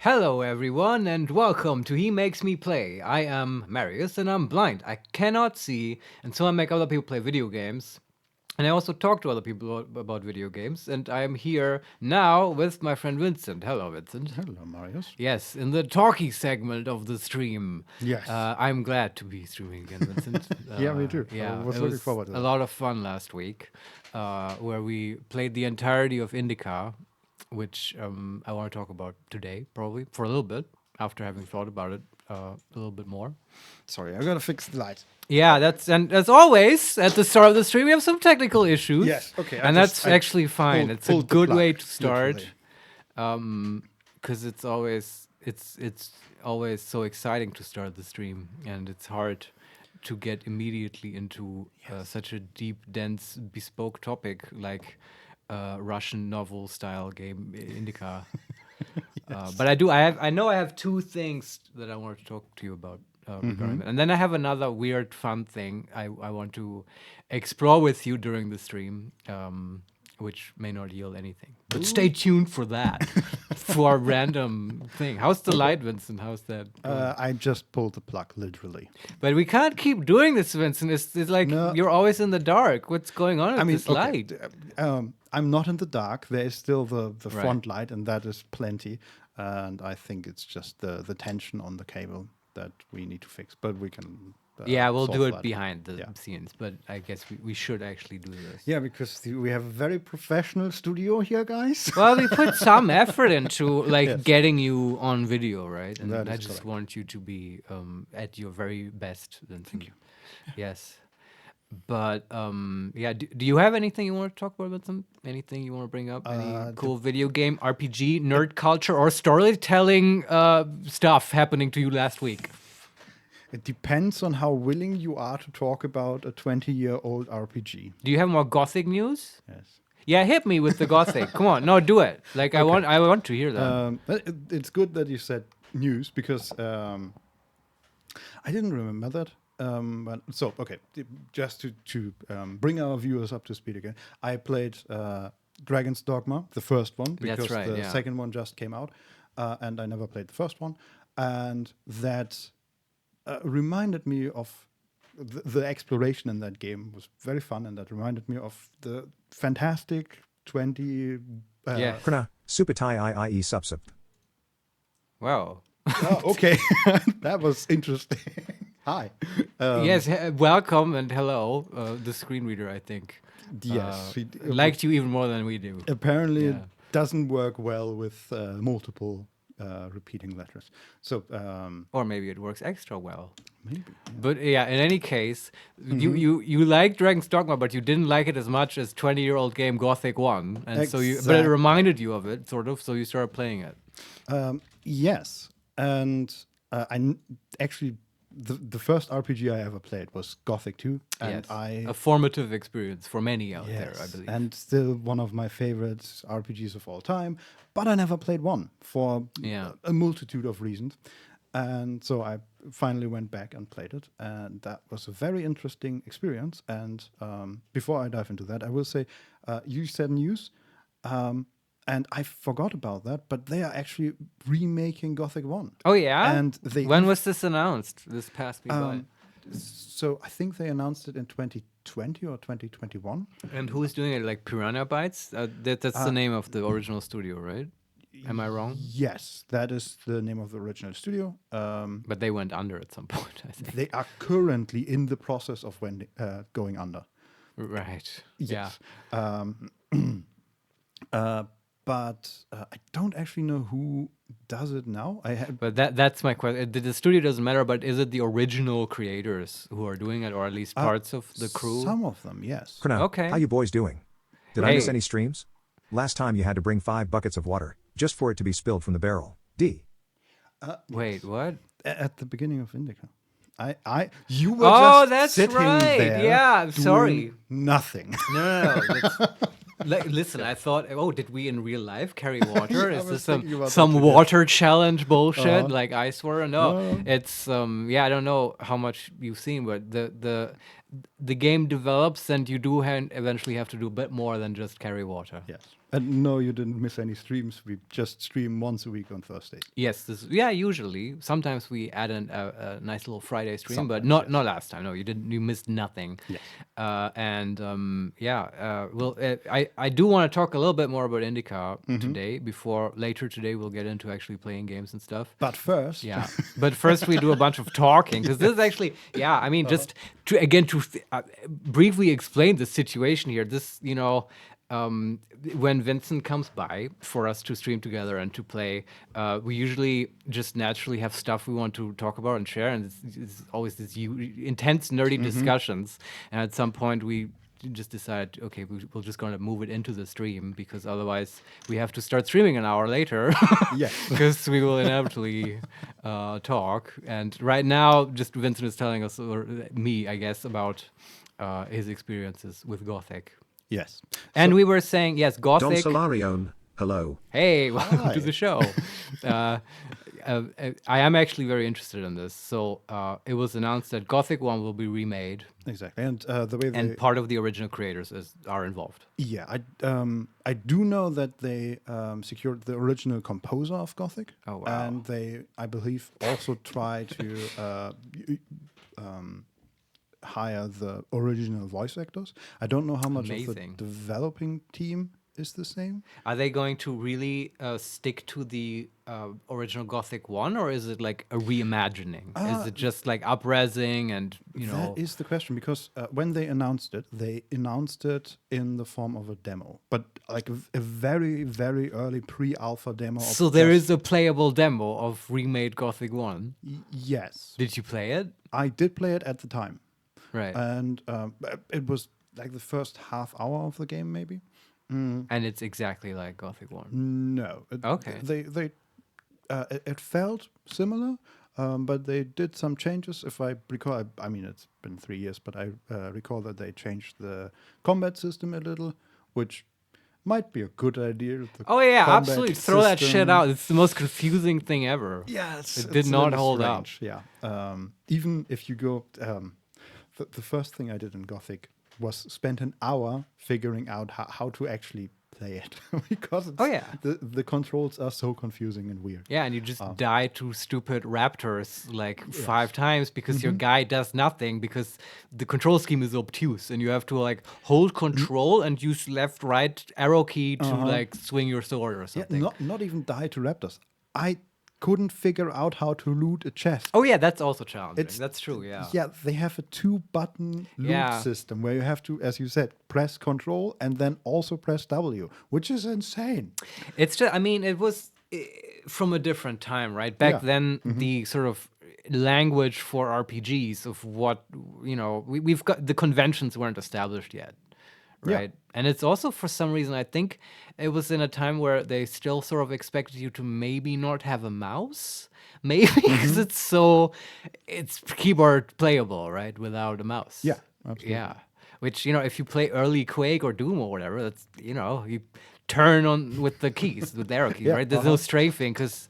Hello everyone and welcome to HeMakesMePlay. I am Marius and I'm blind. I cannot see and so I make other people play video games. And I also talk to other people about video games and I am here now with my friend Vincent. Hello Vincent. Hello, Marius. Yes, in the talkie segment of the stream. Yes. I'm glad to be streaming again, Vincent. Yeah, me too. Yeah, I was it looking was forward to a that. lot of fun last week where we played the entirety of INDIKA, which I want to talk about today, probably, for a little bit, after having thought about it a little bit more. Sorry, I'm gonna fix the light. Yeah, and as always, at the start of the stream, we have some technical issues. Yes, okay, And that's actually fine. It's a pulled the good plug, way to start. literally. Because it's always so exciting to start the stream, and it's hard to get immediately into such a deep, dense, bespoke topic like Russian novel style game INDIKA. But I know I have two things that I want to talk to you about regarding that, and then I have another weird, fun thing I want to explore with you during the stream. Which may not yield anything. But stay tuned for that, for a random thing. How's the light, Vincent? How's that? I just pulled the plug, literally. But we can't keep doing this, Vincent. It's like you're always in the dark. What's going on with this light? I'm not in the dark. There is still the front light, and that is plenty. And I think it's just the tension on the cable that we need to fix. But we can. We'll do it that. behind the scenes. But I guess we should actually do this. Yeah, because we have a very professional studio here, guys. Well, we put some effort into getting you on video, right? And That I is just correct. want you to be at your very best. Vincent. Thank you. Yes. But do you have anything you want to talk about, Vincent? Anything you want to bring up? Any cool video game, RPG, nerd culture, or storytelling stuff happening to you last week? It depends on how willing you are to talk about a 20-year-old RPG. Do you have more Gothic news? Yes. Yeah, hit me with the Gothic. Come on, no, do it. Like I want to hear that. But it's good that you said news because I didn't remember that. Just to bring our viewers up to speed again, I played Dragon's Dogma, the first one, because the second one just came out, and I never played the first one, and that reminded me of the exploration in that game was very fun, and that reminded me of the fantastic 20. Krna, Supatai IIE Subsup. Wow. Oh, okay, that was interesting. Hi. Yes, welcome and hello, the screen reader, I think. Yes. Liked you even more than we do. Apparently, it doesn't work well with multiple repeating letters. So, or maybe it works extra well. maybe. But yeah, in any case, you liked Dragon's Dogma, but you didn't like it as much as 20-year-old game Gothic 1. And but it reminded you of it, sort of, so you started playing it. Yes. And actually, the first RPG I ever played was Gothic 2. And a formative experience for many out there, I believe. And still one of my favorite RPGs of all time. But I never played one for a multitude of reasons. And so I finally went back and played it. And that was a very interesting experience. And before I dive into that, I will say, you said news. And I forgot about that, but they are actually remaking Gothic 1. Oh, yeah? And when was this announced? This passed me by. So I think they announced it in 2020 or 2021. And who is doing it? Like Piranha Bytes? That's the name of the original studio, right? Am I wrong? Yes, that is the name of the original studio. But they went under at some point, I think. They are currently in the process of going under. Right. Yes. But I don't actually know who does it now. But that's my question. The studio doesn't matter, but is it the original creators who are doing it, or at least parts of the crew? Some of them, yes. Krna, Okay. how you boys doing? Did I miss any streams? Last time you had to bring 5 buckets of water just for it to be spilled from the barrel. D. Wait, what? At the beginning of INDIKA. You were just that's sitting right. there. Yeah, doing sorry. Nothing. No. Listen, I thought, did we in real life carry water? Is this some water challenge bullshit like ice water? No, it's I don't know how much you've seen, but the game develops, and you do eventually have to do a bit more than just carry water. Yes. And no, you didn't miss any streams. We just stream once a week on Thursdays. Yes, usually. Sometimes we add a nice little Friday stream, but Sometimes, not last time. No, you didn't. You missed nothing. Yes. I do want to talk a little bit more about INDIKA today. Later today we'll get into actually playing games and stuff. But first, But first we do a bunch of talking, because this is actually, I mean, just to briefly explain the situation here. This, when Vincent comes by for us to stream together and to play, we usually just naturally have stuff we want to talk about and share, and it's always this intense, nerdy discussions. And at some point, we just decided, okay, we're just going to move it into the stream, because otherwise we have to start streaming an hour later. Yes. Because we will inevitably talk. And right now, just Vincent is telling us, or me, I guess, about his experiences with Gothic. Yes. And we were saying, yes, Don Gothic. Solarione, hello. Hey, welcome Hi. to the show. I am actually very interested in this. So it was announced that Gothic 1 will be remade, Exactly. And the way and they... part of the original creators are involved. Yeah, I do know that they secured the original composer of Gothic. Oh, wow. And they, I believe, also try to hire the original voice actors. I don't know how much of Amazing. the developing team is the same. Are they going to really stick to the original Gothic 1, or is it like a reimagining? Is it just like up-resing and, That is the question, because when they announced it in the form of a demo, but like a very, very early pre-alpha demo. So there is a playable demo of remade Gothic 1. Yes. Did you play it? I did play it at the time. Right. And it was like the first half hour of the game, maybe. And it's exactly like Gothic 1. No. Okay. It felt similar, but they did some changes. If I recall, I mean, it's been 3 years, but I recall that they changed the combat system a little, which might be a good idea. Oh yeah, combat absolutely. Throw that shit system. out. It's the most confusing thing ever. Yeah, It did not hold up. Yeah. Even if you go, the first thing I did in Gothic was spend an hour figuring out how to actually play it because the controls are so confusing and weird. Yeah, and you just die to stupid raptors like 5 times because your guy does nothing, because the control scheme is obtuse and you have to like hold control and use left, right arrow key to like swing your sword or something. Yeah, not even die to raptors. I couldn't figure out how to loot a chest. Oh yeah, that's also challenging. That's true, yeah. Yeah, they have a 2-button loot system where you have to, as you said, press control and then also press W, which is insane. It's just, I mean, it was from a different time, right? Back then, the sort of language for RPGs of what, we've got, the conventions weren't established yet, right? Yeah. And it's also, for some reason, I think it was in a time where they still sort of expected you to maybe not have a mouse, maybe, because it's keyboard playable, right, without a mouse. Yeah, absolutely. Yeah, which, if you play early Quake or Doom or whatever, that's, you turn on with the keys, with the arrow keys, right? There's no strafing, because,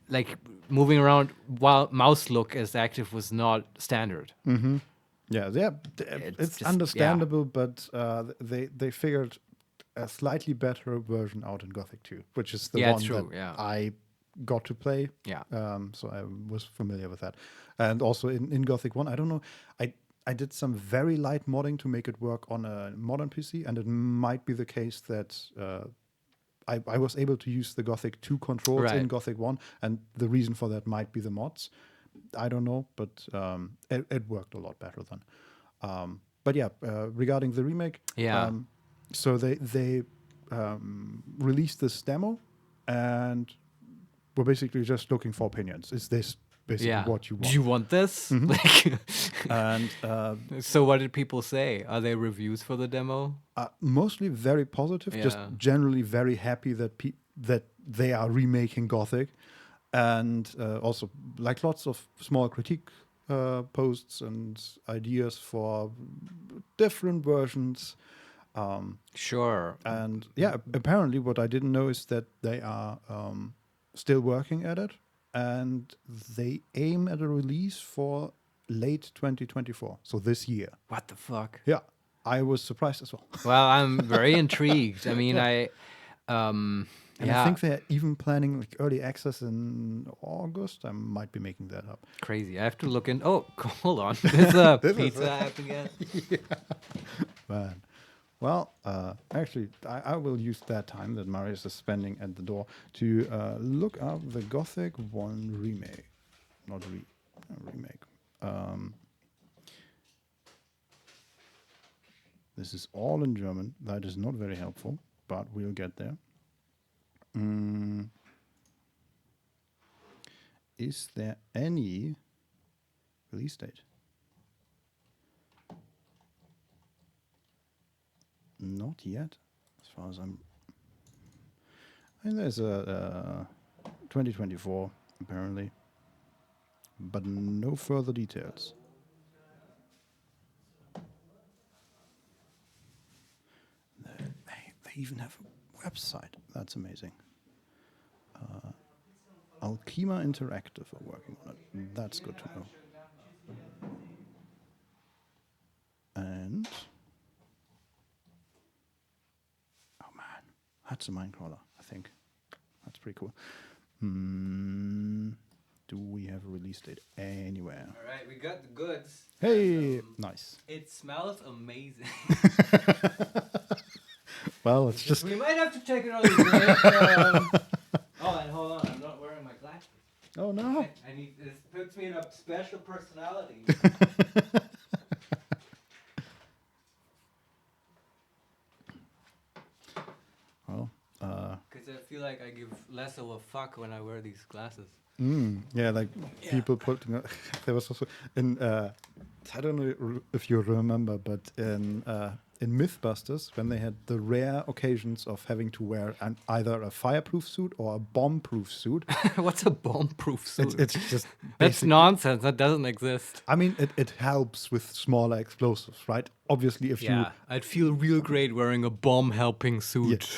like, moving around while mouse look as active was not standard. Mm-hmm. Yeah, it's just, understandable, but they figured a slightly better version out in Gothic 2, which is the one that I got to play. Yeah. So I was familiar with that. And also in Gothic 1, I don't know, I did some very light modding to make it work on a modern PC, and it might be the case that I was able to use the Gothic 2 controls in Gothic 1, and the reason for that might be the mods. I don't know, but it worked a lot better then. But yeah, regarding the remake, so they released this demo, and we're basically just looking for opinions. Is this basically what you want? Do you want this? And so what did people say? Are there reviews for the demo? Mostly very positive, just generally very happy that they are remaking Gothic. And also, like, lots of small critique posts and ideas for different versions. Sure. And yeah, apparently what I didn't know is that they are still working at it, and they aim at a release for late 2024, so this year. What the fuck? Yeah, I was surprised as well. Well, I'm very intrigued. I mean, And I think they're even planning like early access in August. I might be making that up. crazy. I have to look in. Oh, hold on. There's a pizza app again. Man. Well, actually, I will use that time that Marius is spending at the door to look up the Gothic 1 remake. Not remake. This is all in German. That is not very helpful, but we'll get there. Is there any release date? Not yet, as far as I mean, there's a 2024 apparently, but no further details. They even have a website. That's amazing. Alkema Interactive are working on it. That's good to know. And oh man, that's a Minecrawler, I think. That's pretty cool. Do we have a release date anywhere? All right, we got the goods. Hey, nice. It smells amazing. Well, it's just. We might have to take another break. Oh, and hold on, I'm not wearing my glasses. Oh no! I need. This puts me in a special personality. Well, because I feel like I give less of a fuck when I wear these glasses. yeah, like people put. There was also in. I don't know if you remember, but in Mythbusters, when they had the rare occasions of having to wear either a fireproof suit or a bomb-proof suit. What's a bomb-proof suit? It's just that's nonsense. That doesn't exist. I mean, it helps with smaller explosives, right? Obviously, if you I'd feel real great wearing a bomb-helping suit.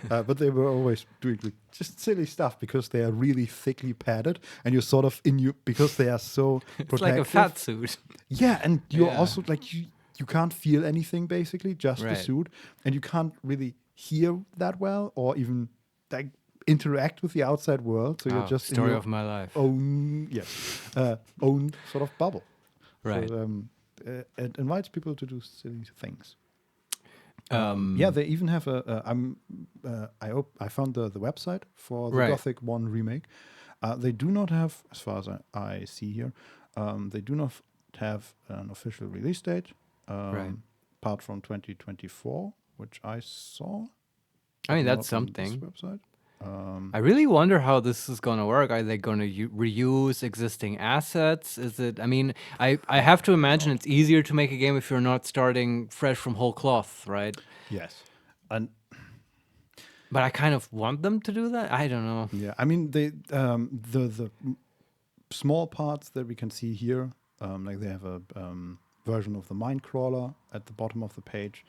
But they were always doing like, just silly stuff because they are really thickly padded, and you're sort of because they are so It's protective. like a fat suit. Yeah, and you're also like you can't feel anything basically, just the Right. suit, and you can't really hear that well or even like interact with the outside world. So you're just story in your of my life. own own sort of bubble. Right. So, it invites people to do silly things. Um, Yeah, they even have I found the website for the Right. Gothic 1 remake. They do not have, as far as I see here, they do not have an official release date, Right. apart from 2024, which I saw. I mean, not that's on this something. website. I really wonder how this is going to work. Are they going to reuse existing assets? Is it? I mean, I have to imagine it's easier to make a game if you're not starting fresh from whole cloth, right? Yes, and But I kind of want them to do that. I don't know. yeah, I mean they the small parts that we can see here, like they have a version of the Minecrawler at the bottom of the page.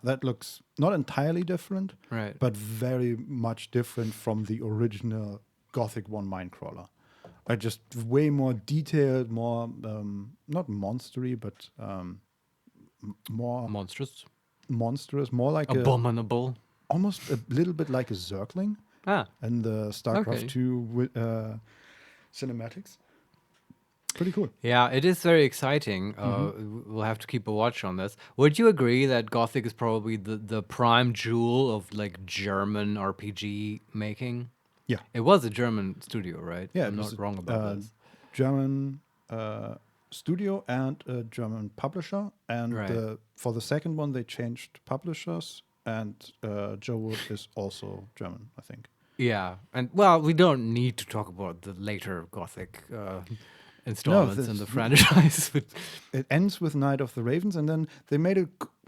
That looks not entirely different, Right. but very much different from the original Gothic 1 Minecrawler. Just way more detailed, more not monstery, but more monstrous, more like Abominable. almost a little bit like a Zergling in the StarCraft 2 cinematics. Pretty cool. Yeah, it is very exciting. We'll have to keep a watch on this. Would you agree that Gothic is probably the prime jewel of like German RPG making? Yeah. It was a German studio, right? Yeah, I'm it not was a, wrong about this. German studio and a German publisher. And Right. for the second one, they changed publishers. And Joe Wood is also German, I think. Yeah, and well, we don't need to talk about the later Gothic installments in the franchise. But It ends with Night of the Ravens, and then they made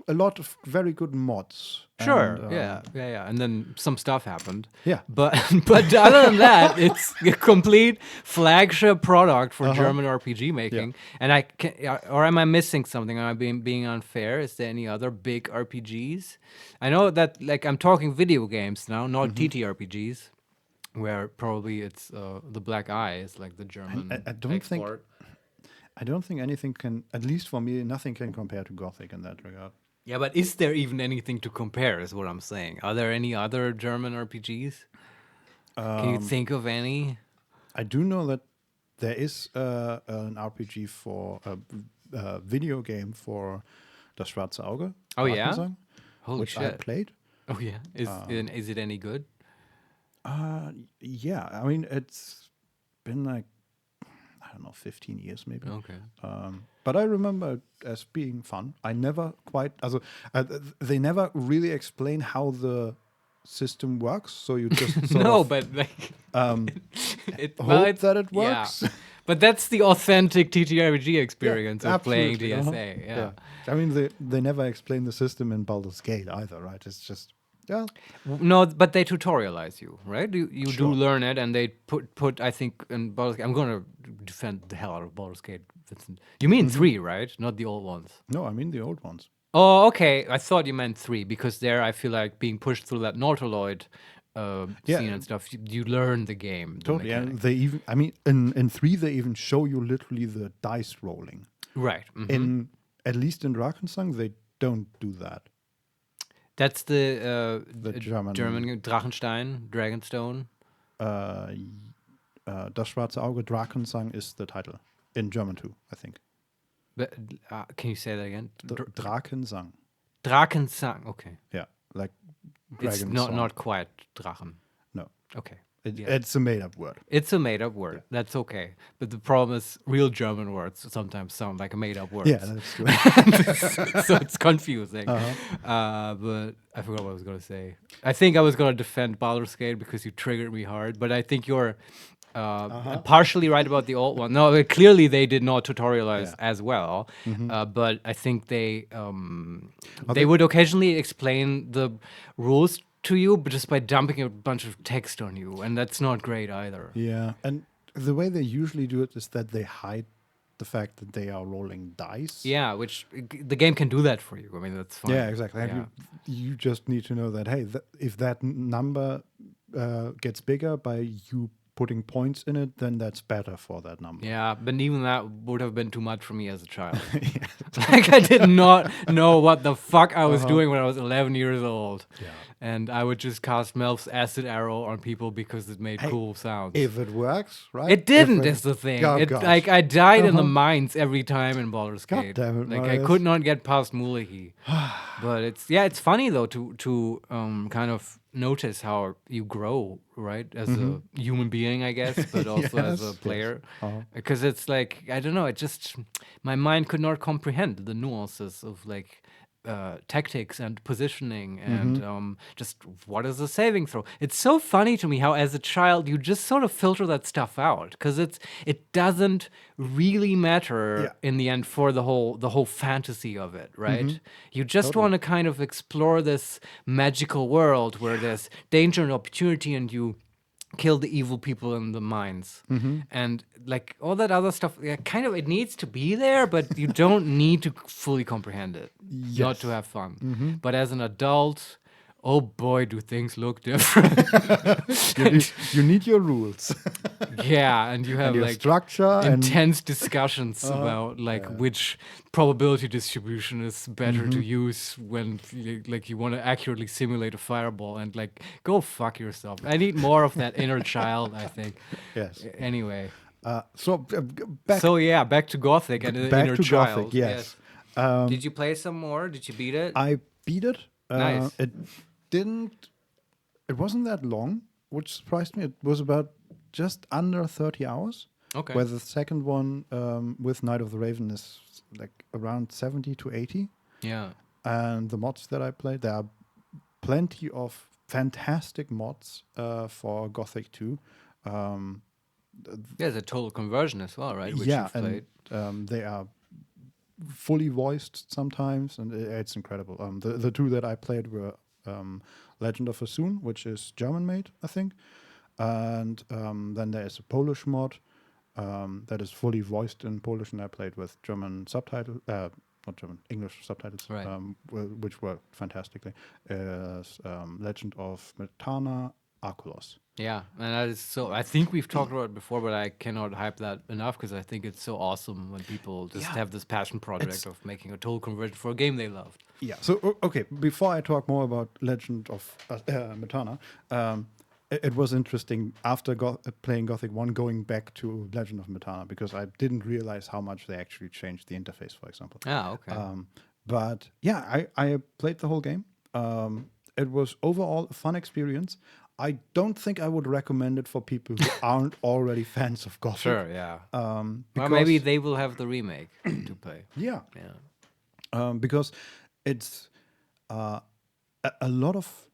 a lot of very good mods. sure, And, yeah, and then some stuff happened. Yeah. But other than that, it's a complete flagship product for German RPG making. And or am I missing something? Am I being unfair? Is there any other big RPGs? I know that like I'm talking video games now, not TTRPGs. where probably it's the Black Eye is like the German I don't think export. I don't think anything can, at least for me, nothing can compare to Gothic in that regard. Yeah, but is there even anything to compare? Is what I'm saying. Are there any other German RPGs? Can you think of any? I do know that there is an RPG for a video game for Das Schwarze Auge. Oh, yeah? Drakensang, Holy which I shit! played. Oh yeah, is it any good? Yeah, I mean, it's been like, I don't know, 15 years maybe. Okay. But I remember it as being fun. I never quite, also, they never really explain how the system works. So you just sort No, of but like, hope that it works. Yeah. But that's the authentic TTRPG experience of playing absolutely, DSA. Yeah. I mean, they never explain the system in Baldur's Gate either, right? It's just, yeah. No, but they tutorialize you, right? You do Sure. learn it, and they put I think in Baldur's Gate. I'm gonna defend the hell out of Baldur's Gate, Vincent. You mean 3, right? Not the old ones. No, I mean the old ones. Oh, okay. I thought you meant 3 because there I feel like being pushed through that Nautiloid scene and stuff. You learn the game. The Totally. And mechanics. they even, I mean, in 3, they even show you literally the dice rolling. Right. Mhm. In, at least in Drakensang, they don't do that. That's the German Drachenstein, Dragonstone. Das Schwarze Auge, Drakensang is the title. In German too, I think. But, can you say that again? Drakensang. Drakensang. Okay. Yeah, like It's dragon not song. not quite Drachen. No. Okay. It's a made-up word. It's a made-up word. That's okay. But the problem is, real German words sometimes sound like a made-up word. Yeah, that's true. So it's confusing. But I forgot what I was going to say. I think I was going to defend Baldur's Gate because you triggered me hard. But I think you're partially right about the old one. No, clearly they did not tutorialize as well. But I think they would occasionally explain the rules to you, but just by dumping a bunch of text on you, and that's not great either. Yeah, and the way they usually do it is that they hide the fact that they are rolling dice. Yeah, which the game can do that for you. I mean, that's fine. Yeah, exactly. And you just need to know that, hey, if that number gets bigger by you putting points in it, then that's better for that number. Yeah, but even that would have been too much for me as a child. Like, I did not know what the fuck I was doing when I was 11 years old. Yeah. And I would just cast Melf's acid arrow on people because it made cool sounds. If it works, right? It didn't, is the thing. Oh, It, gosh. like, I died in the mines every time in Baldur's God Gate. damn it, Like, I Marius. could not get past Mulehi. But it's funny though to kind of notice how you grow, right, as a human being, I guess, but also as a Yes, player, yes. because it's like, I don't know, it just, my mind could not comprehend the nuances of like tactics and positioning and just what is a saving throw. It's so funny to me how as a child you just sort of filter that stuff out because it doesn't really matter in the end for the whole fantasy of it, right? You just want to kind of explore this magical world where there's danger and opportunity and you kill the evil people in the mines and like all that other stuff, kind of, it needs to be there, but you don't need to fully comprehend it not to have fun. But as an adult, oh boy, do things look different. You need your rules. Yeah, and you have and your like structure intense discussions about like which probability distribution is better to use when like you want to accurately simulate a fireball, and like, go fuck yourself. I need more of that inner child, I think. Yes. Anyway, back back to Gothic and the back inner to child. Gothic, yes. Did you play some more? Did you beat it? I beat it. Nice. It wasn't that long, which surprised me. It was about just under 30 hours. Okay. Where the second one with Night of the Raven is like around 70 to 80. Yeah. And the mods that I played, there are plenty of fantastic mods for Gothic 2. There's a total conversion as well, right? Which you've played. And they are fully voiced sometimes, and it's incredible. The two that I played were Legend of Asun, which is German made, I think, and then there is a Polish mod that is fully voiced in Polish, and I played with German subtitles, not German, English subtitles, Right. which worked fantastically. Legend of Metana Arculos. Yeah, and that is so. I think we've talked about it before, but I cannot hype that enough because I think it's so awesome when people just have this passion project of making a total conversion for a game they loved. Yeah. So okay, before I talk more about Legend of Metana, it was interesting after playing Gothic 1 going back to Legend of Metana because I didn't realize how much they actually changed the interface, for example. Ah, okay. But yeah, I played the whole game. It was overall a fun experience. I don't think I would recommend it for people who aren't already fans of Gothic. Sure, yeah. Or Because maybe they will have the remake to play. yeah, Yeah. because it's a lot of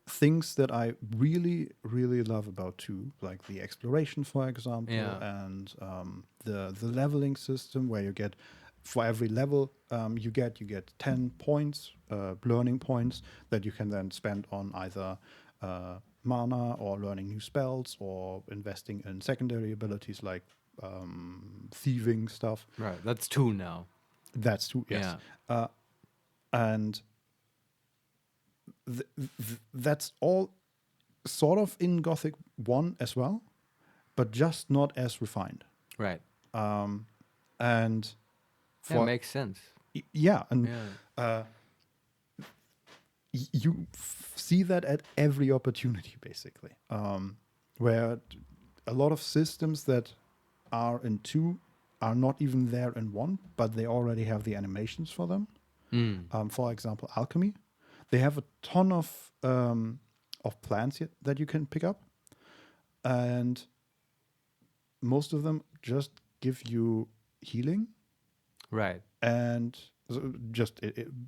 things that I really, really love about 2, like the exploration, for example, and the leveling system where you get, for every level you get 10 points, learning points that you can then spend on either mana or learning new spells or investing in secondary abilities like thieving stuff. Right, that's 2 now. That's 2, yes. Yeah. And that's all sort of in Gothic 1 as well, but just not as refined. Right. And Yeah, makes sense. Yeah, and you see that at every opportunity, basically, where a lot of systems that are in 2 are not even there in 1, but they already have the animations for them. For example, alchemy. They have a ton of plants that you can pick up, and most of them just give you healing. Right. And just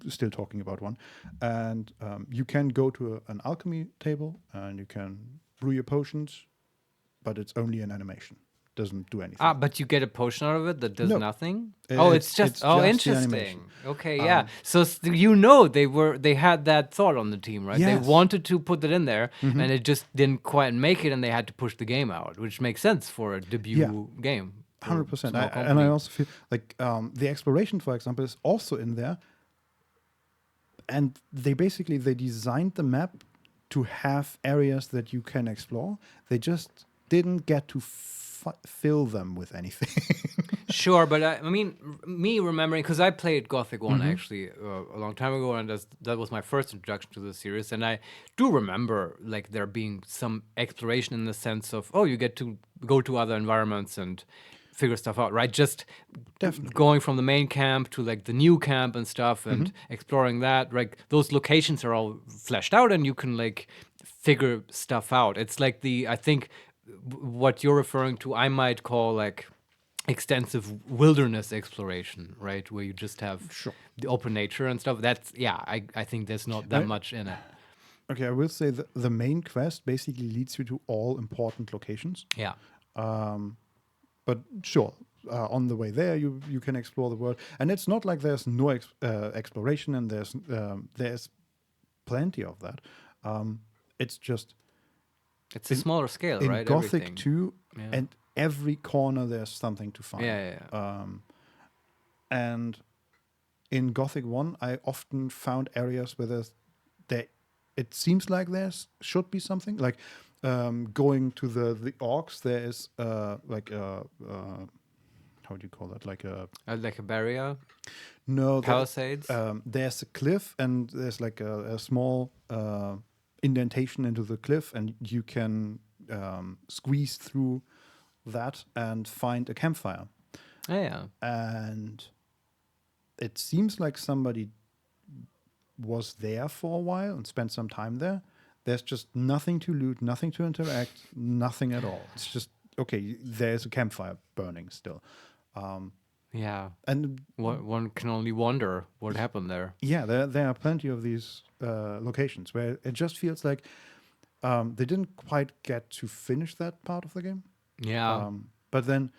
still talking about 1, and you can go to an alchemy table and you can brew your potions, but it's only an animation. Doesn't do anything. Ah, but you get a potion out of it that does nothing? It's just the interesting. animation. Okay, yeah. So they had that thought on the team, right? Yes. They wanted to put that in there, and it just didn't quite make it, and they had to push the game out, which makes sense for a debut game. 100%. And I also feel like the exploration, for example, is also in there, and they designed the map to have areas that you can explore. They just didn't get to fill them with anything. Sure, but I mean, me remembering, because I played Gothic 1 actually a long time ago, and that was my first introduction to the series, and I do remember like there being some exploration in the sense of, oh, you get to go to other environments and figure stuff out, right? Just going from the main camp to like the new camp and stuff and exploring that, right? Those locations are all fleshed out and you can like figure stuff out. It's like I think what you're referring to, I might call like extensive wilderness exploration, right? Where you just have the open nature and stuff. That's, I think there's not that much in it. Okay, I will say that the main quest basically leads you to all important locations. Yeah. But sure, on the way there, you can explore the world, and it's not like there's no exploration, and there's plenty of that. It's just it's a smaller scale, in right? Gothic Everything. 2, and every corner there's something to find. Yeah. And in Gothic 1, I often found areas where it seems like there should be something like. Going to the orcs, there is like a how do you call that? Like a barrier? No, palisades. There's a cliff, and there's like a small indentation into the cliff, and you can squeeze through that and find a campfire. Oh, yeah. And it seems like somebody was there for a while and spent some time there. There's just nothing to loot, nothing to interact, nothing at all. It's just, okay, there's a campfire burning still. Yeah. And one can only wonder what happened there. Yeah, there are plenty of these locations where it just feels like they didn't quite get to finish that part of the game. Yeah. But then...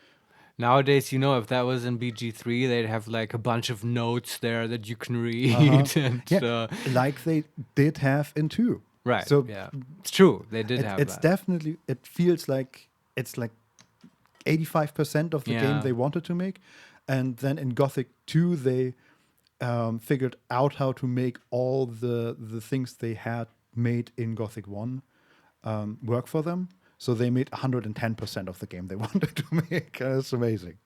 Nowadays, if that was in BG3, they'd have like a bunch of notes there that you can read. And, like they did have in 2. Right. So yeah, it's true. They did have it's that. Definitely, it feels like it's like 85% of the game they wanted to make. And then in Gothic 2, they figured out how to make all the things they had made in Gothic 1. work for them. So they made 110% of the game they wanted to make. It's amazing.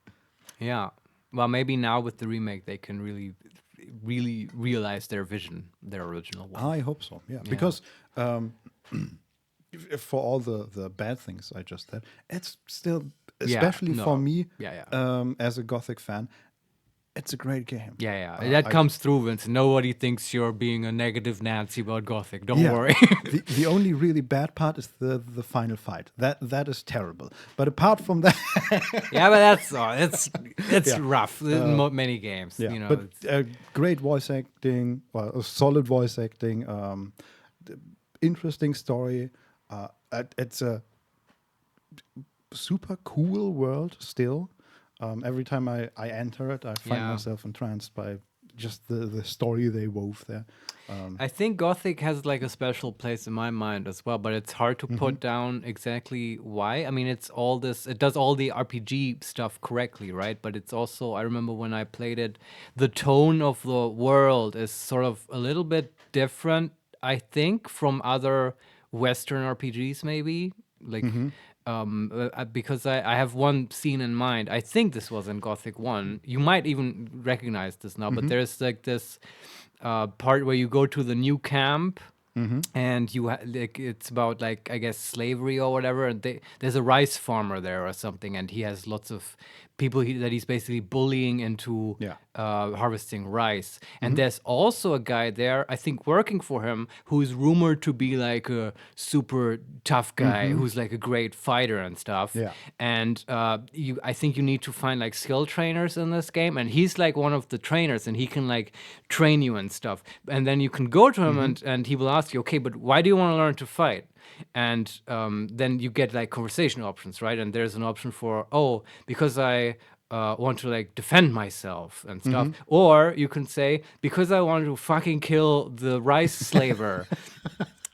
Yeah. Well, maybe now with the remake, they can really realize their vision, their original one. I hope so. Yeah, because for all the bad things I just said, it's still, especially for me, as a Gothic fan, it's a great game. That comes through, Vince. Nobody thinks you're being a negative Nancy about Gothic. Don't worry. the only really bad part is the final fight. That is terrible. But apart from that, but that's rough in many games. Yeah, you know, but great voice acting, solid voice acting, interesting story. It's a super cool world still. Every time I enter it, I find myself entranced by just the story they wove there. I think Gothic has like a special place in my mind as well, but it's hard to put down exactly why. I mean, it does all the RPG stuff correctly, right? But it's also, I remember when I played it, the tone of the world is sort of a little bit different, I think, from other Western RPGs maybe. Like, because I have one scene in mind. I think this was in Gothic 1. You might even recognize this now, but there's like this part where you go to the new camp and it's about like, I guess, slavery or whatever. And there's a rice farmer there or something, and he has lots of people that he's basically bullying into harvesting rice. And there's also a guy there, I think, working for him, who's rumored to be like a super tough guy who's like a great fighter and stuff. Yeah. And I think you need to find like skill trainers in this game, and he's like one of the trainers, and he can like train you and stuff. And then you can go to him and he will ask you, okay, but why do you want to learn to fight? And then you get like conversation options, right? And there's an option for, because I want to like defend myself and stuff. Or you can say, because I want to fucking kill the rice slaver.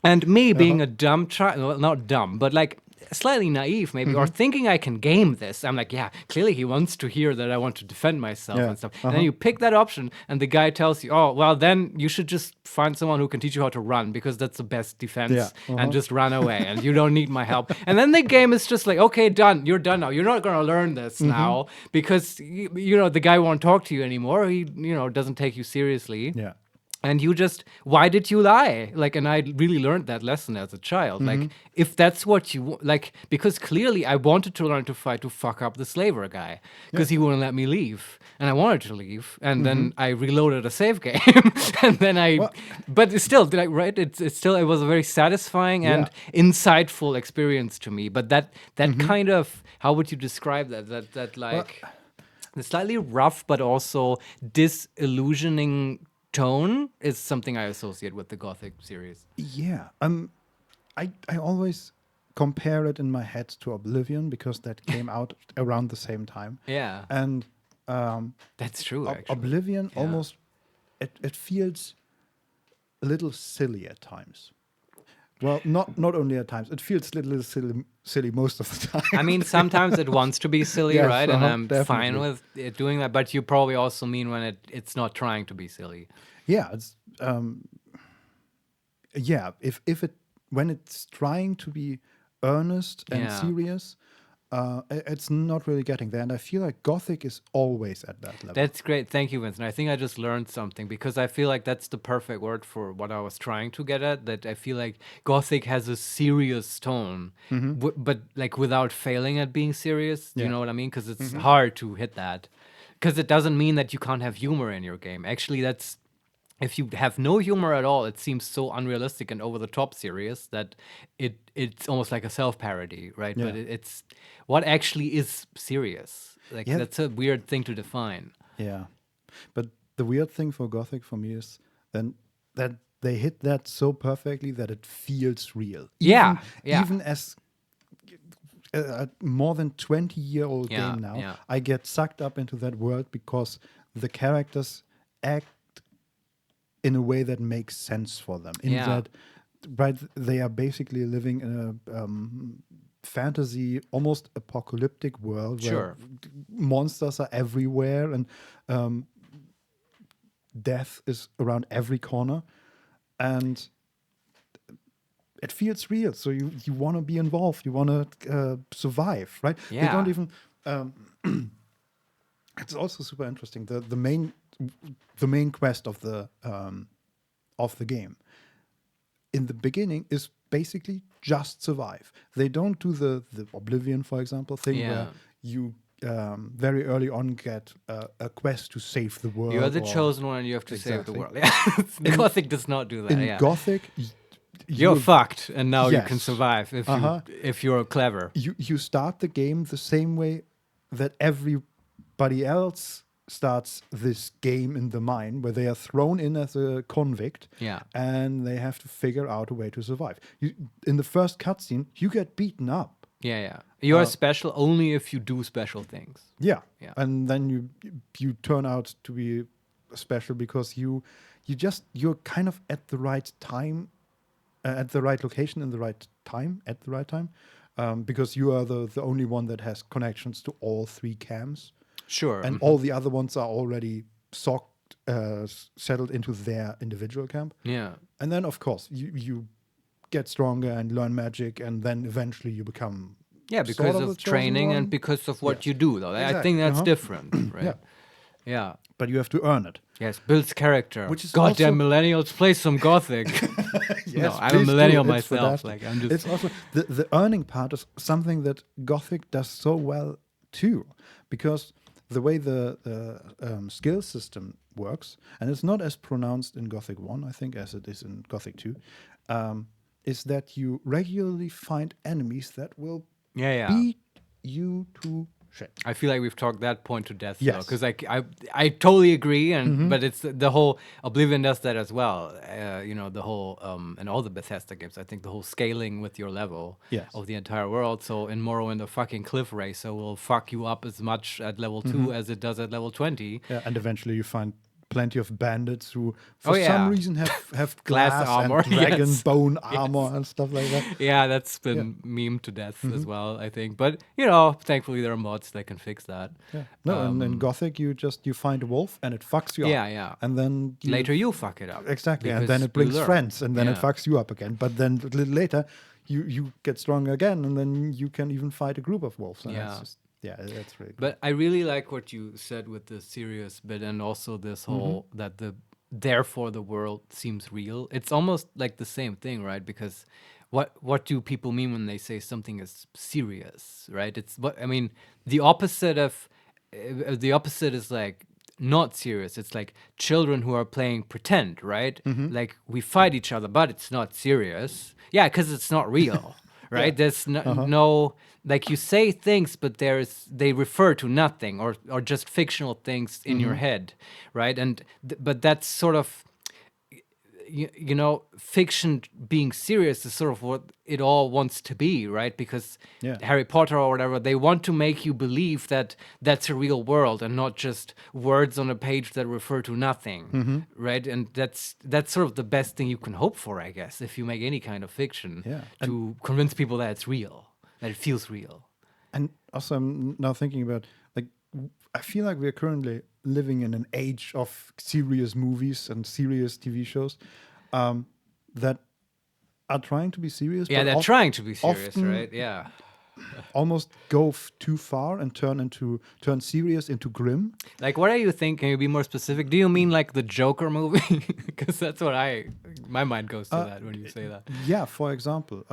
And me being a dumb child, well, not dumb, but like slightly naive maybe, or thinking I can game this. I'm like, yeah, clearly he wants to hear that I want to defend myself and stuff. And then you pick that option and the guy tells you, oh, well, then you should just find someone who can teach you how to run, because that's the best defense, and just run away and you don't need my help. And then the game is just like, okay, done. You're done now. You're not going to learn this now because, the guy won't talk to you anymore. He, doesn't take you seriously. Yeah. And you just, why did you lie? Like, and I really learned that lesson as a child. Like, if that's what you like, because clearly I wanted to learn to fight to fuck up the slaver guy, because he wouldn't let me leave, and I wanted to leave, and then I reloaded a save game, and then but it's still, like, right? It was a very satisfying and insightful experience to me. But that kind of, how would you describe that? That like, the slightly rough but also disillusioning tone is something I associate with the Gothic series. Yeah. I always compare it in my head to Oblivion, because that came out around the same time. Yeah. And that's true, actually. Oblivion almost, it feels a little silly at times. Well, not only at times. It feels a little silly most of the time. I mean, sometimes it wants to be silly, Yes, right? And I'm definitely fine with it doing that. But you probably also mean when it's not trying to be silly. Yeah, it's when it's trying to be earnest and serious, it's not really getting there. And I feel like Gothic is always at that level. That's great. Thank you, Vincent. I think I just learned something, because I feel like that's the perfect word for what I was trying to get at. That I feel like Gothic has a serious tone, but like without failing at being serious. Do you know what I mean? Because it's hard to hit that. Because it doesn't mean that you can't have humor in your game. Actually, if you have no humor at all, it seems so unrealistic and over the top serious that it's almost like a self-parody, right? Yeah. But it's what actually is serious. Like, that's a weird thing to define. Yeah. But the weird thing for Gothic for me is then that they hit that so perfectly that it feels real. Even as a more than 20-year-old game now, I get sucked up into that world because the characters act in a way that makes sense for them. That, right, they are basically living in a fantasy, almost apocalyptic world where monsters are everywhere and death is around every corner. And it feels real. So you want to be involved. You want to survive, right? They Yeah. don't even. It's also super interesting. The main quest of the game in the beginning is basically just survive. They don't do the Oblivion, for example, thing where you very early on get a quest to save the world. You are the or- chosen one, and you have to save the Exactly. world. Yeah, Gothic does not do that. In Yeah, Gothic, you're fucked, and now you can Yes. survive if you're clever. you start the game the same way that everybody else starts this game in the mine, where they are thrown in as a convict, Yeah. and they have to figure out a way to survive. In the first cutscene, you get beaten up. Yeah. You are special only if you do special things. Yeah. Yeah. And then you turn out to be special because you're kind of at the right time, at the right location in the right time at the right time, because you are the only one that has connections to all 3 camps. Sure. And all the other ones are already settled into their individual camp. Yeah. And then, of course, you get stronger and learn magic, and then eventually you become Because sort of the of chosen training one. and because of what Yes. you do, though. I Exactly. think that's Uh-huh. different, right? Yeah. Yeah. But you have to earn it. Yes, builds character. Which is Goddamn also- millennials, play some Gothic. No, I'm a please do. millennial It's myself. fantastic. Like I'm just. It's also the earning part is something that Gothic does so well too, because the way the skill system works, and it's not as pronounced in Gothic 1, I think, as it is in Gothic 2, is that you regularly find enemies that will Yeah. beat you to shit. I feel like we've talked that point to death, Yes. because I totally agree, and but it's the whole Oblivion does that as well. The whole and all the Bethesda games. I think the whole scaling with your level Yes. of the entire world. So in Morrowind, the fucking cliff racer will fuck you up as much at level 2 as it does at level 20. Yeah, and eventually you find plenty of bandits who, Oh, for yeah. some reason, have Glass glass armor, and dragon yes. bone armor and stuff like that. Yeah, that's been memed to death as well, I think. But thankfully there are mods that can fix that. Yeah. No, and in Gothic you find a wolf and it fucks you up. Yeah. And then Later you fuck it up. exactly, and because then it you brings learn. friends, and then it Yeah. fucks you up again. But then a little later, you get stronger again, and then you can even fight a group of wolves. And Yeah. that's really good. But I really like what you said with the serious bit, and also this whole that therefore the world seems real. It's almost like the same thing, right? Because what do people mean when they say something is serious, right? It's the opposite is like not serious. It's like children who are playing pretend, right? Like we fight each other, but it's not serious. Yeah, because it's not real. Right? There's no like you say things, but they refer to nothing or just fictional things in your head, right? And but that's sort of fiction being serious is sort of what it all wants to be, right? Because Yeah. Harry Potter or whatever, they want to make you believe that that's a real world and not just words on a page that refer to nothing, right? And that's sort of the best thing you can hope for, I guess, if you make any kind of fiction, Yeah. to convince people that it's real, that it feels real. And also, I'm now thinking about, like, I feel like we're currently living in an age of serious movies and serious TV shows that are trying to be serious. Yeah, but they're trying to be serious, often right? Yeah. almost go too far and turn serious into grim. Like, what are you thinking? Can you be more specific? Do you mean like the Joker movie? Because that's what my mind goes to that when you say that. Yeah, for example.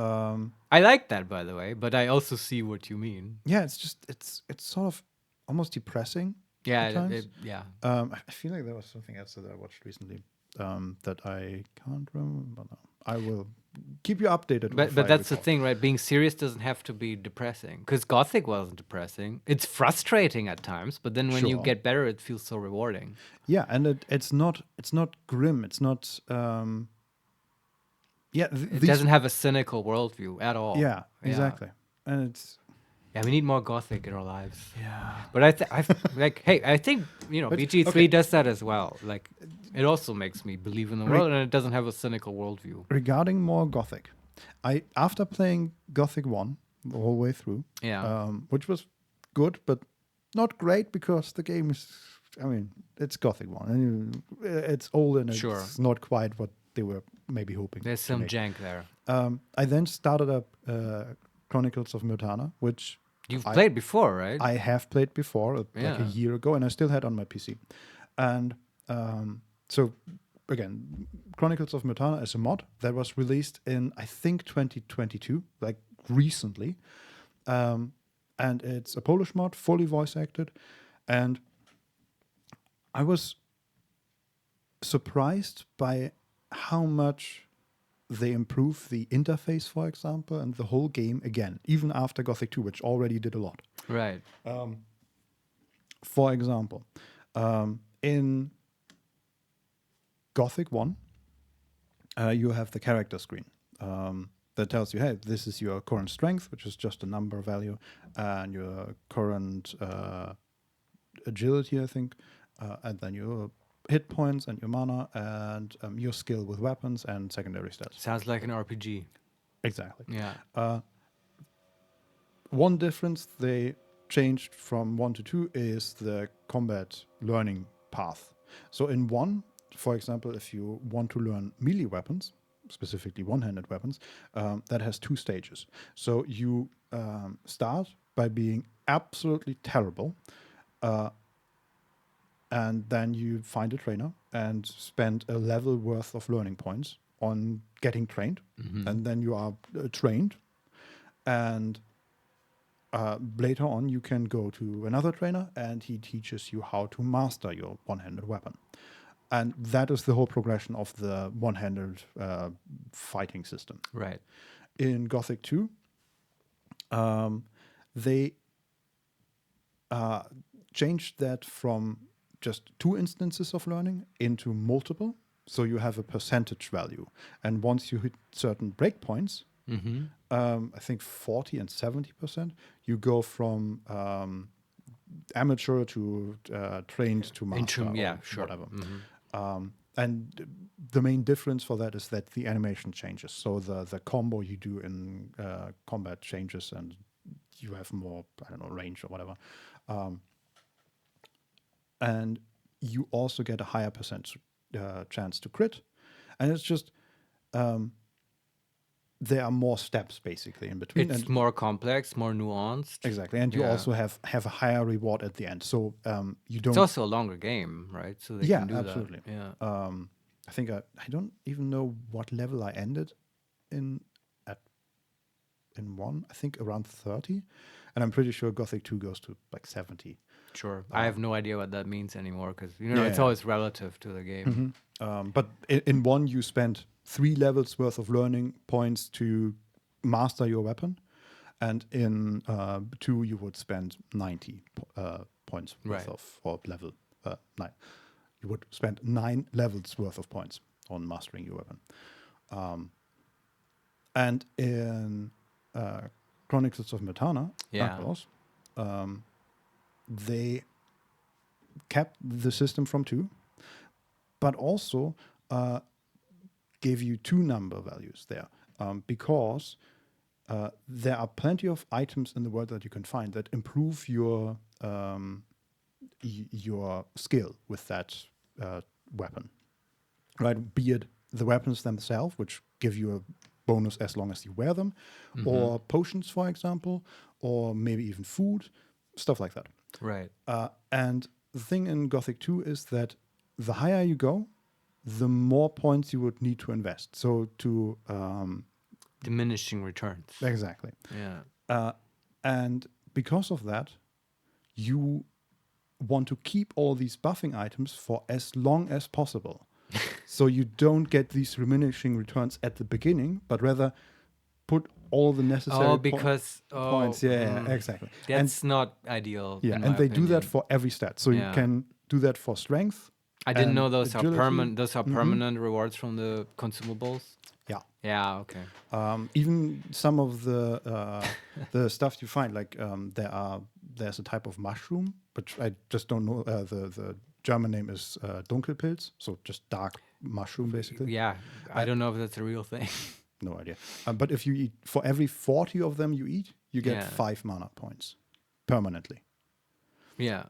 I like that, by the way, but I also see what you mean. Yeah, it's sort of almost depressing. Yeah, at times. yeah. I feel like there was something else that I watched recently that I can't remember now. I will keep you updated. But that's the thing, right? Being serious doesn't have to be depressing. Because Gothic wasn't depressing. It's frustrating at times, but then when you Sure. get better, it feels so rewarding. Yeah, and it's not grim. It's not. It doesn't have a cynical worldview at all. Yeah, exactly. And it's. Yeah, we need more Gothic in our lives. Yeah. But I think BG3 okay. does that as well. Like, it also makes me believe in the world, and it doesn't have a cynical worldview. Regarding more Gothic, after playing Gothic 1 the whole way through, which was good, but not great because the game is, it's Gothic 1. And it's old and Sure. it's not quite what they were maybe hoping. There's to some make. jank there. I then started up Chronicles of Myrtana, which You've played before, right? I have played before, like a Yeah. year ago, and I still had on my PC. And so, again, Chronicles of Myrtana is a mod that was released in, I think, 2022, like recently. And it's a Polish mod, fully voice acted. And I was surprised by how much they improve the interface, for example, and the whole game again, even after Gothic 2, which already did a lot. Right. For example, in Gothic 1, you have the character screen that tells you, hey, this is your current strength, which is just a number value, and your current agility, I think, and then your hit points and your mana and your skill with weapons and secondary stats. Sounds like an RPG. Exactly. Yeah. One difference they changed from 1 to 2 is the combat learning path. So in 1, for example, if you want to learn melee weapons, specifically one-handed weapons, that has 2 stages. So you start by being absolutely terrible, and then you find a trainer and spend a level worth of learning points on getting trained, and then you are trained, and later on you can go to another trainer and he teaches you how to master your one-handed weapon. And that is the whole progression of the one-handed fighting system. Right. In Gothic 2, they changed that from just 2 instances of learning into multiple. So you have a percentage value. And once you hit certain breakpoints, I think 40 and 70%, you go from amateur to trained to master. Yeah, sure. Whatever. And the main difference for that is that the animation changes. So the combo you do in combat changes and you have more, I don't know, range or whatever. And you also get a higher percent chance to crit. And it's just, there are more steps basically in between. It's more complex, more nuanced. Exactly. And you also have a higher reward at the end. So you don't... It's also a longer game, right? So they can do absolutely. that. Yeah. I think I don't even know what level I ended in 1. I think around 30. And I'm pretty sure Gothic 2 goes to like 70. Sure. I have no idea what that means anymore because, it's always relative to the game. But in 1, you spend 3 levels worth of learning points to master your weapon. And in 2, you would spend 90 points worth of, or level 9. You would spend 9 levels worth of points on mastering your weapon. And in Chronicles of Myrtana, they kept the system from 2, but also gave you 2 number values there, because there are plenty of items in the world that you can find that improve your skill with that weapon, right? Be it the weapons themselves, which give you a bonus as long as you wear them, or potions, for example, or maybe even food, stuff like that. Right. And the thing in Gothic 2 is that the higher you go, the more points you would need to invest. So to... diminishing returns. Exactly. Yeah. And because of that, you want to keep all these buffing items for as long as possible. So you don't get these diminishing returns at the beginning, but rather put all the necessary points. Yeah, exactly. That's not ideal. Yeah, in and my they opinion. do that for every stat. So you can do that for strength. I didn't know those agility. are permanent. Those are permanent rewards from the consumables. Yeah. Yeah. Okay. Even some of the stuff you find, like there's a type of mushroom, which I just don't know. The German name is Dunkelpilz, so just dark mushroom, basically. Yeah, I don't know if that's a real thing. No idea. But if you eat, for every 40 of them you eat, you get 5 mana points permanently. Yeah.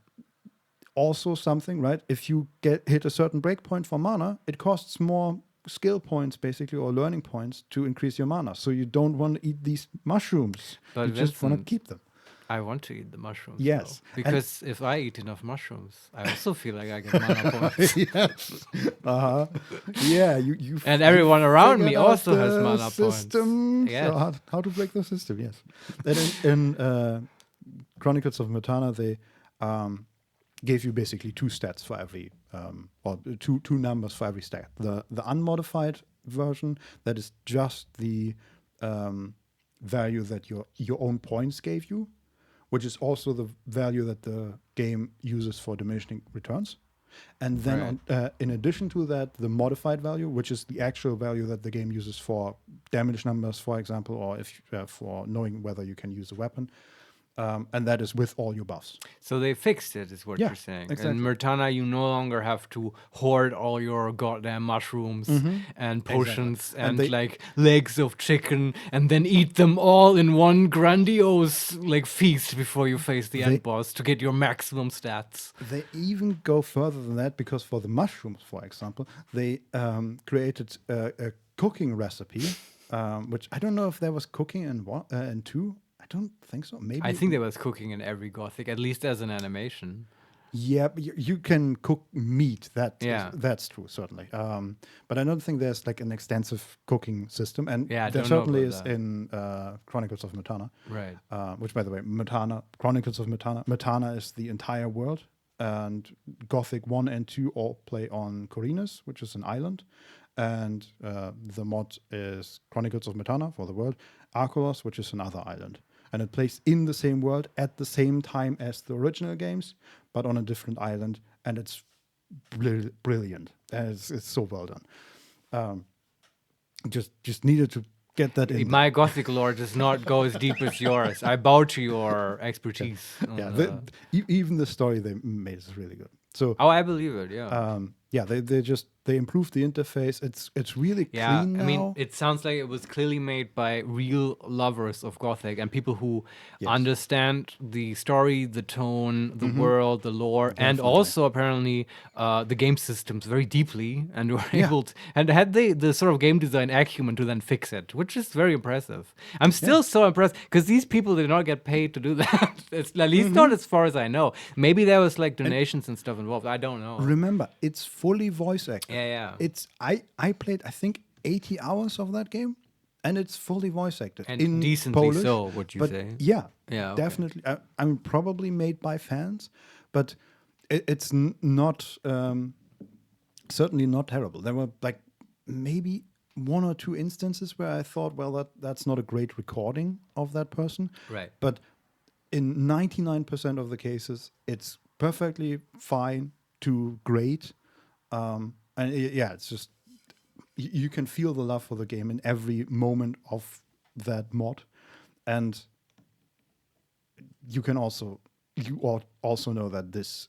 Also something, right? If you hit a certain breakpoint for mana, it costs more skill points, basically, or learning points to increase your mana. So you don't want to eat these mushrooms. But you just want to Vincent, keep them. I want to eat the mushrooms. Yes. Though, because if I eat enough mushrooms, I also feel like I get mana points. Yes. Yeah. You. And everyone around me figured out also has the mana system. points. Yes. So how to break the system? Yes. And in Chronicles of Metana, they gave you basically 2 stats for every, or two numbers for every stat. The unmodified version, that is just the value that your own points gave you, which is also the value that the game uses for diminishing returns. And then in addition to that, the modified value, which is the actual value that the game uses for damage numbers, for example, or if for knowing whether you can use a weapon. And that is with all your buffs. So they fixed it, is what you're saying. Exactly. In Murtana, you no longer have to hoard all your goddamn mushrooms and potions and like legs of chicken and then eat them all in one grandiose like feast before you face the end boss to get your maximum stats. They even go further than that, because for the mushrooms, for example, they created a cooking recipe, which I don't know if there was cooking in 2. I don't think so. Maybe I think there was cooking in every Gothic, at least as an animation. Yeah, but you can cook meat. That's true, certainly. But I don't think there's like an extensive cooking system, and there certainly is in Chronicles of Metana. Right. Which, by the way, Chronicles of Metana is the entire world, and Gothic 1 and 2 all play on Corinus, which is an island, and the mod is Chronicles of Metana for the world, Arcolos, which is another island. And it plays in the same world at the same time as the original games, but on a different island, and it's brilliant. It's so well done. Just needed to get that in. My Gothic lore does not go as deep as yours. I bow to your expertise. Even the story they made is really good. So I believe it. Yeah. They improved the interface. It's really clean now. I mean, it sounds like it was clearly made by real lovers of Gothic and people who understand the story, the tone, the world, the lore, and also apparently the game systems very deeply, and were able to, and had the sort of game design acumen to then fix it, which is very impressive. I'm still so impressed because these people did not get paid to do that. It's at least not as far as I know. Maybe there was like donations and stuff involved. I don't know. Remember, it's fully voice acted. Yeah. It's I played, I think, 80 hours of that game, and it's fully voice acted. And in decently Polish, so, would you say? Yeah, okay. Definitely. I mean, probably made by fans, but it's not certainly not terrible. There were like maybe 1 or 2 instances where I thought, well, that's not a great recording of that person. Right. But in 99% of the cases, it's perfectly fine to great. And it's just, you can feel the love for the game in every moment of that mod. And you also know that this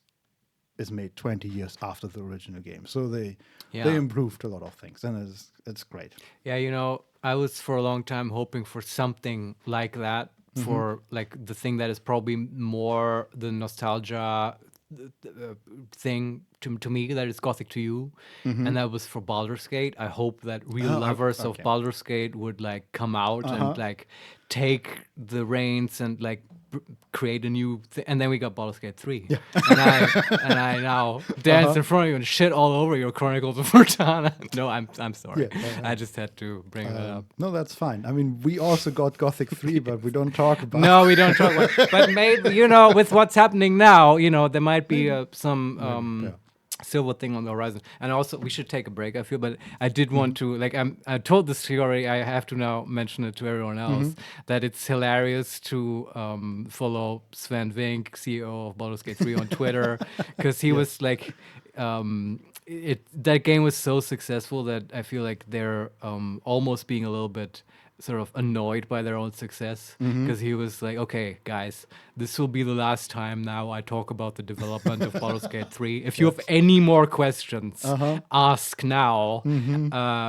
is made 20 years after the original game. So they improved a lot of things, and it's great. Yeah, I was for a long time hoping for something like that, for like the thing that is probably more the nostalgia thing to me that is Gothic to you, and that was for Baldur's Gate. I hope that real lovers of Baldur's Gate would like come out and like take the reins and like create a new and then we got Baldur's Gate 3. and I now dance in front of you and shit all over your Chronicles of Murtana. No, I'm sorry. I just had to bring that up. No, that's fine. I mean, we also got Gothic 3, but we don't talk about No, we don't talk about it. But maybe, with what's happening now, there might be some silver thing on the horizon. And also, we should take a break, I feel. But I did want to, I told this story, I have to now mention it to everyone else, that it's hilarious to follow Sven Vink, CEO of Baldur's Gate 3 on Twitter, because he was like... that game was so successful that I feel like they're almost being a little bit sort of annoyed by their own success, because he was like, okay, guys, this will be the last time now I talk about the development of Baldur's Gate 3. If you have any more questions, ask now,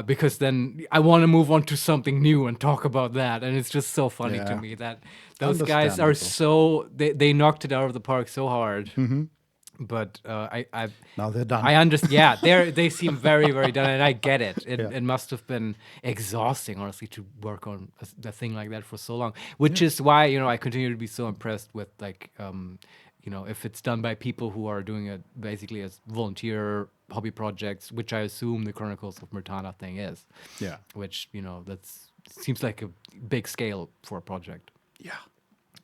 because then I want to move on to something new and talk about that. And it's just so funny to me that those guys are so, they knocked it out of the park so hard. But Now they're done. I understand. Yeah, they seem very, very done, and I get it. Yeah. It must have been exhausting, honestly, to work on a thing like that for so long. Which is why I continue to be so impressed with if it's done by people who are doing it basically as volunteer hobby projects, which I assume the Chronicles of Myrtana thing is. Yeah. Which that's seems like a big scale for a project. Yeah.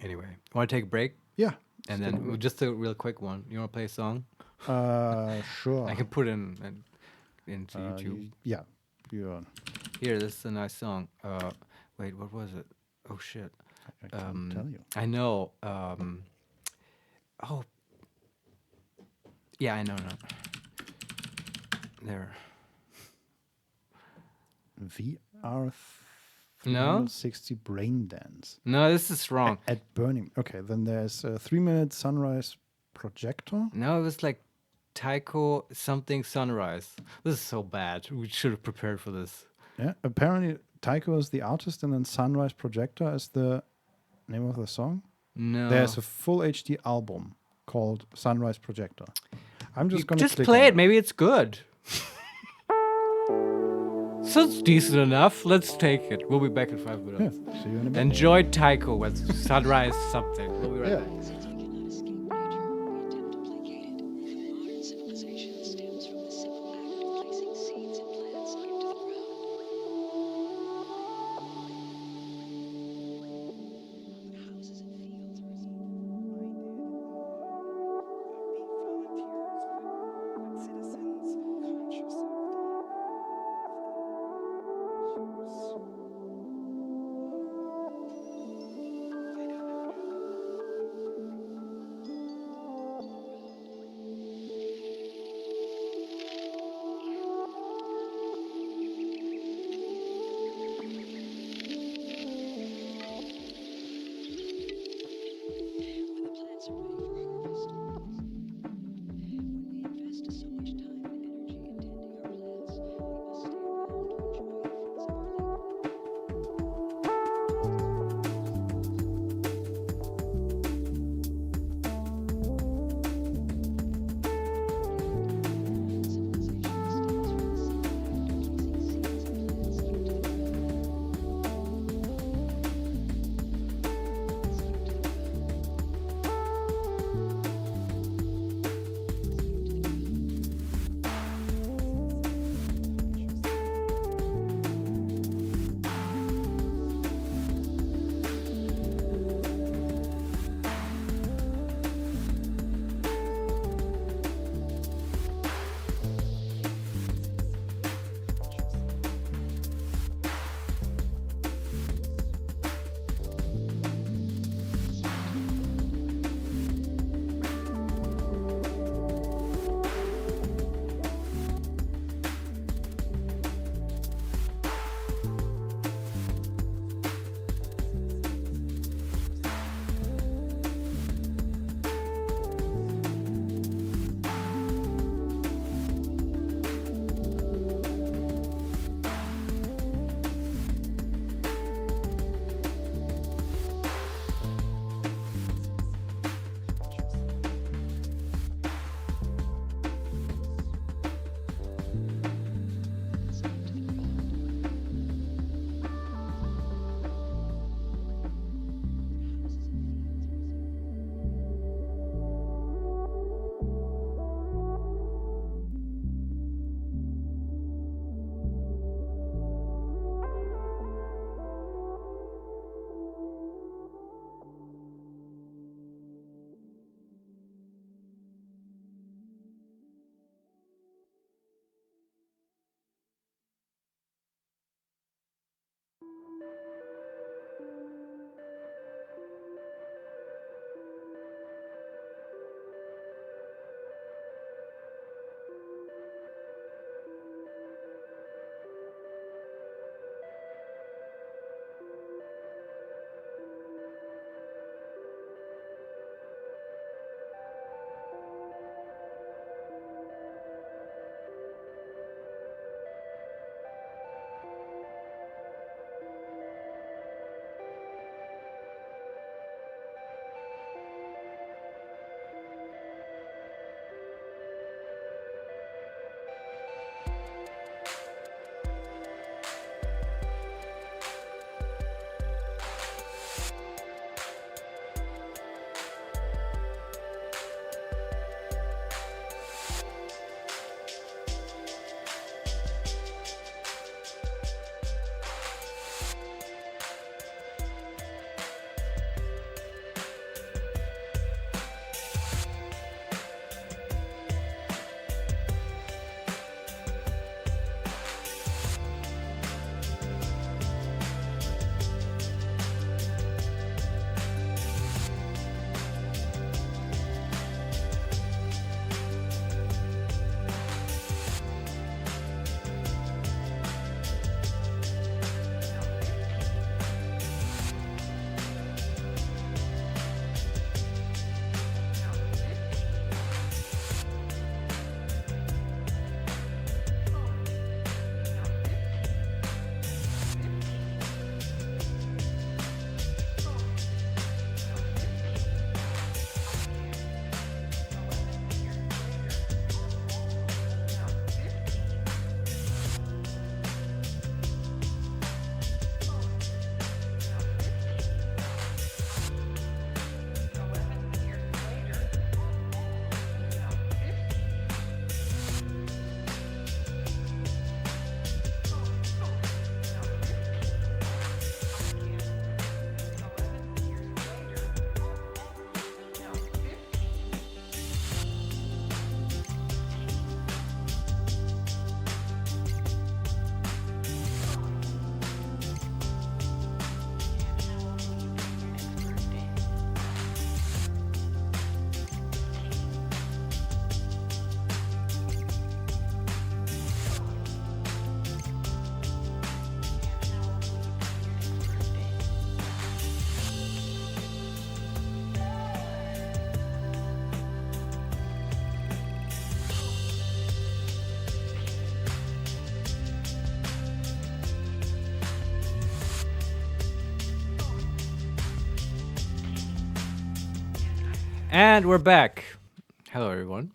Anyway, want to take a break? Yeah. And then just a real quick one. You want to play a song? Sure. I can put into YouTube. Yeah. You're Here, this is a nice song. Wait, what was it? Oh shit. I can't tell you. I know. Oh. Yeah, I know. No. There. VR No? 360 Brain Dance. No, this is wrong. At Burning. Okay, then there's a 3-minute Sunrise Projector. No, it was like Taiko something Sunrise. This is so bad. We should have prepared for this. Yeah, apparently Taiko is the artist, and then Sunrise Projector is the name of the song. No. There's a full HD album called Sunrise Projector. I'm just going to just play it. Maybe it's good. So it's decent enough. Let's take it. We'll be back in 5 minutes. Yeah, see you in a bit. Enjoy Taiko with Sunrise something. We'll be right back. And we're back. Hello, everyone.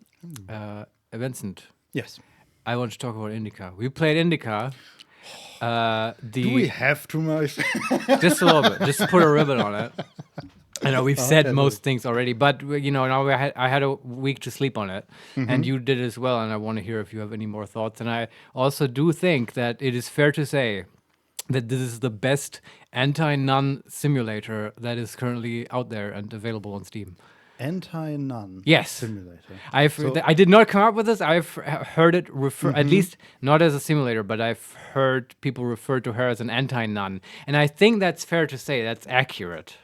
Vincent, Yes. I want to talk about INDIKA. We played INDIKA. Do we have too much? Just a little bit. Just to put a ribbon on it. I know we've said most things already, but now I had a week to sleep on it, and you did as well. And I want to hear if you have any more thoughts. And I also do think that it is fair to say that this is the best anti-nun simulator that is currently out there and available on Steam. Anti-nun Yes. simulator. I did not come up with this. I've heard it refer, at least not as a simulator, but I've heard people refer to her as an anti-nun. And I think that's fair to say. That's accurate.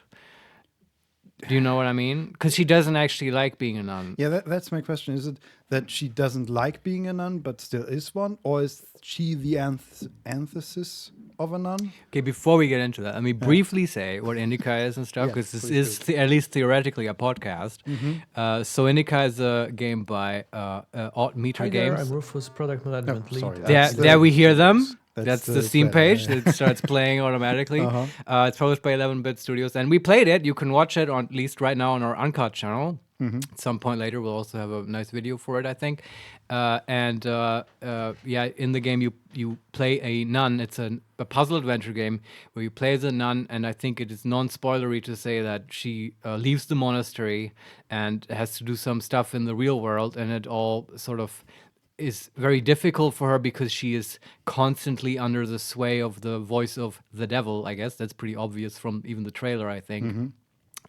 Do you know what I mean? Because she doesn't actually like being a nun. Yeah, that's my question. Is it that she doesn't like being a nun, but still is one? Or is she the antithesis of a nun? Okay, before we get into that, let me briefly say what INDIKA is and stuff, because this is at least theoretically a podcast. So INDIKA is a game by Odd Meter Hi Games. there, I'm Rufus, product management lead. Sorry, There we hear them. That's the Steam trailer, page that starts playing automatically. It's published by 11-Bit Studios, and we played it. You can watch it at least right now on our Uncut channel. At some point later, we'll also have a nice video for it, I think. In the game, you play a nun. It's a puzzle adventure game where you play as a nun, and I think it is non-spoilery to say that she leaves the monastery and has to do some stuff in the real world, and it all sort of is very difficult for her because she is constantly under the sway of the voice of the devil, I guess. That's pretty obvious from even the trailer, I think.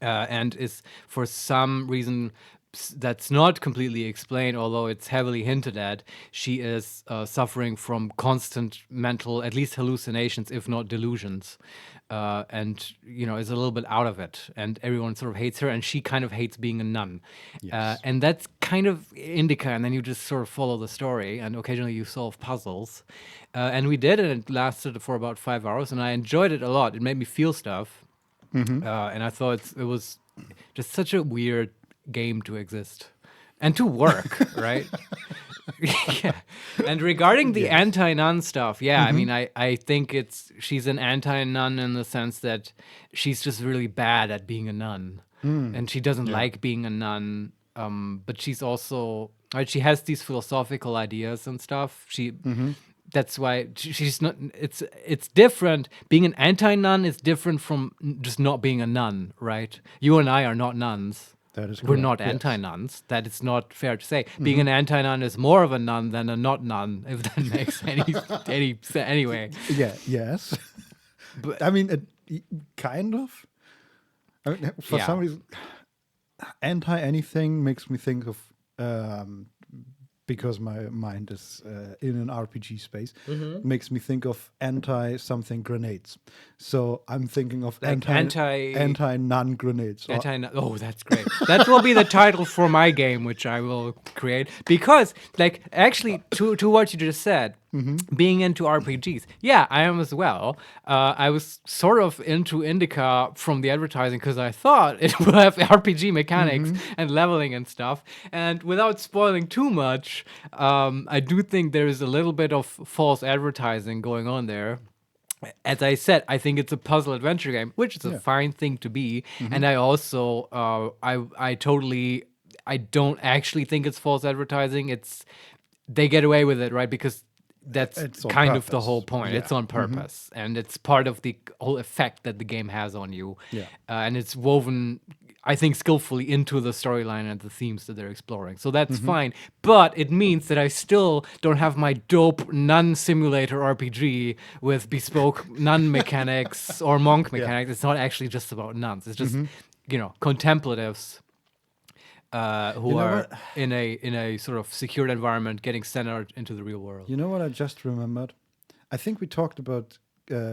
And is, for some reason that's not completely explained, although it's heavily hinted at, she is suffering from constant mental, at least hallucinations, if not delusions. And is a little bit out of it, and everyone sort of hates her, and she kind of hates being a nun. And that's kind of INDIKA, and then you just sort of follow the story, and occasionally you solve puzzles. And we did, and it lasted for about 5 hours, and I enjoyed it a lot. It made me feel stuff, and I thought it was just such a weird game to exist and to work, right? Yeah. And regarding the anti-nun stuff, I mean, I think she's an anti-nun in the sense that she's just really bad at being a nun, and she doesn't like being a nun. But she's also, right, she has these philosophical ideas and stuff. That's why she's not. It's different. Being an anti-nun is different from just not being a nun, right? You and I are not nuns. That is correct. We're not anti-nuns. That is not fair to say. Being an anti-nun is more of a nun than a not nun, if that makes any sense. Anyway. Yeah. Yes. But I mean, kind of. I mean, for some reason, anti-anything makes me think of. Because my mind is in an RPG space, makes me think of anti-something grenades. So I'm thinking of like anti-nun grenades. Oh, that's great. That will be the title for my game, which I will create. Because, like, actually, to what you just said, being into RPGs, I am as well. I was sort of into INDIKA from the advertising because I thought it would have RPG mechanics and leveling and stuff. And without spoiling too much, I do think there is a little bit of false advertising going on there. As I said, I think it's a puzzle adventure game, which is a fine thing to be. And I also, I don't actually think it's false advertising. They get away with it, right? Because that's kind of the whole point. It's on purpose, and it's part of the whole effect that the game has on you. And it's woven, I think, skillfully into the storyline and the themes that they're exploring. So that's fine. But it means that I still don't have my dope nun simulator RPG with bespoke nun mechanics or monk mechanics. It's not actually just about nuns. It's just, contemplatives who are in a sort of secured environment getting sent out into the real world. You know what I just remembered? I think we talked about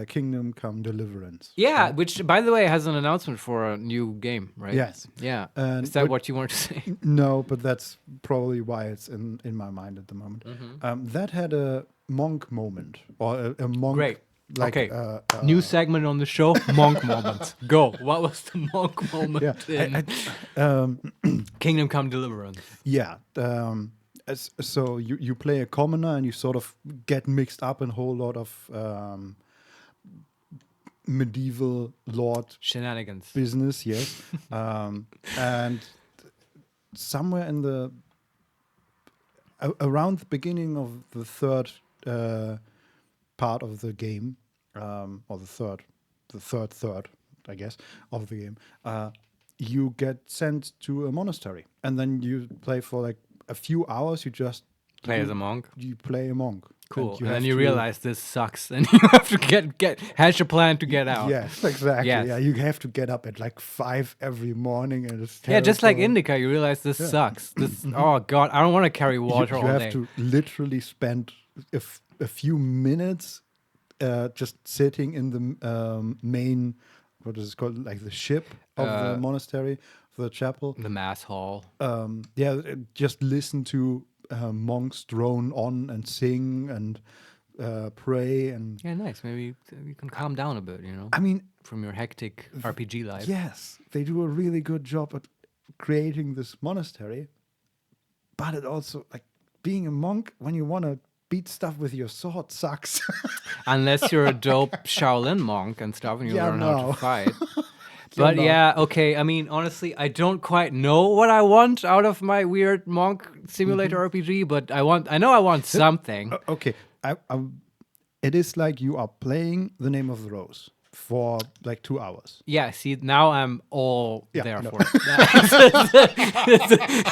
Kingdom Come Deliverance. Yeah, which, by the way, has an announcement for a new game, right? Yes. Yeah. Is that what you wanted to say? No, but that's probably why it's in my mind at the moment. That had a monk moment, or a monk. Great. Like, okay. New segment on the show, monk moments. Go. What was the monk moment in Kingdom Come Deliverance? Yeah. So you play a commoner and you sort of get mixed up in a whole lot of medieval lord shenanigans business, yes. And somewhere in the around the beginning of the third part of the game, or the third, I guess, of the game, you get sent to a monastery, and then you play for like a few hours. You just Play as a monk. You play a monk. Cool. And have then you to- realize this sucks, and you have to get hatch a plan to get out. Yes, exactly. Yes. Yeah, you have to get up at like 5 every morning, and it's Yeah, just like terrible. INDIKA, you realize this sucks. This, oh god, I don't want to carry water you all have day. to literally spend a few minutes just sitting in the main, what is it called, like the ship of the monastery, the chapel. The mass hall. Just listen to monks drone on and sing and pray, and Yeah, nice. Maybe you can calm down a bit, you know, I mean, from your hectic RPG life. yes, they do a really good job at creating this monastery, but it also, like, being a monk when you want to beat stuff with your sword sucks. Unless you're a dope Shaolin monk and stuff and you Yeah, learn how no. to fight. But no. yeah, okay. I mean, honestly, I don't quite know what I want out of my weird monk simulator RPG, but I know I want something. Okay, it is like you are playing The Name of the Rose for like 2 hours. Yeah, see, now I'm all Yeah, there I know. for it.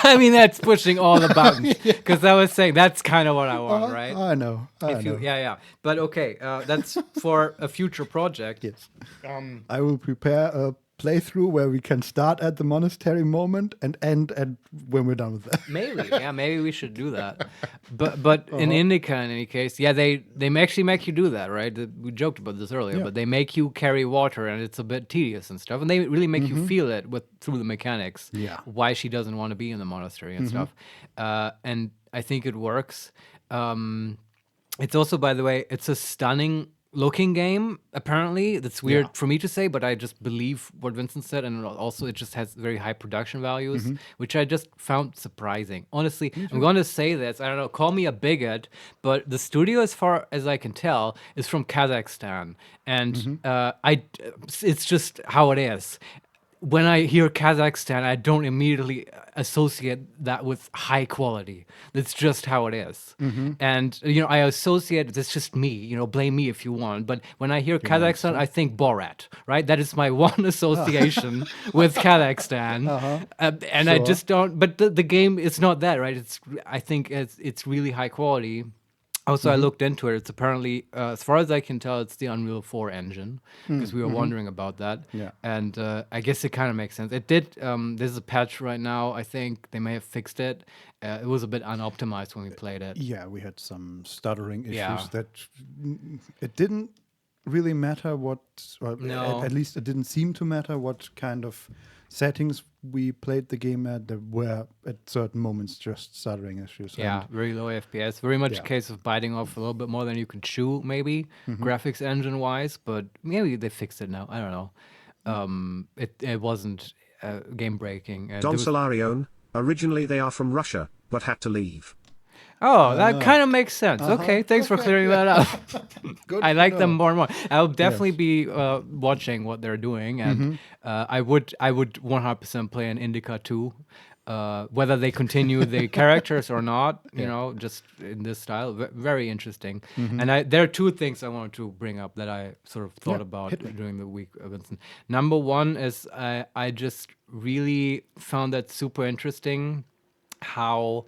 I mean, that's pushing all the buttons. Because I was saying that's kind of what I want, right? I know. Yeah. But okay, that's for a future project. Yes. I will prepare a playthrough where we can start at the monastery moment and end at when we're done with that. Maybe we should do that. But in INDIKA, in any case, yeah, they actually make you do that, right? We joked about this earlier, Yeah. but they make you carry water, and it's a bit tedious and stuff, and they really make you feel it through the mechanics. Yeah. Why she doesn't want to be in the monastery and stuff, and I think it works. It's also, by the way, it's a stunning looking game, apparently. That's weird for me to say, but I just believe what Vincent said, and also it just has very high production values, which I just found surprising. Honestly, I'm going to say this, I don't know, call me a bigot, but the studio, as far as I can tell, is from Kazakhstan, and it's just how it is. When I hear Kazakhstan, I don't immediately associate that with high quality. That's just how it is. And, I associate, that's just me, blame me if you want. But when I hear Kazakhstan, I think Borat, right? That is my one association with Kazakhstan. And I just don't, but the game, it's not that, right? I think it's really high quality. Also, I looked into it. It's apparently, as far as I can tell, it's the Unreal 4 engine, because we were wondering about that. Yeah. And I guess it kind of makes sense. It did. There's a patch right now. I think they may have fixed it. It was a bit unoptimized when we played it. Yeah, we had some stuttering issues Yeah. that it didn't really matter what, or No. at least it didn't seem to matter what kind of settings we played the game at. There were at certain moments just stuttering issues. Yeah, and very low FPS. Very much a Yeah. case of biting off a little bit more than you can chew, maybe, graphics engine wise. But maybe they fixed it now. I don't know. It wasn't game breaking. Don Solarione, originally they are from Russia, but had to leave. Oh, that kind of makes sense. Okay, thanks for clearing that up. Good I to like them know. more and more. I'll definitely be watching what they're doing, and I would 100% play an INDIKA 2. Whether they continue the characters or not, just in this style, very interesting. And there are two things I wanted to bring up that I sort of thought about during the week, Vincent. Number one is I just really found that super interesting how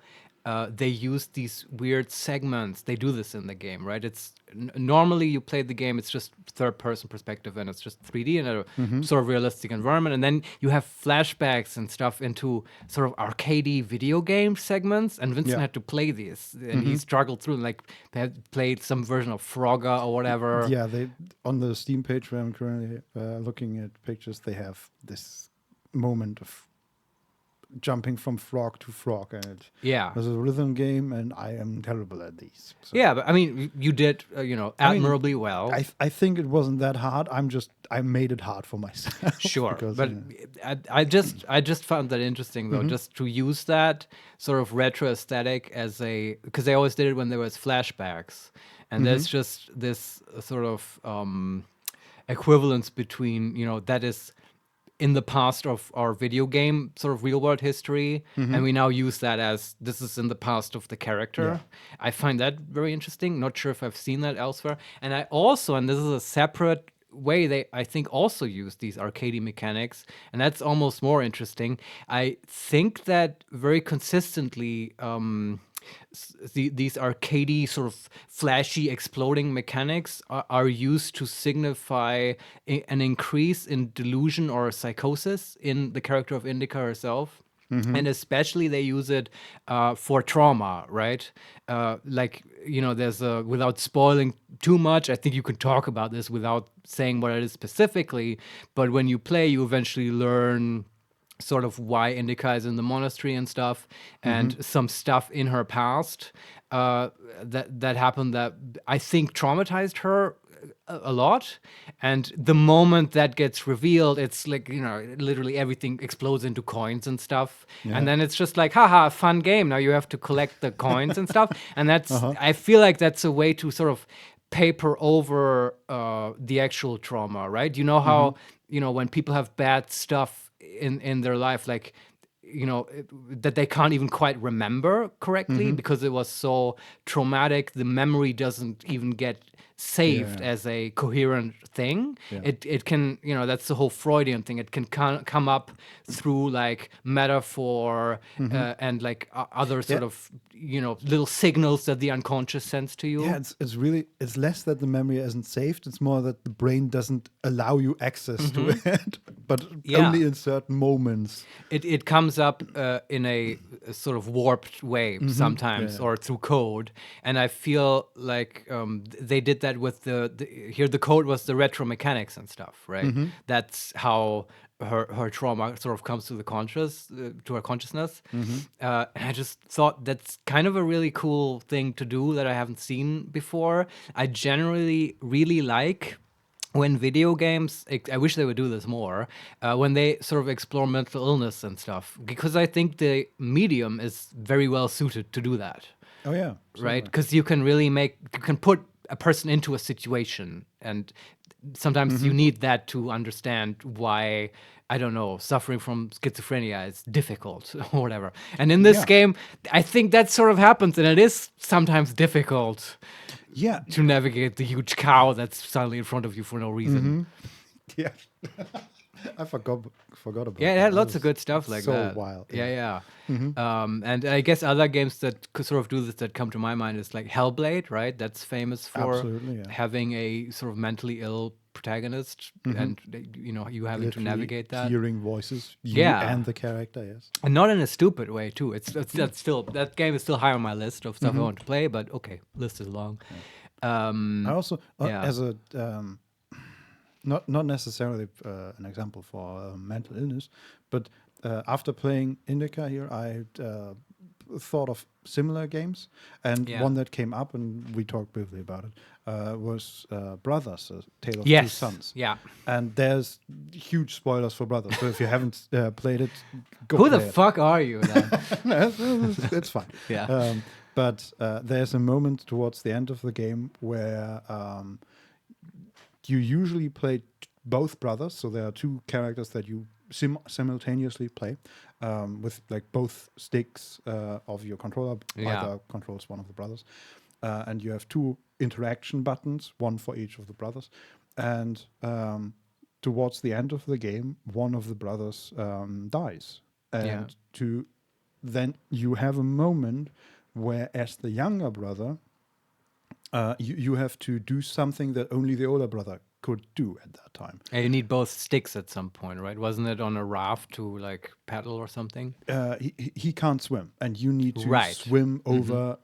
they use these weird segments. They do this in the game, right? It's normally you play the game, it's just third-person perspective, and it's just 3D in a sort of realistic environment. And then you have flashbacks and stuff into sort of arcadey video game segments. And Vincent Yeah. had to play these, and he struggled through. Like, they had played some version of Frogger or whatever. Yeah, they on the Steam page where I'm currently looking at pictures, they have this moment of jumping from frog to frog, and it was a rhythm game, and I am terrible at these. So Yeah, but I mean, you did, admirably well. I think it wasn't that hard. I made it hard for myself. Sure, because, but I just found that interesting though, just to use that sort of retro aesthetic as because they always did it when there was flashbacks, and there's just this sort of equivalence between that is in the past of our video game sort of real world history, and we now use that as this is in the past of the character. Yeah. I find that very interesting. Not sure if I've seen that elsewhere. And I also, and this is a separate way, they I think also use these arcadey mechanics, and that's almost more interesting. I think that very consistently these arcadey sort of flashy exploding mechanics are used to signify an increase in delusion or psychosis in the character of Indica herself. And especially they use it for trauma, right? Like, you know, there's without spoiling too much, I think you can talk about this without saying what it is specifically, but when you play, you eventually learn sort of why Indica is in the monastery and stuff, and some stuff in her past that happened that I think traumatized her a lot. And the moment that gets revealed, it's like, you know, literally everything explodes into coins and stuff. And then it's just like, haha, fun game. Now you have to collect the coins and stuff. And that's, I feel like that's a way to sort of paper over the actual trauma, right? You know how, you know, when people have bad stuff in their life, like, you know, that they can't even quite remember correctly because it was so traumatic, the memory doesn't even get saved as a coherent thing. It can, you know, that's the whole Freudian thing. It can come up through like metaphor and like other sort of, you know, little signals that the unconscious sends to you. Yeah, it's really, it's less that the memory isn't saved, it's more that the brain doesn't allow you access to it, but only in certain moments. It comes up in a sort of warped way sometimes, or through code. And I feel like they did that with here the code was the retro mechanics and stuff, right? That's how her trauma sort of comes to the to her consciousness. And I just thought that's kind of a really cool thing to do that I haven't seen before. I generally really like when video games, I wish they would do this more, when they sort of explore mental illness and stuff, because I think the medium is very well suited to do that. Oh yeah, right? Because you can really you can put a person into a situation, and sometimes you need that to understand why, I don't know, suffering from schizophrenia is difficult or whatever. And in this game, I think that sort of happens, and it is sometimes difficult to navigate the huge cow that's suddenly in front of you for no reason. Yeah. I forgot about that. Yeah, it had lots of good stuff like that. So wild. Yeah. And I guess other games that could sort of do this that come to my mind is like Hellblade, right? That's famous for having a sort of mentally ill protagonist, and you know, you having to navigate that. Hearing voices, and the character, yes. And not in a stupid way too. That's still, that game is still high on my list of stuff I want to play, but okay, list is long. I also as a not necessarily an example for mental illness, but after playing Indica here, I thought of similar games, and one that came up, and we talked briefly about it, was Brothers, A Tale of Two Sons. Yeah. And there's huge spoilers for Brothers, so if you haven't played it, go Who play the it. fuck are you then? It's fine. Yeah. But there's a moment towards the end of the game where you usually play both brothers, so there are two characters that you simultaneously play with like both sticks of your controller. Either controls one of the brothers, and you have two interaction buttons, one for each of the brothers. And towards the end of the game, one of the brothers dies, and then you have a moment where, as the younger brother, you have to do something that only the older brother could do at that time. And you need both sticks at some point, right? Wasn't it on a raft to like paddle or something? He can't swim, and you need to swim over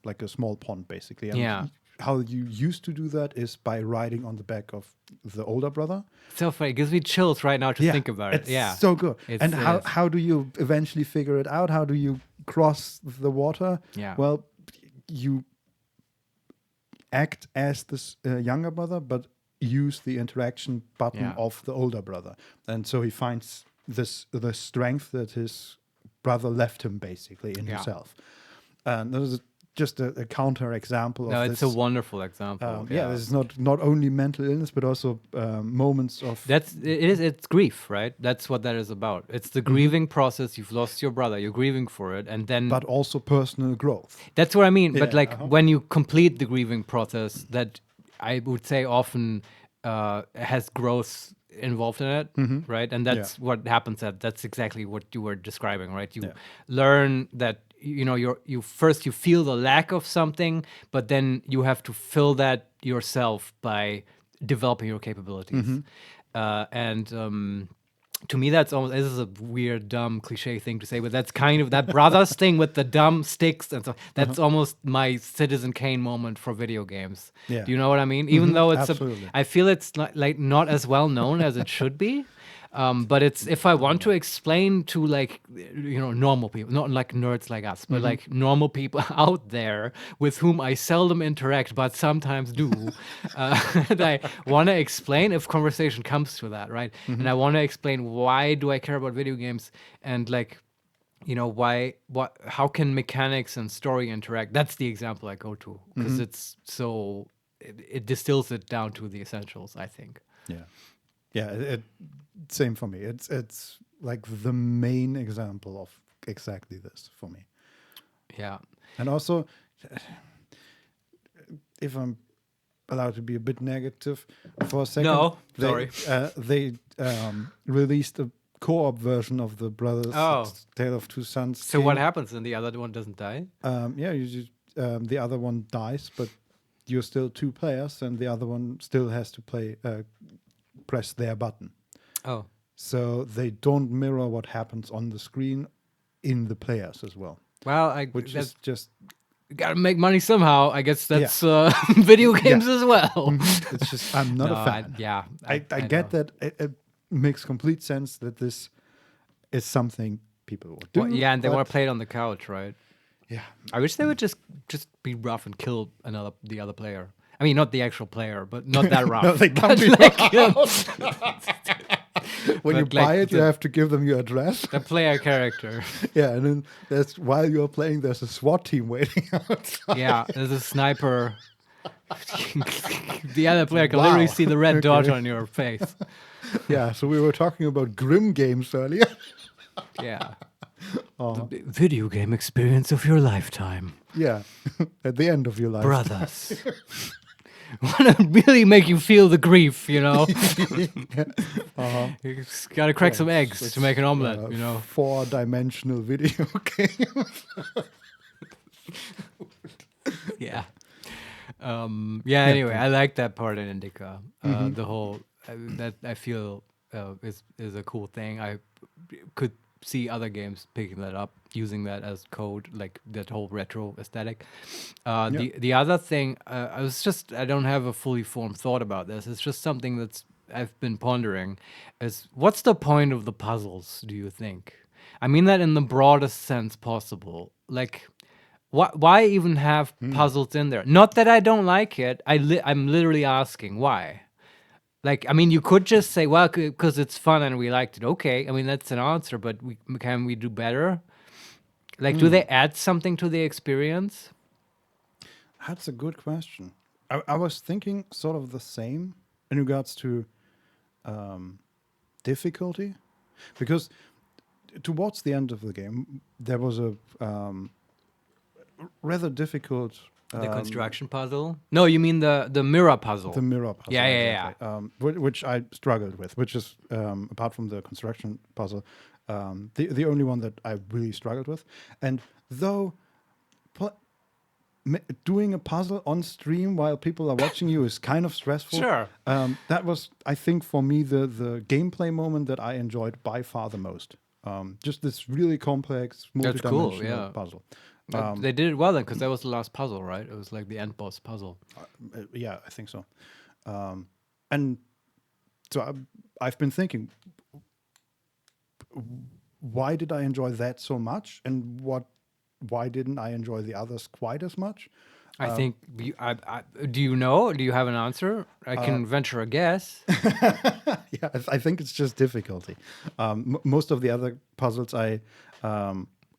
like a small pond, basically. And how you used to do that is by riding on the back of the older brother. So funny. It gives me chills right now to think about it. It's so good. And how do you eventually figure it out? How do you cross the water? Yeah. Well, you act as this younger brother, but use the interaction button of the older brother. And so he finds the strength that his brother left him, basically, in himself. And there's just a counter example No, of it's this. a wonderful example. There's not only mental illness, but also moments of... It's grief, right? That's what that is about. It's the grieving process. You've lost your brother. You're grieving for it. And then... But also personal growth. That's what I mean. But Yeah, like when you complete the grieving process, that I would say often has growth involved in it, right? And that's what happens. That's exactly what you were describing, right? You learn that you feel the lack of something, but then you have to fill that yourself by developing your capabilities. To me, that's almost, this is a weird, dumb, cliche thing to say, but that's kind of that brothers thing with the dumb sticks and so. That's almost my Citizen Kane moment for video games. Yeah. Do you know what I mean? Even though it's Absolutely. I feel it's not as well known as it should be. But it's, if I want to explain to normal people, not like nerds like us, but like normal people out there with whom I seldom interact, but sometimes do, and I want to explain if conversation comes to that, right? And I want to explain why do I care about video games and how can mechanics and story interact? That's the example I go to because it's so, it distills it down to the essentials, I think. Yeah. Same for me. It's like the main example of exactly this for me. Yeah. And also, if I'm allowed to be a bit negative for a second. No, sorry. They released a co-op version of the Brothers Tale of Two Sons. So game. what happens? And the other one doesn't die? The other one dies, but you're still two players, and the other one still has to press their button. Oh. So they don't mirror what happens on the screen in the players as well. Well, which is just... Gotta make money somehow. I guess that's video games as well. It's just, I'm not a fan. I get that it makes complete sense that this is something people would do. Well, yeah, and they want to play it on the couch, right? Yeah. I wish they would just be rough and kill the other player. I mean, not the actual player, but not that rough. No, they can't be when you buy it, you have to give them your address. The player character. Yeah, and then while you're playing, there's a SWAT team waiting outside. Yeah, there's a sniper. The other player can literally see the red dot on your face. Yeah, so we were talking about grim games earlier. Yeah. The video game experience of your lifetime. Yeah, at the end of your life. Brothers. Want to really make you feel the grief, you know? You got to crack some eggs to make an omelet, you know? 4-dimensional video game. Yeah. Anyway, I like that part in INDIKA. The whole, that I feel is a cool thing. I could see other games picking that up, using that as code, like that whole retro aesthetic. The other thing, I don't have a fully formed thought about this. It's just something I've been pondering, is what's the point of the puzzles, do you think? I mean that in the broadest sense possible. Like, why even have puzzles in there? Not that I don't like it. I'm literally asking why. Like, I mean, you could just say, well, because it's fun and we liked it. Okay, I mean, that's an answer, but can we do better? Like, do they add something to the experience? That's a good question. I was thinking sort of the same in regards to difficulty. Because towards the end of the game, there was a rather difficult... The construction puzzle? No, you mean the mirror puzzle. The mirror puzzle. Yeah. Which I struggled with, which is, apart from the construction puzzle, the only one that I really struggled with. And though doing a puzzle on stream while people are watching you is kind of stressful. Sure. That was, I think, for me, the gameplay moment that I enjoyed by far the most. Just this really complex, multi-dimensional puzzle. They did it well then, because that was the last puzzle, right? It was like the end boss puzzle. Yeah, I think so. And so I've been thinking, why did I enjoy that so much, and why didn't I enjoy the others quite as much? I think. Do you know? Do you have an answer? I can venture a guess. Yeah, I think it's just difficulty. Most of the other puzzles I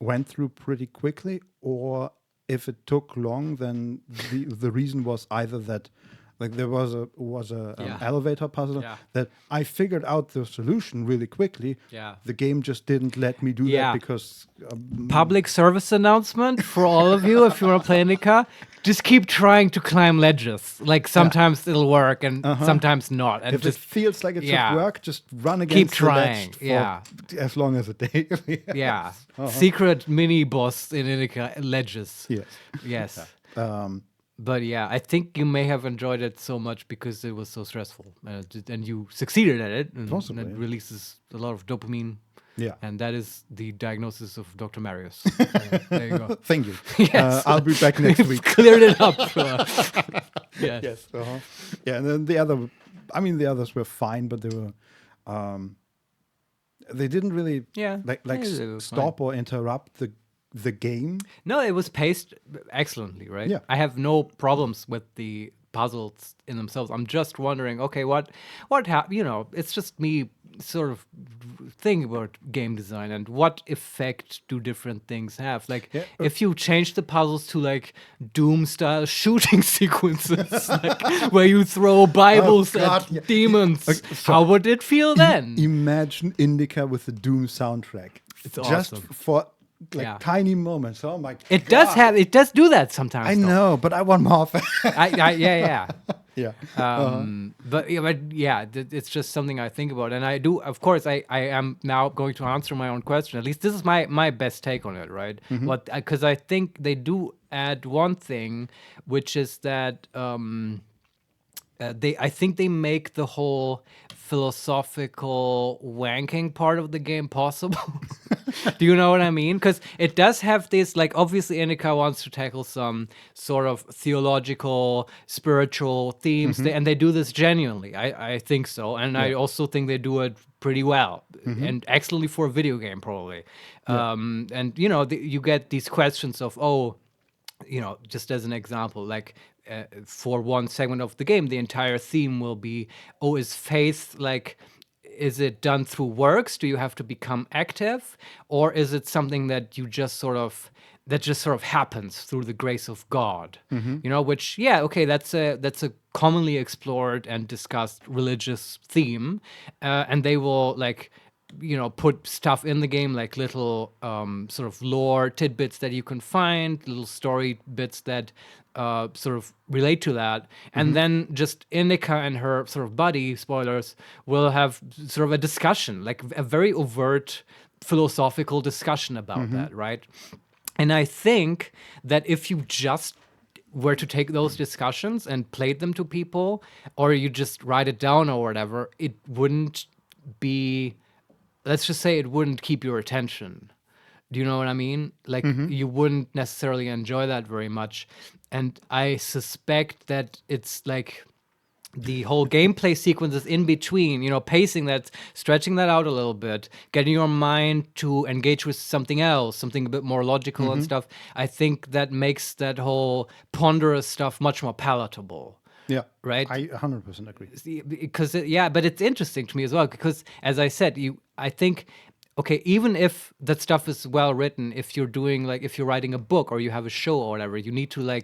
went through pretty quickly, or if it took long, then the reason was either that like there was a elevator puzzle that I figured out the solution really quickly. Yeah. The game just didn't let me do that because public service announcement for all of you if you want to play INDIKA. Just keep trying to climb ledges. Like sometimes it'll work and sometimes not. And if it feels like it should work, just run against keep trying. the ledge for as long as it takes. Secret mini boss in INDIKA ledges. Yes. But yeah, I think you may have enjoyed it so much because it was so stressful, and you succeeded at it, and it releases a lot of dopamine. Yeah, and that is the diagnosis of Dr. Marius. There you go. Thank you. Yes. I'll be back next week. Cleared it up. Yes. Yeah, and then the others were fine, but they were, they didn't really stop or interrupt the game. No, it was paced excellently, right? Yeah. I have no problems with the puzzles in themselves. I'm just wondering, okay, what happened? It's just me sort of thinking about game design and what effect do different things have. Like, if you change the puzzles to like Doom-style shooting sequences, like where you throw Bibles at demons, how would it feel then? Imagine INDIKA with the Doom soundtrack. It's just awesome. For tiny moments. Oh my god. It does do that sometimes. I know, but I want more. Yeah. But it's just something I think about, and I do. Of course, I am now going to answer my own question. At least this is my best take on it, right? Because I think they do add one thing, which is that I think they make the whole philosophical wanking part of the game possible. Do you know what I mean? Because it does have this, like, obviously INDIKA wants to tackle some sort of theological, spiritual themes, and they do this genuinely. I think so. And I also think they do it pretty well and excellently for a video game, probably. And, you get these questions of, just as an example, like, for one segment of the game, the entire theme will be, is faith like, is it done through works? Do you have to become active? Or is it something that you just sort of happens through the grace of God? Which, that's a commonly explored and discussed religious theme. And they will put stuff in the game, like little sort of lore tidbits that you can find, little story bits that sort of relate to that. And then just INDIKA and her sort of buddy, spoilers, will have sort of a discussion, like a very overt philosophical discussion about that, right? And I think that if you just were to take those discussions and played them to people, or you just write it down or whatever, it wouldn't be... Let's just say it wouldn't keep your attention. Do you know what I mean? Like, you wouldn't necessarily enjoy that very much. And I suspect that it's like the whole gameplay sequences in between, pacing that, stretching that out a little bit, getting your mind to engage with something else, something a bit more logical and stuff. I think that makes that whole ponderous stuff much more palatable. Yeah. Right? I 100% agree. Because, but it's interesting to me as well, because as I said, I think, okay, even if that stuff is well written, if you're writing a book or you have a show or whatever, you need to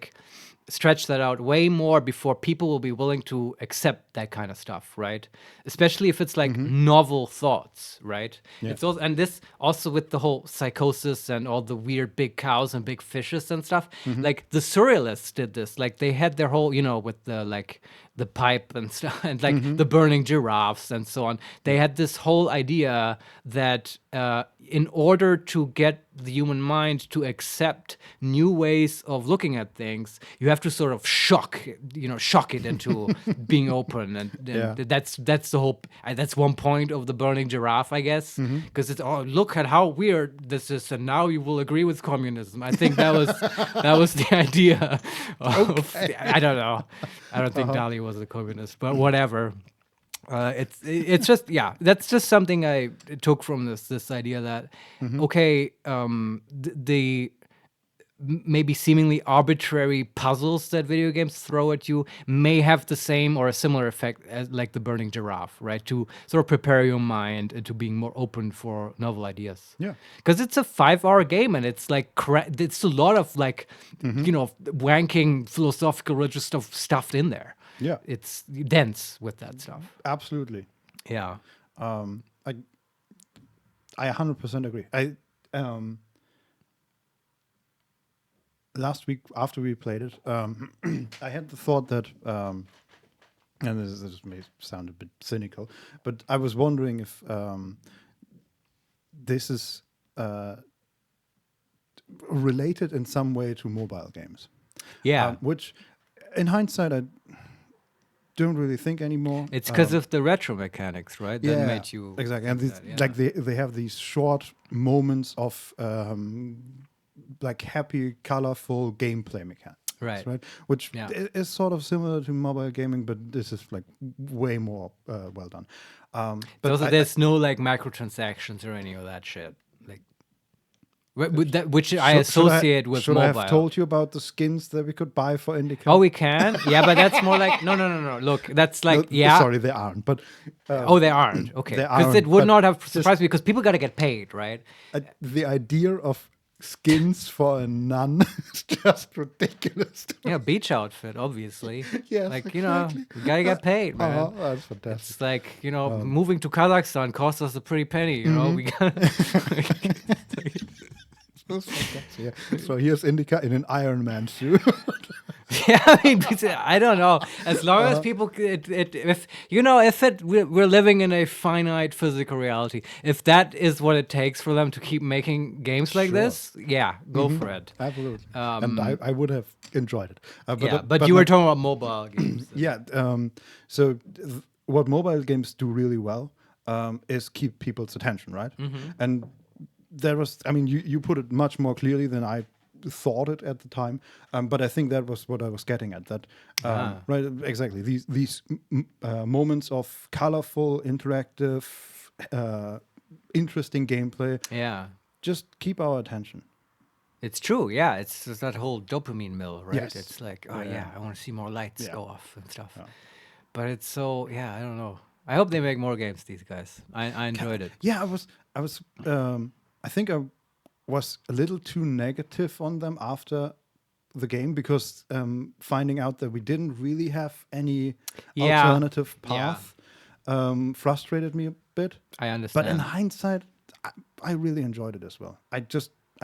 stretch that out way more before people will be willing to accept that kind of stuff, right? Especially if it's novel thoughts, right? Yeah. It's also, and this also with the whole psychosis and all the weird big cows and big fishes and stuff. Like the surrealists did this. Like they had their whole, with the pipe and stuff, and the burning giraffes and so on. They had this whole idea that in order to get the human mind to accept new ways of looking at things, you have to sort of shock it into being open, and that's the whole. That's one point of the burning giraffe, I guess, because it's look at how weird this is, and now you will agree with communism. I think that was the idea. I don't know. I don't think Dali was a communist, but whatever. It's just that's just something I took from this idea that maybe seemingly arbitrary puzzles that video games throw at you may have the same or a similar effect as like the burning giraffe, right? To sort of prepare your mind into being more open for novel ideas. Yeah. Because it's a 5-hour game and it's like it's a lot of like wanking philosophical religious stuff stuffed in there. Yeah. It's dense with that stuff. Absolutely. Yeah. I 100% agree. Last week after we played it, I had the thought that, and this may sound a bit cynical, but I was wondering if this is related in some way to mobile games. Yeah. Which, in hindsight, I don't really think anymore. It's because of the retro mechanics, right? That made you exactly. And these, like they have these short moments of like happy, colorful gameplay mechanics. Right. Which is sort of similar to mobile gaming, but this is like way more well done. But also, there's no like microtransactions or any of that shit. Like, which I associate with mobile. Should I have told you about the skins that we could buy for INDIKA? Oh, we can? Yeah, but that's more like no. Look, that's like Sorry, they aren't. But they aren't. Okay, because it would not have surprised me because people got to get paid, right? The idea of skins for a nun is just ridiculous. Yeah, beach outfit, obviously. Yes, like exactly. you gotta get paid, man. Oh, that's fantastic. It's like moving to Kazakhstan cost us a pretty penny. You know, we gotta. Yeah. So here's INDIKA in an Iron Man suit. Yeah, I mean, I don't know. As long as people, we're living in a finite physical reality. If that is what it takes for them to keep making games like this, go for it. Absolutely. And I would have enjoyed it. But you were talking about mobile games. So what mobile games do really well is keep people's attention, right? And there was, I mean, you put it much more clearly than I thought it at the time, but I think that was what I was getting at. That right, exactly. These moments of colorful, interactive, interesting gameplay. Yeah, just keep our attention. It's true. Yeah, it's that whole dopamine mill, right? Yes. It's like, I want to see more lights go off and stuff. Yeah. But it's so, I don't know. I hope they make more games. These guys, I enjoyed it. Yeah, I was. I think I was a little too negative on them after the game because finding out that we didn't really have any alternative path frustrated me a bit. I understand. But in hindsight, I really enjoyed it as well. I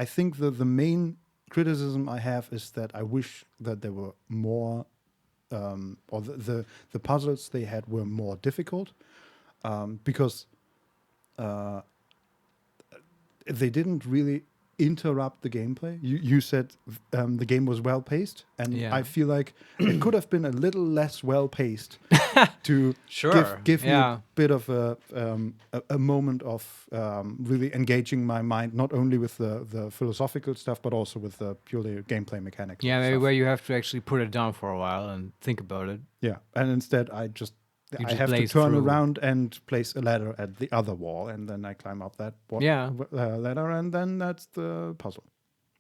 think the main criticism I have is that I wish that there were more, or the puzzles they had were more difficult, because they didn't really interrupt the gameplay. You said the game was well paced, and I feel like it could have been a little less well paced to give me a bit of a moment of really engaging my mind, not only with the philosophical stuff, but also with the purely gameplay mechanics. Yeah, maybe where you have to actually put it down for a while and think about it. Yeah, and instead I have to turn around and place a ladder at the other wall, and then I climb up that ladder, and then that's the puzzle.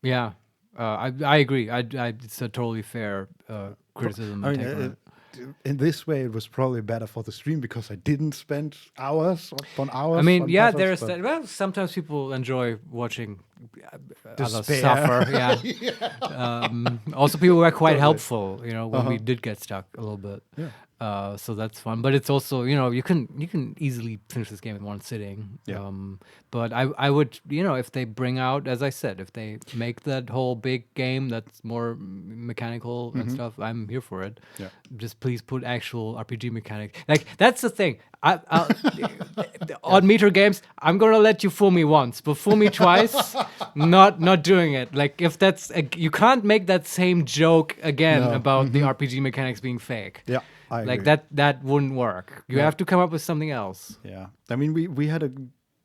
Yeah, I agree. It's a totally fair criticism. In this way, it was probably better for the stream because I didn't spend hours upon hours. I mean, puzzles, there's that. Well, sometimes people enjoy watching others despair. suffer. Also, people were quite helpful, when we did get stuck a little bit. Yeah. So that's fun, but it's also you can easily finish this game in one sitting. Yeah. But I would if they bring out, as I said, if they make that whole big game that's more mechanical and stuff, I'm here for it. Yeah. Just please put actual RPG mechanics. Like that's the thing. On meter games, I'm gonna let you fool me once, but fool me twice, not doing it. Like if that's you can't make that same joke again about the RPG mechanics being fake. Yeah. Like that wouldn't work. You have to come up with something else. Yeah, I mean, we had a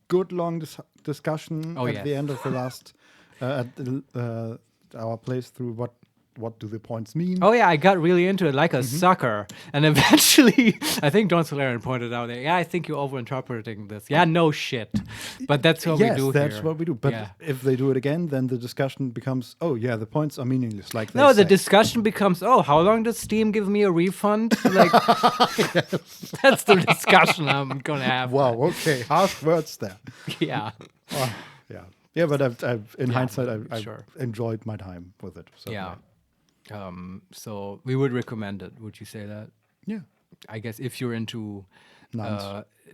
good long discussion at the end of the last our playthrough. What what do the points mean. Oh yeah, I got really into it like a sucker, and eventually, I think Don Solarian pointed out that I think you're overinterpreting this. Yeah, no shit, but that's what we do. That's here. what we do. But if they do it again, then the discussion becomes, oh yeah, the points are meaningless. Like no, the discussion becomes, oh, how long does Steam give me a refund? Like that's the discussion I'm gonna have. Wow. Okay. Harsh words there. Yeah. Yeah, but I've in hindsight, I've sure. enjoyed my time with it. So, Yeah. So we would recommend it. Would you say that? Yeah. I guess if you're into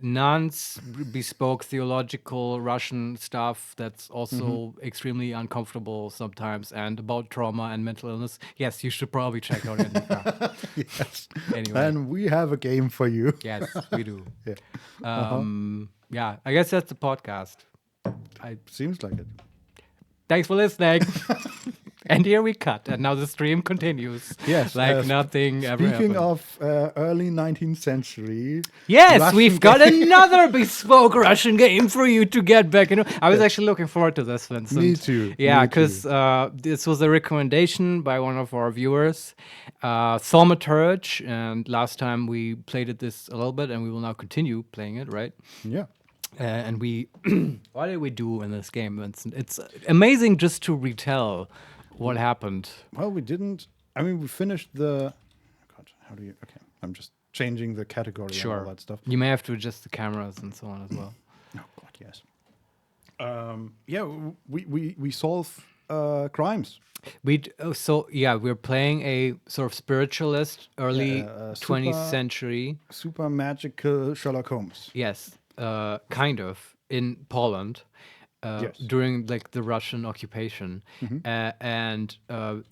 Nuns. bespoke theological Russian stuff that's also extremely uncomfortable sometimes and about trauma and mental illness, yes, you should probably check out INDIKA. Yes. Anyway. And we have a game for you. Yes, we do. Yeah. Yeah, I guess that's the podcast. Seems like it. Thanks for listening. And here we cut, and now the stream continues. Yes. Like nothing ever happened. Speaking of early 19th century. Yes, Russian we've got another bespoke Russian game for you to get back. I was actually looking forward to this, Vincent. Me too. Yeah, because this was a recommendation by one of our viewers, Thaumaturge, and last time we played it this a little bit, and we will now continue playing it, right? Yeah. And we, what did we do in this game, Vincent? It's amazing just to retell what happened. Well, we didn't. I mean, we finished the. God, how do you? Okay, I'm just changing the category and all that stuff. You may have to adjust the cameras and so on as well. Oh God, yes. Yeah, we solve crimes. We're playing a sort of spiritualist, early 20th century. Super magical Sherlock Holmes. Yes, kind of, in Poland. During like the Russian occupation, and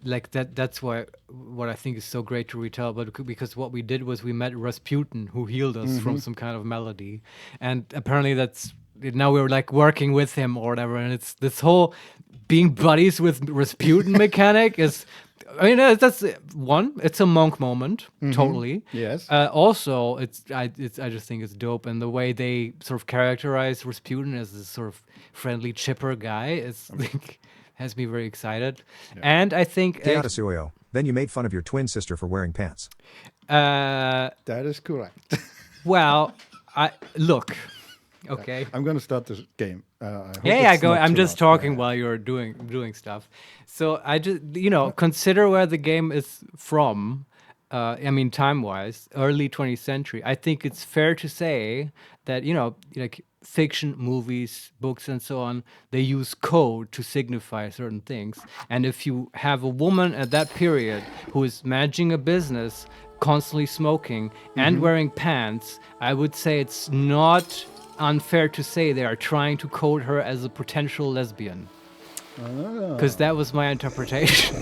like that's why what I think is so great to retell. But because what we did was we met Rasputin, who healed us from some kind of malady, and apparently that's now we're like working with him or whatever. And it's this whole being buddies with Rasputin mechanic is. I mean, that's one. It's a monk moment, totally. Yes. Also, I just think it's dope, and the way they sort of characterize Rasputin as this sort of friendly, chipper guy is like has me very excited. Yeah. And I think then you made fun of your twin sister for wearing pants. That is correct. Well, look. Okay. I'm going to start this game. Go. I'm just talking while you're doing stuff. So I just, consider where the game is from. I mean, time-wise, early 20th century. I think it's fair to say that, like fiction, movies, books, and so on, they use code to signify certain things. And if you have a woman at that period who is managing a business, constantly smoking, and wearing pants, I would say it's not unfair to say they are trying to code her as a potential lesbian. Because that was my interpretation.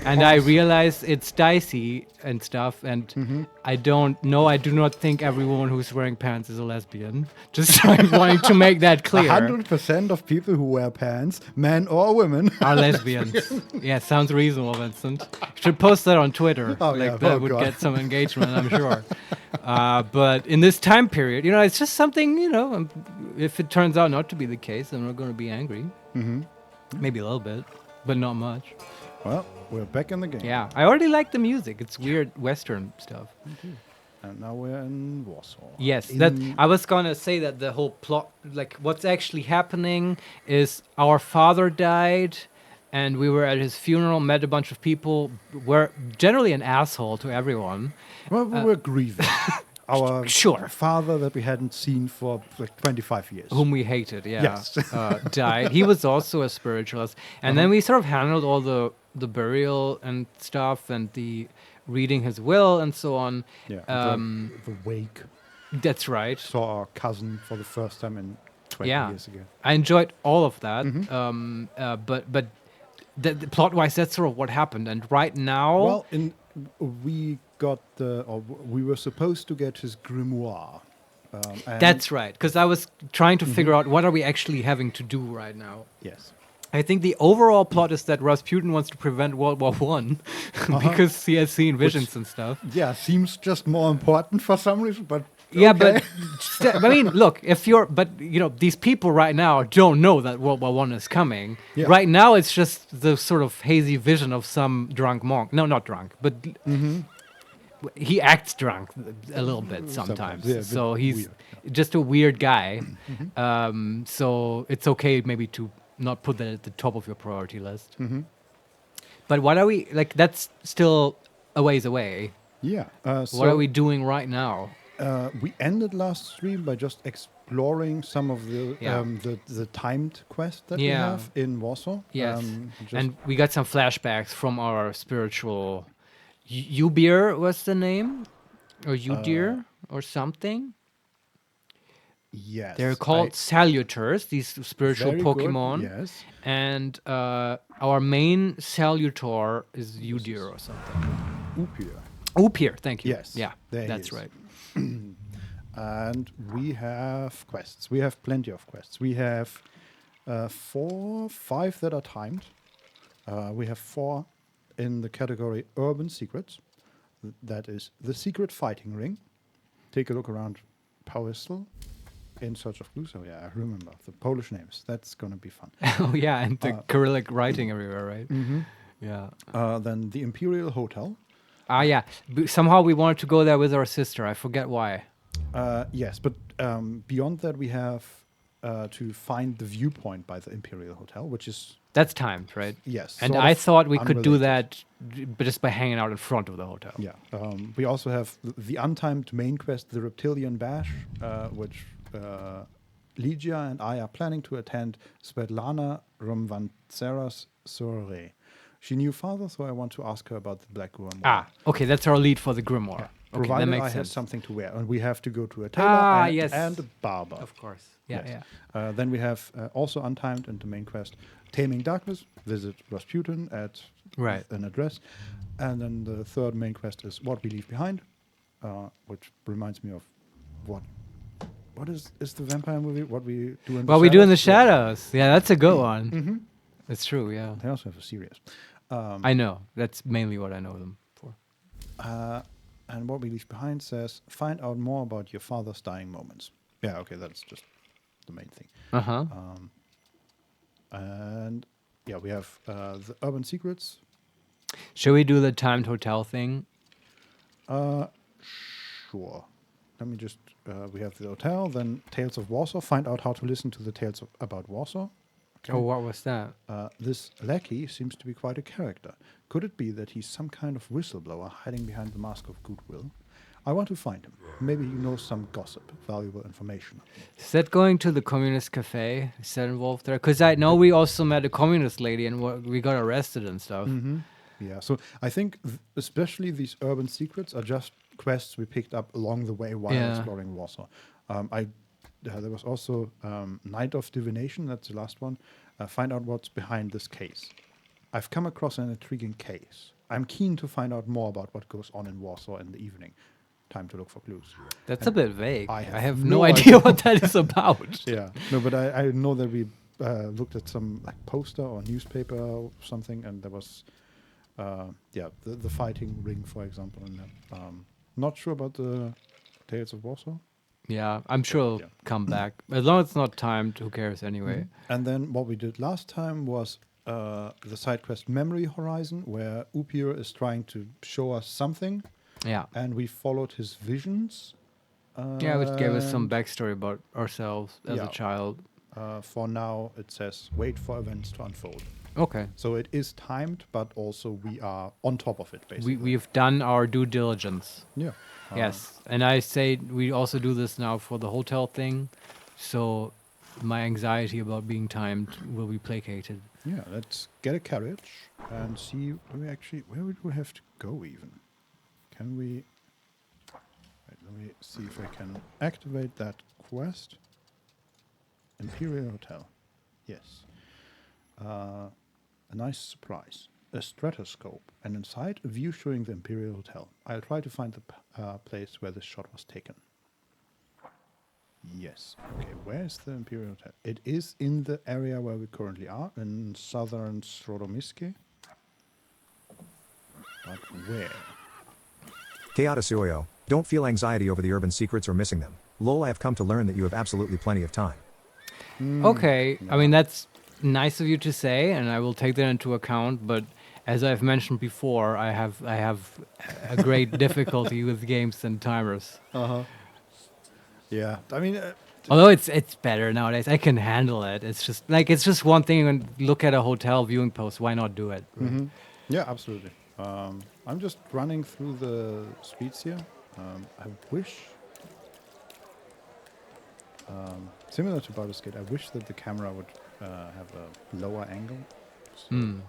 And I realized it's dicey and stuff, and I do not think every woman who's wearing pants is a lesbian. Just wanting to make that clear. 100% of people who wear pants, men or women, are lesbians. Yeah, sounds reasonable, Vincent. Should post that on Twitter. That would get some engagement, I'm sure. But in this time period, it's just something, if it turns out not to be the case, I'm not going to be angry. Maybe a little bit, but not much. Well, we're back in the game. Yeah, I already like the music. It's weird Western stuff. And now we're in Warsaw. Yes, I was gonna say that the whole plot, like what's actually happening is our father died, and we were at his funeral, met a bunch of people, were generally an asshole to everyone. Well, we were grieving. Our Sure. father that we hadn't seen for like 25 years. Whom we hated, yeah. Yes. Died. He was also a spiritualist. And then we sort of handled all the burial and stuff and the reading his will and so on. Yeah. The wake. That's right. Saw our cousin for the first time in 20 years ago. I enjoyed all of that. But the plot-wise, that's sort of what happened. And right now... Well, we were supposed to get his grimoire. That's right, because I was trying to figure out what are we actually having to do right now. Yes. I think the overall plot is that Rasputin wants to prevent World War I because he has seen visions and stuff. Yeah, seems just more important for some reason, but Yeah, but I mean, look, these people right now don't know that World War One is coming. Yeah. Right now, it's just the sort of hazy vision of some drunk monk. No, not drunk, but he acts drunk a little bit sometimes. yeah, a bit So he's weird, just a weird guy. So it's okay maybe to not put that at the top of your priority list. But what are we like? That's still a ways away. Yeah. What are we doing right now? We ended last stream by just exploring some of the Yeah. the timed quest that we Yeah. have in Warsaw. Yes, just- and we got some flashbacks from our spiritual. Ubir was the name, or Udir, or something. yes, They're called Salutors, these spiritual very good, Pokemon. yes. And our main Salutor is Udir or something. Upir. Upir, thank you. Yes, Yeah, there he that's is. right. And we have quests. We have plenty of quests. We have 5 that are timed. We have 4 in the category Urban Secrets. That is the Secret Fighting Ring. Take a look around Powistel. In Search of Clues. Oh yeah, I remember the Polish names. That's gonna be fun. Oh yeah, and the Cyrillic writing everywhere, right? Yeah. Then the Imperial Hotel. Ah yeah. Somehow we wanted to go there with our sister. I forget why. Yes, but beyond that, we have to find the viewpoint by the Imperial Hotel, which is That's timed, right? yes. And sort I of thought we could do unrelated. that just by hanging out in front of the hotel. Yeah. We also have the untimed main quest, the Reptilian Bash, which Lygia and I are planning to attend Svetlana Romvantsera's soiree. She knew father, so I want to ask her about the Black Grimoire. Ah, okay, that's our lead for the Grimoire. Okay, that Provided makes I have sense. something to wear. And we have to go to a tailor yes. and a barber. Of course. Yeah, Yes. yeah. Then we have also untimed in the main quest, Taming Darkness, visit Rasputin at Right. an address. And then the third main quest is What We Leave Behind, which reminds me of what is the vampire movie? What We Do in the What we do in the Shadows? shadows. Yeah, that's a good one. It's true, yeah. They also have a series. I know. That's mainly what I know them for. And What We Leave Behind says, find out more about your father's dying moments. Yeah, okay, that's just the main thing. Uh-huh. And yeah, we have the Urban Secrets. Should we do the timed hotel thing? Sure. Let me just, we have the hotel, then Tales of Warsaw. Find out how to listen to the tales about Warsaw. Okay. Oh, what was that? This lackey seems to be quite a character. Could it be that he's some kind of whistleblower hiding behind the mask of goodwill? I want to find him. Maybe he knows some gossip, valuable information. Is that going to the communist cafe? Is that involved there? Because I know we also met a communist lady and we got arrested and stuff. Yeah, so I think especially these urban secrets are just quests we picked up along the way while exploring Warsaw. There was also Night of Divination, that's the last one. Find out what's behind this case. I've come across an intriguing case. I'm keen to find out more about what goes on in Warsaw in the evening. Time to look for clues. That's a bit vague. I I have have no no idea what that is about. Yeah, no, but I know that we looked at some like poster or newspaper or something, and there was, the fighting ring, for example. And not sure about the Tales of Warsaw. Yeah, I'm sure it'll come back. As long as it's not timed, who cares anyway? And then what we did last time was the side quest Memory Horizon, where Upir is trying to show us something, Yeah. and we followed his visions. Yeah, which gave us some backstory about ourselves as Yeah. a child. For now, it says wait for events to unfold. Okay. So it is timed, but also we are on top of it, basically. We've done our due diligence. Yeah. Yes. And I say we also do this now for the hotel thing. So my anxiety about being timed will be placated. Yeah, let's get a carriage and see where would we have to go even? Can we... Wait, let me see if I can activate that quest. Imperial Hotel. Yes. A nice surprise. A stratoscope, and inside a view showing the Imperial Hotel. I'll try to find the place where this shot was taken. Yes. Okay, where's the Imperial Hotel? It is in the area where we currently are, in southern Srodomiske. But where? Keata Suyo, Don't feel anxiety over the urban secrets or missing them. Lol, I have come to learn that you have absolutely plenty of time. Okay, I mean that's nice of you to say, and I will take that into account. But as I've mentioned before, I have a great difficulty with games and timers. Yeah, I mean, Although it's better nowadays, I can handle it. It's just one thing. When look at a hotel viewing post, why not do it? Right? yeah, absolutely. I'm just running through the streets here. I wish, similar to Baldur's Gate, I wish that the camera would have a lower angle. So,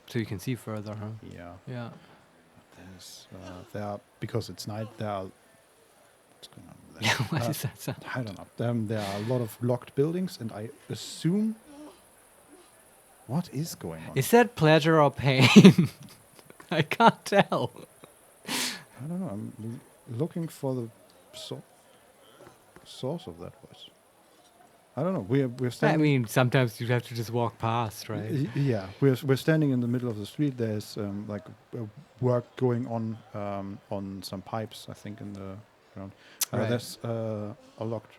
So you can see further, huh? yeah, Yeah. there are, because it's night. There are. What's going on with Yeah. that? What is that sound? I don't know. There are a lot of locked buildings, and I assume. What is going on? Is that pleasure or pain? I can't tell. I don't know. I'm looking for the source of that voice. I don't know. We're I standing. mean, sometimes you have to just walk past, right? Yeah, we're standing in the middle of the street. There's like work going on some pipes, I think, in the ground. Right. There's a locked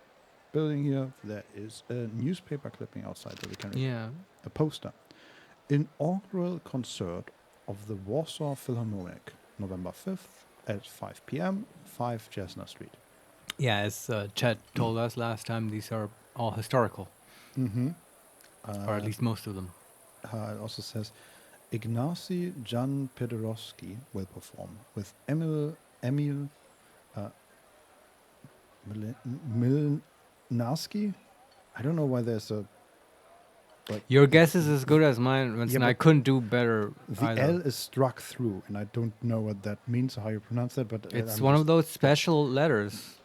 building here. There is a newspaper clipping outside that we can read. Yeah. A poster. Inaugural concert of the Warsaw Philharmonic, November 5th at 5 p.m., 5 Chestnut Street. Yeah, as Chet told us last time, these are all historical, or at least most of them. It also says Ignacy Jan Pedorowski will perform with Emil Milnarski. I don't know why there's a. Your guess is as good as mine, Vincent. Yeah, I couldn't do better The either. L is struck through, and I don't know what that means or how you pronounce that, but It's I'm one just- of those special letters.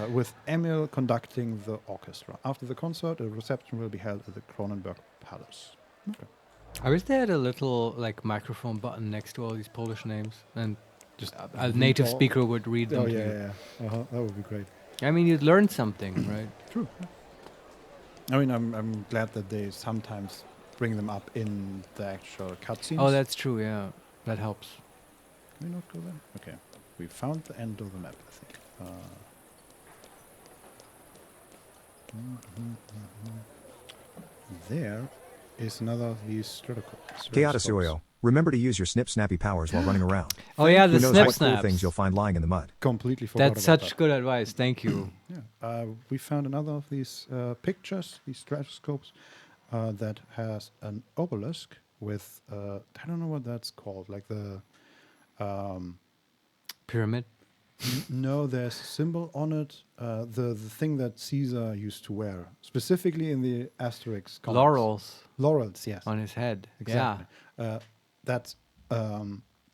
with Emil conducting the orchestra. After the concert, a reception will be held at the Kronenberg Palace. Okay. I wish they had a little like microphone button next to all these Polish names, and Just a read native all- speaker would read them Oh to yeah, you. yeah. That would be great. I mean, you'd learn something, right? True. I mean, I'm glad that they sometimes bring them up in the actual cutscenes. Oh, that's true. Yeah, that helps. Can we not go there? Okay. We found the end of the map, I think. There is another of these Chaotic stroboscopes. Oyo, remember to use your snip snappy powers while running around. Oh yeah, the Who knows snip what cool snaps. things you'll find lying in the mud. Completely forgot That's about such that. good advice. Thank you. Yeah. We found another of these pictures, these stroboscopes, that has an obelisk with, I don't know what that's called, like the, Pyramid. no, there's a symbol on it, the thing that Caesar used to wear, specifically in the Asterix comics. Laurels Laurels, yes. on his head. Exactly. That's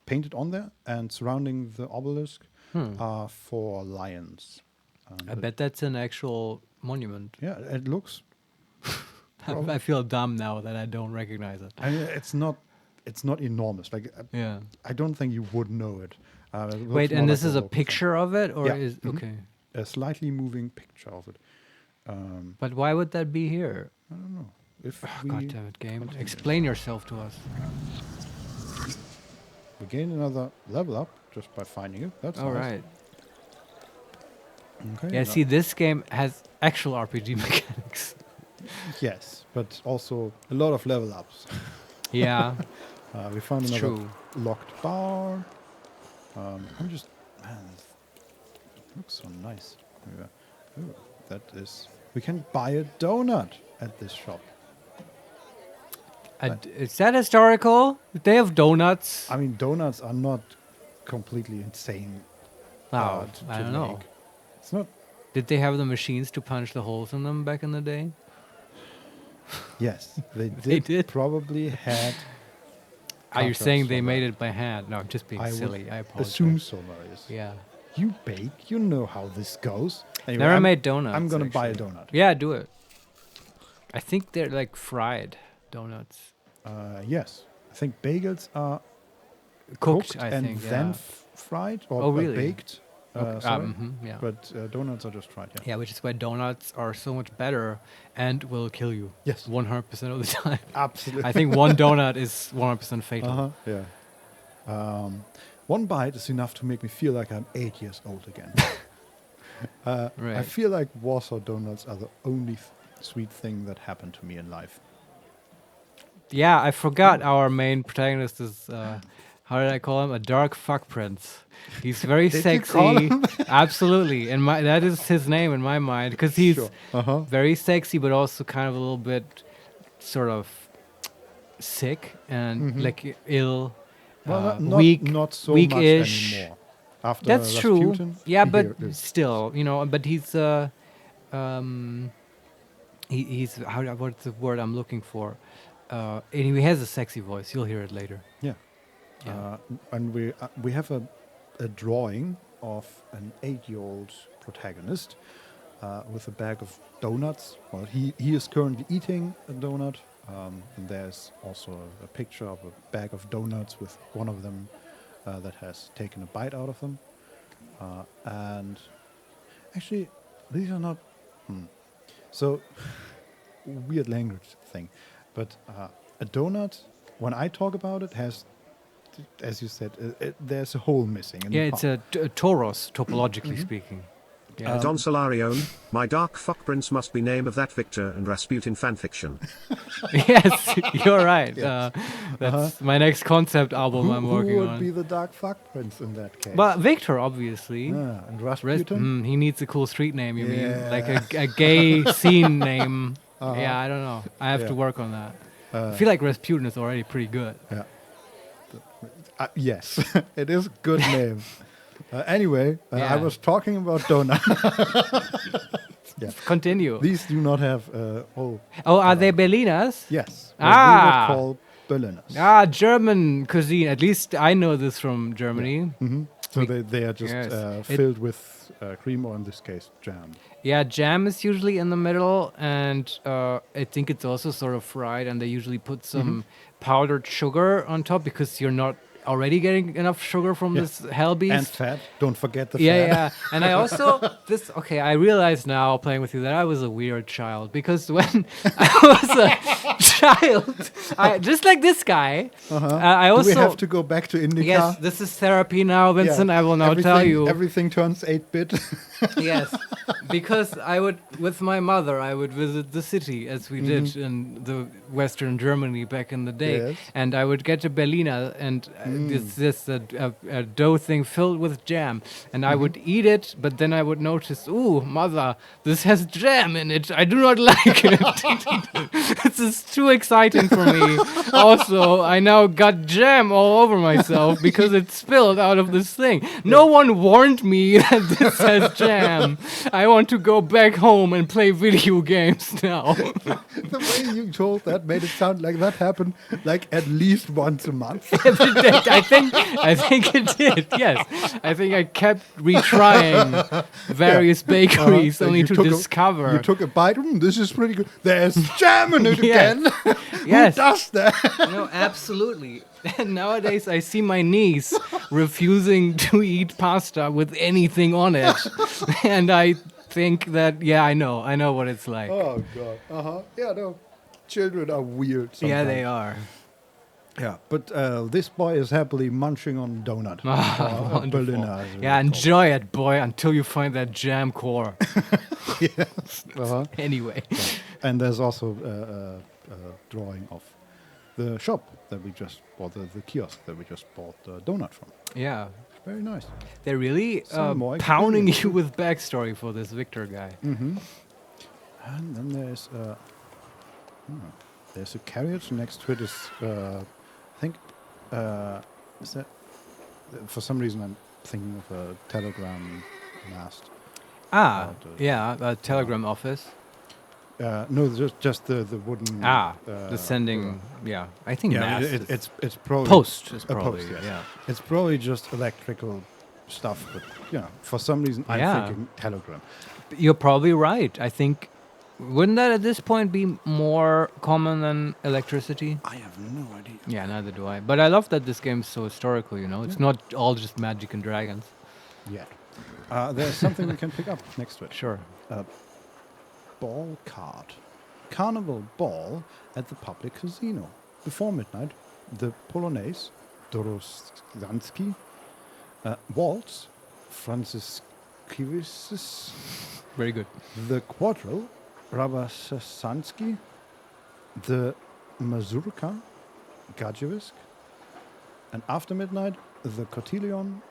painted on there, and surrounding the obelisk are 4 lions. Yeah. I bet that's an actual monument. Yeah, it looks. I feel dumb now that I don't recognize it. I mean, it's not enormous. Like, Yeah. I don't think you would know it. It looks Wait, more and like this is a local thing. picture of it, or Yeah. is Mhm. okay? A slightly moving picture of it. But why would that be here? I don't know. If God damn it, game! Explain yourself to us. we gain another level up just by finding it, that's All nice. right. Okay. Yeah. now- See, this game has actual RPG mechanics. Yes, but also a lot of level ups. Yeah. We found It's another true. locked bar. I'm just, man, it looks so nice. Ooh, that is. We can buy a donut at this shop. Is that historical? They have donuts. I mean, donuts are not completely insane. Oh, to I don't know. make. It's not. Did they have the machines to punch the holes in them back in the day? Yes, they did. They did? Probably had. Are you saying they from made that. it by hand? No, I'm just being I would silly. I apologize. Assume so, Marius. Yeah. You bake. You know how this goes. Anyway, Never I'm- made donuts. I'm gonna buy a actually. donut. Yeah, do it. I think they're like fried donuts. Yes, I think bagels are Cooked, I and think. then Yeah. fried or Oh, really? baked. Okay, Sorry. yeah. But donuts are just fried. Yeah. Yeah, which is why donuts are so much better and will kill you. Yes. 100% of the time. Absolutely. I think one donut is 100% fatal. Yeah. one bite is enough to make me feel like I'm 8 years old again. I Right. feel like Warsaw donuts are the only sweet thing that happened to me in life. Yeah, I forgot our main protagonist is, how did I call him? A dark fuck prince. He's very Did you sexy. call him? Absolutely. And that is his name in my mind. Because he's Sure. Uh-huh. very sexy, but also kind of a little bit sort of sick and like ill, Well, weak. not so weak-ish. much anymore. After That's true. Rasputin, Yeah, he but here is- still, but he's he's what's the word I'm looking for? And he has a sexy voice. You'll hear it later. Yeah. Yeah. And we have a drawing of an 8-year-old protagonist with a bag of donuts. Well, he is currently eating a donut. And there's also a picture of a bag of donuts with one of them that has taken a bite out of them. And actually, these are not... So, weird language thing. But a donut, when I talk about it, has, as you said, there's a hole missing. In Yeah, the it's part. a Tauros, topologically speaking. Yeah. Don Solarione, my dark fuck prince must be name of that Victor and Rasputin fanfiction. Yes, you're right. That's my next concept album I'm working who would on. be the dark fuck prince in that case? But Victor, obviously. Yeah, and Rasputin? He needs a cool street name, you mean? Yeah. Like a gay scene name. Yeah, I don't know. I have to Yeah. work on that. I feel like Rasputin is already pretty good. Yeah. Yes, it is a good name. Anyway, I Yeah. was talking about donuts. Continue. These do not have Are they Berliners? yes. Ah. We would call Berliners. Ah, German cuisine. At least I know this from Germany. So they are just Yes. filled with cream, or in this case, jam. Yeah, jam is usually in the middle, and I think it's also sort of fried, and they usually put some powdered sugar on top because you're not already getting enough sugar from Yeah. this hell beast. And fat. Don't forget the Yeah, fat. yeah. And I also I realize now playing with you that I was a weird child because when I was a child, just like this guy, I Do also we have to go back to INDIKA? yes, this is therapy now, Vincent. Yeah. I will now tell you. Everything turns 8-bit. Yes, because I would, with my mother, I would visit the city as we did in the Western Germany back in the day, Yes. and I would get a Berliner and a dough thing filled with jam, and I would eat it, but then I would notice, ooh, mother, this has jam in it. I do not like it. This is too exciting for me. Also, I now got jam all over myself because it spilled out of this thing. No one warned me that this has jam. I want to go back home and play video games now. The way you told that made it sound like that happened like at least once a month. I think it did. Yes, I think I kept retrying various bakeries So only you to took discover. You took a bite. This is pretty good. There's jam in it Yeah. again. Yes. Who does that? No, absolutely. And nowadays, I see my niece refusing to eat pasta with anything on it, and I think that I know what it's like. Oh God. Yeah. No. Children are weird. Yeah, they sometimes. are. Yeah, but this boy is happily munching on donut. Wonderful. Berliner, as we Yeah, call enjoy it, boy, until you find that jam core. it. Yes. Anyway. And there's also a drawing of the shop that we just bought, the kiosk that we just bought the donut from. Yeah. Very nice. They're really Some more pounding experience. you with backstory for this Victor guy. And then there's a carriage next to it. Is I think is that for some reason I'm thinking of a telegram mast. A telegram office. No, just the wooden. The sending. Yeah, I think mast is it's probably post is a probably. post, yes. Yeah. It's probably just electrical stuff, but for some reason I'm Yeah. thinking telegram. You're probably right. I think. Wouldn't that at this point be more common than electricity? I have no idea. Yeah, neither do I. But I love that this game's so historical, It's not all just magic and dragons. Yet. There's something we can pick up next to it. Sure. Ball card. Carnival ball at the public casino. Before midnight, the Polonaise, Doroszansky, Waltz, Francis Kivisis. Very good. The Quadrille, Rabasansky. The Mazurka, Gajevisk. And after midnight, the Cotillion,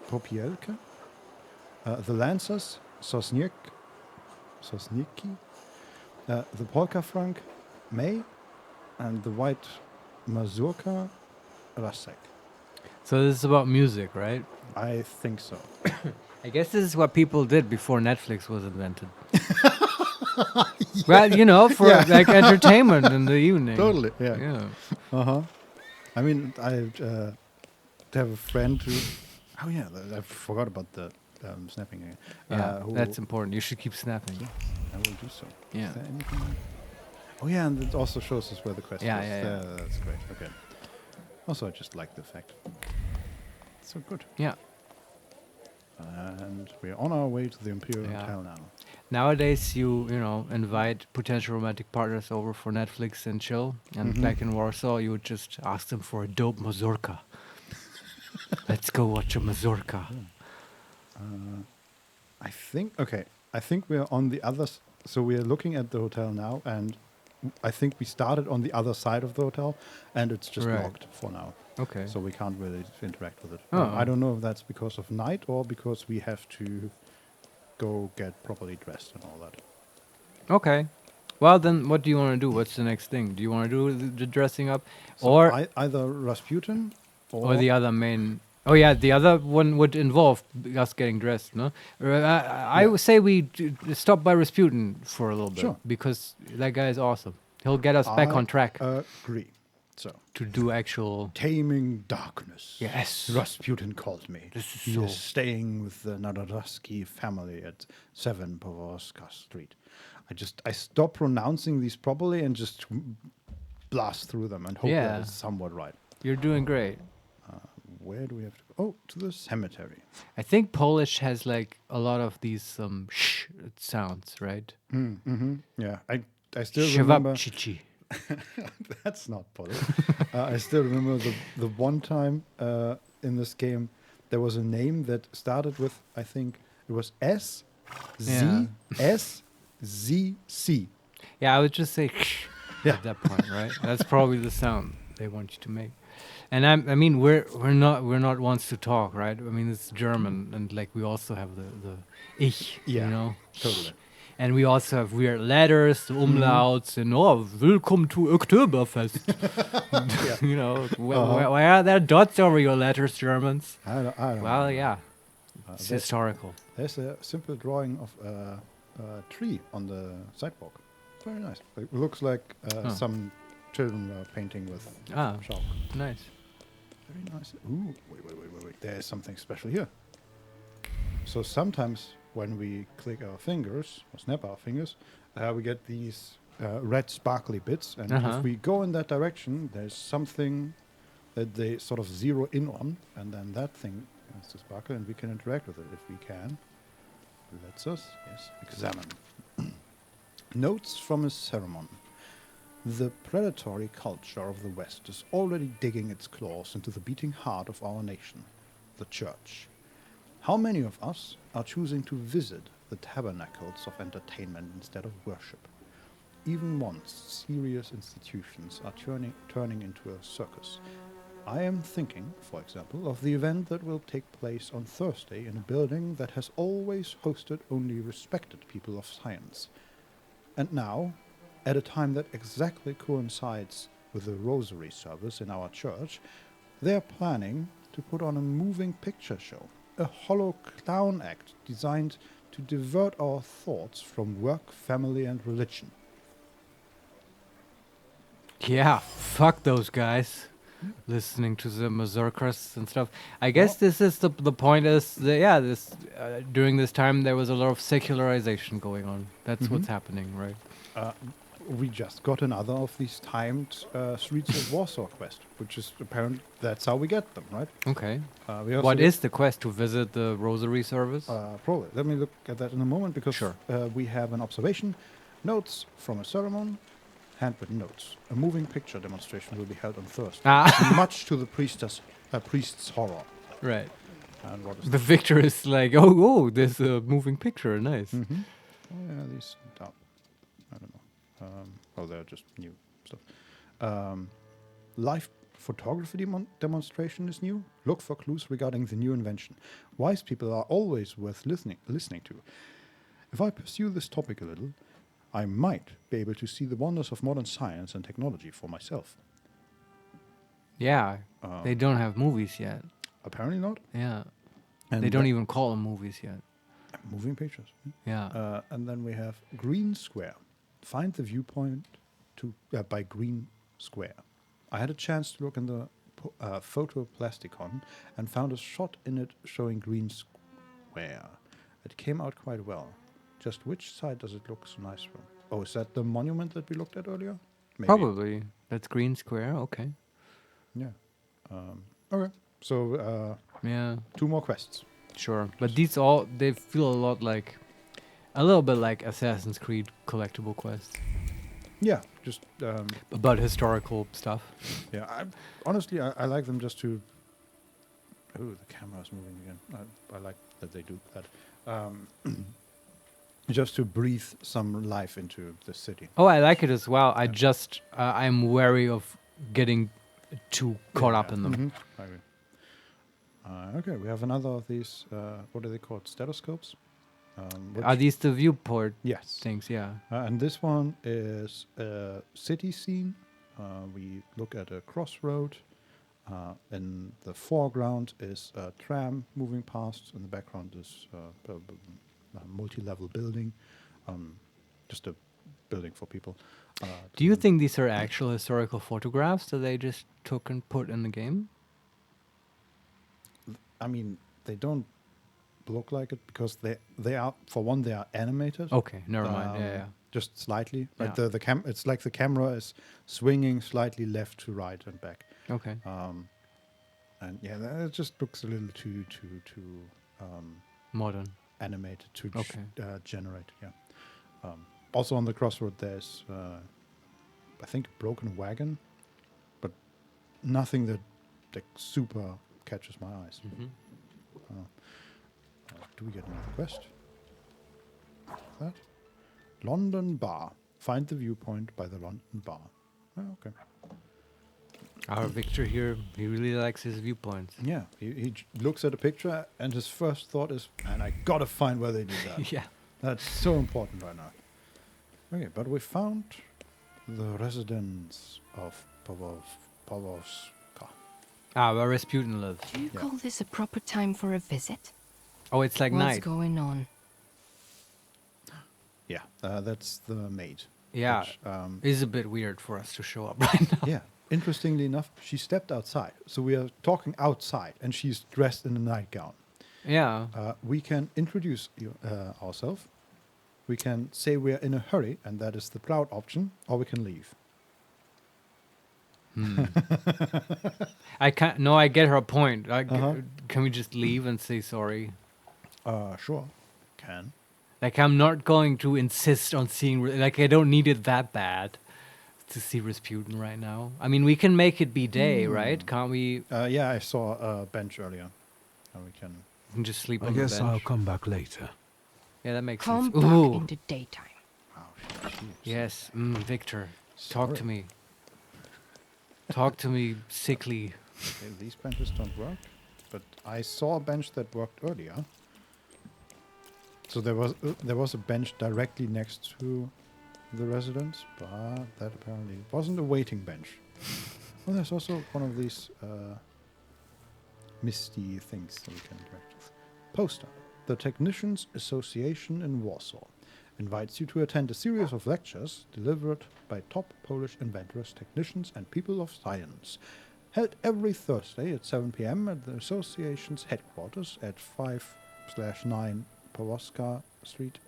Popielke. The Lancers, Sosniki. The Polka Frank, May. And the White Mazurka, Rasek. So this is about music, right? I think so. I guess this is what people did before Netflix was invented. Well, you know, for like entertainment in the evening. Totally, yeah. Yeah. Uh-huh. I mean, I have a friend who... Oh, yeah, I forgot about the snapping again. Yeah, that's important. You should keep snapping. I will do so. Yeah. Is there anything? Oh, yeah, and it also shows us where the quest is. Yeah. That's great. Okay. Also, I just like the fact. So good. Yeah. And we're on our way to the Imperial Hotel now. Nowadays, you know, invite potential romantic partners over for Netflix and chill. And back in Warsaw, you would just ask them for a dope mazurka. Let's go watch a mazurka. I think we're on the other... So we're looking at the hotel now, and I think we started on the other side of the hotel, and it's just locked for now. Okay. So we can't really interact with it. Oh. I don't know if that's because of night or because we have to go get properly dressed and all that. Okay. Well, then what do you want to do? What's the next thing? Do you want to do the dressing up? So or either Rasputin or the other main... Oh, yeah, the other one would involve us getting dressed, no? I would say we stop by Rasputin for a little bit. Sure. Because that guy is awesome. He'll get us back on track Agree. So, to do actual... Taming Darkness. Yes. Rasputin called me. This is He so... is staying with the Nadarasky family at 7 Povorska Street. I stop pronouncing these properly and just blast through them and hope that it's somewhat right. You're doing great. Where do we have to go? Oh, to the cemetery. I think Polish has like a lot of these sh sounds, right? Yeah, I still remember... Szewapczyci. That's not Polish. I still remember the one time in this game there was a name that started with, I think it was S, Z, S, Z, C. Yeah, I would just say at that point, right? That's probably the sound they want you to make. And I mean, we're not ones to talk, right? I mean, it's German, and like we also have the ich, you know, totally. And we also have weird letters, the umlauts, and welcome to Oktoberfest. You know, why are there dots over your letters, Germans? I don't well, know. yeah, it's historical. There's a simple drawing of a tree on the sidewalk. Very nice. It looks like some children are painting with chalk. Nice. Very nice. Ooh, wait. There is something special here. So sometimes when we click our fingers, or snap our fingers, we get these red sparkly bits. And if we go in that direction, there's something that they sort of zero in on. And then that thing has to sparkle, and we can interact with it if we can. Let's us, examine. Notes from a ceremony. The predatory culture of the West is already digging its claws into the beating heart of our nation, the Church. How many of us are choosing to visit the tabernacles of entertainment instead of worship? Even once serious institutions are turning into a circus. I am thinking, for example, of the event that will take place on Thursday in a building that has always hosted only respected people of science. And now, at a time that exactly coincides with the rosary service in our church, they are planning to put on a moving picture show, a hollow clown act designed to divert our thoughts from work, family, and religion. Yeah, fuck those guys. Listening to the mazurkas and stuff. I guess this is the point is that, during this time there was a lot of secularization going on. That's what's happening, right? We just got another of these timed Streets of Warsaw quest, which is apparently that's how we get them, right? Okay. What is the quest? To visit the rosary service? Probably. Let me look at that in a moment because we have an observation. Notes from a ceremony. Handwritten notes. A moving picture demonstration will be held on Thursday, much to the priest's horror. Right. And what is The Victor is like, oh, there's a moving picture. Nice. Mm-hmm. Oh, yeah, these. I don't know. They're just new stuff. Live photography demonstration is new. Look for clues regarding the new invention. Wise people are always worth listening to. If I pursue this topic a little, I might be able to see the wonders of modern science and technology for myself. Yeah, they don't have movies yet. Apparently not. Yeah, And they don't even call them movies yet. moving pictures. Yeah. And then we have Green Square. Find the viewpoint by Green Square. I had a chance to look in the photoplasticon and found a shot in it showing Green Square. It came out quite well. Just which side does it look so nice from? Oh, is that the monument that we looked at earlier? Maybe. Probably. That's Green Square. Okay. Yeah. Okay. So, Yeah. 2 more quests. Sure. But these all, they feel a little bit like Assassin's Creed collectible quests. Yeah, just... About historical stuff. yeah, honestly, I like them just to... Oh, the camera's moving again. I like that they do that. Just to breathe some life into the city. Oh, I like it as well. I'm wary of getting too caught up in them. Mm-hmm. I agree. Okay, we have another of these, what are they called? Stethoscopes? Are these the viewport Yes. things? Yeah. And this one is a city scene. We look at a crossroad. In the foreground is a tram moving past. In the background is a multi-level building. Just a building for people. Do you think these are actual historical photographs that they just took and put in the game? I mean, they don't look like it because they are, for one, they are animated. Okay, never mind. Yeah. Just slightly. Like Yeah. it's like the camera is swinging slightly left to right and back. Okay. And yeah, it just looks a little too Modern. animated to Okay. generate. Yeah. Also on the crossroad, there's I think a broken wagon, but nothing that like super catches my eyes. Mm-hmm. Do we get another quest? That London Bar. Find the viewpoint by the London Bar. Oh, okay. Our Victor here, he really likes his viewpoints. Yeah, he looks at a picture and his first thought is, man, I gotta find where they did that. Yeah. That's so important right now. Okay, but we found the residence of Pavlovska. Where Rasputin lives. Do you Yeah. call this a proper time for a visit? Oh, it's like What's night. going on? Yeah, that's the maid. Yeah. Which, It's a bit weird for us to show up right now. yeah. Interestingly enough, she stepped outside. So we are talking outside, and she's dressed in a nightgown. Yeah. We can introduce ourselves. We can say we're in a hurry, and that is the proud option, or we can leave. I can't. No, I get her point. Uh-huh. Can we just leave and say sorry? Sure. Can. Like, I'm not going to insist on seeing. Like, I don't need it that bad to see Rasputin right now. I mean, we can make it be day, right? Can't we? Yeah, I saw a bench earlier. And we can... We can just sleep I on the guess bench. I'll come back later. Yeah, that makes Come sense. back Ooh. into daytime. Wow, she is- Yes, Victor, talk Sorry. to me. Talk to me, sickly. Okay, these benches don't work, but I saw a bench that worked earlier. So there was a bench directly next to the residence, but that apparently wasn't a waiting bench. Well, there's also one of these misty things that we can interact with. Poster. The Technicians Association in Warsaw invites you to attend a series of lectures delivered by top Polish inventors, technicians, and people of science, held every Thursday at 7 p.m. at the association's headquarters at 5/9 Pawłowska Street.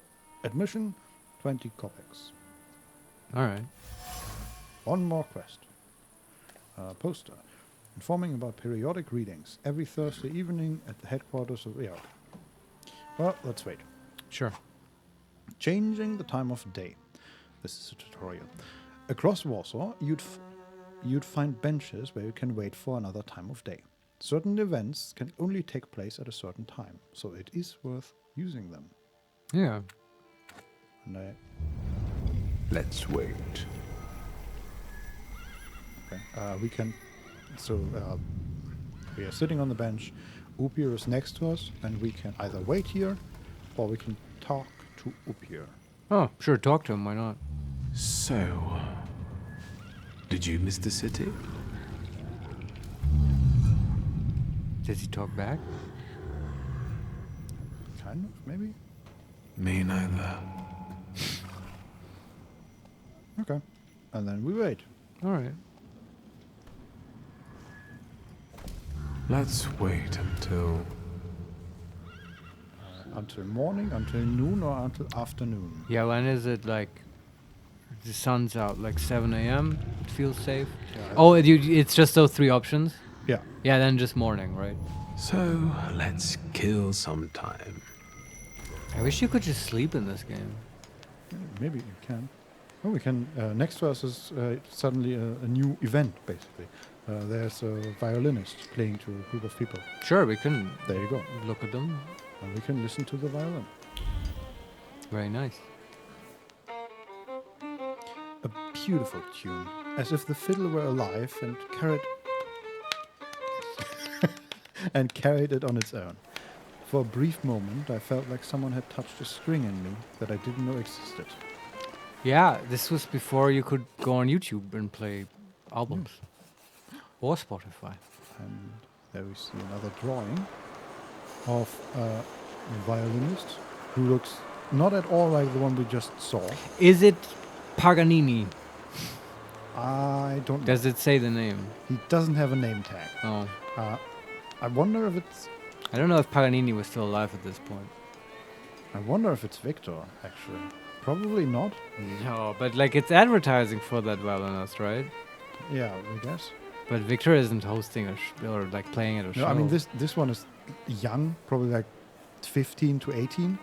Admission, 20 kopecks. All right. One more quest. Poster. Informing about periodic readings every Thursday evening at the headquarters of... Yeah. Well, let's wait. Sure. Changing the time of day. This is a tutorial. Across Warsaw, you'd find benches where you can wait for another time of day. certain events can only take place at a certain time, so it is worth using them. Yeah. And Let's wait. we can. So we are sitting on the bench. Upir is next to us, and we can either wait here, or we can talk to Upir. Oh, sure. Talk to him. Why not? So, did you miss the city? Does he talk back? Kind of, maybe. Me neither. Okay. And then we wait. All right. Let's wait Until morning, until noon, or until afternoon. Yeah. When is it? Like the sun's out. Like 7 a.m. It feels safe. Yeah. Oh, it's just those 3 options. Yeah. Yeah. Then just morning, right? So, let's kill some time. I wish you could just sleep in this game. Maybe you can. Oh, we can. Next to us is suddenly a new event, basically. There's a violinist playing to a group of people. Sure, we can There you go. look at them. And we can listen to the violin. Very nice. A beautiful tune, as if the fiddle were alive and carried it on its own. For a brief moment, I felt like someone had touched a string in me that I didn't know existed. Yeah, this was before you could go on YouTube and play albums. Or Spotify. And there we see another drawing of a violinist who looks not at all like the one we just saw. Is it Paganini? I don't know. Does it say the name? He doesn't have a name tag. Oh. I wonder if it's... I don't know if Paganini was still alive at this point. I wonder if it's Victor, actually. Probably not. No, but like it's advertising for that violinist, right? Yeah, I guess. But Victor isn't hosting or like playing at a show. No, I mean, this one is young, probably like 15 to 18.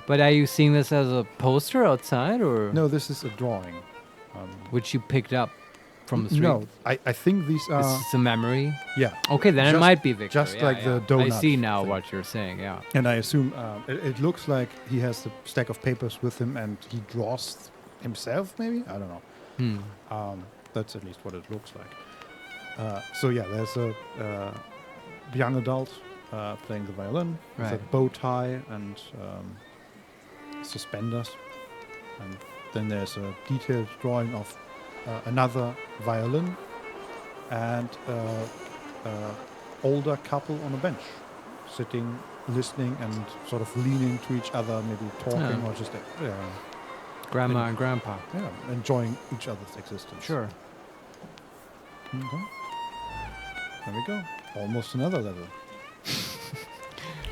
But are you seeing this as a poster outside, or No, this is a drawing. which you picked up from the street? No, I think these are... This is a memory. Yeah. Okay, then it Just- might be Victor. just like the I donut see now thing. what you're saying. Yeah. And I assume it looks like he has the stack of papers with him and he draws himself, maybe? I don't know. That's at least what it looks like. So yeah, there's a young adult playing the violin with a Right. bow tie and suspenders. And then there's a detailed drawing of another violin and older couple on a bench, sitting, listening, and sort of leaning to each other, maybe talking Yeah. or just Grandma and grandpa. enjoying each other's existence. Sure. Okay. There we go. Almost another level.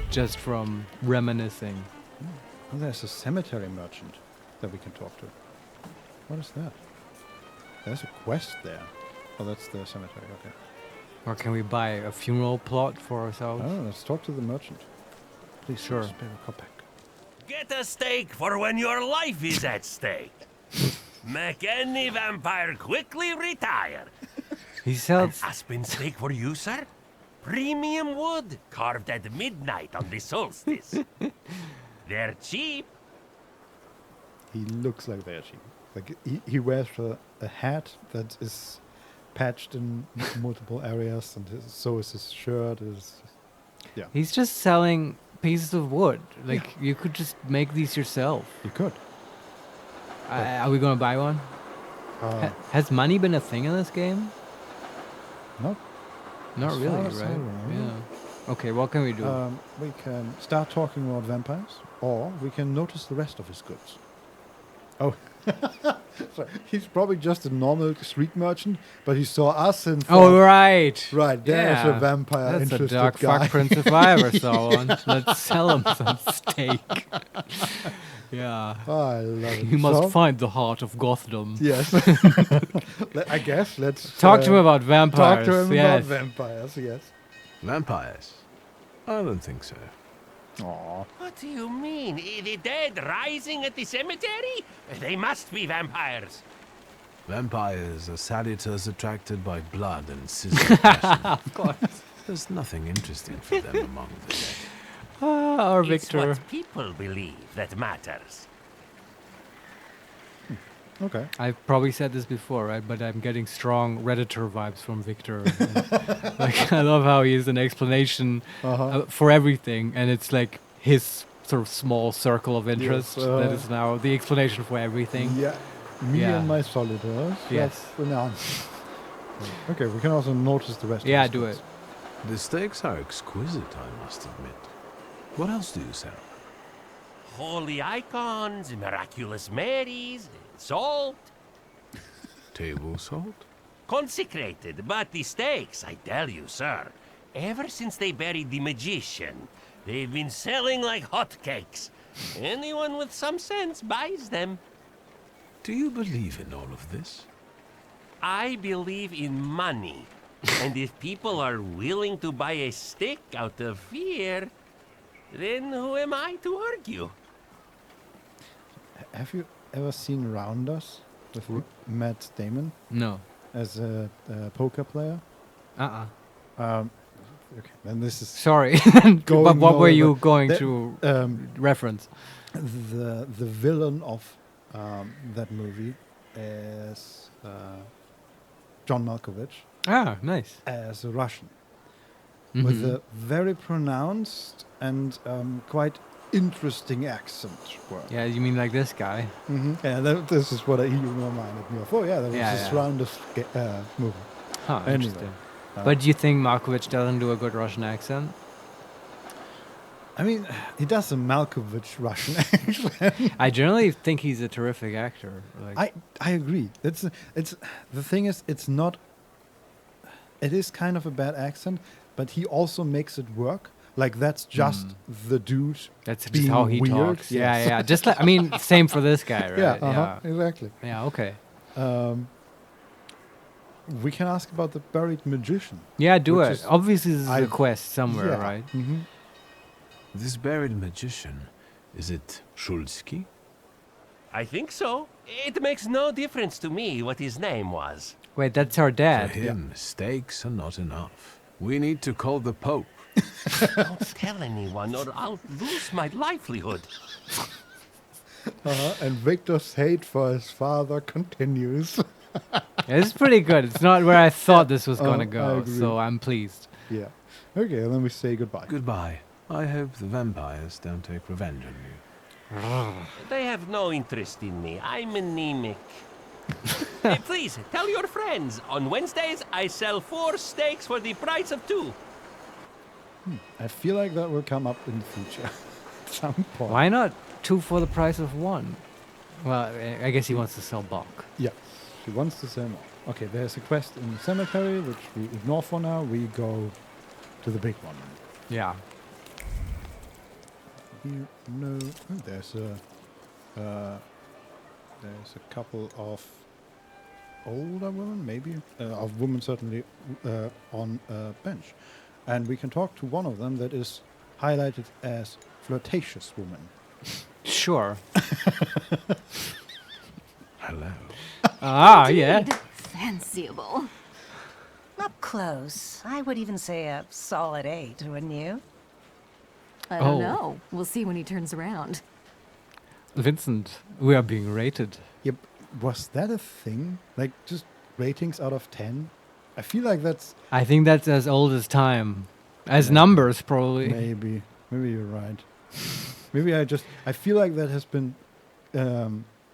Just from reminiscing. And there's a cemetery merchant that we can talk to. What is that? There's a quest there. Oh, that's the cemetery. Okay. Or can we buy a funeral plot for ourselves? Oh, let's talk to the merchant. Please, Sure. spare a kopeck. Get a steak for when your life is at stake. Make any vampire quickly retire. He An sells. aspen steak for you, sir? Premium wood, carved at midnight on the solstice. They're cheap. He looks like they're cheap. Like he wears a hat that is patched in multiple areas, and so is his shirt. Yeah, He's just selling pieces of wood. Like you could just make these yourself. you could. Are we gonna buy one? Has money been a thing in this game? Not Not As really, far as I right? remember. Yeah. Okay, what can we do? we can start talking about vampires, or we can notice the rest of his goods. Oh, sorry. He's probably just a normal street merchant, but he saw us and thought, Oh, right. right, there's a Yeah. vampire That's a interested dark guy. fuck prince if I ever saw one. Let's sell him some steak. Yeah. Oh, I love it. You must So, find the heart of Gothdom. Yes. I guess let's Talk to him about vampires. Talk to him yes. about vampires. Yes. Vampires? I don't think so. Aw. What do you mean? The dead rising at the cemetery? They must be vampires. Vampires are salutors attracted by blood and sizzling passion. Of course. There's nothing interesting for them among the dead. Our It's Victor. what people believe that matters. Okay. I've probably said this before, right? But I'm getting strong Redditor vibes from Victor. Like, I love how he has an explanation for everything, and it's like his sort of small circle of interest that is now the explanation for everything. Yeah. Me Yeah. and my solitaires. Yes. That's an answer. Okay, we can also notice the rest Yeah, of the do stats. The steaks are exquisite, I must admit. What else do you sell? Holy icons, miraculous Marys, salt, Table salt? consecrated. But the steaks, I tell you, sir, ever since they buried the magician, they've been selling like hotcakes. Anyone with some sense buys them. Do you believe in all of this? I believe in money. And if people are willing to buy a steak out of fear, then who am I to argue? Have you ever seen Rounders with Matt Damon No. as a poker player? Okay, then this is Sorry. But Going what were over you going the- to reference? the villain of that movie is John Malkovich Ah, nice. as a Russian with a very pronounced and quite interesting accent. Yeah, you mean like this guy? Yeah, this is what he reminded me of. Oh yeah, that was Yeah, this yeah. Rounders movie. Huh, Anyway. interesting. But do you think Markovich doesn't do a good Russian accent? I mean, he does a Malkovich Russian accent. I generally think he's a terrific actor. Like, I agree. It's the thing is, it's not. It is kind of a bad accent, but he also makes it work. Like that's just the dude. that's just being how he weird. talks. Yes. Yeah, yeah. Just like, I mean, same for this guy, right? Yeah, exactly. Yeah, okay. We can ask about the buried magician. Yeah, do Which it. is- Obviously, this is a I- quest somewhere, Yeah. right? Mm-hmm. This buried magician, is it Shulsky? I think so. It makes no difference to me what his name was. Wait, that's our For dad. him, steaks are not enough. We need to call the Pope. Don't tell anyone or I'll lose my livelihood. And Victor's hate for his father continues. This is pretty good. It's not where I thought this was going to I go, agree. so I'm pleased. Yeah. Okay, and then we say goodbye. Goodbye. I hope the vampires don't take revenge on you. They have no interest in me. I'm anemic. Please, tell your friends. On Wednesdays, I sell 4 steaks for the price of 2. I feel like that will come up in the future at some point. Why not 2 for the price of 1? Well, I guess he wants to sell bulk. Yeah, she wants to sell more. Okay, there's a quest in the cemetery, which we ignore for now. We go to the big one. Yeah. You know, there's a couple of older women, maybe of women certainly on a bench, and we can talk to one of them that is highlighted as flirtatious woman. Sure. Hello. Yeah. Fanciable. Up close. I would even say a solid 8, wouldn't you? I don't Oh. know. We'll see when he turns around. Vincent, we are being rated. Yep. Was that a thing? Like just ratings out of 10? I feel like that's I think that's as old as time. As numbers, probably. maybe you're right. Maybe I feel like that has been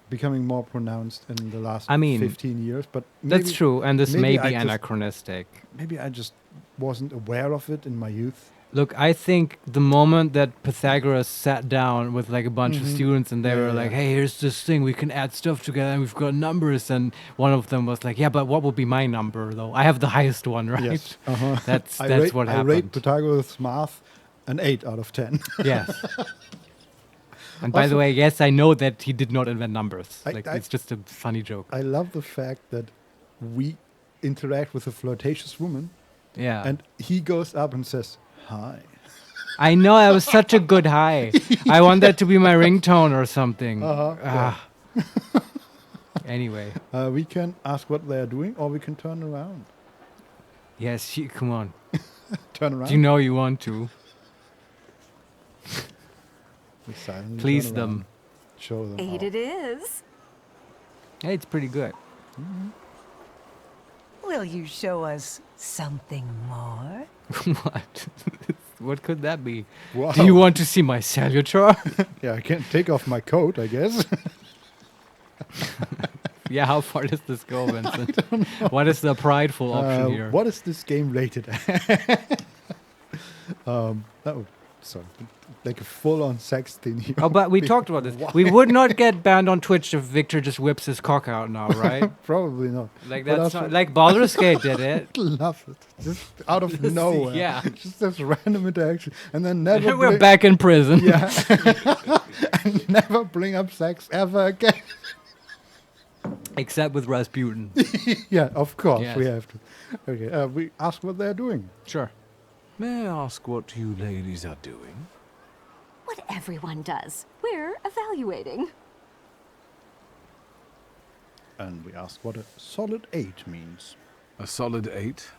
becoming more pronounced in the last 15 years. But That's true, and this may maybe I be just- anachronistic. maybe I just wasn't aware of it in my youth. Look, I think the moment that Pythagoras sat down with like a bunch of students and they Yeah, were yeah, like, yeah. hey, here's this thing, we can add stuff together and we've got numbers. And one of them was like, yeah, but what would be my number though? I have the highest one, right? Yes. Uh-huh. That's I that's rate, what I rate happened. Pythagoras' math an 8 out of 10. Yes. And by the Also- way, yes, I know that he did not invent numbers. I- Like I- it's just a funny joke. I love the fact that we interact with a flirtatious woman Yeah. and he goes up and says, hi. I know, that was such a good high. I want that to be my ringtone or something. Anyway. We can ask what they're doing or we can turn around. Yes, come on. Turn around. Do you know you want to? We silently Please turn them. around, show them. 8 it is. Hey, it's pretty good. Will you show us something more? What? What could that be? Wow. Do you want to see my cellular? Yeah, I can take off my coat, I guess. Yeah, how far does this go, Vincent? What is the prideful option here? What is this game rated at? Sorry, like a full-on sex thing here. Oh, but we talked about this. We would not get banned on Twitch if Victor just whips his cock out now, right? Probably not. Like But that's also- not, like Baldur's Gate did it. Love it. Just out of nowhere. Yeah. Just this random interaction. And then never We're bring- back in prison. Yeah. And never bring up sex ever again. Except with Rasputin. Yeah, of course Yes. we have to. Okay, we ask what they're doing. Sure. May I ask what you ladies are doing? What everyone does. We're evaluating. And we ask what a solid 8 means. A solid 8?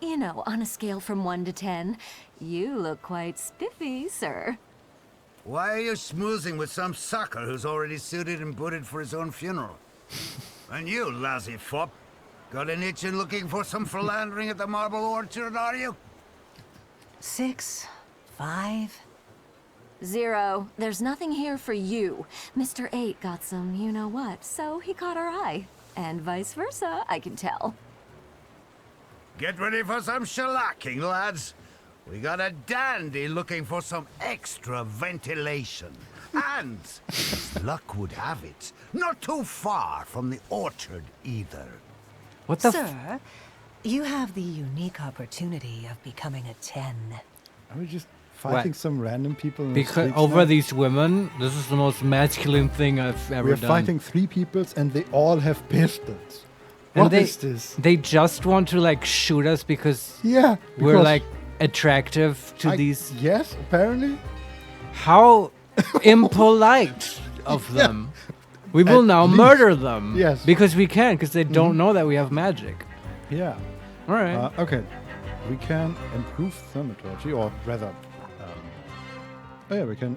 You know, on a scale from 1 to 10, you look quite spiffy, sir. Why are you schmoozing with some sucker who's already suited and booted for his own funeral? And you, lousy fop, got an itch in looking for some philandering at the Marble Orchard, are you? 6, 5. 0. There's nothing here for you. Mr. 8 got some you-know-what, so he caught our eye. And vice versa, I can tell. Get ready for some shellacking, lads. We got a dandy looking for some extra ventilation. And, as luck would have it, not too far from the orchard either. What the Sir, you have the unique opportunity of becoming a 10. Are we just fighting some random people in the Because streets over now? these women, this is the most masculine thing I've ever We're done. fighting 3 peoples and they all have pistols. And What they, is this? They just want to like shoot us because Yeah. we're because like attractive to these. Yes, apparently. How impolite of Yeah. them. We will At now least. murder them. Yes. Because we can, because they don't know that we have magic. Yeah. All right. Okay. We can improve thaumaturgy, or rather, oh yeah, we can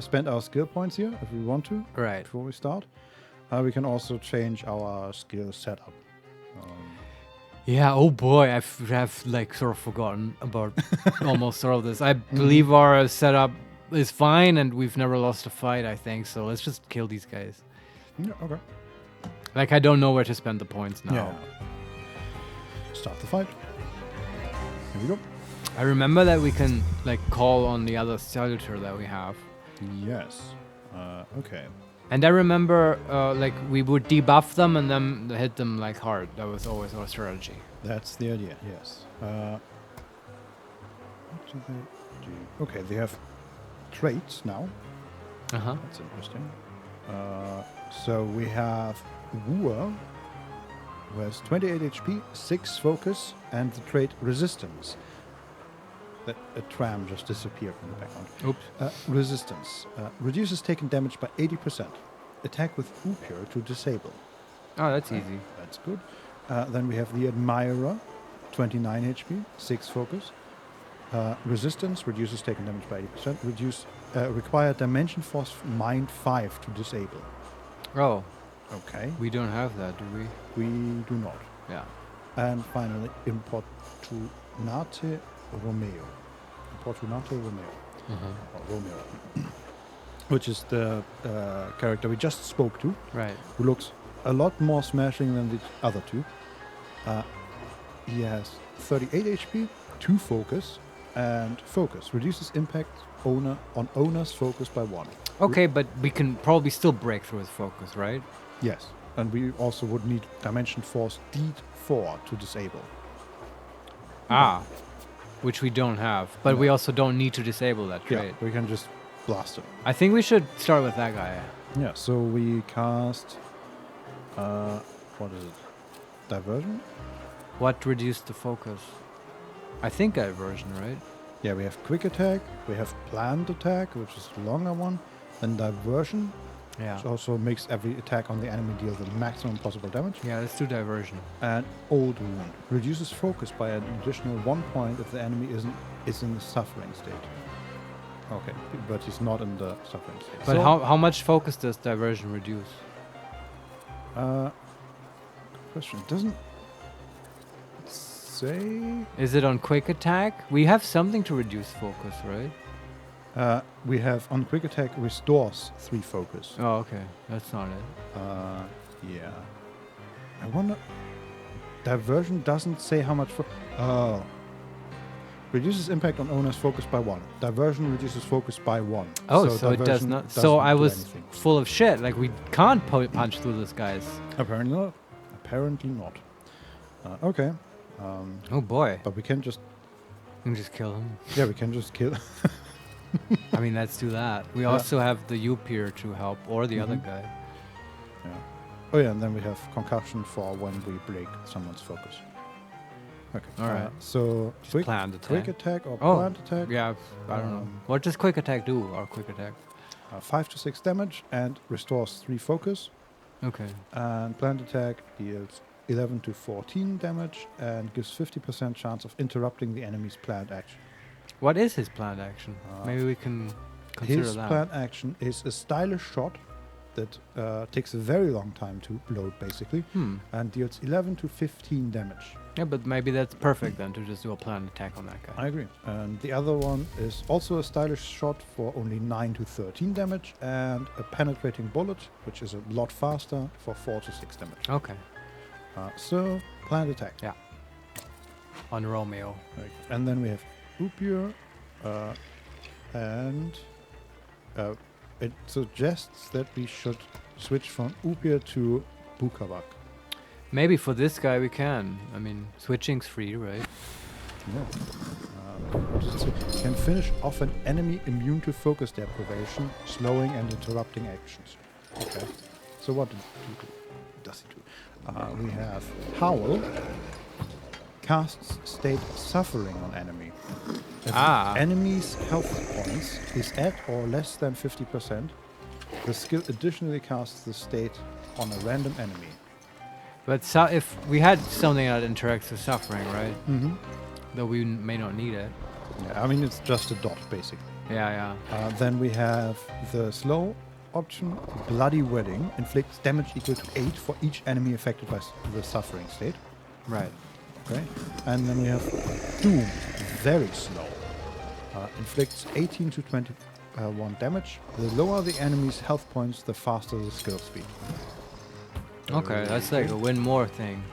spend our skill points here if we want to. Right. Before we start, we can also change our skill setup. Yeah, oh boy, I have like sort of forgotten about almost all of this. I believe our setup is fine and we've never lost a fight, I think. So let's just kill these guys. Yeah. Okay. Like, I don't know where to spend the points now. Yeah. Start the fight. Here we go. I remember that we can like call on the other cellular that we have. Yes. Okay. And I remember like we would debuff them and then hit them like hard. That was always our strategy. That's the idea. Yes. What do they do? Okay, they have traits now. Uh-huh. That's interesting. So we have Wua, who has 28 HP, 6 focus, and the trait Resistance. That a tram just disappeared from the background. Oops. Resistance. Reduces taken damage by 80%. Attack with Upier to disable. Oh, that's easy. That's good. Then we have the Admirer, 29 HP, 6 focus. Resistance, reduces taken damage by 80%. Require Dimension Force Mind 5 to disable. Oh, Okay. we don't have that, do we? We do not. Yeah. And finally, Importunate Romeo. Importunate Romeo. Or Romeo. Which is the character we just spoke to, Right. who looks a lot more smashing than the other two. He has 38 HP, 2 focus, and focus. Reduces impact on owner's focus by 1. Okay, but we can probably still break through his focus, right? Yes. And we also would need Dimension Force D4 to disable. Ah. Which we don't have. But we also don't need to disable that trait. Yeah, we can just blast it. I think we should start with that guy. Yeah, so we cast... what is it? Diversion? What reduced the focus? I think diversion, right? Yeah, we have Quick Attack, we have Planned Attack, which is the longer one, then Diversion. Yeah. which also makes every attack on the enemy deal the maximum possible damage. Yeah, let's do diversion. And Old Wound reduces focus by an additional 1 point if the enemy is in the suffering state. Okay, but he's not in the suffering state. But So, how much focus does diversion reduce? good question. Doesn't say. Is it on quick attack? We have something to reduce focus, right? We have on quick attack restores 3 focus. Oh, okay. That's not it. Yeah. I wonder. Diversion doesn't say how much. Oh. Reduces impact on owner's focus by 1. Diversion reduces focus by 1. Oh, so it does diversion not. doesn't So I do was anything. full of shit. Like we can't punch through this guys. Apparently not. Apparently not. Okay. Oh boy. But we can just. We can just kill him. Yeah, we can just kill. I mean, let's do that. We Yeah. also have the Upir to help, or the other Mhm. guy. Yeah. Oh yeah, and then we have concussion for when we break someone's focus. Okay. All right. So Just planned attack. quick attack or Oh, planned attack. Yeah, I don't know. What does quick attack do? Or quick attack? 5 to 6 damage and restores 3 focus. Okay. And planned attack deals 11 to 14 damage and gives 50% chance of interrupting the enemy's planned action. What is his planned action? Maybe we can consider His that. planned action is a stylish shot that takes a very long time to load, basically, and deals 11 to 15 damage. Yeah, but maybe that's perfect then to just do a planned attack on that guy. I agree. And the other one is also a stylish shot for only 9 to 13 damage and a penetrating bullet, which is a lot faster, for 4 to 6 damage. Okay. So, planned attack. Yeah. On Romeo. Right. And then we have Upir, and it suggests that we should switch from Upir to Bukawak. Maybe for this guy we can. I mean, switching's free, right? No. What does it say? Can finish off an enemy immune to focus deprivation, slowing and interrupting actions. Okay. So what does he do? We have Howl. Casts state suffering on enemy. If the enemy's health points is at or less than 50%, the skill additionally casts the state on a random enemy. But if we had something that interacts with suffering, right? Mm-hmm. Though we may not need it. Yeah, I mean, it's just a dot, basically. Yeah, yeah. Then we have the slow option, Bloody Wedding, inflicts damage equal to 8 for each enemy affected by the suffering state. Right. Okay. And then we have Doom, very slow. Inflicts 18 to 21 damage. The lower the enemy's health points, the faster the skill speed. Okay, that's like a win more thing.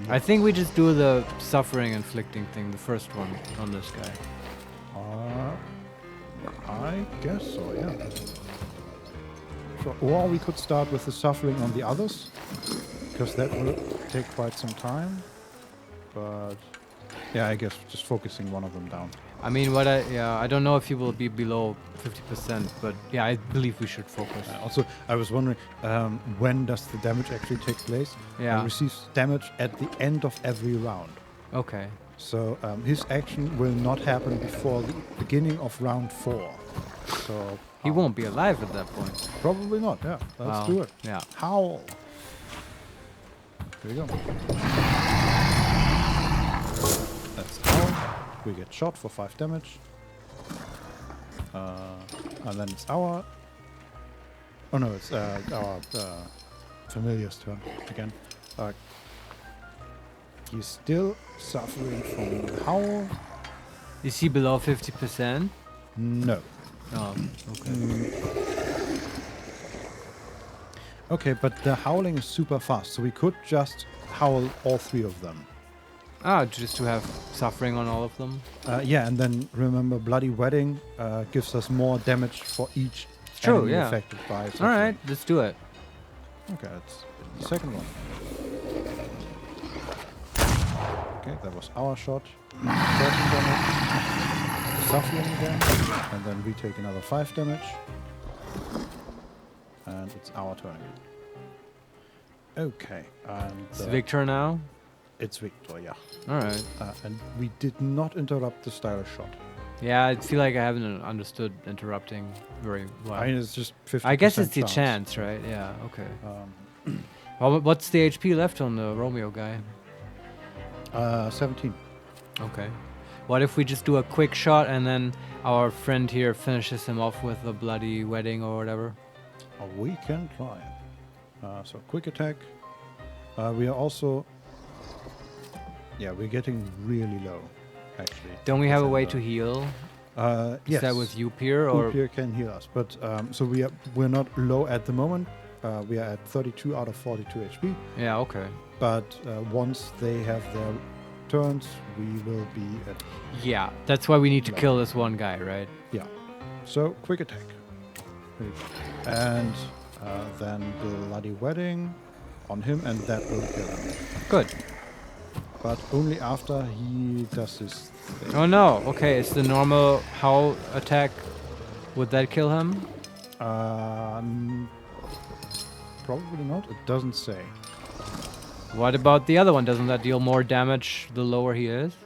I think we just do the suffering inflicting thing, the first one on this guy. I guess so, yeah. So, or we could start with the suffering on the others, because that will take quite some time. But yeah, I guess just focusing one of them down. I mean, I don't know if he will be below 50%, but yeah, I believe we should focus. Also, I was wondering, when does the damage actually take place? Yeah. He receives damage at the end of every round. Okay. So his action will not happen before the beginning of round 4. So he won't be alive at that point. Probably not. Yeah. Let's do it. Yeah. Howl. Here we go. That's Howl. We get shot for 5 damage. And then it's our... Oh no, it's our familiar's turn again. He's still suffering from the Howl. Is he below 50%? No. Oh, okay. Okay, but the howling is super fast, so we could just howl all 3 of them. Just to have suffering on all of them? Yeah, and then remember, Bloody Wedding gives us more damage for each True, enemy yeah. affected by it. Alright, let's do it. Okay, that's the second one. Okay, that was our shot. 13 damage. Suffering again. And then we take another 5 damage. And it's our turn again. Okay, and... It's Victor now? It's Victor, yeah. Alright. And we did not interrupt the stylish shot. Yeah, I feel like I haven't understood interrupting very well. I mean, it's just 50%. I guess it's the chance, right? Yeah, okay. Well, what's the HP left on the Romeo guy? 17. Okay. What if we just do a quick shot and then our friend here finishes him off with a bloody wedding or whatever? We can try. So quick attack. We are also... Yeah, we're getting really low, actually. Don't we have a way to heal? Yes. Is that with Upir or? Upir can heal us, but so we're not low at the moment. We are at 32 out of 42 HP. Yeah, okay. But once they have their turns, we will be at... Yeah, that's why we need to kill this one guy, right? Yeah. So, quick attack. And then bloody wedding on him, and that will kill him. Good. But only after he does this thing. Oh no, okay, it's the normal howl attack. Would that kill him? Probably not, it doesn't say. What about the other one? Doesn't that deal more damage the lower he is?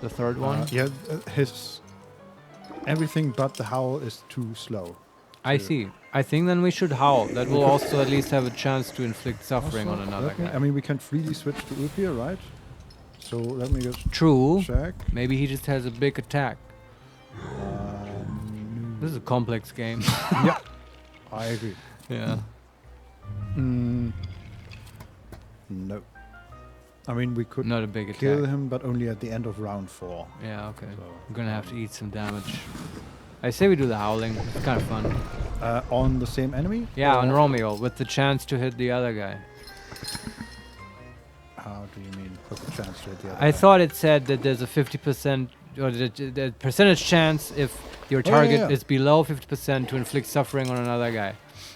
The third one? Yeah, his... Everything but the howl is too slow. I see. I think then we should howl. That will also at least have a chance to inflict suffering on another guy. I mean, we can freely switch to Upir, right? So let me just True. check. Maybe he just has a big attack. This is a complex game. Yeah, I agree. Yeah. No. I mean, we could Not a big attack. kill him, but only at the end of round 4. Yeah, okay. So, We're gonna have to eat some damage. I say we do the howling. It's kind of fun. On the same enemy? Yeah, Or on Romeo, with the chance to hit the other guy. How do you mean, with the chance to hit the other I guy? thought it said that there's a 50% or the percentage chance if your target is below 50% to inflict suffering on another guy.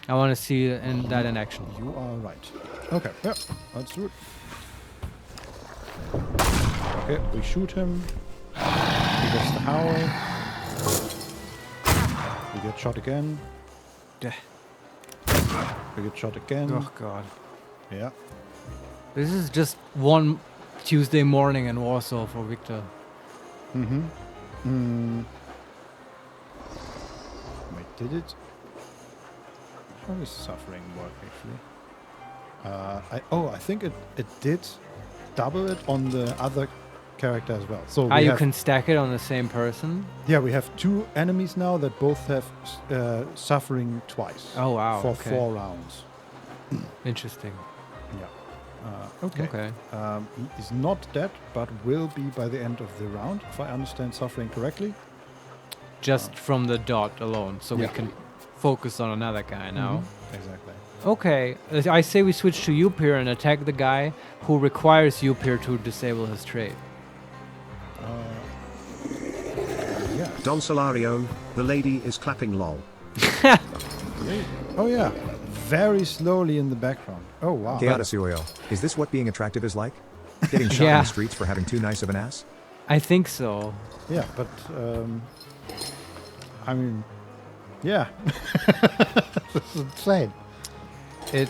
I want to see that in action. You are right. Okay, yeah, let's do it. Okay, we shoot him. He gets the howl. We get shot again. We get shot again. Oh god. Yeah. This is just one Tuesday morning in Warsaw for Victor. Wait, did it? How does suffering work actually? I think it did double it on the other character as well. So you can stack it on the same person? Yeah, we have 2 enemies now that both have suffering twice. Oh wow. For okay. 4 rounds. Interesting. Yeah. Okay. Okay. He is not dead, but will be by the end of the round, if I understand suffering correctly. Just from the dot alone, so we can focus on another guy now. Exactly. Okay, I say we switch to Upir and attack the guy who requires Upir to disable his trait. Yeah. Don Solario, the lady is clapping lol. Oh yeah. Very slowly in the background. Oh wow. Chaoticioyo, is this what being attractive is like? Getting shot in the streets for having too nice of an ass? I think so. Yeah, but I mean, yeah. This is insane.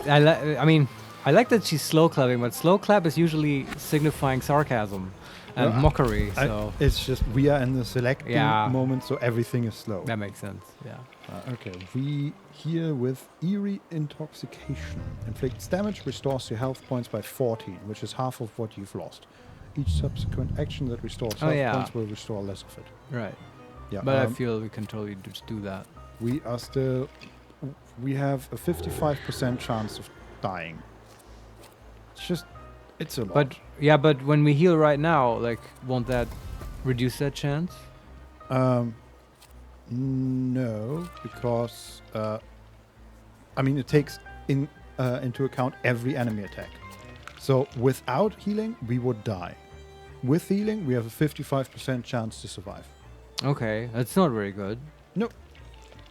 I mean, I like that she's slow clapping, but slow clap is usually signifying sarcasm and mockery. So it's just we are in the selecting moment, so everything is slow. That makes sense. Yeah. Okay. We here with eerie intoxication inflicts damage, restores your health points by 14, which is half of what you've lost. Each subsequent action that restores health points will restore less of it. Right. Yeah. But I feel we can totally just do that. We are still. We have a 55% chance of dying. It's a lot. But when we heal right now, like, won't that reduce that chance? No, because I mean it takes into account every enemy attack. So without healing, we would die. With healing, we have a 55% chance to survive. Okay, that's not very good. No.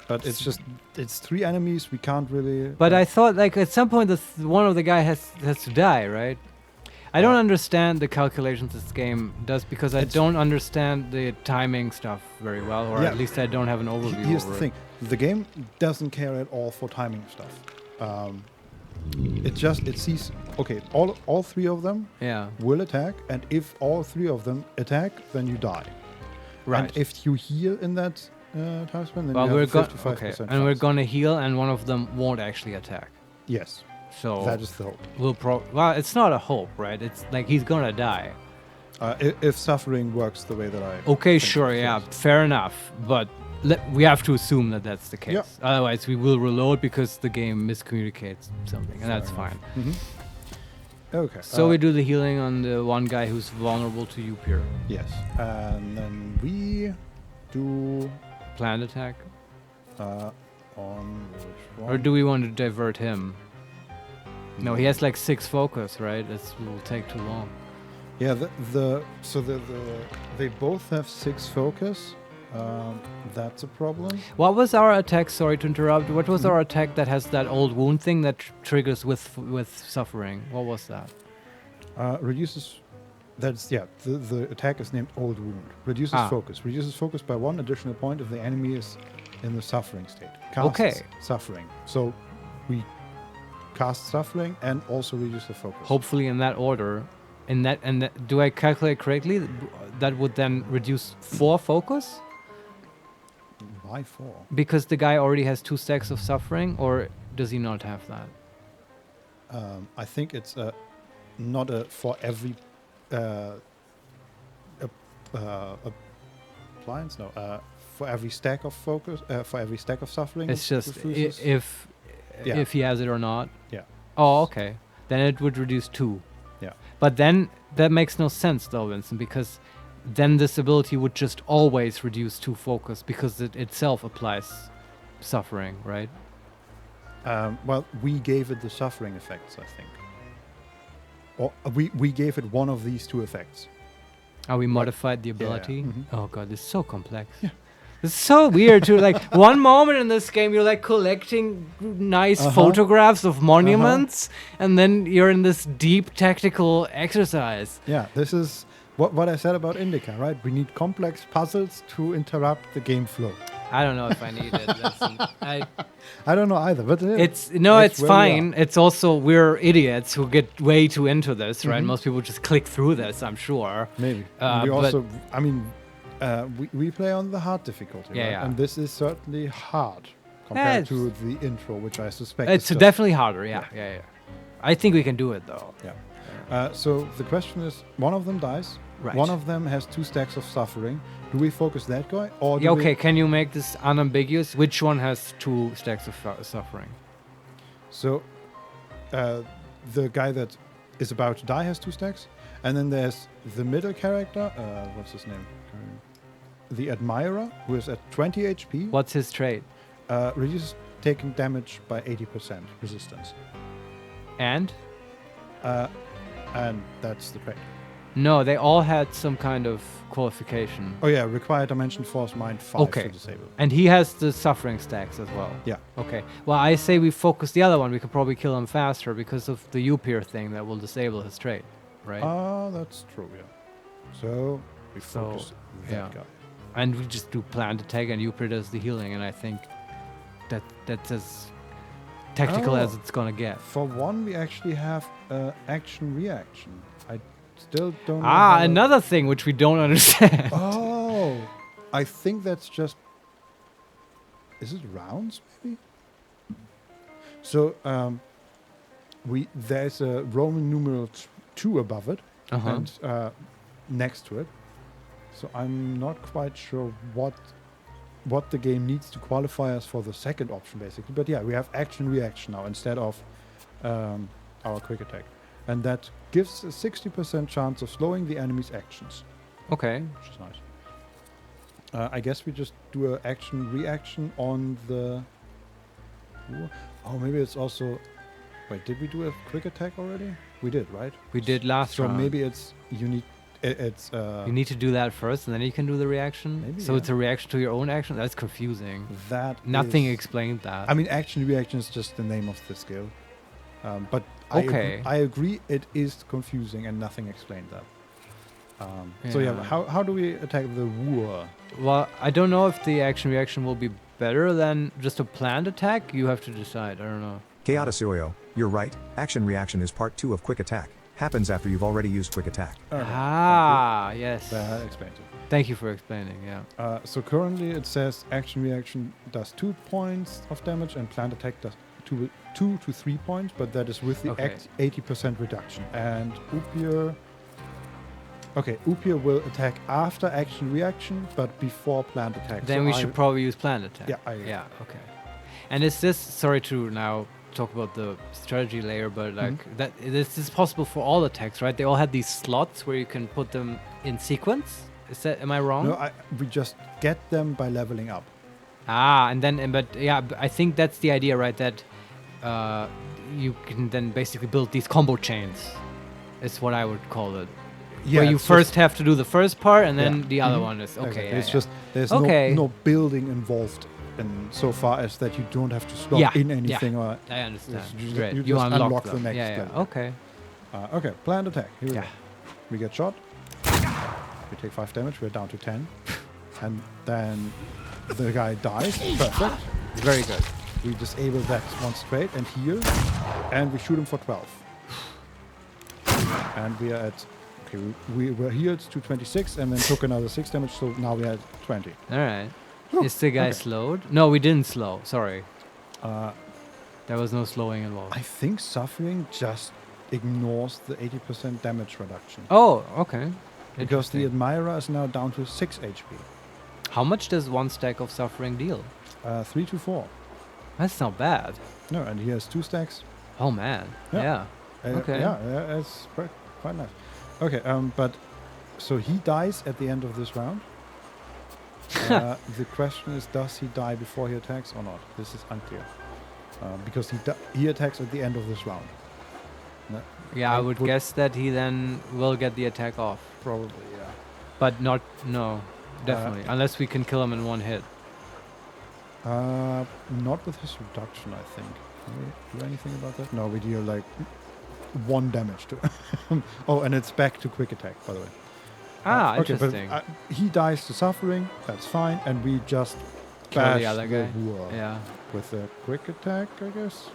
But it's 3 enemies. We can't really. But I thought, like, at some point, one of the guy has to die, right? I don't understand the calculations this game does because I don't understand the timing stuff very well, or at least I don't have an overview. Here's the thing: the game doesn't care at all for timing stuff. It sees all 3 of them will attack, and if all 3 of them attack, then you die. Right. And if you heal in that time span, then Well, you we're have a 55% okay, and chance. we're gonna heal, and one of them won't actually attack. Yes, So that is the hope. well, it's not a hope, right? It's like he's gonna die. If suffering works the way that I... Okay, think sure, it yeah, does. fair enough. But we have to assume that that's the case. Yeah. Otherwise, we will reload because the game miscommunicates something, and that's fine. Okay. So we do the healing on the one guy who's vulnerable to Upir. Yes. And then we do... Planned attack? On which one? Or do we want to divert him? No, he has like 6 focus, right? It will take too long. Yeah, they both have 6 focus. That's a problem. What was our attack? Sorry to interrupt. What was our attack that has that old wound thing that triggers with suffering? What was that? Reduces... That's, yeah, the attack is named Old Wound. Reduces focus. Reduces focus by 1 additional point if the enemy is in the suffering state. Casts suffering. So we cast suffering and also reduce the focus. Hopefully in that order. Do I calculate correctly? That would then reduce 4 focus? Why 4? Because the guy already has 2 stacks of suffering, or does he not have that? I think it's not a for every appliance. No, for every stack of focus, for every stack of suffering. It's just if Yeah. he has it or not. Yeah. Oh, okay. Then it would reduce 2. Yeah. But then that makes no sense, though, Vincent, because then this ability would just always reduce 2 focus because it itself applies suffering, right? Well, we gave it the suffering effects, I think. Or we gave it one of these 2 effects. Oh, we modified the ability? Yeah. Mhm. Oh god, it's so complex. Yeah. It's so weird too. Like one moment in this game you're like collecting nice photographs of monuments and then you're in this deep tactical exercise. Yeah, this is what I said about INDIKA, right? We need complex puzzles to interrupt the game flow. I don't know if I need it. I don't know either, but it's where fine. It's also we're idiots who get way too into this, right? Most people just click through this, I'm sure. Maybe. We also, I mean, we play on the hard difficulty, right? Yeah. And this is certainly hard compared to the intro, which I suspect it's is definitely harder. Yeah. I think we can do it though. Yeah. So the question is, one of them dies. Right. One of them has 2 stacks of suffering. Do we focus that guy, or do okay? Can you make this unambiguous? Which one has 2 stacks of suffering? So, the guy that is about to die has 2 stacks, and then there's the middle character. What's his name? The Admirer, who is at 20 HP. What's his trait? Reduces taking damage by 80% resistance. And that's the trait. No, they all had some kind of qualification. Oh yeah, required dimension force mind 5 to disable. And he has the suffering stacks as well. Yeah. Okay. Well, I say we focus the other one. We could probably kill him faster because of the Upir thing that will disable his trait, right? That's true. Yeah. So we focus that guy. And we just do planned attack, and Upir does the healing, and I think that's as tactical as it's gonna get. For one, we actually have action reaction. I still don't know another thing which we don't understand. Oh, I think that's just... Is it rounds, maybe? So, there's a Roman numeral 2 above it, and next to it. So I'm not quite sure what the game needs to qualify us for the second option, basically. But yeah, we have action reaction now instead of our quick attack. And that gives a 60% chance of slowing the enemy's actions. Okay. Which is nice. I guess we just do an action reaction on the... Oh, maybe it's also... Wait, did we do a quick attack already? We did, right? We did last round. So maybe it's... You need to do that first, and then you can do the reaction. Maybe, so it's a reaction to your own action. That's confusing. Nothing explained that. I mean, action reaction is just the name of the skill. But I agree, it is confusing, and nothing explained that. So yeah, how do we attack the war? Well, I don't know if the action reaction will be better than just a planned attack. You have to decide. I don't know. Chaotisuyo, you're right. Action reaction is part 2 of quick attack. Happens after you've already used quick attack. Yes. That explains it. Thank you for explaining. Yeah. So currently it says action reaction does 2 points of damage and plant attack does 2 to 3 points, but that is with the Okay. 80% reduction. And Upier. Okay, Upier will attack after action reaction, but before plant attack. Then So we should probably use plant attack. Yeah, I agree. Yeah. Okay. And is this sorry to now talk about the strategy layer, but like that this is possible for all attacks, right? They all have these slots where you can put them in sequence. Is that am I wrong? No, we just get them by leveling up. But yeah, I think that's the idea, right? That you can then basically build these combo chains. Is what I would call it. Yeah, where you it's first have to do the first part, and then Yeah. the other Mhm. one is okay. Exactly. Yeah, It's yeah. just there's Okay. no building involved, in so far as that you don't have to slot Yeah, in yeah. anything or. I understand. You Great. just You unlock the them. next Yeah, level. yeah. Okay. Okay, planned attack. Here we Yeah. go. We get shot. We take 5 damage. We're down to 10, and then the guy dies. Perfect. Very good. We disable that one straight and heal, and we shoot him for 12. And we are at. Okay, we were healed to 26, and then took another 6 damage. So now we're at 20. All right. Is the guy okay. slowed? No, we didn't slow. Sorry. Uh, There was no slowing involved. I think suffering just ignores the 80% damage reduction. Oh, okay. Because the Interesting. Admirer is now down to 6 HP. How much does one stack of suffering deal? 3 to 4. That's not bad. No, and he has 2 stacks. Oh man. Yeah. Yeah. Okay. Yeah, it's quite nice. Okay, but so he dies at the end of this round. The question is, does he die before he attacks or not? This is unclear. Because he attacks at the end of this round. Yeah, I would guess that he then will get the attack off. Probably, yeah. But not, no, definitely. Unless we can kill him in one hit. Not with his reduction, I think. Can we do anything about that? No, we deal like 1 damage to him. Oh, and it's back to quick attack, by the way. Okay, Interesting. but he dies to suffering, that's fine, and we just Kill bash the other guy. wall Yeah. with a quick attack, I guess.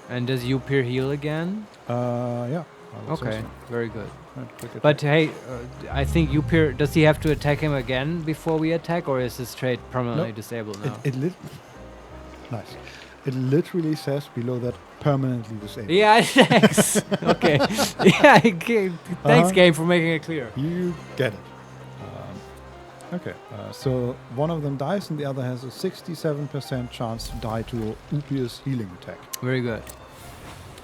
And does Upir heal again? Yeah. I would say Okay, so. very good. Right, quick attack. But hey, I think Upir, does he have to attack him again before we attack, or is his trait permanently No, disabled now? Nice. It literally says below that permanently disabled. Yeah, thanks. Okay. Yeah, thanks, game, for making it clear. You get it. Okay, so one of them dies and the other has a 67% chance to die to Upir's healing attack. Very good.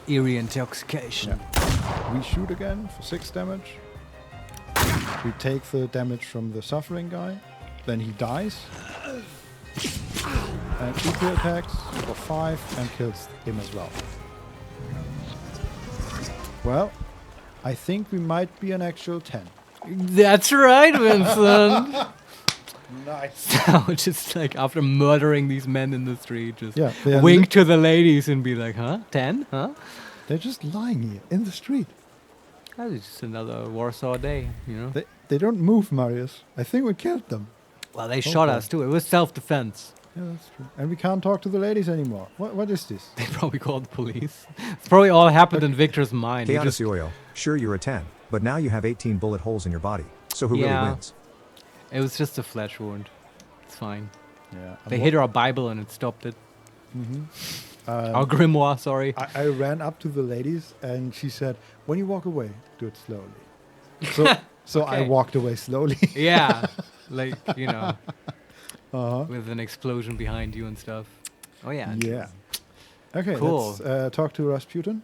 Eerie intoxication. Yeah. We shoot again for 6 damage. We take the damage from the suffering guy. Then he dies. And Upir attacks for 5 and kills him as well. Well, I think we might be an actual 10. That's right, Vincent. Nice. So just like after murdering these men in the street, just Yeah, they are wink to the ladies and be like, huh? 10? Huh? They're just lying here in the street. That is just another Warsaw day, you know? They don't move, Marius. I think we killed them. Well, they shot us too. It was self-defense. Yeah, that's true. And we can't talk to the ladies anymore. What is this? They probably called the police. It's probably all happened in Victor's mind. He just- Chaotic sure you're a 10, but now you have 18 bullet holes in your body. So who Yeah. really wins? It was just a flesh wound. It's fine. Yeah. They hit our Bible and it stopped it. Mm-hmm. Our grimoire, sorry. I ran up to the ladies and she said, "When you walk away, do it slowly." So I Okay. walked away slowly. Yeah, like, you know, Uh-huh. with an explosion behind you and stuff. Oh, yeah. Yeah. Okay. Cool. Let's talk to Rasputin.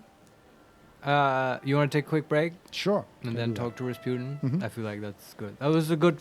You want to take a quick break? Sure. And can then do talk to Rasputin? Mhm. I feel like that's good. That was a good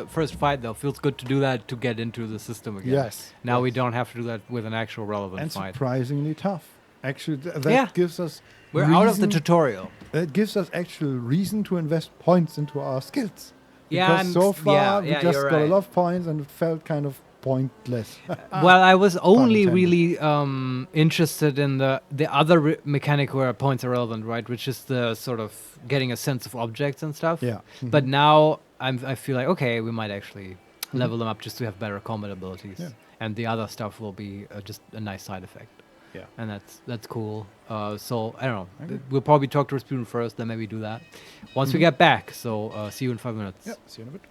first fight, though. Feels good to do that to get into the system again. Yes. Now we yes. don't have to do that with an actual relevant And fight. surprisingly tough. Actually, that Yeah. gives us. We're out of the reason- tutorial. It gives us actual reason to invest points into our skills. Yeah, Because I'm so s- far yeah, we yeah, just you're got a right. lot of points and it felt kind of pointless. Well, I was only intended. really interested in the other mechanic where points are relevant, right? Which is the sort of getting a sense of objects and stuff. Yeah. But now I feel like, okay, we might actually level them up just to have better combat abilities. Yeah. And the other stuff will be just a nice side effect. Yeah. And that's cool. So, I don't know. Okay. We'll probably talk to Rasputin first, then maybe do that. Once we get back. So, see you in 5 minutes. Yeah, see you in a bit.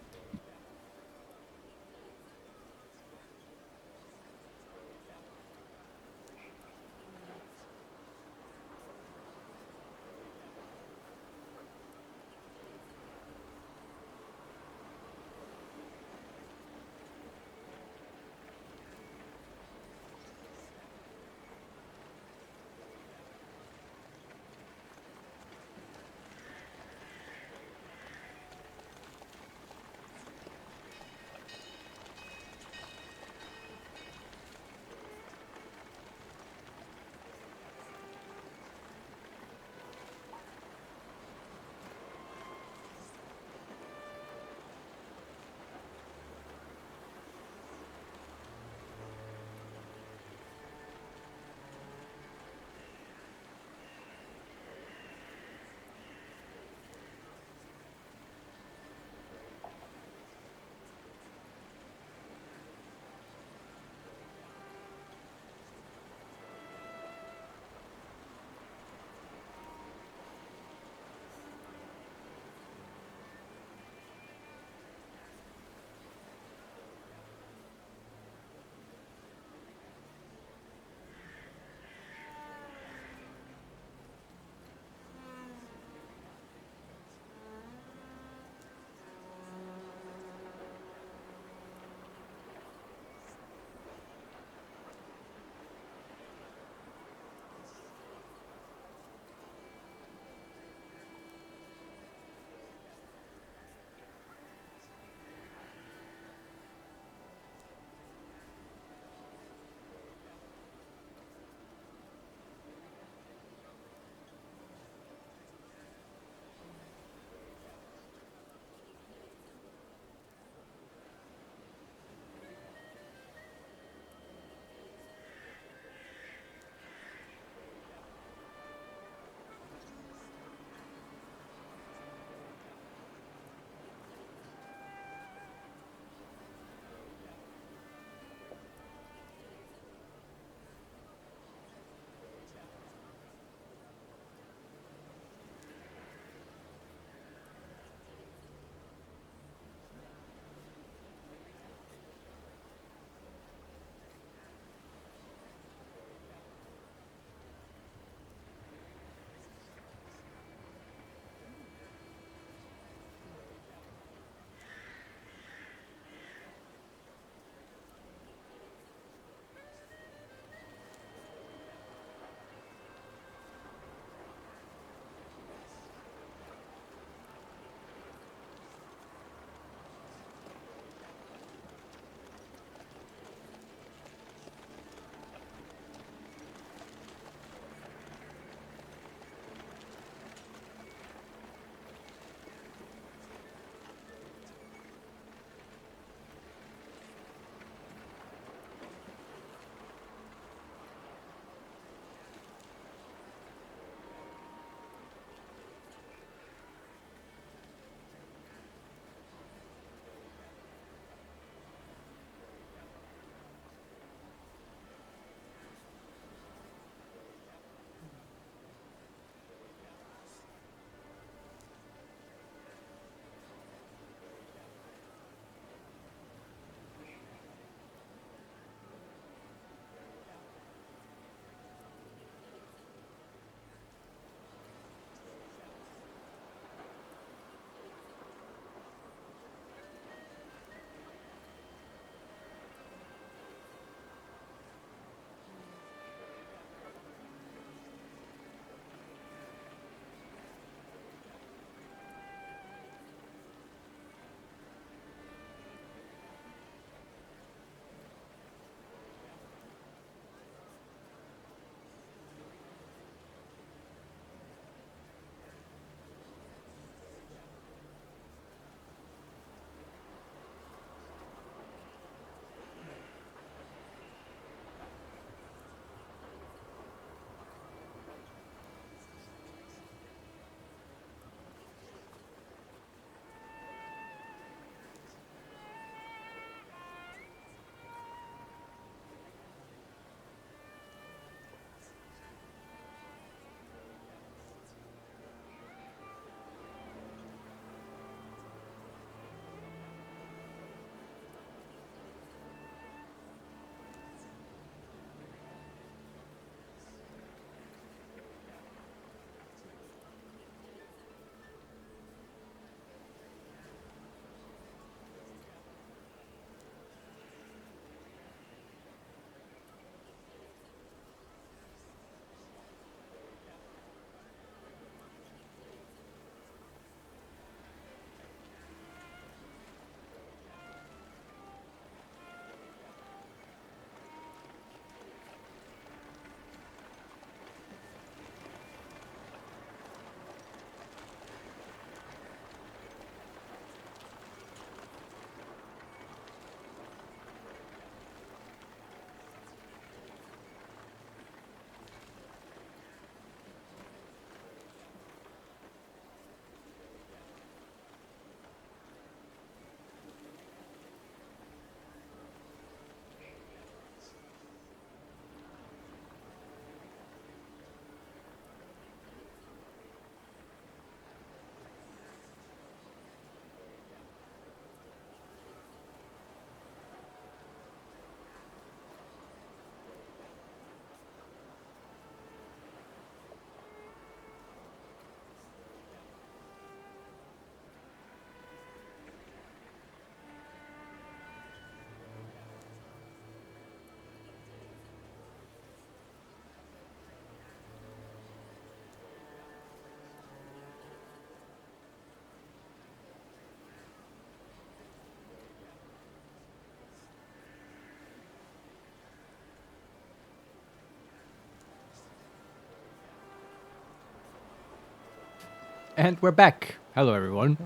And we're back. Hello, everyone.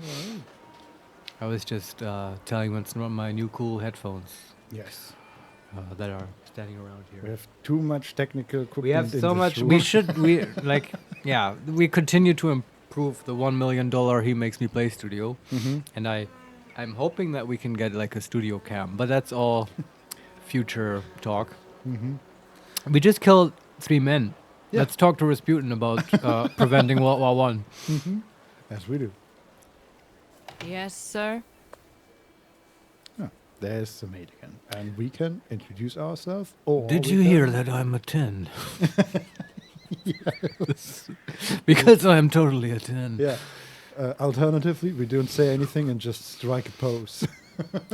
I was just telling Vincent about my new cool headphones. Yes. That are standing around here. We have too much technical equipment. We have in so this much. room. We continue to improve the $1 million HeMakesMePlay studio, and I'm hoping that we can get like a studio cam, but that's all future talk. We just killed 3 men. Yeah. Let's talk to Rasputin about preventing World War One. As we do. Yes, sir. There's the maid again. And we can introduce ourselves. Or Did we you can- hear that I'm a 10? Because I'm totally a 10. Yeah. Alternatively, we don't say anything and just strike a pose.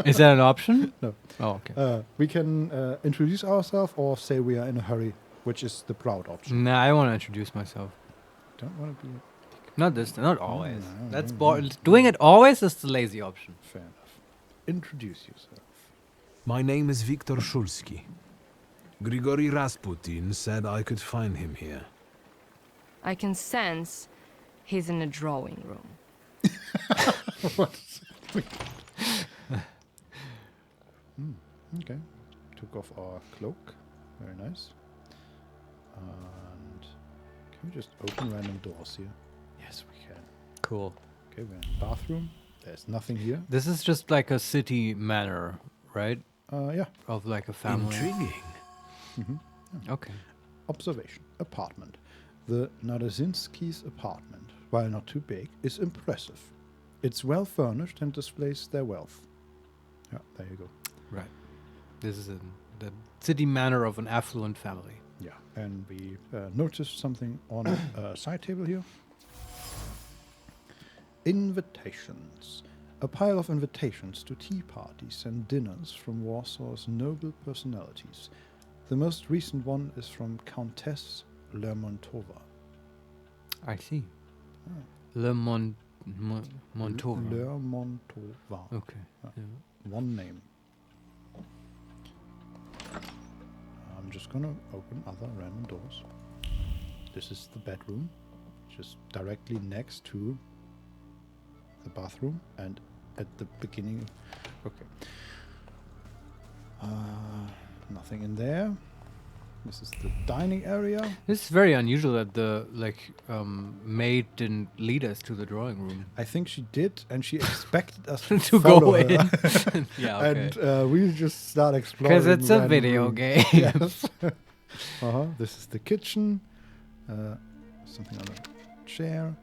Is that an option? No. Oh, okay. We can introduce ourselves or say we are in a hurry, which is the proud option. Nah, I want to introduce myself. Don't want to be Not always. no, That's no, boring. Doing it always is the lazy option. fair enough. Introduce yourself. My name is Viktor Shulsky. Grigory Rasputin said I could find him here. I can sense he's in the drawing room. Okay. Took off our cloak. Very nice. And can we just open random doors here? Yes, we can. Cool. Okay, we're in the bathroom. There's nothing here. This is just like a city manor, right? Yeah. Of like a family. Intriguing. Okay. Observation. Apartment. The Nadazinski's apartment, while not too big, is impressive. It's well furnished and displays their wealth. Yeah, there you go. Right. This is the city manor of an affluent family. Yeah, and we noticed something on a side table here. Invitations. A pile of invitations to tea parties and dinners from Warsaw's noble personalities. The most recent one is from Countess Lermontova. I see. Montova. Lermontova. Okay. Yeah. One name. I'm just gonna open other random doors. This is the bedroom, just directly next to the bathroom and at the beginning. Okay. Nothing in there. This is the dining area. This is very unusual that the maid didn't lead us to the drawing room. I think she did, and she expected us To follow go her. in. Yeah, okay. And we just start exploring. Because it's a random video rooms. game. Yes. This is the kitchen. Something on a chair.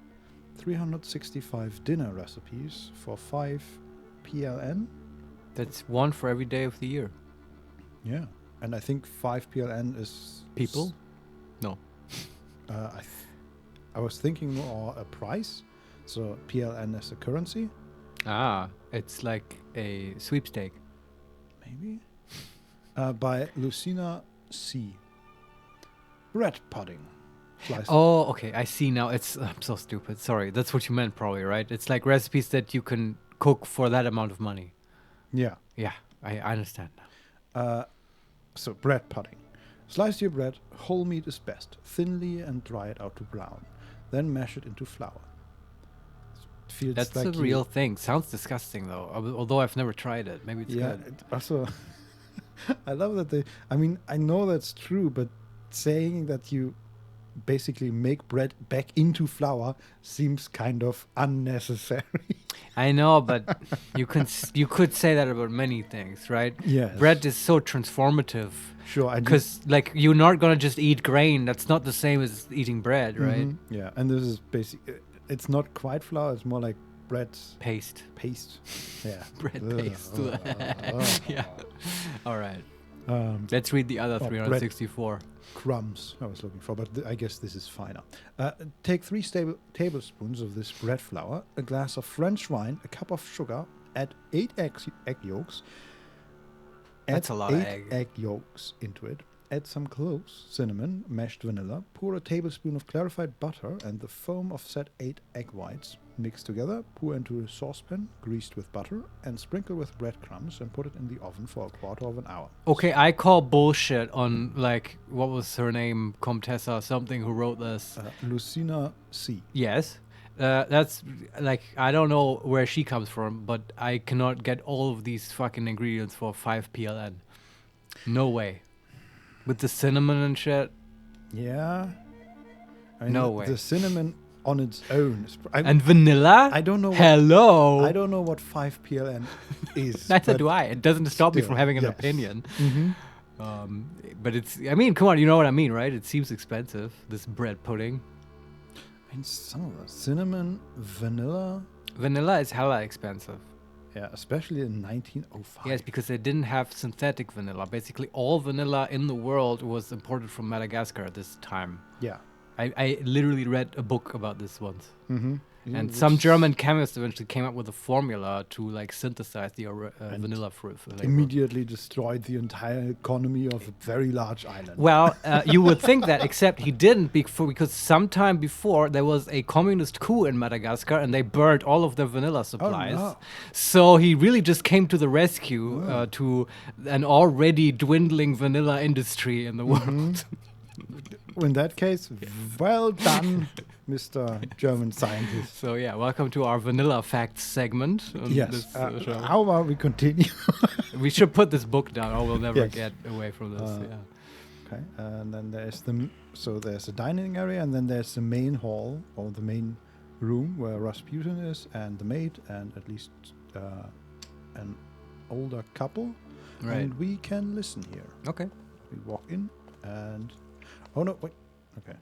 365 dinner recipes for 5 PLN. That's one for every day of the year. Yeah. And I think 5 PLN is... People? No. I was thinking more a price. So PLN is a currency. Ah, it's like a sweepstake. Maybe? By Lucina C. Bread pudding. Slice. Oh, okay. I see now. I'm so stupid. Sorry. That's what you meant probably, right? It's like recipes that you can cook for that amount of money. Yeah. Yeah, I understand now. So bread pudding. Slice your bread, whole meat is best, thinly and dry it out to brown. Then mash it into flour. It feels That's like a real thing. Sounds disgusting though, although I've never tried it. Maybe it's good. Also, I love that they... I mean, I know that's true, but saying that you basically make bread back into flour seems kind of unnecessary. I know, but you could say that about many things, right? Yes. Bread is so transformative. Sure. Because like you're not gonna just eat grain. That's not the same as eating bread, right? Yeah, and this is it's not quite flour. It's more like bread Paste. Yeah. Bread paste. Yeah. All right. Let's read the other 364. Crumbs I was looking for, but I guess this is finer. Take 3 tablespoons of this bread flour, a glass of French wine, a cup of sugar, add 8 egg yolks. That's a lot of egg yolks into it. Add some cloves, cinnamon, mashed vanilla. Pour a tablespoon of clarified butter and the foam of said 8 egg whites. Mix together, pour into a saucepan greased with butter, and sprinkle with breadcrumbs and put it in the oven for a quarter of an hour. Okay, I call bullshit on, like, what was her name? Comtessa something who wrote this. Lucina C. Yes. That's like, I don't know where she comes from, but I cannot get all of these fucking ingredients for 5 PLN. No way. With the cinnamon and shit. Yeah. I mean, No way. The cinnamon on its own. And vanilla? I don't know. Hello. I don't know what 5 PLN is. Neither do I. It doesn't stop me still, from having an yes. opinion. Mm-hmm. But it's, I mean, come on, you know what I mean, right? It seems expensive, this bread pudding. I mean, some of the cinnamon, vanilla. Vanilla is hella expensive. Yeah, especially in 1905. Yes, because they didn't have synthetic vanilla. Basically, all vanilla in the world was imported from Madagascar at this time. Yeah. I literally read a book about this once. Mm-hmm. And some German chemist eventually came up with a formula to like synthesize the vanilla fruit. Immediately destroyed the entire economy of a very large island. Well, you would think that, except he didn't, because sometime before there was a communist coup in Madagascar and they burned all of their vanilla supplies. no. So he really just came to the rescue to an already dwindling vanilla industry in the world. In that case, well done, Mr. German scientist. So yeah, welcome to our vanilla facts segment. On Yes. this, show. How about we continue? We should put this book down, or we'll never Yes. get away from this. Yeah. Okay, and then there's there's a dining area, and then there's the main hall or the main room where Rasputin is, and the maid, and at least an older couple. Right. And we can listen here. Okay. We walk in, and oh no, wait. Okay.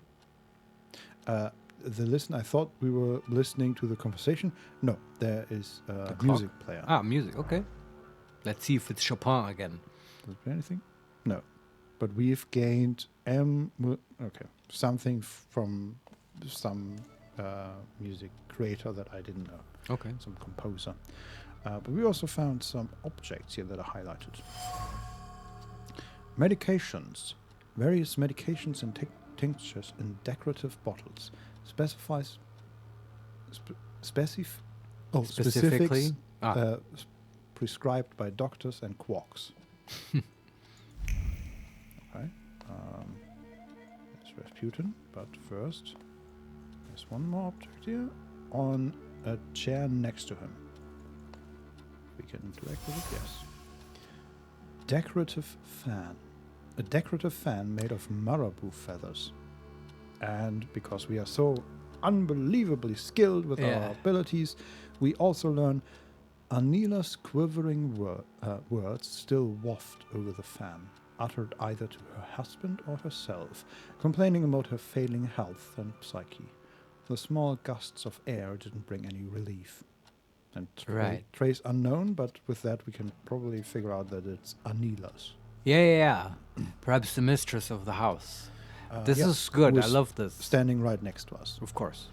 The listen. I thought we were listening to the conversation. No, there is a music player. Ah, music. Okay. Let's see if it's Chopin again. Does it play anything? No. But we've gained something from some music creator that I didn't know. Okay. Some composer. But we also found some objects here that are highlighted. Medications. Various medications and tinctures in decorative bottles. Specifically? Specifics prescribed by doctors and quarks. Okay. There's Rasputin, but first there's one more object here on a chair next to him. We can interact with it, yes. Decorative fan. A decorative fan made of marabou feathers. And because we are so unbelievably skilled with our abilities, we also learn Anila's quivering words still waft over the fan, uttered either to her husband or herself, complaining about her failing health and psyche. The small gusts of air didn't bring any relief. And trace unknown, but with that we can probably figure out that it's Anila's. Yeah. Perhaps the mistress of the house. This is good. I love this. Standing right next to us. Of course.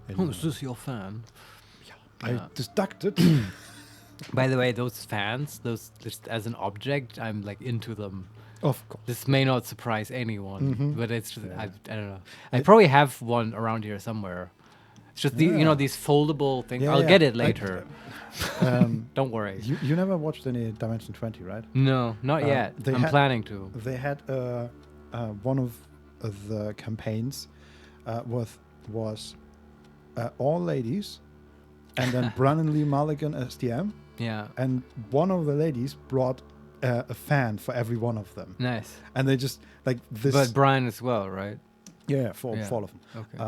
And, is this your fan? I deducted. By the way, those fans, those just as an object, I'm like into them. Of course. This may not surprise anyone, but it's just, I don't know. I probably have one around here somewhere. It's just these foldable things. I'll get it later. Don't worry. You never watched any Dimension 20, right? No, not yet. I'm planning to. They had one of the campaigns was all ladies, and then Brannon Lee Mulligan as DM. Yeah. And one of the ladies brought a fan for every one of them. Nice. And they just like this. But Brian as well, right? Yeah, for all of them. Okay.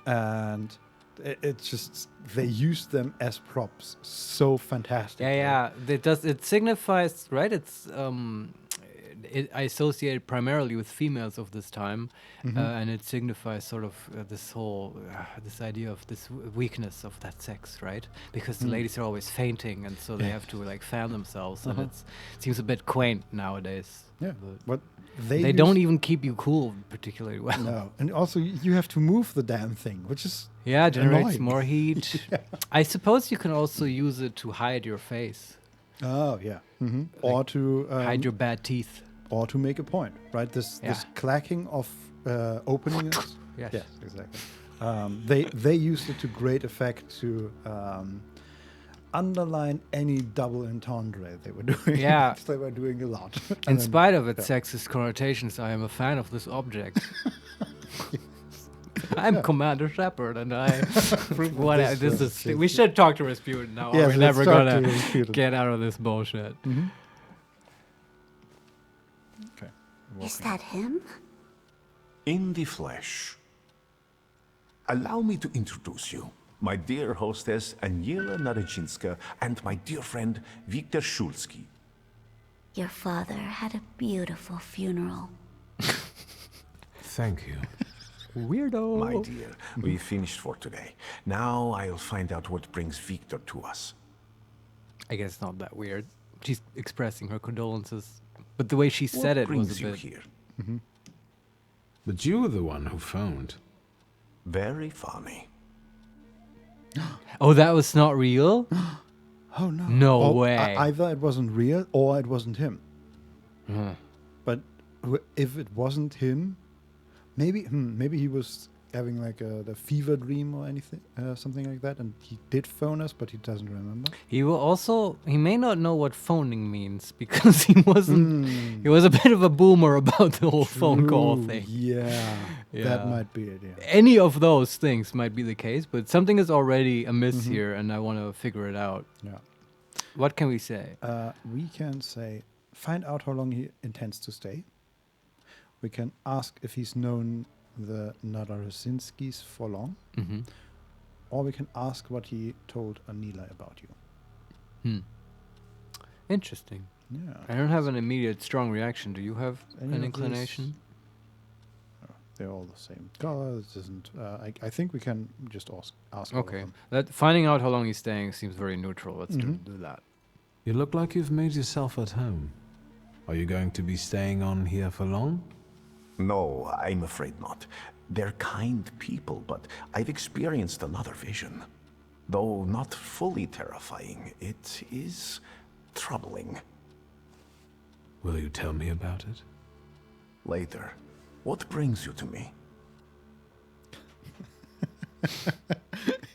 And it's just they used them as props so fantastic. Yeah. It signifies, right? It's I associate it primarily with females of this time, and it signifies sort of this whole this idea of this weakness of that sex, right? Because the ladies are always fainting, and so they have to like fan themselves, and it seems a bit quaint nowadays. Yeah, but they don't even keep you cool particularly well. No, and also you have to move the damn thing, which is generates annoying. more heat. I suppose you can also use it to hide your face. Oh yeah, or to hide your bad teeth. Or to make a point, right? This clacking of opening it. Yes, exactly. They used it to great effect to underline any double entendre they were doing. Yeah, they were doing a lot. In spite of its sexist connotations, I am a fan of this object. I'm Commander Shepard, and we should talk to Rasputin now. Yes, or we're never let's talk gonna to Rasputin. get out of this bullshit. Okay. Is that him? In the flesh. Allow me to introduce you. My dear hostess, Aniela Naradzinska, and my dear friend, Viktor Szulski. Your father had a beautiful funeral. Thank you. Weirdo. My dear, we finished for today. Now I'll find out what brings Viktor to us. I guess it's not that weird. She's expressing her condolences, but the way she said it was a bit. Here? But you were the one who phoned. Very funny. Oh, that was not real? Oh no! No way. Either it wasn't real or it wasn't him. But if it wasn't him, maybe he was having like the fever dream or anything, something like that, and he did phone us, but he doesn't remember. He may not know what phoning means because he wasn't. He was a bit of a boomer about the whole phone call thing. Yeah, that might be it. Yeah. Any of those things might be the case, but something is already amiss here, and I want to figure it out. Yeah. What can we say? We can say, find out how long he intends to stay. We can ask if he's known the Narazinskis for long. Or we can ask what he told Anila about you. Interesting. Yeah. I don't have an immediate strong reaction. Do you have Any an of inclination? They're all the same colors. I think we can just ask. Okay. Finding out how long he's staying seems very neutral. Let's do that. You look like you've made yourself at home. Are you going to be staying on here for long? No, I'm afraid not. They're kind people, but I've experienced another vision. Though not fully terrifying, it is troubling. Will you tell me about it? Later. What brings you to me?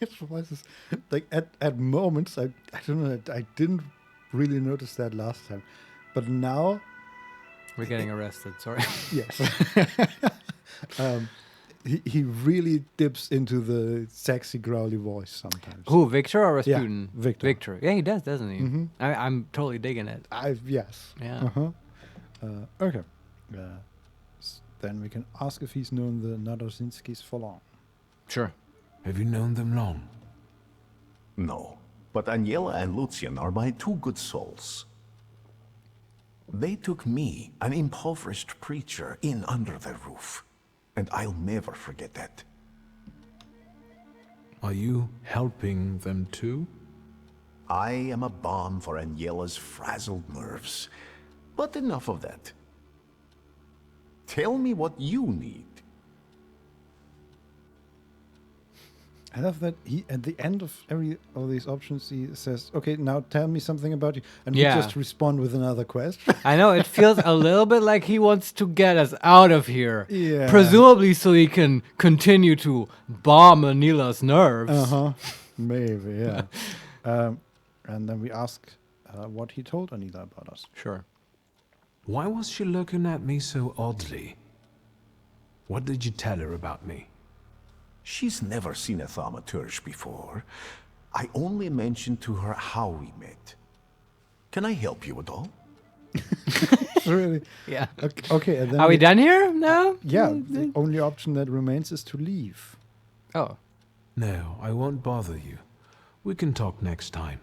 It was like at moments I don't know, I didn't really notice that last time, but now we're getting arrested. Sorry. Yes. He really dips into the sexy growly voice sometimes. Who, Victor or Rasputin? Yeah, Victor. Victor. Yeah, he does, doesn't he? I'm totally digging it. Yes. Yeah. Okay. Then we can ask if he's known the Narazinskis for long. Sure. Have you known them long? No, but Aniela and Lucian are my two good souls. They took me, an impoverished preacher, in under their roof. And I'll never forget that. Are you helping them too? I am a balm for Aniela's frazzled nerves. But enough of that. Tell me what you need. I love that he, at the end of all these options, he says, okay, now tell me something about you. And we just respond with another question. I know, it feels a little bit like he wants to get us out of here. Yeah. Presumably so he can continue to bomb Anila's nerves. Maybe, yeah. And then we ask what he told Anila about us. Sure. Why was she looking at me so oddly? What did you tell her about me? She's never seen a Thaumaturge before. I only mentioned to her how we met. Can I help you at all? Really? Yeah. Okay. And then Are we done here now? Yeah. The only option that remains is to leave. Oh. No, I won't bother you. We can talk next time.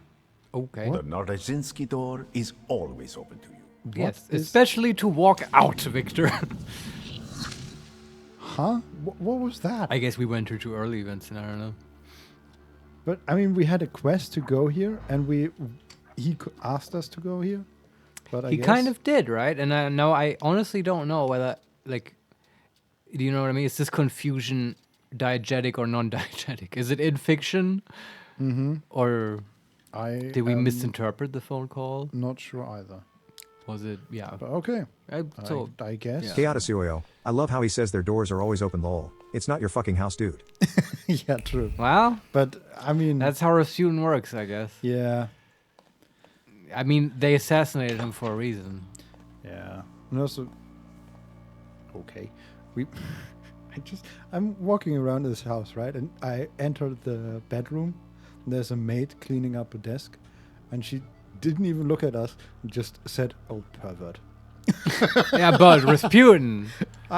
Okay. The Narazinski door is always open to you. Yes, especially to walk out, Victor. Huh? What was that? I guess we went here too early, Vincent. I don't know. But I mean, we had a quest to go here, and he asked us to go here. But he kind of did, right? And I honestly don't know whether, like, do you know what I mean? Is this confusion diegetic or non-diegetic? Is it in fiction, or did we misinterpret the phone call? Not sure either. Was it? Yeah. But okay. I guess. Yeah. Chaoticioyo. I love how he says their doors are always open, lol. It's not your fucking house, dude. Yeah, true. Well, but I mean, that's how Rasputin works, I guess. Yeah. I mean, they assassinated him for a reason. Yeah. And also, okay, I'm walking around this house, right? And I entered the bedroom. There's a maid cleaning up a desk, and she didn't even look at us. Just said, "Oh, pervert." Yeah, but Rasputin.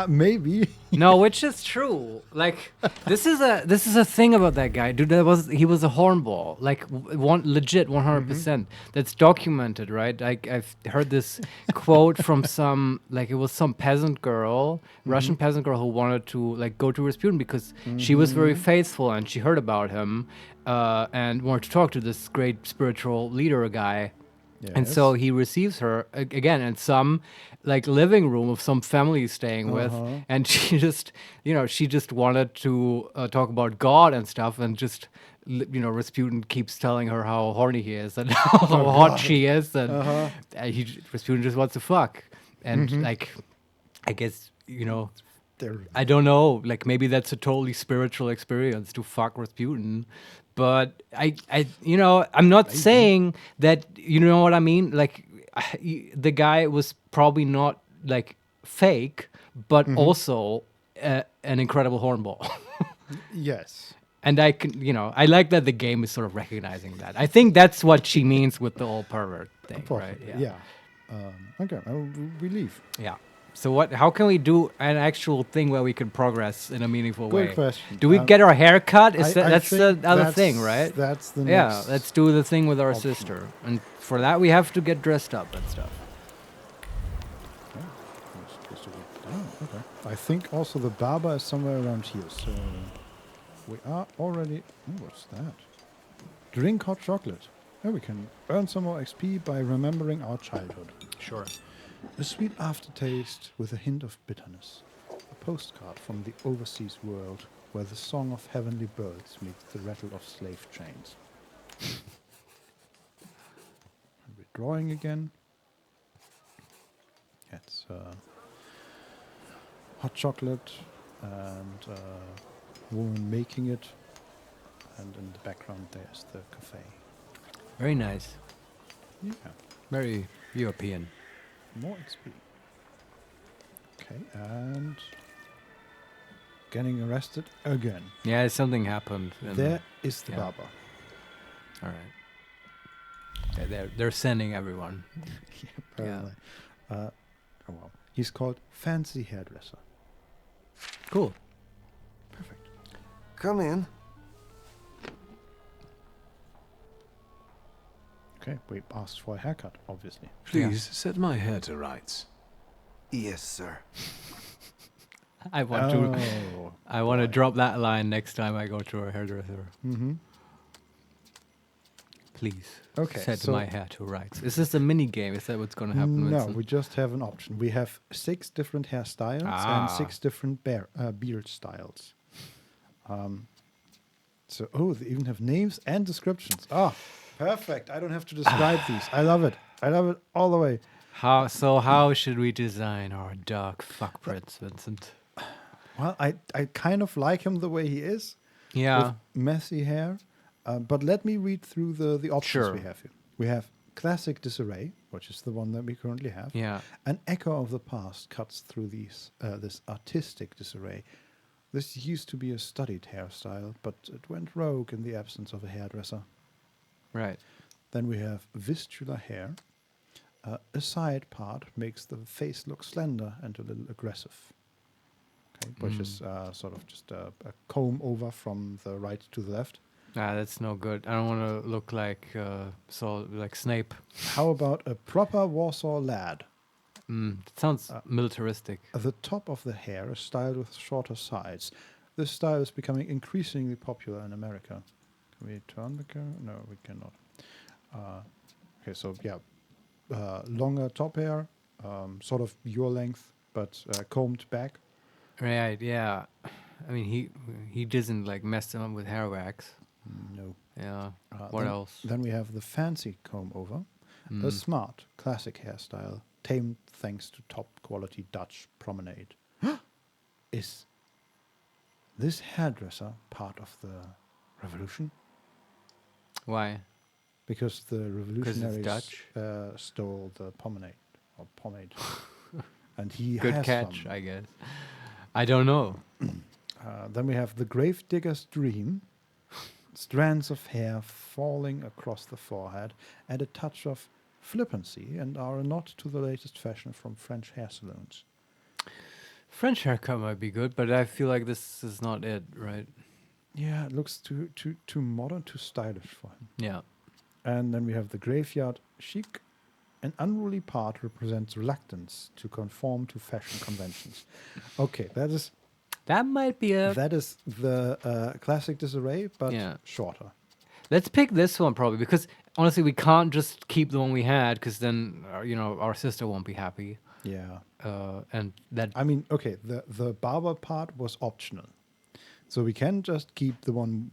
Maybe. No, which is true. Like this is a thing about that guy, dude. He was a hornball, like one legit 100%. That's documented, right? I've heard this quote from some, like it was some peasant girl, Russian peasant girl who wanted to like go to Rasputin because she was very faithful and she heard about him and wanted to talk to this great spiritual leader guy. And so he receives her again in some like living room of some family he's staying with, and she just wanted to talk about God and stuff, and just Rasputin keeps telling her how horny he is and how hot she is, and Rasputin just wants to fuck, and like I guess I don't know, like maybe that's a totally spiritual experience to fuck Rasputin. But I'm not saying that, you know what I mean? Like, the guy was probably not, like, fake, but also an incredible hornball. Yes. And I like that the game is sort of recognizing that. I think that's what she means with the whole pervert thing, right? Yeah. Okay, we leave. Yeah. So how can we do an actual thing where we can progress in a meaningful way? Good question. Do we get our hair cut? That's the other that's thing, right? That's the Yeah, next let's do the thing with our option. sister. And for that, we have to get dressed up and stuff. Okay. I think also the barber is somewhere around here, so we are already... Oh, what's that? Drink hot chocolate. Oh, we can earn some more XP by remembering our childhood. Sure. A sweet aftertaste with a hint of bitterness. A postcard from the overseas world where the song of heavenly birds meets the rattle of slave chains. And we're drawing again. It's hot chocolate and woman making it. And in the background there's the cafe. Very nice. Yeah. Very European. More XP. Okay, and getting arrested again. Yeah, something happened. There is the barber. All right. Yeah, they're sending everyone. Apparently. Oh well. He's called Fancy Hairdresser. Cool. Perfect. Come in. Okay, we asked for a haircut, obviously. Please set my hair to rights. Yes, sir. I want to drop that line next time I go to a hairdresser. Please. Okay. Set my hair to rights. Is this a mini game? Is that what's going to happen? No, Vincent? we just have an option. We have 6 different hairstyles and 6 different beard styles. They even have names and descriptions. Perfect. I don't have to describe these. I love it. I love it all the way. How should we design our dark fuck prince, Vincent? Well, I kind of like him the way he is. Yeah. With messy hair. But let me read through the options we have here. We have classic disarray, which is the one that we currently have. Yeah. An echo of the past cuts through this artistic disarray. This used to be a studied hairstyle, but it went rogue in the absence of a hairdresser. Right. Then we have vistula hair. A side part makes the face look slender and a little aggressive. Okay, which is sort of just a comb over from the right to the left. That's no good. I don't want to look like Snape. How about a proper Warsaw lad? It sounds militaristic. The top of the hair is styled with shorter sides. This style is becoming increasingly popular in America. Can we turn the camera? No, we cannot. Okay, so yeah, longer top hair, sort of your length, but combed back. Right. Yeah. I mean, he doesn't like mess them up with hair wax. No. Yeah. What else? Then we have the fancy comb over, a smart classic hairstyle, tamed thanks to top quality Dutch promenade. Is this hairdresser part of the revolution? Why? Because the revolutionaries stole the pomade. And he good has catch, some. I guess. I don't know. Then we have the Gravedigger's Dream. Strands of hair falling across the forehead, and a touch of flippancy, and are a nod to the latest fashion from French hair salons. French haircut might be good, but I feel like this is not it, right? Yeah, it looks too modern, too stylish for him. Yeah. And then we have the Graveyard Chic. An unruly part represents reluctance to conform to fashion conventions. Okay, that might be a... That is the classic disarray, but shorter. Let's pick this one probably, because honestly, we can't just keep the one we had, because then, our sister won't be happy. Yeah. And that... I mean, okay, the barber part was optional. So we can just keep the one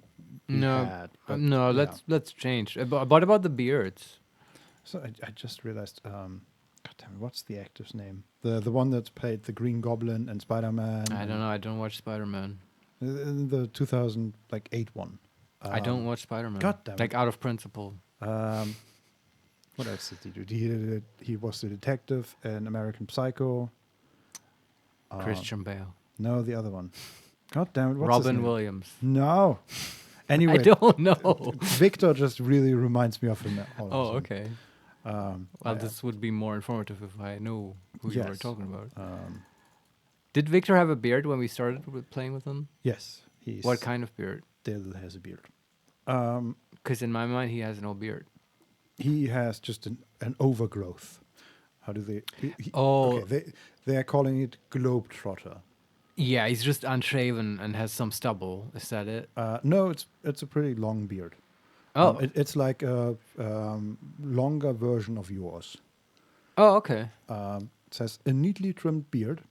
we had. Let's change. What about the beards? So I just realized, God damn it, what's the actor's name? The one that played the Green Goblin and Spider-Man. I don't know. I don't watch Spider-Man. The 2008 one. I don't watch Spider-Man. God damn it. Like out of principle. What else did he do? He was the detective in American Psycho. Christian Bale. No, the other one. God damn it. What's Robin his name? Williams. No. Anyway. I don't know. Victor just really reminds me of him. Okay. This would be more informative if I know who you were talking about. Did Victor have a beard when we started playing with him? Yes. What kind of beard? Still has a beard. Because in my mind, he has no beard. He has just an overgrowth. How do they... Okay, they are calling it globetrotter. Yeah, he's just unshaven and has some stubble. Is that it? No, it's a pretty long beard. Oh. It's like a longer version of yours. Oh, okay. It says, a neatly trimmed beard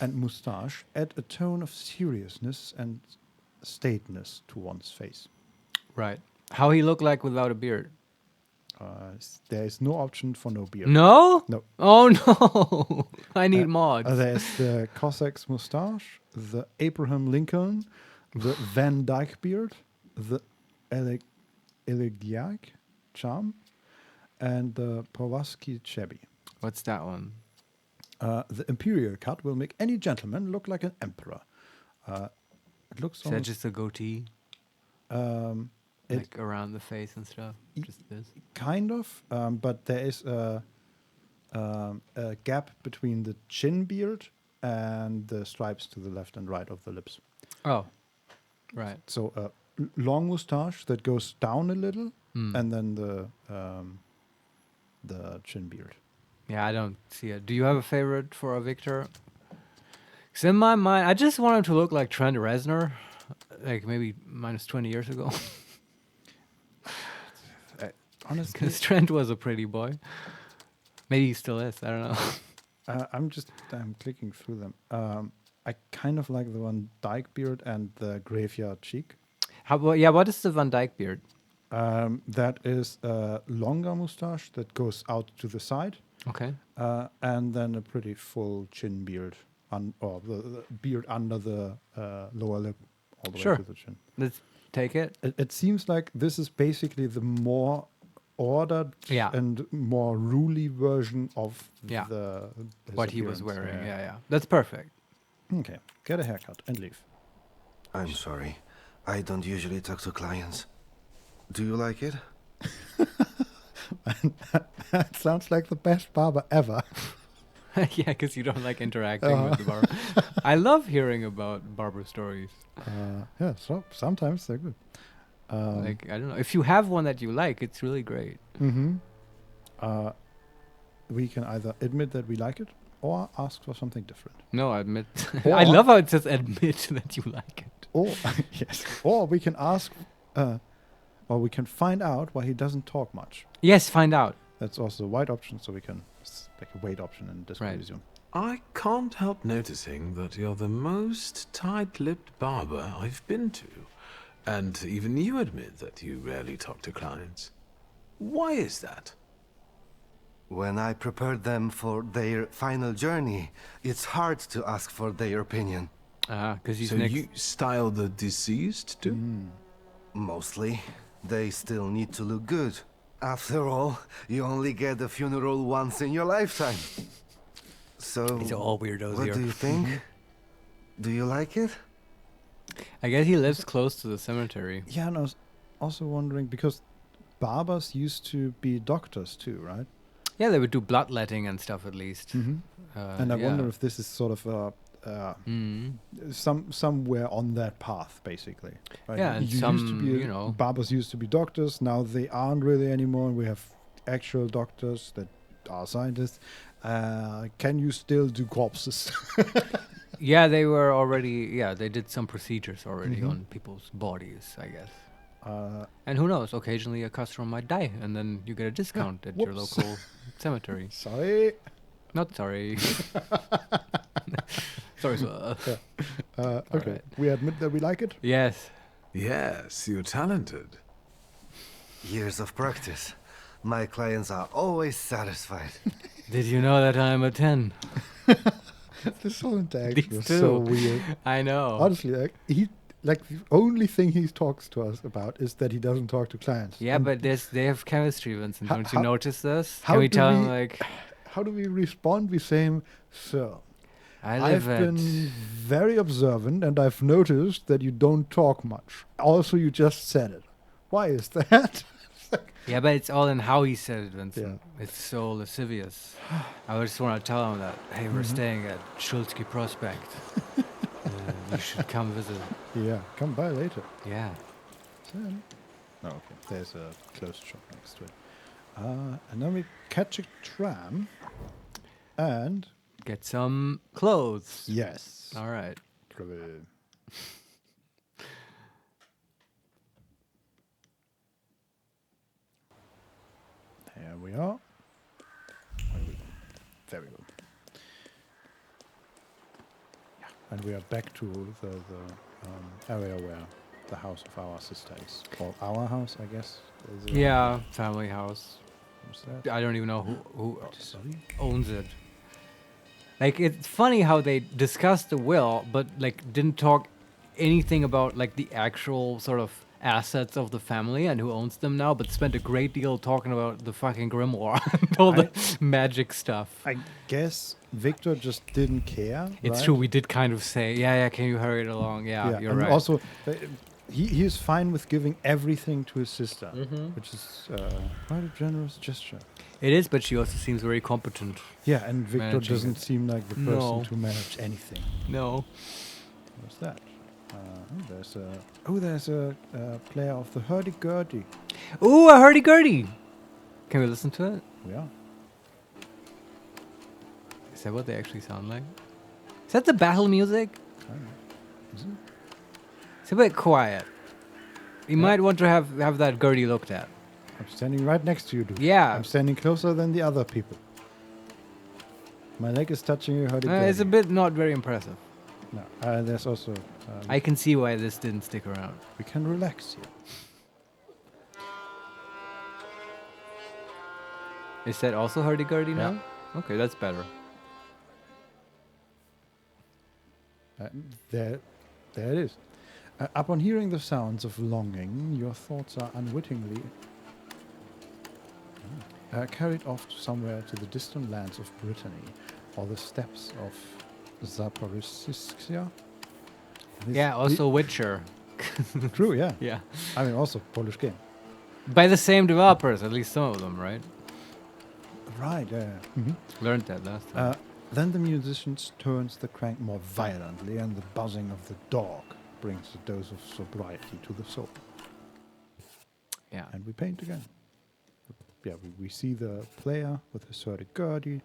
and moustache add a tone of seriousness and stateness to one's face. Right. How he look like without a beard? There is no option for no beard. No? No. Oh, no. I need mods. There's the Cossack's moustache, the Abraham Lincoln, the Van Dyke beard, the Elegiac charm, and the Powasky Chebby. What's that one? The imperial cut will make any gentleman look like an emperor. It looks Is that just a goatee? Like around the face and stuff? Just this? Kind of, but there is a gap between the chin beard and the stripes to the left and right of the lips. Oh, right. So long moustache that goes down a little, and then the chin beard. Yeah, I don't see it. Do you have a favorite for a Victor? Because in my mind, I just want him to look like Trent Reznor, like maybe minus 20 years ago. Honestly, because Trent was a pretty boy. Maybe he still is. I don't know. I'm clicking through them. I kind of like the Van Dyke beard and the Graveyard Cheek. What is the Van Dyke beard? That is a longer moustache that goes out to the side. Okay. And then a pretty full chin beard, or the beard under the lower lip, all the way to the chin. Let's take it. It seems like this is basically the more ordered and more ruly version of what he was wearing. Yeah. That's perfect. Okay, get a haircut and leave. I'm sorry. I don't usually talk to clients. Do you like it? That sounds like the best barber ever. Yeah, because you don't like interacting with the barber. I love hearing about barber stories. So sometimes they're good. I don't know. If you have one that you like, it's really great. Mm-hmm. We can either admit that we like it or ask for something different. No, admit. I love how it says admit that you like it. Or yes. Or we can ask, or we can find out why he doesn't talk much. Yes, find out. That's also a white option, so we can like a wait option and Discord resume. I can't help noticing that you're the most tight-lipped barber I've been to. And even you admit that you rarely talk to clients. Why is that? When I prepared them for their final journey, it's hard to ask for their opinion. Because so you style the deceased too? Mostly. They still need to look good. After all, you only get a funeral once in your lifetime. So, These are all weirdos what here. do you think? Do you like it? I guess he lives close to the cemetery. Yeah, and I was also wondering, because barbers used to be doctors too, right? Yeah, they would do bloodletting and stuff at least. And I wonder if this is sort of somewhere on that path, basically. Right? Yeah, and barbers used to be doctors. Now they aren't really anymore, and we have actual doctors that are scientists. Can you still do corpses? Yeah, they were already. Yeah, they did some procedures already on people's bodies, I guess. And who knows? Occasionally, a customer might die, and then you get a discount at your local cemetery. Sorry, not sorry. Sorry, sir. Okay, right. We admit that we like it. Yes. Yes, you're talented. Years of practice. My clients are always satisfied. Did you know that I'm a 10? This whole interaction These is two. so weird. I know. Honestly, the only thing he talks to us about is that he doesn't talk to clients. Yeah, And but they have chemistry, Vincent. Don't you notice this? how Can we do tell him, we- like... how do we respond? We say, "Sir, I've been very observant, and I've noticed that you don't talk much. Also, you just said it. Why is that?" Yeah, but it's all in how he said it, Vincent. It's so lascivious. I just want to tell him that, hey, we're staying at Schultzky Prospect. You should come visit. Yeah, come by later. Yeah. Oh, okay. There's a closed shop next to it. And then we catch a tram and get some clothes. Yes. All right. There we are. There we go. Yeah. And we are back to the area where the house of our sister is. Or our house, I guess. Yeah, family house. What's that? I don't even know who owns it. Like, it's funny how they discussed the will, but like didn't talk anything about like the actual sort of assets of the family and who owns them now, but spent a great deal talking about the fucking grimoire and all the magic stuff. I guess Victor just didn't care. It's right? true, we did kind of say, yeah, can you hurry it along? Yeah, you're and right. Also, he is fine with giving everything to his sister, which is quite a generous gesture. It is, but she also seems very competent. Yeah, and Victor managing doesn't it. seem like the person to manage anything. No. What's that? There's a player of the hurdy-gurdy. Ooh, a hurdy-gurdy! Can we listen to it? Yeah. Is that what they actually sound like? Is that the battle music? I don't know. Is it? It's a bit quiet. You might want to have that gurdy looked at. I'm standing right next to you, dude. Yeah. I'm standing closer than the other people. My leg is touching your hurdy-gurdy. It's a bit not very impressive. No, there's also... I can see why this didn't stick around. We can relax here. Is that also hurdy-gurdy now? Okay, that's better. There it is. Upon hearing the sounds of longing, your thoughts are unwittingly carried off to somewhere to the distant lands of Brittany, or the steppes of Zaporizhzhia. Yeah, also Witcher. True, yeah. Yeah. I mean, also Polish game. By the same developers, at least some of them, right? Right, yeah. Learned that last time. Then the musicians turns the crank more violently, and the buzzing of the dog brings a dose of sobriety to the soul. Yeah. And we paint again. Yeah, we see the player with his hurdy-gurdy,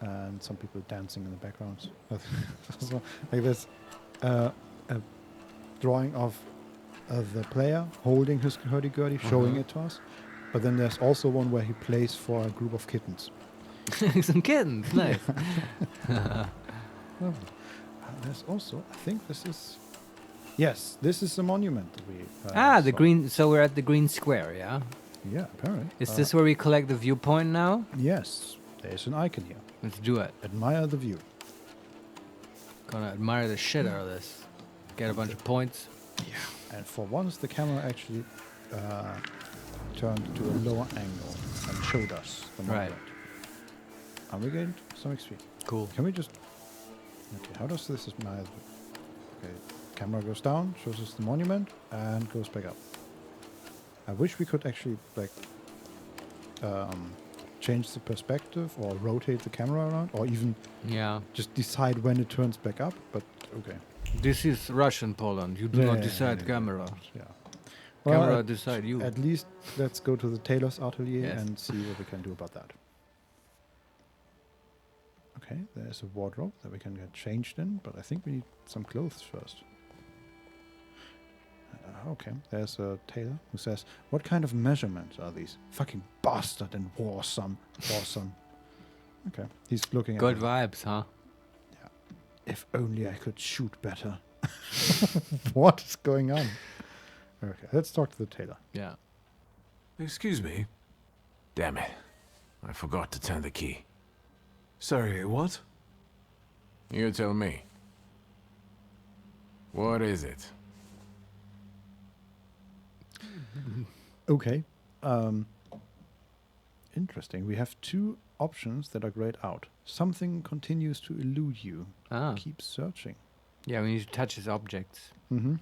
and some people dancing in the background. So, like this, a drawing of the player holding his hurdy-gurdy, showing it to us. But then there's also one where he plays for a group of kittens. Some kittens, nice. There's also, I think this is... Yes, this is a monument that we the saw. green... So we're at the green square, yeah? Yeah, apparently. Is this where we collect the viewpoint now? Yes, there's an icon here. Let's do it. Admire the view. Gonna admire the shit out of this. Get a bunch of points. Yeah. And for once, the camera actually turned to a lower angle and showed us the monument. And we gained some XP. Cool. Can we just... Okay, how does this... Okay, camera goes down, shows us the monument, and goes back up. I wish we could actually, like, change the perspective or rotate the camera around, or even just decide when it turns back up, but okay. This is Russian Poland. You do not decide camera. Yeah. Camera Well, decide you. At least let's go to the tailor's atelier Yes. and see what we can do about that. Okay, there's a wardrobe that we can get changed in, but I think we need some clothes first. Okay, there's a tailor who says, "What kind of measurements are these? Fucking bastard and awesome. Okay, he's looking Good at vibes, huh? Yeah. If only I could shoot better. What is going on? Okay, let's talk to the tailor. Yeah. Excuse me. Damn it. I forgot to turn the key. Sorry, what? You tell me. What is it? Okay. Interesting. We have two options that are grayed out. Something continues to elude you. Keep searching. Yeah, we need to touch his objects. Mm-hmm.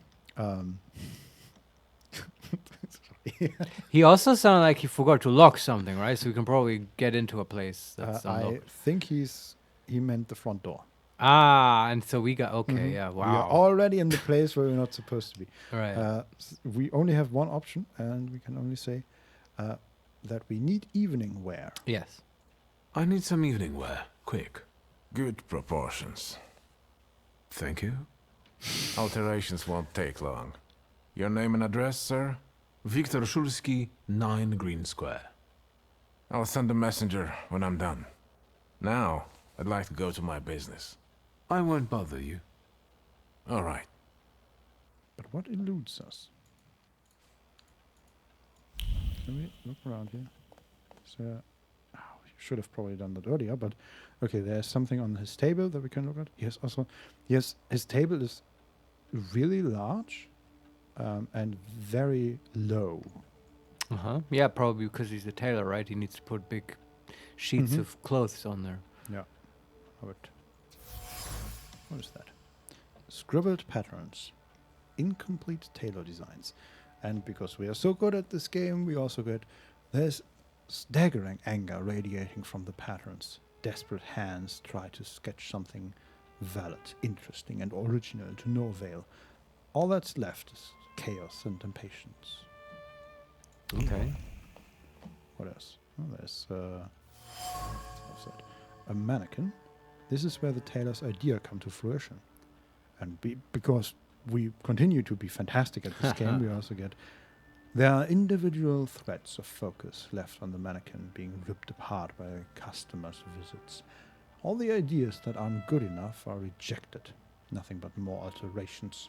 He also sounded like he forgot to lock something, right? So we can probably get into a place that's I unlocked. think he meant the front door. And so we got... Okay, Mhm. yeah, We are wow. already in the place where we're not supposed to be. Right. We only have one option, and we can only say that we need evening wear. Yes. I need some evening wear. Quick. Good proportions. Thank you. Alterations won't take long. Your name and address, sir? Viktor Szulski, 9 Green Square. I'll send a messenger when I'm done. Now, I'd like to go to my business. I won't bother you. All right. But what eludes us? Can we look around here? So, you should have probably done that earlier, but okay, there's something on his table that we can look at. His table is really large and very low. Yeah, probably because he's a tailor, right? He needs to put big sheets Mhm. of clothes on there. Yeah. What is that? Scribbled patterns. Incomplete tailor designs. And because we are so good at this game, we also get... There's staggering anger radiating from the patterns. Desperate hands try to sketch something valid, interesting, and original to no avail. All that's left is chaos and impatience. Okay. What else? Oh, there's what's that? A mannequin. This is where the tailor's idea come to fruition. And because we continue to be fantastic at this game, we also get... There are individual threads of focus left on the mannequin being ripped apart by customers' visits. All the ideas that aren't good enough are rejected. Nothing but more alterations.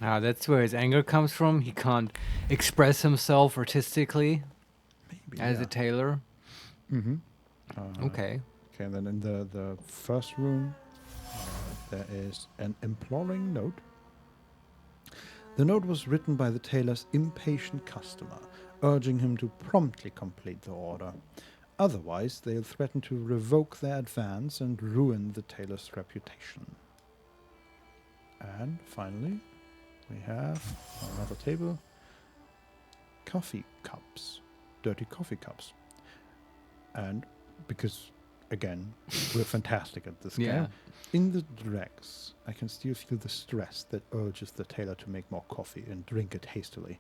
That's where his anger comes from. He can't express himself artistically as a tailor. Mm-hmm. Okay. Okay, and then in the first room, there is an imploring note. The note was written by the tailor's impatient customer, urging him to promptly complete the order. Otherwise, they'll threaten to revoke their advance and ruin the tailor's reputation. And finally, we have on another table coffee cups, dirty coffee cups. And because, again, we're fantastic at this game, in the dregs, I can still feel the stress that urges the tailor to make more coffee and drink it hastily.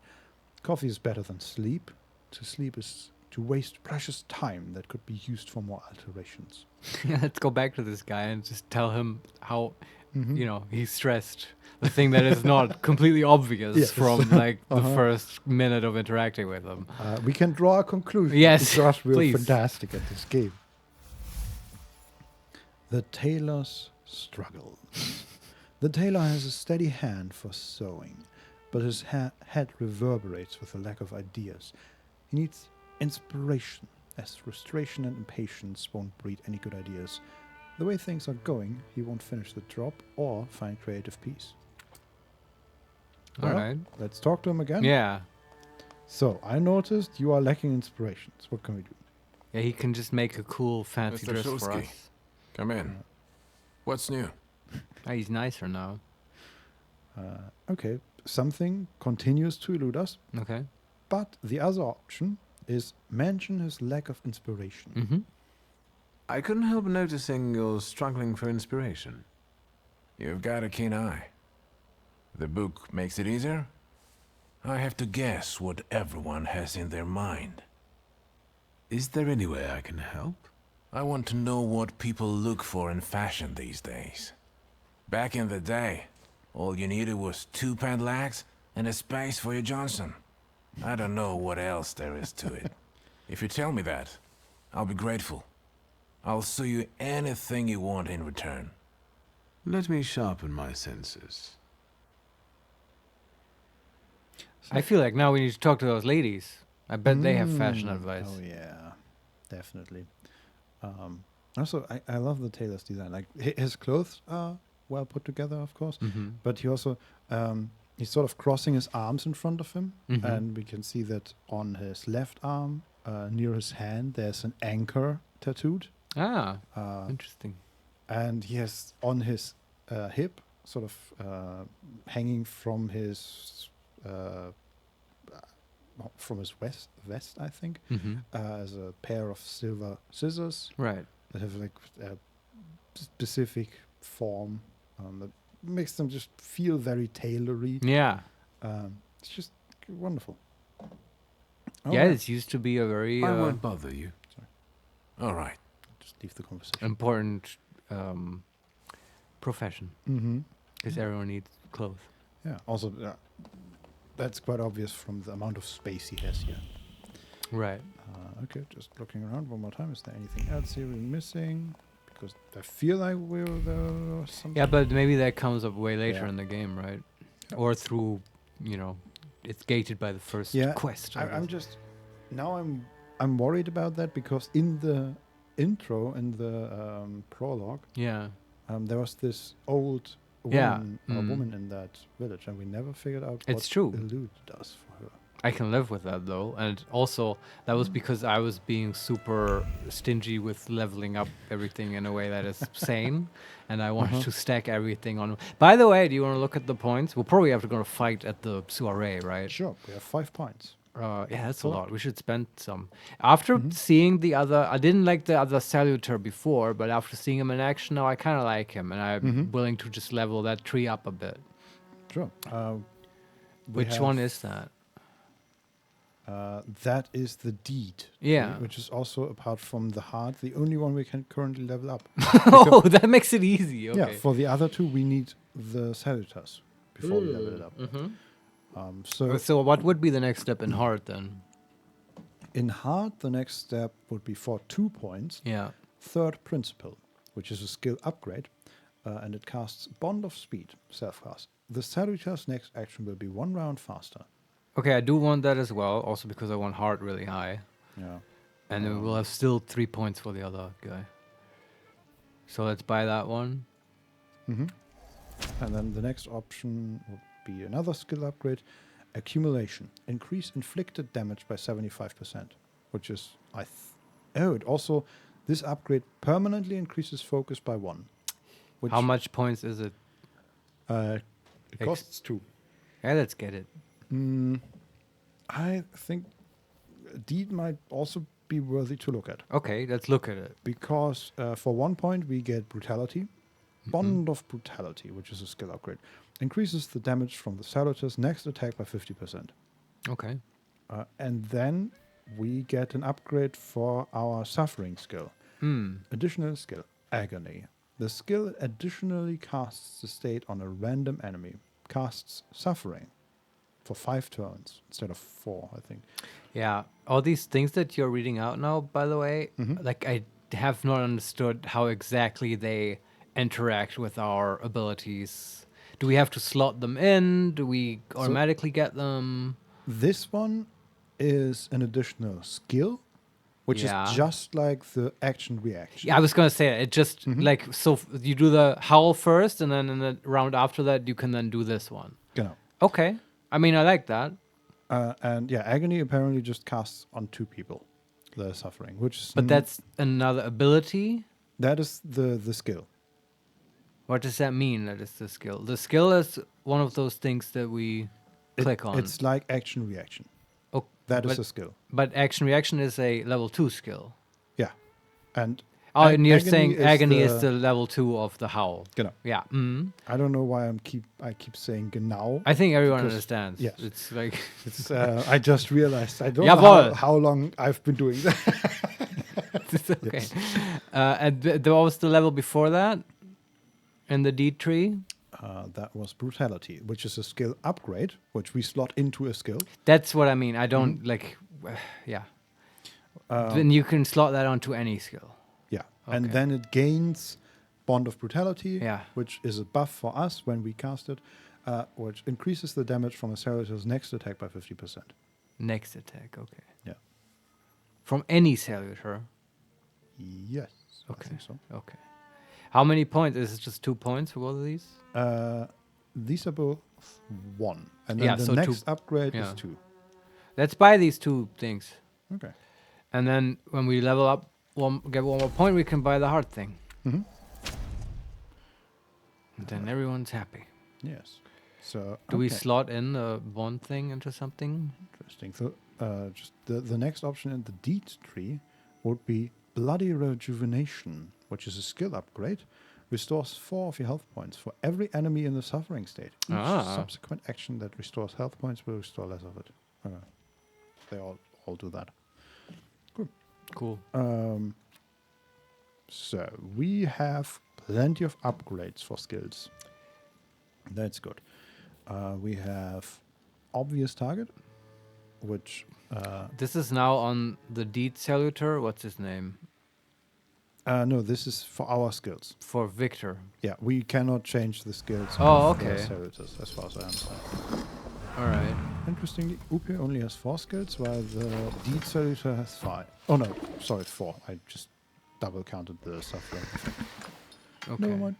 Coffee is better than sleep. To sleep is to waste precious time that could be used for more alterations. Let's go back to this guy and just tell him how, he's stressed. The thing that is not completely obvious from the first minute of interacting with him. We can draw a conclusion. Yes, because we're please. fantastic at this game. The tailor's struggles. The tailor has a steady hand for sewing, but his head reverberates with a lack of ideas. He needs inspiration, as frustration and impatience won't breed any good ideas. The way things are going, he won't finish the job or find creative peace. All right. Let's talk to him again. Yeah. So, I noticed you are lacking inspirations. What can we do? Yeah, he can just make a cool fancy Mr. dress for Szulski, us. Come in. What's new? He's nicer now. Okay, something continues to elude us. Okay. But the other option is mention his lack of inspiration. Mm-hmm. I couldn't help noticing you're struggling for inspiration. You've got a keen eye. The book makes it easier? I have to guess what everyone has in their mind. Is there any way I can help? I want to know what people look for in fashion these days. Back in the day, all you needed was 2 padlocks and a space for your Johnson. I don't know what else there is to it. If you tell me that, I'll be grateful. I'll sew you anything you want in return. Let me sharpen my senses. I feel like now we need to talk to those ladies. I bet they have fashion advice. Oh yeah, definitely. Also, I love the tailor's design. Like his clothes are well put together, of course, but he also he's sort of crossing his arms in front of him, and we can see that on his left arm, near his hand, there's an anchor tattooed. Ah, interesting. And he has on his hip, sort of hanging from his vest, I think, as a pair of silver scissors. Right. That have like a specific form that makes them just feel very tailory. Yeah. It's just wonderful. Yeah, it used to be a very... I won't bother you. Sorry. All right. Just leave the conversation. Important profession. Because everyone needs clothes. Yeah. Also, that's quite obvious from the amount of space he has here. Right. Okay, just looking around one more time. Is there anything else here we're missing? Because I feel like there was something. Yeah, but maybe that comes up way later Yeah. in the game, right? Or through, it's gated by the first quest. I'm just now I'm worried about that because in the intro, in the prologue, there was this old woman in that village, and we never figured out It's true. what Elude does for her. I can live with that though, and also that was because I was being super stingy with leveling up everything in a way that is sane, and I wanted to stack everything on. By the way, do you want to look at the points? We'll probably have to go to fight at the soiree, right? Sure, we have 5 points. Yeah, that's a lot. We should spend some. After seeing the other, I didn't like the other Salutor before, but after seeing him in action now, I kind of like him, and I'm willing to just level that tree up a bit. Sure. Which one is that? That is the deed. Yeah. Which is also, apart from the heart, the only one we can currently level up. Oh, that makes it easy. Okay. Yeah, for the other 2, we need the Salutars before we level it up. So what would be the next step in heart then? In heart, the next step would be for 2 points. Yeah. 3rd principle, which is a skill upgrade, and it casts Bond of Speed, self-cast. The Salutar's next action will be 1 round faster. Okay, I do want that as well, also because I want heart really high. Yeah. And then we'll have still 3 points for the other guy. So let's buy that one. And then the next option would be another skill upgrade, accumulation. Increase inflicted damage by 75%, which is, it also, this upgrade permanently increases focus by 1. How much points is it? It costs 2. Yeah, let's get it. I think Deed might also be worthy to look at. Okay, let's look at it. Because for 1 point we get Brutality. Bond of Brutality, which is a skill upgrade. Increases the damage from the Salutar's next attack by 50%. Okay. And then we get an upgrade for our Suffering skill. Additional skill, Agony. The skill additionally casts the state on a random enemy. Casts Suffering for 5 turns instead of 4, I think. Yeah, all these things that you're reading out now, by the way, like I have not understood how exactly they interact with our abilities. Do we have to slot them in? Do we automatically get them? This one is an additional skill, which is just like the action reaction. Yeah, I was gonna say it just you do the howl first, and then in the round after that, you can then do this one. Genau. Okay, I mean I like that. And Agony apparently just casts on 2 people, the Suffering, which is but that's another ability. That is the skill. What does that mean? That is the skill. The skill is one of those things that we click on. It's like action reaction. Oh, that is a skill. But action reaction is a level 2 skill. Yeah, and and you're agony saying agony is the level 2 of the howl. Genau. Yeah. Mm-hmm. I don't know why I keep saying genau. I think everyone understands. Yes. It's like it's. I just realized I don't know how long I've been doing that. It's okay. Yes. And there was the level before that in the D tree. That was brutality, which is a skill upgrade, which we slot into a skill. That's what I mean. I don't like. Yeah. Then you can slot that onto any skill. Yeah, and then it gains Bond of Brutality, which is a buff for us when we cast it, which increases the damage from a servitor's next attack by 50%. Next attack, okay. Yeah. From any servitor? Yes. Okay. I think so. Okay. How many points? Is it just 2 points for both of these? These are both 1. And then the next upgrade is 2. Let's buy these 2 things. Okay. And then when we level up, get 1 more point, we can buy the hard thing. Mm-hmm. And then everyone's happy. Yes. So do we slot in the one thing into something? Interesting. So just the next option in the deed tree would be Bloody Rejuvenation, which is a skill upgrade. Restores 4 of your health points for every enemy in the suffering state. Each subsequent action that restores health points will restore less of it. They all do that. Cool. So we have plenty of upgrades for skills. That's good. We have obvious target, which this is now on the deed salutor. What's his name? No, this is for our skills. For Victor. Yeah, we cannot change the skills. of the salutors, as far as I understand. All right. Interestingly, Upe only has 4 skills, while the deed salutor has 5. Oh no, sorry, 4. I just double counted the suffering. Okay. Never mind.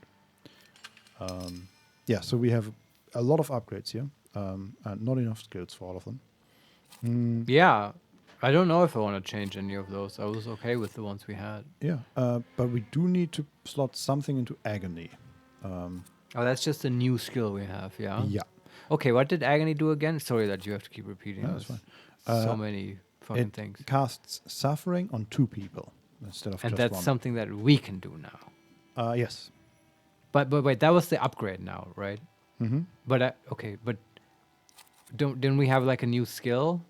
Yeah, so we have a lot of upgrades here, and not enough skills for all of them. Yeah, I don't know if I want to change any of those. I was okay with the ones we had. Yeah, but we do need to slot something into agony. Oh, that's just a new skill we have, yeah? Yeah. Okay, what did agony do again? Sorry that you have to keep repeating. No, that's fine. So many fucking things. It casts suffering on 2 people instead of just 1. And that's something that we can do now. Yes. But wait, that was the upgrade now, right? Mm-hmm. But but didn't we have like a new skill?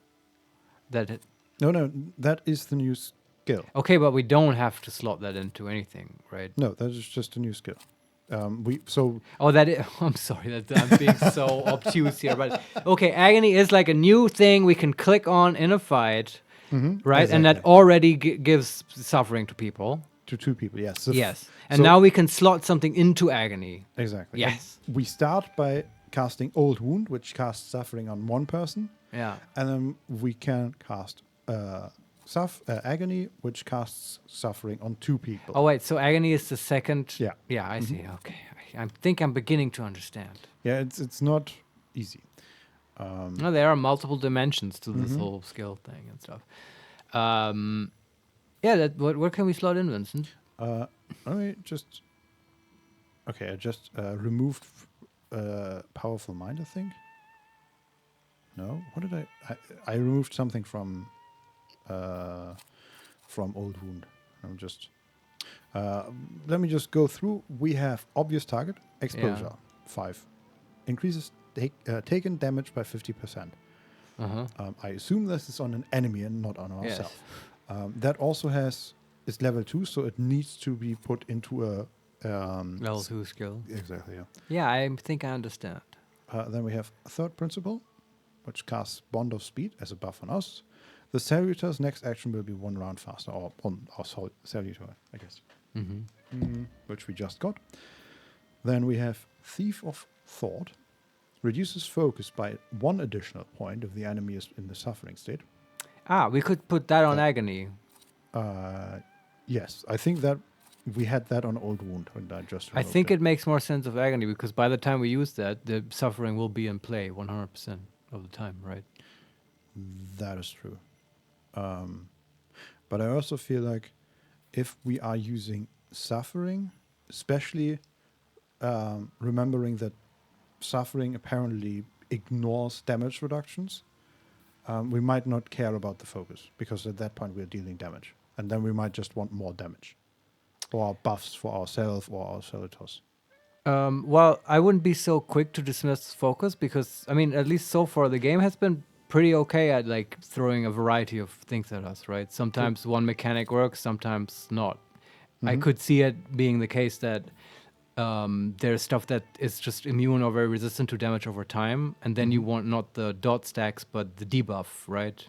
No, that is the new skill. Okay, but we don't have to slot that into anything, right? No, that is just a new skill. I'm sorry that I'm being so obtuse here, but okay, agony is like a new thing we can click on in a fight, right? Exactly. And that already gives suffering to people. To 2 people, yes. Yes, and now we can slot something into agony. Exactly. Yes. And we start by casting Old Wound, which casts suffering on 1 person. Yeah. And then we can cast agony, which casts suffering on 2 people. Oh wait, so agony is the second. Yeah. Yeah, I see. Okay, I think I'm beginning to understand. Yeah, it's not easy. No, there are multiple dimensions to this whole skill thing and stuff. Yeah, what can we slot in, Vincent? I just removed Powerful Mind, I think. No, what did I removed something from Old Wound. I'm just let me just go through. We have obvious target, exposure, 5, increases taken damage by 50%. I assume this is on an enemy and not on ourselves. That also is level 2, so it needs to be put into a level 2 skill. Exactly. Yeah. Yeah, I think I understand. Then we have a third principle, which casts Bond of Speed as a buff on us. The Salutor's next action will be 1 round faster, or on our Salutor, I guess. Which we just got. Then we have Thief of Thought. Reduces focus by 1 additional point if the enemy is in the suffering state. We could put that on agony. Yes, I think that we had that on Old Wound. And I think it makes more sense of agony because by the time we use that, the suffering will be in play 100% of the time, right? That is true. But I also feel like if we are using suffering, especially remembering that suffering apparently ignores damage reductions, we might not care about the focus, because at that point we're dealing damage. And then we might just want more damage. Or buffs for ourselves or our Servitors. Well, I wouldn't be so quick to dismiss focus, because, I mean, at least so far, the game has been pretty okay at, like, throwing a variety of things at us, right? Sometimes one mechanic works, sometimes not. I could see it being the case that there's stuff that is just immune or very resistant to damage over time, and then you want not the dot stacks, but the debuff, right?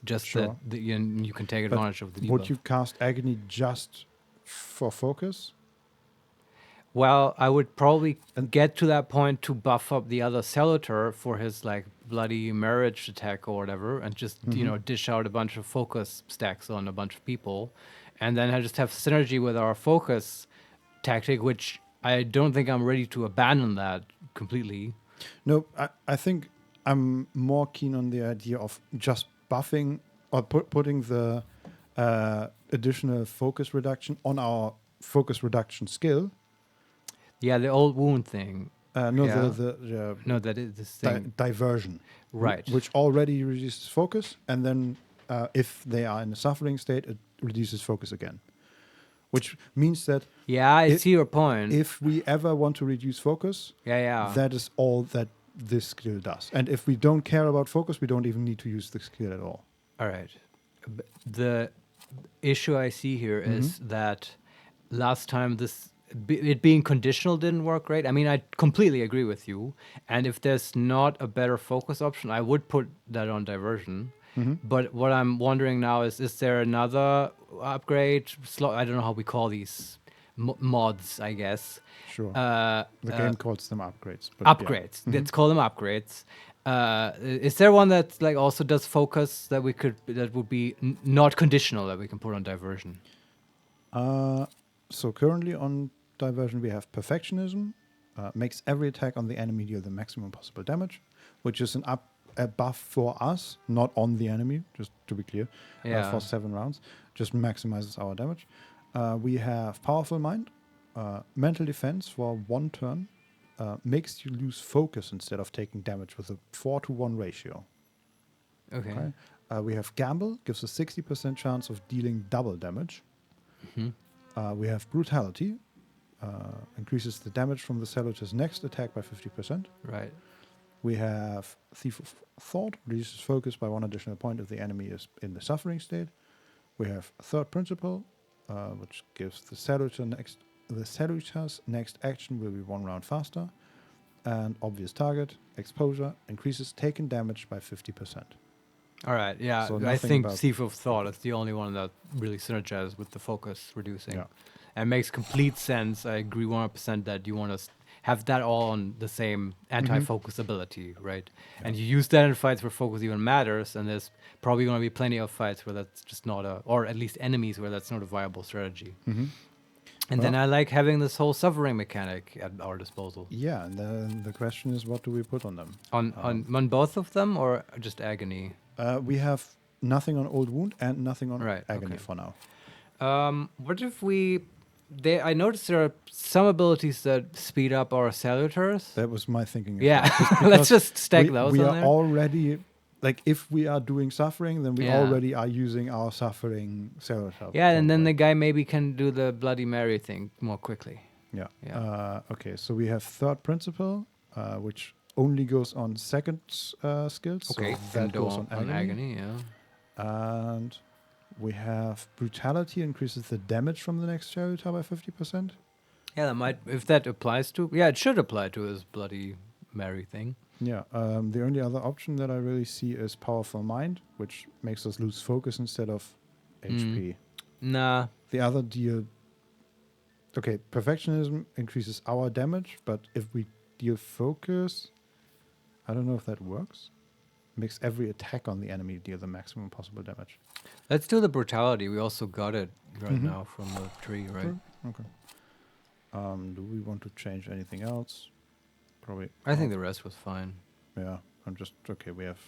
Just that you can take advantage of the debuff. Would you cast Agony just for focus? Well, I would probably get to that point to buff up the other Servitor for his, like, bloody marriage attack or whatever, and just, you know, dish out a bunch of focus stacks on a bunch of people. And then I just have synergy with our focus tactic, which I don't think I'm ready to abandon that completely. No, I think I'm more keen on the idea of just buffing or putting the additional focus reduction on our focus reduction skill. Yeah, the old wound thing. No, no, that is this thing. Diversion. Right. Which already reduces focus, and then if they are in a suffering state, it reduces focus again. Which means that... Yeah, I see your point. If we ever want to reduce focus, that is all that this skill does. And if we don't care about focus, we don't even need to use the skill at all. All right. The issue I see here is that last time it being conditional didn't work great. I mean, I completely agree with you. And if there's not a better focus option, I would put that on diversion. But what I'm wondering now is there another upgrade? I don't know how we call these mods, I guess. Sure. The game calls them upgrades. But upgrades. Yeah. Let's call them upgrades. Is there one that, like, also does focus that would be not conditional, that we can put on diversion? So currently on diversion we have perfectionism. Makes every attack on the enemy deal the maximum possible damage, which is a buff for us, not on the enemy, just to be clear, for 7 rounds. Just maximizes our damage. We have Powerful Mind, Mental Defense for 1 turn, makes you lose focus instead of taking damage with a 4-to-1 ratio. Okay. We have Gamble, gives a 60% chance of dealing double damage. We have Brutality, increases the damage from the Servitor's next attack by 50%. Right. We have Thief of Thought, reduces focus by 1 additional point if the enemy is in the suffering state. We have Third Principle, which gives the Servitor's next action will be 1 round faster. And Obvious Target, Exposure, increases taken damage by 50%. All right, yeah. So I think Thief of Thought is the only one that really synergizes with the focus reducing. Yeah. And makes complete sense. I agree 100% that you want to have that all on the same anti-focus ability, right? Yeah. And you use that in fights where focus even matters, and there's probably going to be plenty of fights where that's just not or at least enemies where that's not a viable strategy. And then I like having this whole suffering mechanic at our disposal. Yeah, and then the question is, what do we put on them? On both of them, or just Agony? We have nothing on Old Wound and nothing on Agony for now. What if I noticed there are some abilities that speed up our Servitors. That was my thinking. Yeah, let's just stack those. We are already, like, if we are doing suffering, then we already are using our suffering Servitor. Yeah, and then the guy maybe can do the Bloody Mary thing more quickly. Yeah. Okay, so we have Third Principle, which only goes on second skills. Okay, so that goes on Agony. And we have Brutality, increases the damage from the next Servitor by 50%. Yeah, that might, if that applies to, it should apply to his Bloody Mary thing. Yeah, the only other option that I really see is Powerful Mind, which makes us lose focus instead of HP. Nah. The other deal... Okay, Perfectionism increases our damage, but if we deal focus... I don't know if that works. Makes every attack on the enemy deal the maximum possible damage. Let's do the Brutality. We also got it right now from the tree, right? Sure. Okay. Do we want to change anything else? Probably. I think the rest was fine. Yeah, I'm just... Okay, we have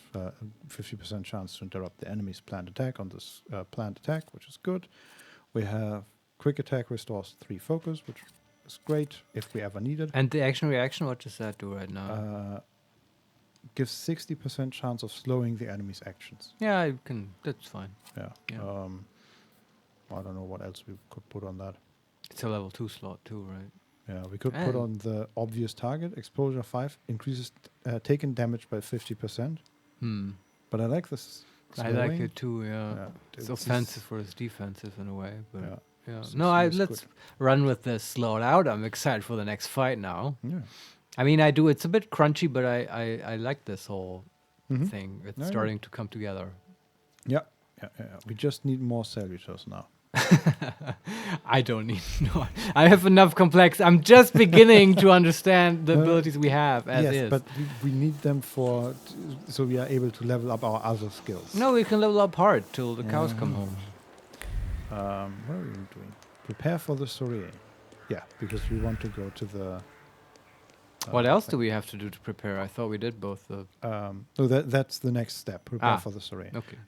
50% chance to interrupt the enemy's planned attack on this planned attack, which is good. We have Quick attack restores 3 focus, which is great if we ever need it. And the action reaction, what does that do right now? Gives 60% chance of slowing the enemy's actions. Yeah, I can. That's fine. Yeah. I don't know what else we could put on that. It's a level 2 slot too, right? Yeah, we could put on the obvious target. Exposure 5 increases taken damage by 50%. But I like this. Slowing. I like it too. Yeah, it's offensive versus defensive in a way. But yeah. No, let's run with this slowed out. I'm excited for the next fight now. Yeah. I mean, I do. It's a bit crunchy, but I like this whole thing. It's starting to come together. Yeah. We just need more salutors now. I don't need more. I have enough complex. I'm just beginning to understand the abilities we have as is. But we need them so we are able to level up our other skills. No, we can level up hard till the cows come home. What are we doing? Prepare for the soiree. Yeah, because we want to go to the... what else do we have to do to prepare? I thought we did both. That's the next step. Prepare for the soiree. Okay.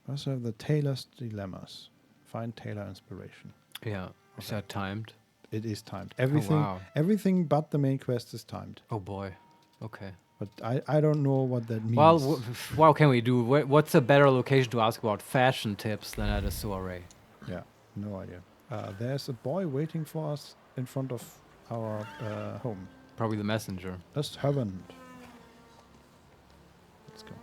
Also, the Tailor's Dilemmas. Find Tailor inspiration. Yeah. Is that timed? It is timed. Everything but the main quest is timed. Oh boy. Okay. But I don't know what that means. Well, what can we do? What's a better location to ask about fashion tips than at a soiree? Yeah, no idea. There's a boy waiting for us in front of our home. Probably the messenger. Just haven't. Let's go.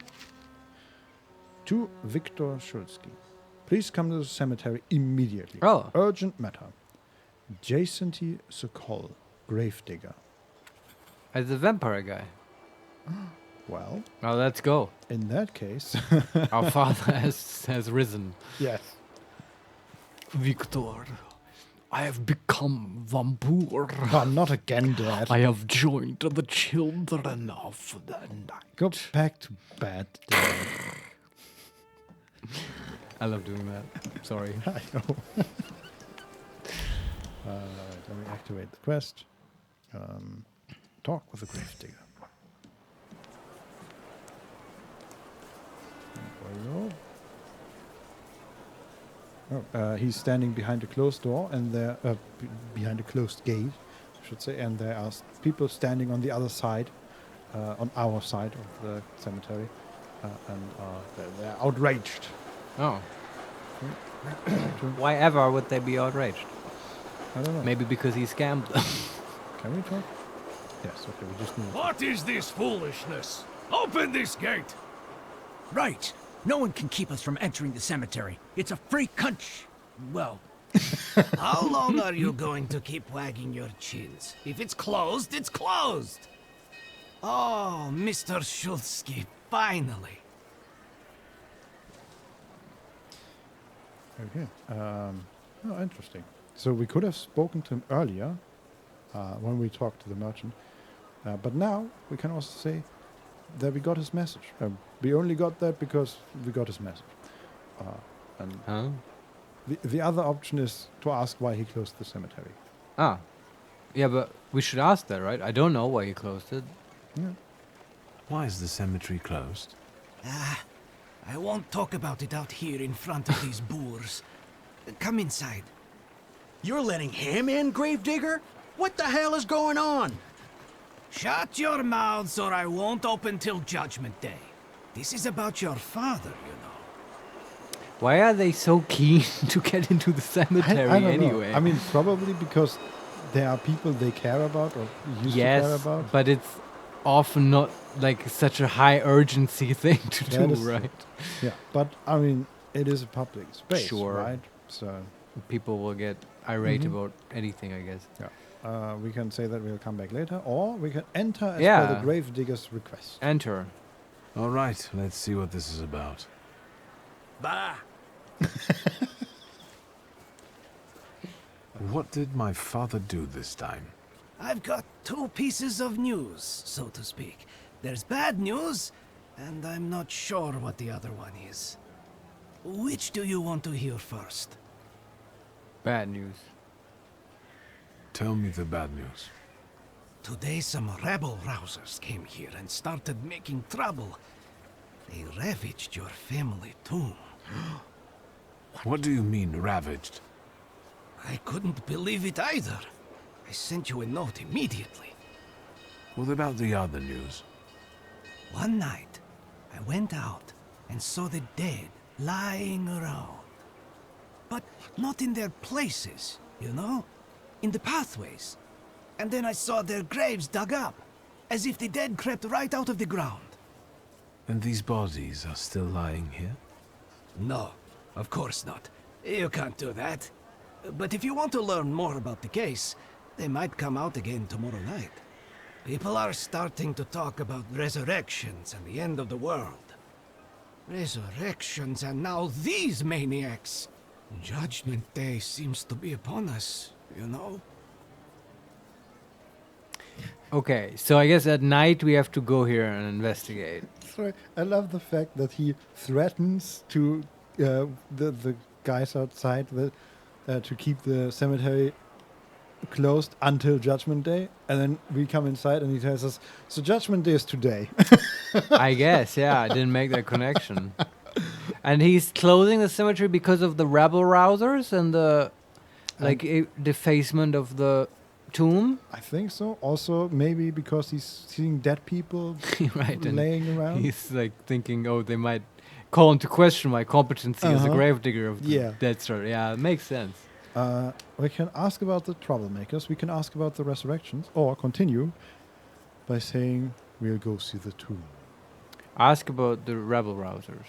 To Viktor Schulski. Please come to the cemetery immediately. Oh. Urgent matter. Jacinty Sokol, gravedigger. As the vampire guy. Well. Well, let's go. In that case. Our father has risen. Yes. Victor, I have become vampire. Oh, not again, Dad. I have joined the children of the night. Go back to bed, Dad. I love doing that. Sorry. I know. Let me activate the quest. Talk with the gravedigger. He's standing behind a closed door, and there, behind a closed gate, I should say, and there are people standing on the other side, on our side of the cemetery, and they're outraged. Oh. Why ever would they be outraged? I don't know. Maybe because he scammed them. Can we talk? Yes, okay, we just need... What is this foolishness? Open this gate! Right. No one can keep us from entering the cemetery. It's a free country. Well... How long are you going to keep wagging your chins? If it's closed, it's closed! Oh, Mr. Schulski, finally. Okay. Oh, interesting. So we could have spoken to him earlier when we talked to the merchant. But now we can also say that we got his message. We only got that because we got his message. The other option is to ask why he closed the cemetery. Ah. Yeah, but we should ask that, right? I don't know why he closed it. Yeah. Why is the cemetery closed? I won't talk about it out here in front of these boors. Come inside. You're letting him in, gravedigger? What the hell is going on? Shut your mouths or I won't open till Judgment Day. This is about your father, you know. Why are they so keen to get into the cemetery I don't anyway? know. I mean, probably because there are people they care about or used to care about. Yes, but it's often not like such a high urgency thing to do, right? Yeah, but I mean, it is a public space, sure, right? So people will get irate about anything, I guess. Yeah. We can say that we'll come back later, or we can enter as per the gravedigger's request. Enter. All right, let's see what this is about. Bah! What did my father do this time? I've got 2 pieces of news, so to speak. There's bad news, and I'm not sure what the other one is. Which do you want to hear first? Bad news. Tell me the bad news. Today some rebel rousers came here and started making trouble. They ravaged your family tomb. What do you mean, ravaged? I couldn't believe it either. I sent you a note immediately. What about the other news? One night, I went out and saw the dead lying around. But not in their places, you know? In the pathways. And then I saw their graves dug up, as if the dead crept right out of the ground. And these bodies are still lying here? No, of course not. You can't do that. But if you want to learn more about the case, they might come out again tomorrow night. People are starting to talk about resurrections and the end of the world. Resurrections and now these maniacs. Judgment Day seems to be upon us, you know? Okay, so I guess at night we have to go here and investigate. Sorry, I love the fact that he threatens to the guys outside to keep the cemetery closed until Judgment Day, and then we come inside and he tells us, so Judgment Day is today. I guess, yeah, I didn't make that connection. And he's closing the cemetery because of the rabble rousers and the defacement of the tomb. I think so. Also, maybe because he's seeing dead people right, laying around. He's like thinking, oh, they might call into question my competency as a gravedigger of the dead story. Yeah, it makes sense. We can ask about the troublemakers, we can ask about the resurrections, or continue by saying we'll go see the tomb. Ask about the rabble rousers.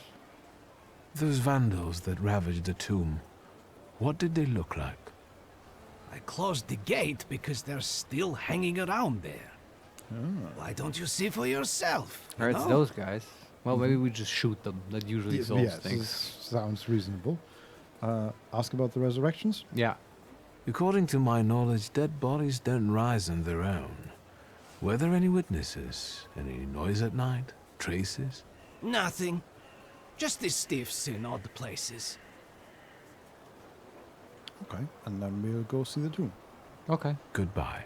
Those vandals that ravaged the tomb, what did they look like? I closed the gate because they're still hanging around there. Why don't you see for yourself? It's those guys. Well, maybe we just shoot them. That usually solves things. Sounds reasonable. Ask about the resurrections? Yeah. According to my knowledge, dead bodies don't rise on their own. Were there any witnesses? Any noise at night? Traces? Nothing. Just the stiffs in odd places. Okay, and then we'll go see the tomb. Okay. Goodbye.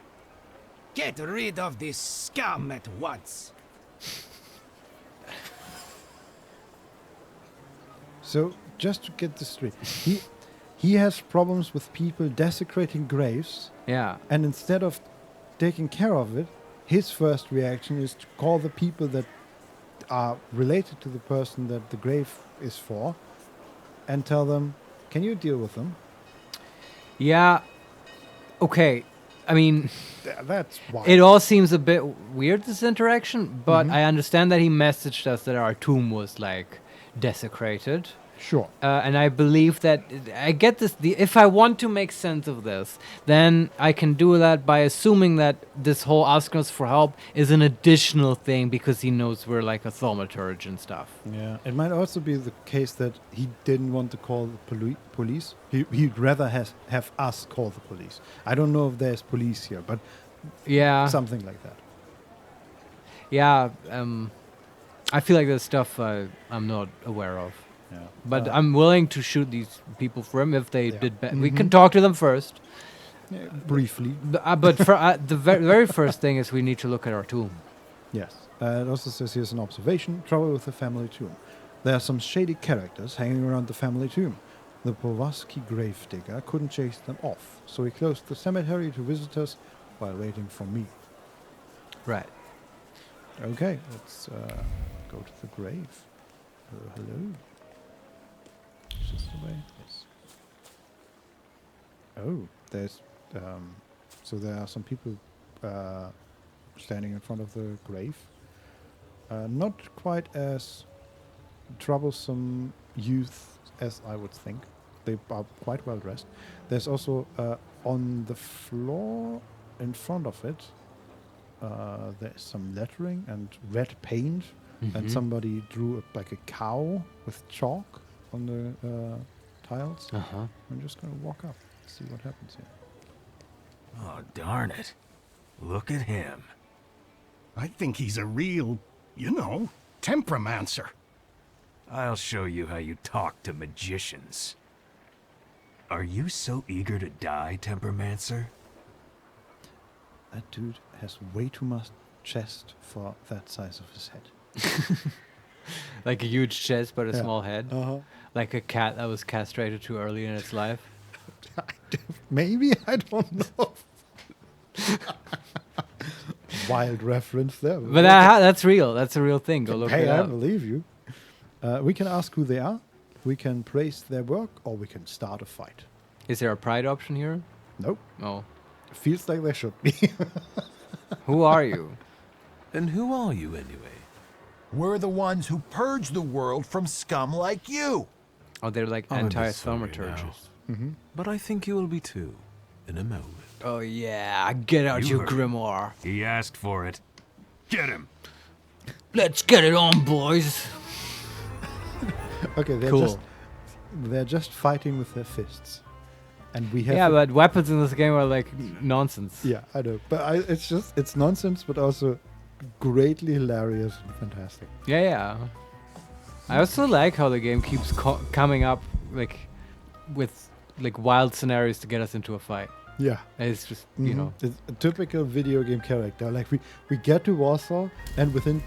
Get rid of this scum at once. So, just to get this straight, he has problems with people desecrating graves. Yeah. And instead of taking care of it, his first reaction is to call the people that are related to the person that the grave is for and tell them, can you deal with them? Yeah. Okay. I mean, that's why. It all seems a bit weird, this interaction, but I understand that he messaged us that our tomb was like desecrated. Sure. And I believe that I get this. If I want to make sense of this, then I can do that by assuming that this whole asking us for help is an additional thing because he knows we're like a thaumaturge and stuff. Yeah. It might also be the case that he didn't want to call the police. He'd rather have us call the police. I don't know if there's police here, but yeah, something like that. Yeah. I feel like there's stuff I'm not aware of. Yeah. But I'm willing to shoot these people for him if they did bad. We can talk to them first. Yeah, briefly. But for, the very first thing is we need to look at our tomb. Yes. It also says here's an observation, trouble with the family tomb. There are some shady characters hanging around the family tomb. The Powasky gravedigger couldn't chase them off, so he closed the cemetery to visitors while waiting for me. Right. Okay, let's go to the grave. Hello. Is this the way? Yes. Oh, there's so there are some people standing in front of the grave. Not quite as troublesome youth as I would think. They are quite well dressed. There's also on the floor in front of it there's some lettering and red paint, and somebody drew like a cow with chalk on the tiles. I'm just gonna walk up, see what happens here. Oh, darn it. Look at him. I think he's a real, temperamencer. I'll show you how you talk to magicians. Are you so eager to die, Temperamencer? That dude has way too much chest for that size of his head. Like a huge chest, but a small head. Like a cat that was castrated too early in its life. Maybe, I don't know. Wild reference there. But that's real. That's a real thing. Go look it I up. believe you. We can ask who they are. We can praise their work, or we can start a fight. Is there a pride option here? Nope. Oh. Feels like there should be. Who are you? And who are you anyway? We're the ones who purge the world from scum like you. Oh, they're like I'm a bit anti-thaumaturges. But I think you will be too, in a moment. Oh yeah, get out You your heard grimoire. He asked for it. Get him. Let's get it on, boys. Okay, Cool. they're just fighting with their fists, and we have. Yeah, but weapons in this game are like nonsense. Yeah, I know, but it's nonsense, but also greatly hilarious and fantastic. Yeah. I also like how the game keeps coming up like with like wild scenarios to get us into a fight. Yeah, And it's just you know. it's a typical video game character. Like we get to Warsaw, and within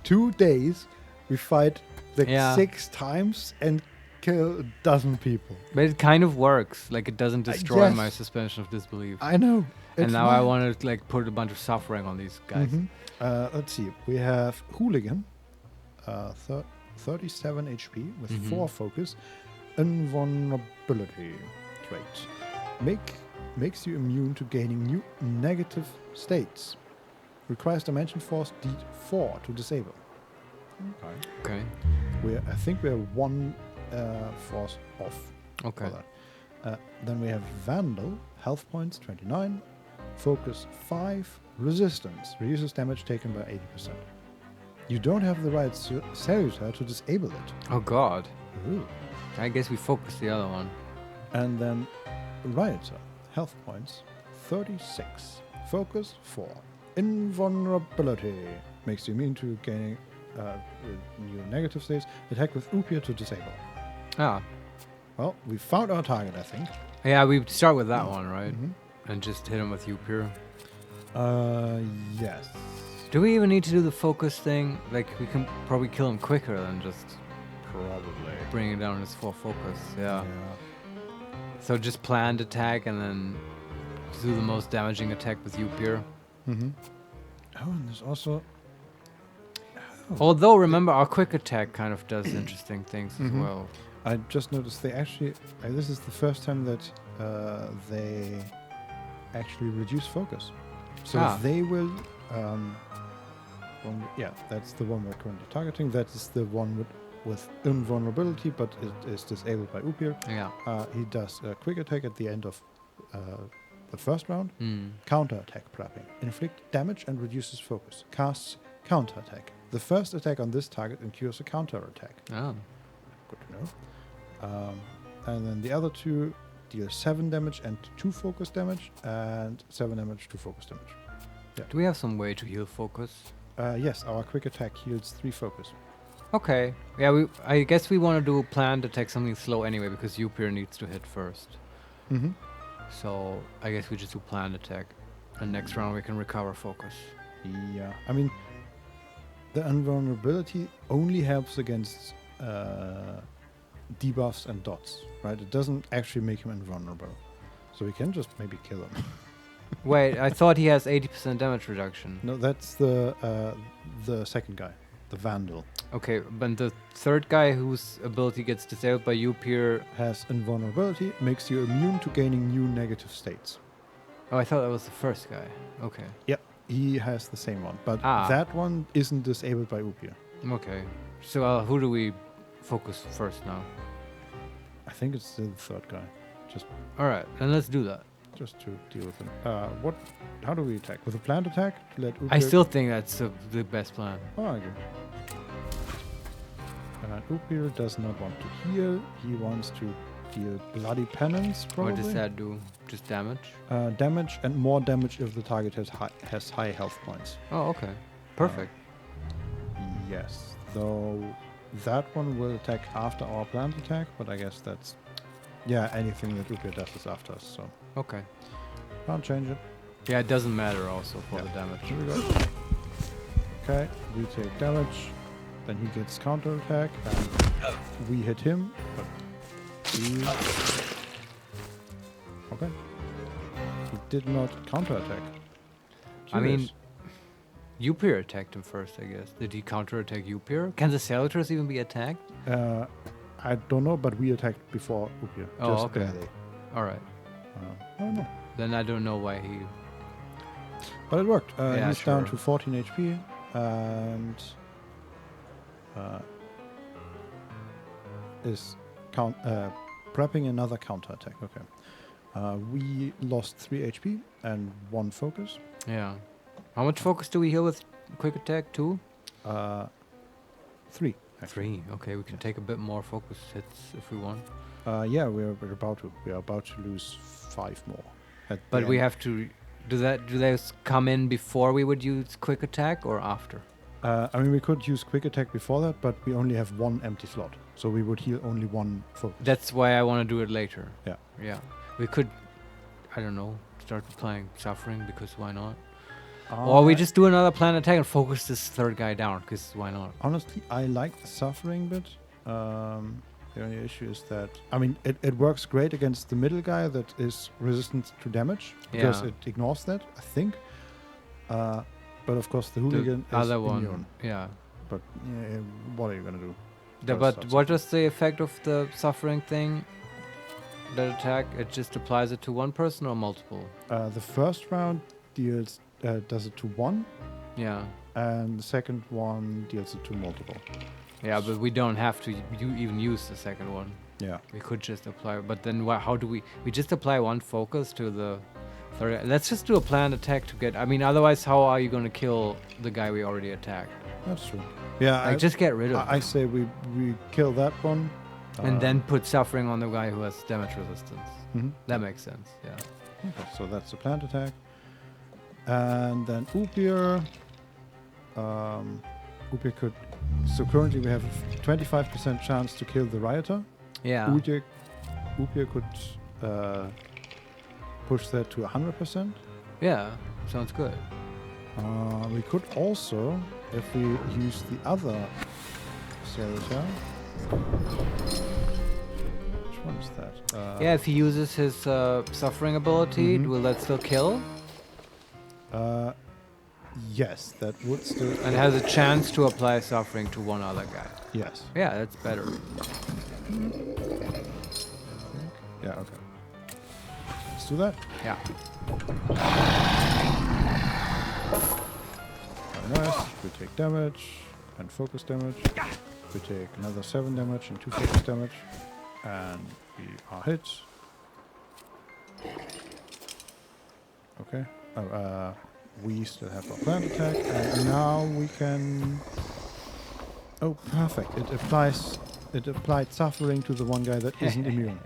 two days, we fight like 6 times and kill a dozen people. But it kind of works. Like it doesn't destroy yes. my suspension of disbelief. I know. And it's now I not. want to like put a bunch of suffering on these guys. Let's see. We have Hooligan, 37 HP with 4 focus, invulnerability trait. Makes you immune to gaining new negative states. Requires Dimension Force D4 to disable. Okay. I think we're 1 force off. Okay. For that. Then we have Vandal, health points 29, focus 5, resistance, reduces damage taken by 80%. You don't have the right Salutar to disable it. Oh god. Ooh. I guess we focus the other one. And then Rioter, health points 36, focus 4, invulnerability, makes you immune to gaining new negative states, attack with Upia to disable. Ah. Well, we found our target, I think. Yeah, we start with that one, right? And just hit him with Upir. Yes. Do we even need to do the focus thing? Like, we can probably kill him quicker than just probably bringing down his 4 focus. Yeah. So just planned attack and then do the most damaging attack with Upir. Oh, and there's also... Although, remember, our quick attack kind of does interesting things as well. I just noticed they actually... this is the first time that they actually reduce focus. So they will... that's the one we're currently targeting. That is the one with invulnerability, but it is disabled by Upir. Yeah. He does a quick attack at the end of the first round. Counter attack prepping. Inflict damage and reduces focus. Casts counter attack. The first attack on this target incurs a counter attack. Oh. Good to know. And then the other 2 deal 7 damage and 2 focus damage, and 7 damage, 2 focus damage. Yeah. Do we have some way to heal focus? Yes, our quick attack heals 3 focus. Okay. Yeah, I guess we want to do planned attack, something slow anyway, because Upir needs to hit first. So I guess we just do planned attack. And next round we can recover focus. Yeah. I mean, the invulnerability only helps against debuffs and dots, right? It doesn't actually make him invulnerable. So we can just maybe kill him. Wait, I thought he has 80% damage reduction. No, that's the second guy, the Vandal. Okay, but the third guy whose ability gets disabled by Upir has invulnerability, makes you immune to gaining new negative states. Oh, I thought that was the first guy. Okay. Yep, he has the same one, but that one isn't disabled by Upir. Okay. So who do we focus first now? I think it's the third guy. Just alright, then let's do that. Just to deal with him. How do we attack? With a planned attack? To let Upir I still think that's the best plan. Oh, I agree. Upir does not want to heal. He wants to deal bloody penance, probably. What does that do? Just damage? Damage and more damage if the target has high health points. Oh, okay. Perfect. Yes. Though that one will attack after our planned attack, but I guess that's... Yeah, anything that Upir does is after us, so... Okay. Can't change it. Yeah, it doesn't matter also for the damage. Here we go. Okay, we take damage. Then he gets counter attack, and we hit him. But Okay. He did not counterattack. I mean, Upir attacked him first, I guess. Did he counterattack Upir? Can the Salvators even be attacked? I don't know, but we attacked before Upir. Oh, just okay. barely. All right. I don't know. Then I don't know why he... But it worked. Yeah, He's down to 14 HP and is prepping another counterattack. Okay. We lost 3 HP and 1 focus. Yeah. How much focus do we heal with quick attack? 2? 3. 3. Okay, we can take a bit more focus hits if we want. Yeah, we're about to. We are about to lose 5 more. But we have to. Do those come in before we would use quick attack or after? I mean, we could use quick attack before that, but we only have 1 empty slot, so we would heal only 1 focus. That's why I want to do it later. Yeah. Yeah. We could, I don't know, start applying suffering because why not? Or we just do another plan attack and focus this third guy down because why not? Honestly, I like the suffering bit. The only issue is that, I mean, it works great against the middle guy that is resistant to damage because it ignores that, I think. But of course, the hooligan the other is one, immune. yeah. But what are you gonna do? But what is the effect of the suffering thing? That attack, it just applies it to one person or multiple? The first round deals does it to 1. Yeah. And the second one deals it to multiple. Yeah, but we don't have to even use the second one. Yeah. We could just apply, but then how do we just apply 1 focus to the third? Let's just do a planned attack to get, I mean, otherwise how are you going to kill the guy we already attacked? That's true. Yeah. Like, just get rid of I say we kill that one. And then put suffering on the guy who has damage resistance. Mm-hmm. That makes sense, yeah. Okay, so that's the planned attack. And then Upir. Upir could... So currently we have a 25% chance to kill the Rioter. Yeah. Upir could push that to 100%. Yeah, sounds good. We could also, if we use the other Salutator... Which one is that? Yeah, if he uses his suffering ability, will that still kill? Yes, that would still... And has a chance to apply suffering to one other guy. Yes. Yeah, that's better. Yeah, okay. Let's do that. Yeah. Very nice. We take damage and focus damage. We take another 7 damage and 2 focus damage. And we are hit. Okay. We still have our planned attack, and now we can... Oh, perfect. It applied suffering to the one guy that isn't immune.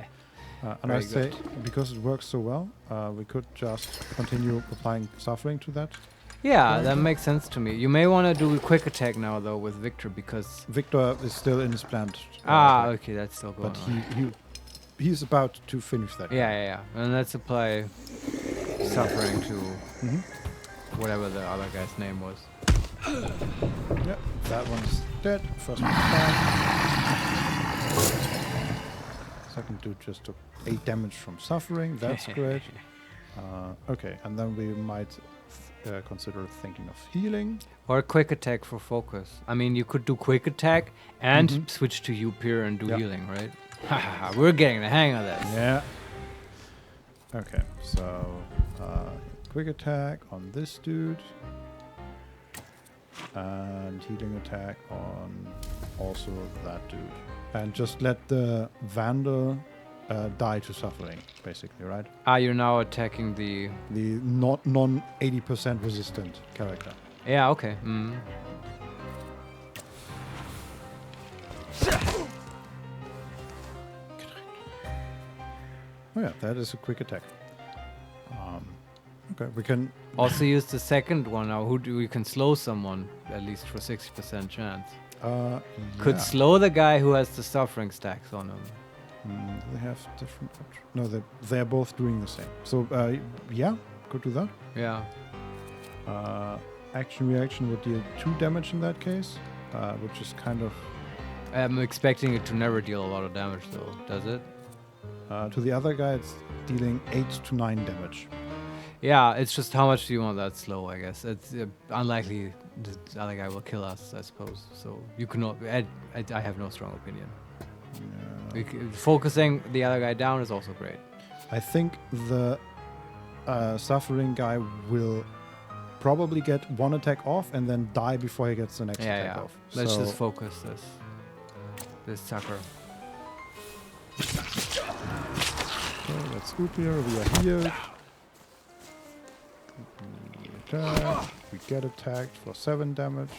And I say, because it works so well, we could just continue applying suffering to that. Yeah, that makes sense to me. You may want to do a quick attack now, though, with Victor, because... Victor is still in his planned attack. Okay, that's still going on. But he's about to finish that. Yeah. And let's apply suffering to whatever the other guy's name was. Yep, that one's dead. First one's down. Second dude just took 8 damage from suffering. That's great. Okay, and then we might consider thinking of healing. Or a quick attack for focus. I mean, you could do quick attack and switch to Upir and do healing, right? We're getting the hang of this. Yeah. Okay, so quick attack on this dude. And healing attack on also that dude. And just let the Vandal die to suffering, basically, right? You're now attacking the non 80% resistant character. Yeah, okay. Oh yeah, that is a quick attack. Okay, we can also use the second one now. We can slow someone at least for 60% chance. Could slow the guy who has the suffering stacks on him. They have different options. No, they're both doing the same. So yeah, could do that. Yeah. Action reaction would deal 2 damage in that case, which is kind of... I'm expecting it to never deal a lot of damage though, does it? To the other guy, it's dealing 8 to 9 damage. Yeah, it's just how much do you want that slow, I guess. It's unlikely the other guy will kill us, I suppose. So you cannot... I have no strong opinion. Focusing the other guy down is also great. I think the suffering guy will probably get one attack off and then die before he gets the next attack off. Let's just focus this sucker. Okay, let's swoop here. We are healed. We attack. We get attacked for 7 damage.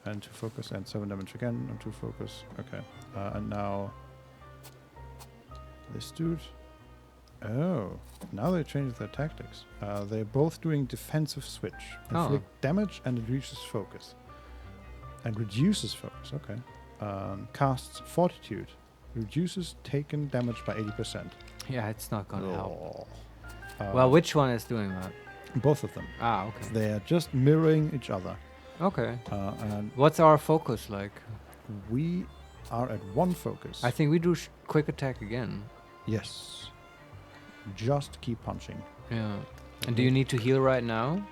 And 2 focus, and 7 damage again on 2 focus. Okay. And now this dude. Oh, now they changed their tactics. They're both doing defensive switch. Inflict damage and reduces focus. Okay. Casts fortitude. Reduces taken damage by 80%. Yeah, it's not gonna help. Well, which one is doing that? Both of them. Ah, okay. They are just mirroring each other. Okay. And what's our focus like? We are at 1 focus. I think we do quick attack again. Yes. Just keep punching. Yeah. And do you need to heal right now?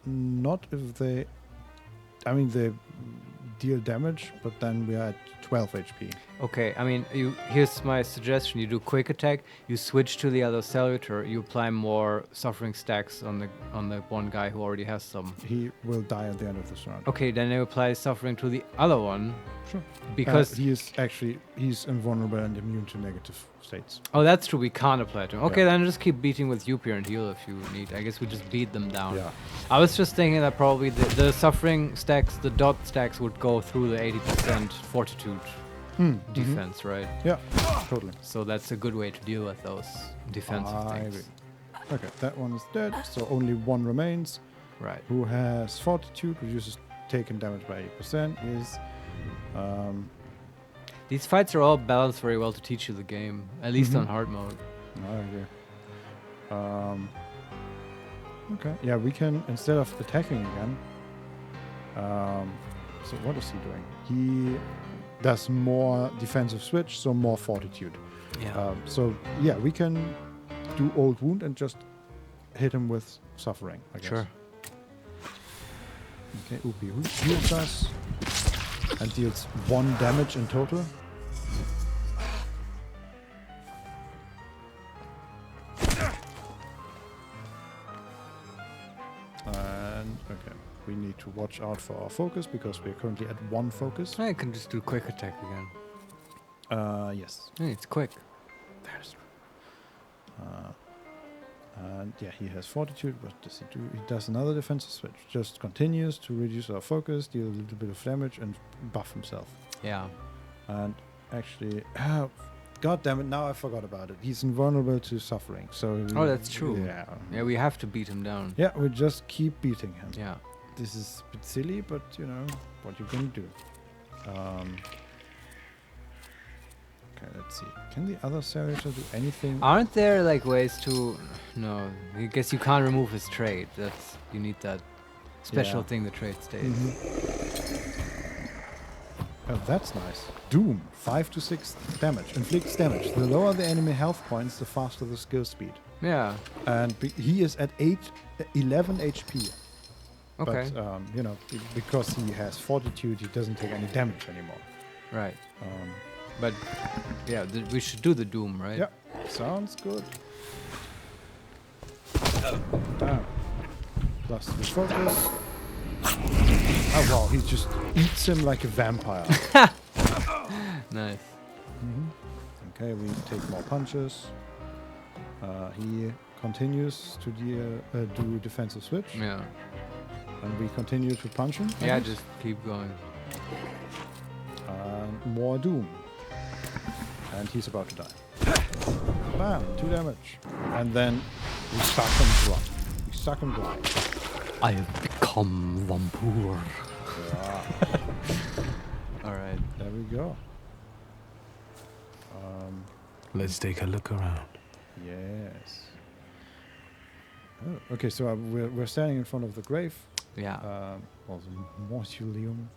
Not if they... I mean, they deal damage, but then we are at 12 HP. Okay, I mean, here's my suggestion. You do quick attack, you switch to the other Salutor, you apply more suffering stacks on the one guy who already has some. He will die at the end of this round. Okay, then you apply suffering to the other one. Sure. Because he's invulnerable and immune to negative states. Oh, that's true. We can't apply to him. Okay, then just keep beating with Upir and heal if you need. I guess we just beat them down. Yeah. I was just thinking that probably the suffering stacks, the dot stacks would go through the 80% fortitude defense, right? Yeah, totally. So that's a good way to deal with those defensive things. Agree. Okay, that one is dead, so only 1 remains. Right. Who has fortitude, reduces taken damage by 80%, is... These fights are all balanced very well to teach you the game, at least on hard mode. I agree. Okay, yeah, we can, instead of attacking again, so what is he doing? He does more defensive switch, so more fortitude. Yeah. So, yeah, we can do old wound and just hit him with suffering, I guess. Sure. Okay, Upi heals us and deals 1 damage in total. And, okay, we need to watch out for our focus because we're currently at 1 focus. I can just do quick attack again. Yes. Hey, it's quick. That's true. And yeah, he has fortitude. What does he do? He does another defensive switch. Just continues to reduce our focus, deal a little bit of damage, and buff himself. Yeah. And actually, god damn it! Now I forgot about it. He's invulnerable to suffering. So. Oh, that's true. Yeah. Yeah, we have to beat him down. Yeah, we just keep beating him. Yeah. This is a bit silly, but you know what you can do. Okay, let's see. Can the other Salutor do anything? Aren't there like ways to... No, I guess you can't remove his trait. You need that special thing the trait stays. Oh, that's nice. Doom, 5 to 6 damage. Inflicts damage. The lower the enemy health points, the faster the skill speed. Yeah. And he is at 11 HP. Okay. But, you know, because he has fortitude, he doesn't take any damage anymore. Right. But, yeah, we should do the Doom, right? Yeah, sounds good. Plus the focus. Oh wow, he just eats him like a vampire. Nice. Okay, we take more punches. He continues to do defensive switch. Yeah. And we continue to punch him. Yeah, just keep going. More Doom. And he's about to die. Bam, 2 damage. And then we suck him dry. We suck him dry. I have become vampire. Yeah. Alright. There we go. Let's take a look around. Yes. Oh, okay, so we're standing in front of the grave. Yeah. Or the mausoleum.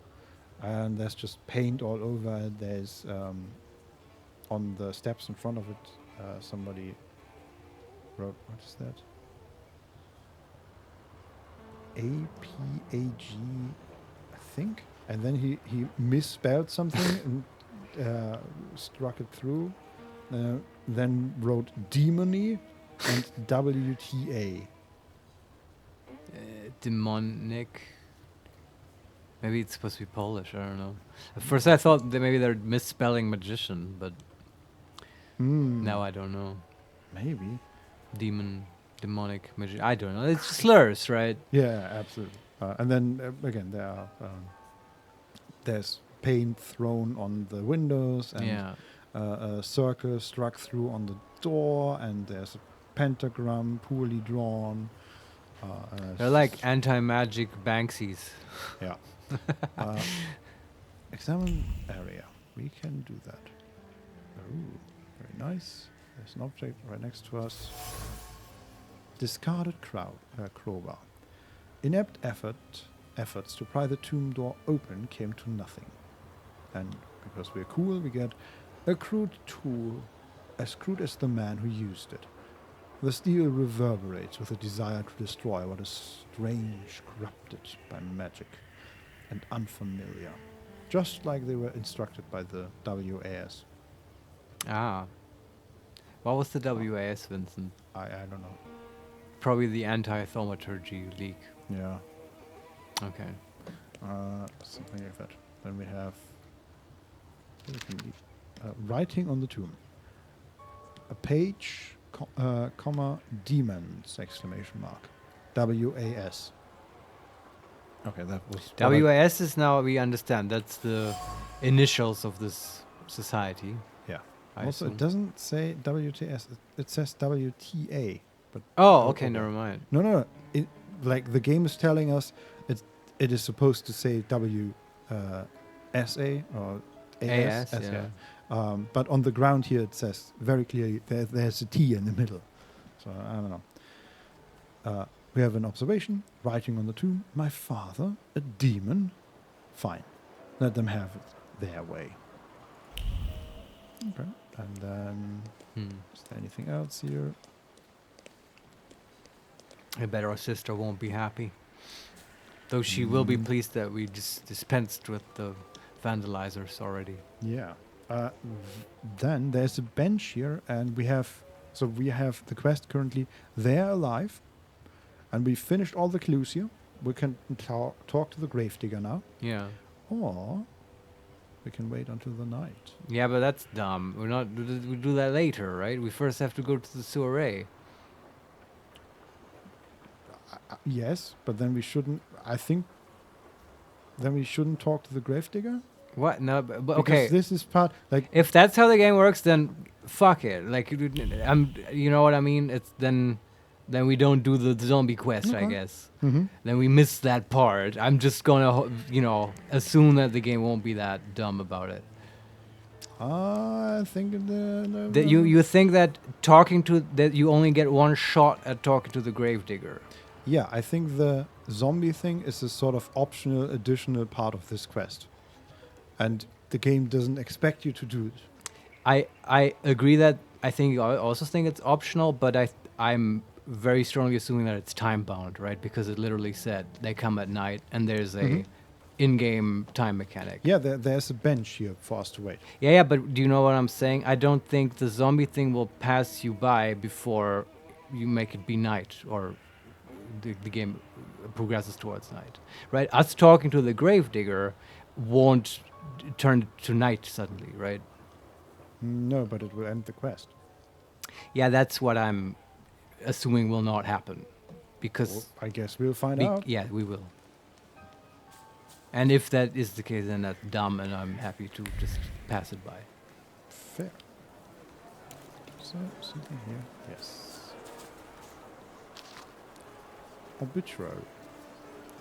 And there's just paint all over. There's on the steps in front of it, somebody wrote, what is that? APAG, I think. And then he misspelled something and struck it through. Then wrote demony and WTA. Demonic. Maybe it's supposed to be Polish. I don't know. At first, I thought that maybe they're misspelling magician, but now I don't know. Maybe demonic magician. I don't know. It's slurs, right? Yeah, absolutely. And then again, there's paint thrown on the windows, and a circle struck through on the door, and there's a pentagram poorly drawn. They're like anti-magic Banksies. Yeah. Examine area. We can do that. Ooh, very nice. There's an object right next to us. Discarded crowbar. Inept efforts to pry the tomb door open came to nothing. And because we're cool, we get a crude tool, as crude as the man who used it. The steel reverberates with a desire to destroy what is strange, corrupted by magic and unfamiliar. Just like they were instructed by the WAS. Ah. What was the WAS, Vincent? I don't know. Probably the anti-Thaumaturge league. Yeah. Okay. Something like that. Then we have writing on the tomb. A page, comma, demons, exclamation mark. WAS. Okay, that was... WAS is now, we understand, that's the initials of this society. Yeah. I Also, assume. it doesn't say WTS, it says WTA. But okay, never mind. No. It, like, the game is telling us it is supposed to say SA or AS. yeah. But on the ground here, it says very clearly there's a T in the middle. So, I don't know. We have an observation, writing on the tomb, my father, a demon. Fine. Let them have it their way. Okay. And then, is there anything else here? I bet our sister won't be happy. Though she will be pleased that we just dispensed with the vandalizers already. Yeah. Then there's a bench here, and we have the quest currently. They're alive, and we finished all the clues here. We can talk to the gravedigger now. Yeah. Or we can wait until the night. Yeah, but that's dumb. We do that later, right? We first have to go to the soiree. Yes, but then we shouldn't. I think. Then we shouldn't talk to the gravedigger. What? No, but because okay. This is part like. If that's how the game works, then fuck it. Like, you know what I mean? It's then we don't do the zombie quest, I guess. Mm-hmm. Then we miss that part. I'm just gonna, assume that the game won't be that dumb about it. I think That you think that that you only get one shot at talking to the gravedigger. Yeah, I think the zombie thing is a sort of optional, additional part of this quest. And the game doesn't expect you to do it. I agree that I also think it's optional, but I'm very strongly assuming that it's time bound, right? Because it literally said they come at night and there's a in-game time mechanic. Yeah, there's a bench here for us to wait. Yeah, but do you know what I'm saying? I don't think the zombie thing will pass you by before you make it be night or the game progresses towards night, right? Us talking to the gravedigger won't turn to night suddenly, right? No, but it will end the quest. Yeah, that's what I'm assuming will not happen, because well, I guess we'll find out. Yeah, we will. And if that is the case, then that's dumb, and I'm happy to just pass it by. Fair. So something here. Yes. Obituary.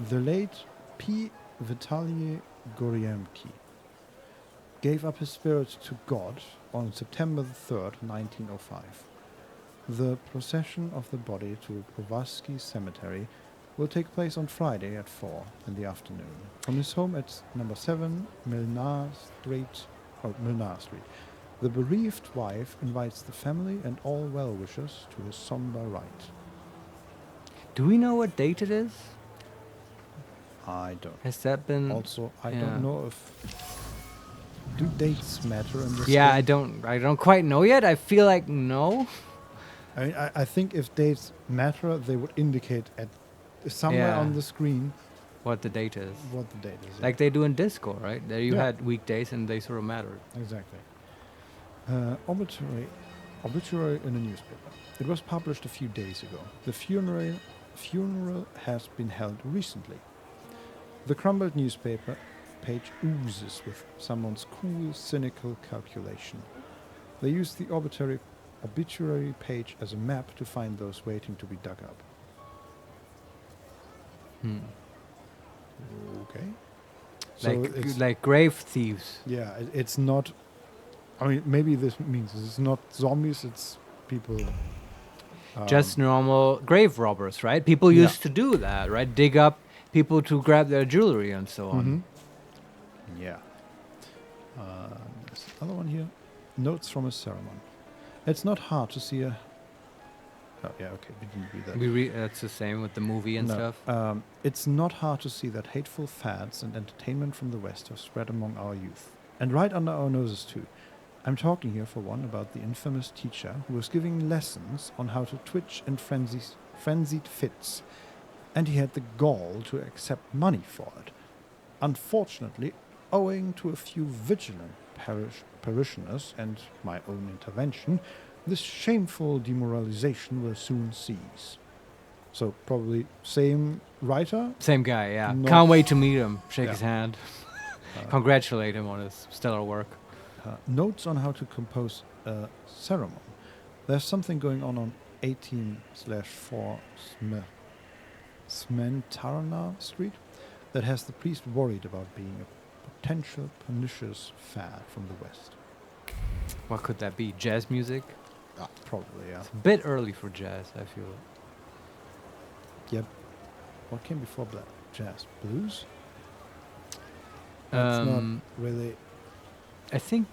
The late P. Vitaly Goryemki gave up his spirit to God on September 3rd, 1905. The procession of the body to Powazki Cemetery will take place on Friday at 4 in the afternoon from his home at number 7 Milnar Street. The bereaved wife invites the family and all well-wishers to a somber rite. Do we know what date it is? I don't. Has that been... Also, I don't know if... Do dates matter in this Yeah, game? I don't quite know yet. I feel like no. I mean, I think if dates matter, they would indicate at somewhere on the screen what the date is. What the date is. Like they do in Disco, right? There you had weekdays and they sort of mattered. Exactly. Obituary in a newspaper. It was published a few days ago. The funeral has been held recently. The crumbled newspaper page oozes with someone's cool, cynical calculation. They use the obituary page as a map to find those waiting to be dug up. Okay. Like grave thieves. Yeah, it's not... I mean, maybe this means it's not zombies, it's people... Just normal grave robbers, right? People used to do that, right? Dig up people to grab their jewelry and so on. Yeah. There's another one here. Notes from a ceremony. It's not hard to see a... Oh, yeah, okay, we didn't read that. That's the same with the movie and stuff. It's not hard to see that hateful fads and entertainment from the West have spread among our youth. And right under our noses, too. I'm talking here, for one, about the infamous teacher who was giving lessons on how to twitch in frenzied fits. And he had the gall to accept money for it. Unfortunately, owing to a few vigilant parishioners and my own intervention, this shameful demoralization will soon cease. So probably same writer? Same guy, yeah. Can't wait to meet him, shake his hand. Congratulate him on his stellar work. Notes on how to compose a ceremony. There's something going on 18/4 Smentarna Street that has the priest worried about being a potential pernicious fad from the West. What could that be? Jazz music? Probably, yeah. It's a bit early for jazz, I feel. Yep. What came before that? Jazz? Blues? That's not really... I think,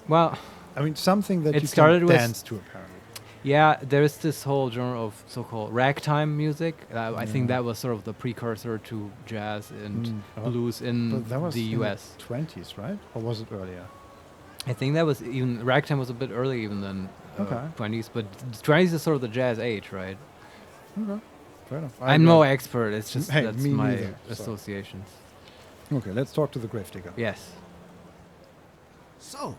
well... I mean, something that you started can dance to, apparently. Yeah, there's this whole genre of so-called ragtime music. I think that was sort of the precursor to jazz and blues in that was the US. In the 20s, right? Or was it earlier? I think that was even... Ragtime was a bit early even than 20s, but 20s is sort of the jazz age, right? Okay, fair enough. I'm no expert, it's just that's me my neither, associations. Okay, let's talk to the gravedigger. Yes. So,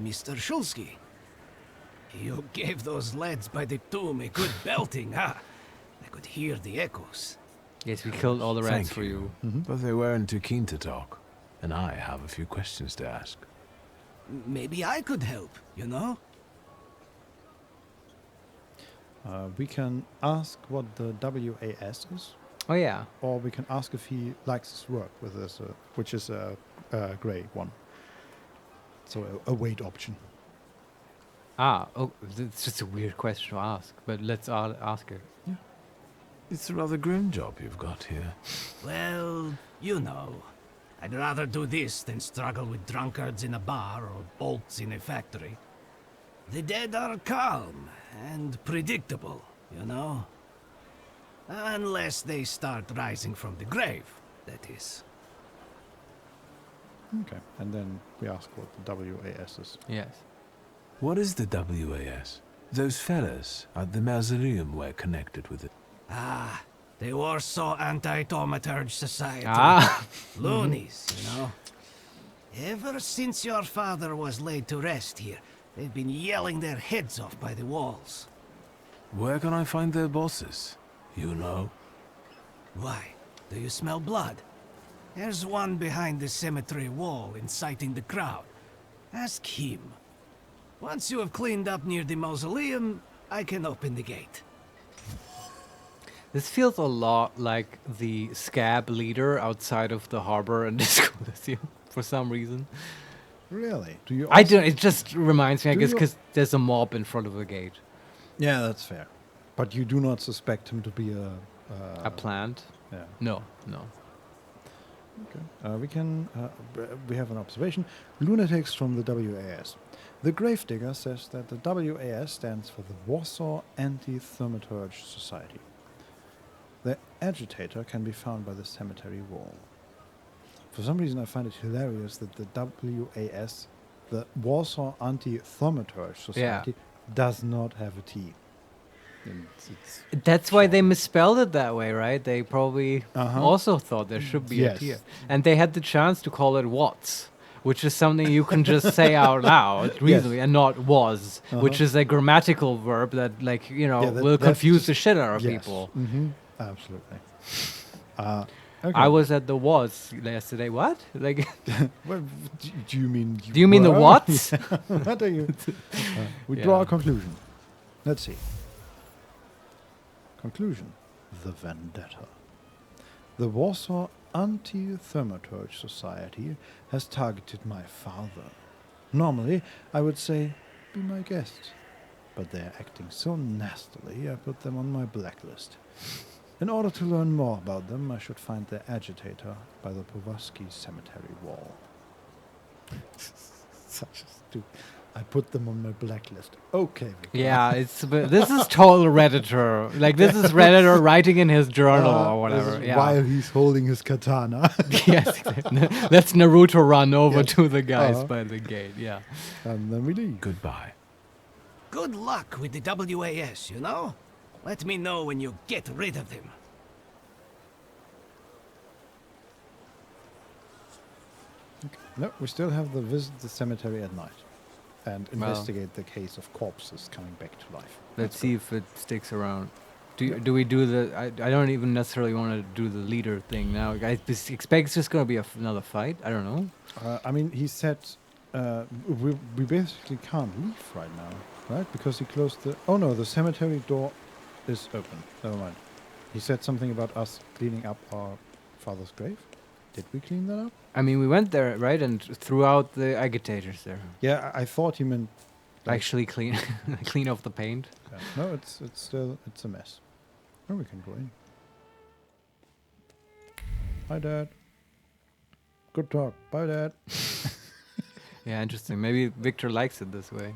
Mr. Shulsky, you gave those lads by the tomb a good belting, huh? I could hear the echoes. Yes, we killed all the rats Thank for you. But they weren't too keen to talk, and I have a few questions to ask. Maybe I could help, you know? We can ask what the WAS is. Oh, yeah. Or we can ask if he likes his work with this, which is a grey one. So a wait option. It's just a weird question to ask, but let's ask it. Yeah. It's a rather grim job you've got here. Well, you know. I'd rather do this than struggle with drunkards in a bar or bolts in a factory. The dead are calm and predictable, you know? Unless they start rising from the grave, that is. Okay, and then we ask what the WAS is. Yes. What is the WAS? Those fellas at the mausoleum were connected with it. The Warsaw Anti-Thaumaturge Society. Loonies, you know. Ever since your father was laid to rest here, they've been yelling their heads off by the walls. Where can I find their bosses? You know? Why? Do you smell blood? There's one behind the cemetery wall inciting the crowd. Ask him. Once you have cleaned up near the mausoleum, I can open the gate. This feels a lot like the scab leader outside of the harbor and Disco Coliseum for some reason. Really? Do you? I don't. It just reminds me, I guess, because there's a mob in front of the gate. Yeah, that's fair. But you do not suspect him to be a plant? Yeah. No. Okay. We have an observation. Lunatics from the WAS. The gravedigger says that the WAS stands for the Warsaw Anti-Thaumaturge Society. The agitator can be found by the cemetery wall. For some reason I find it hilarious that the WAS, the Warsaw Anti-Thaumaturge Society, does not have a T. That's why they misspelled it that way, right? They probably also thought there should be a T. And they had the chance to call it Watts, which is something you can just say out loud reasonably, and not was, which is a grammatical verb that, like, you know, will confuse the shit out of people. Absolutely. I was at the was yesterday. What? Like, well, do you mean? Do you mean the Watts? What are you? We draw a conclusion. Let's see. Conclusion: the vendetta. The Warsaw Anti-Thaumaturge Society has targeted my father. Normally, I would say, be my guest. But they are acting so nastily, I put them on my blacklist. In order to learn more about them, I should find their agitator by the Powalski cemetery wall. Such a stupid... I put them on my blacklist. Okay. Victor. Yeah, this is total Redditor. Like, this is Redditor writing in his journal or whatever. While he's holding his katana. Yes, exactly. Let's Naruto run over to the guys by the gate. Yeah. And then we leave. Goodbye. Good luck with the WAS, you know? Let me know when you get rid of them. Okay. No, we still have the visit the cemetery at night. And investigate the case of corpses coming back to life. Let's see if it sticks around. Do we do the... I don't even necessarily want to do the leader thing now. I expect it's just going to be another fight. I don't know. I mean, he said we basically can't leave right now, right? Because he closed the... Oh no, the cemetery door is open. Never mind. He said something about us cleaning up our father's grave. Did we clean that up? I mean, we went there, right, and threw out the agitators there. Yeah, I thought he meant like actually clean off the paint. Yeah. No, it's still a mess. Oh, we can go in. Hi, Dad. Good talk. Bye, Dad. Yeah, interesting. Maybe Victor likes it this way.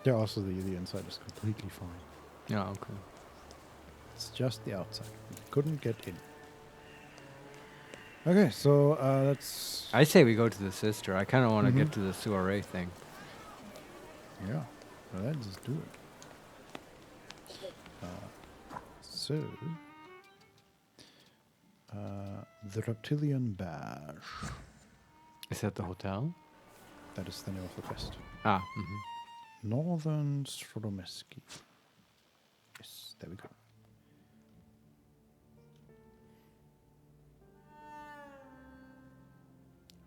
Yeah, also the inside is completely fine. Yeah, okay. It's just the outside. We couldn't get in. Okay, so let's... I say we go to the sister. I kind of want to get to the soiree thing. Yeah, well, let's just do it. So... the Reptilian Bash. Is that the hotel? That is the name of the quest. Ah, Northern Strodomeski. Yes, there we go.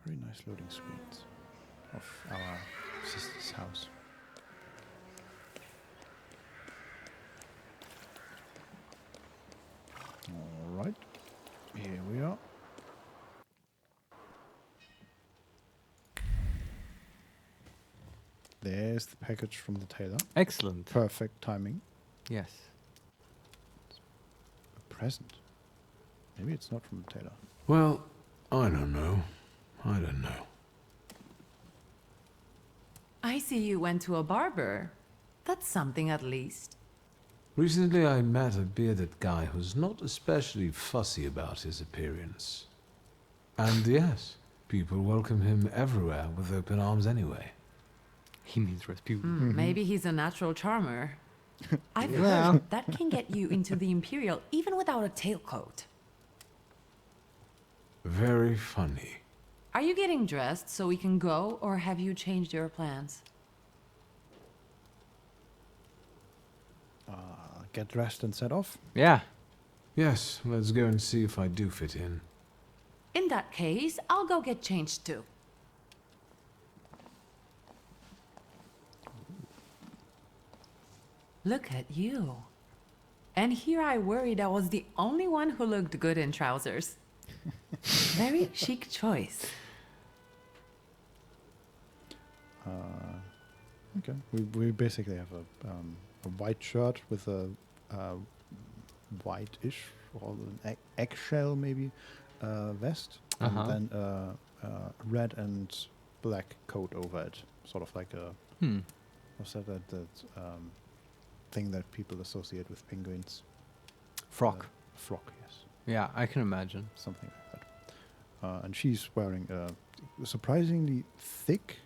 Very nice loading screens of our sister's house. Alright, here we are. There's the package from the tailor. Excellent. Perfect timing. Yes. A present. Maybe it's not from the tailor. Well, I don't know. I see you went to a barber. That's something at least. Recently I met a bearded guy who's not especially fussy about his appearance. And yes, people welcome him everywhere with open arms anyway. He means Rasputin. Maybe he's a natural charmer. I've heard that can get you into the Imperial even without a tailcoat. Very funny. Are you getting dressed so we can go, or have you changed your plans? Get dressed and set off? Yeah. Yes, let's go and see if I do fit in. In that case, I'll go get changed too. Look at you. And here I worried I was the only one who looked good in trousers. Very chic choice. Okay, we basically have a white shirt with a white-ish or an eggshell maybe vest, and then red and black coat over it, sort of like a what's that thing that people associate with penguins? Frock. Frock, yes. Yeah, I can imagine. Something like that. And she's wearing a surprisingly thick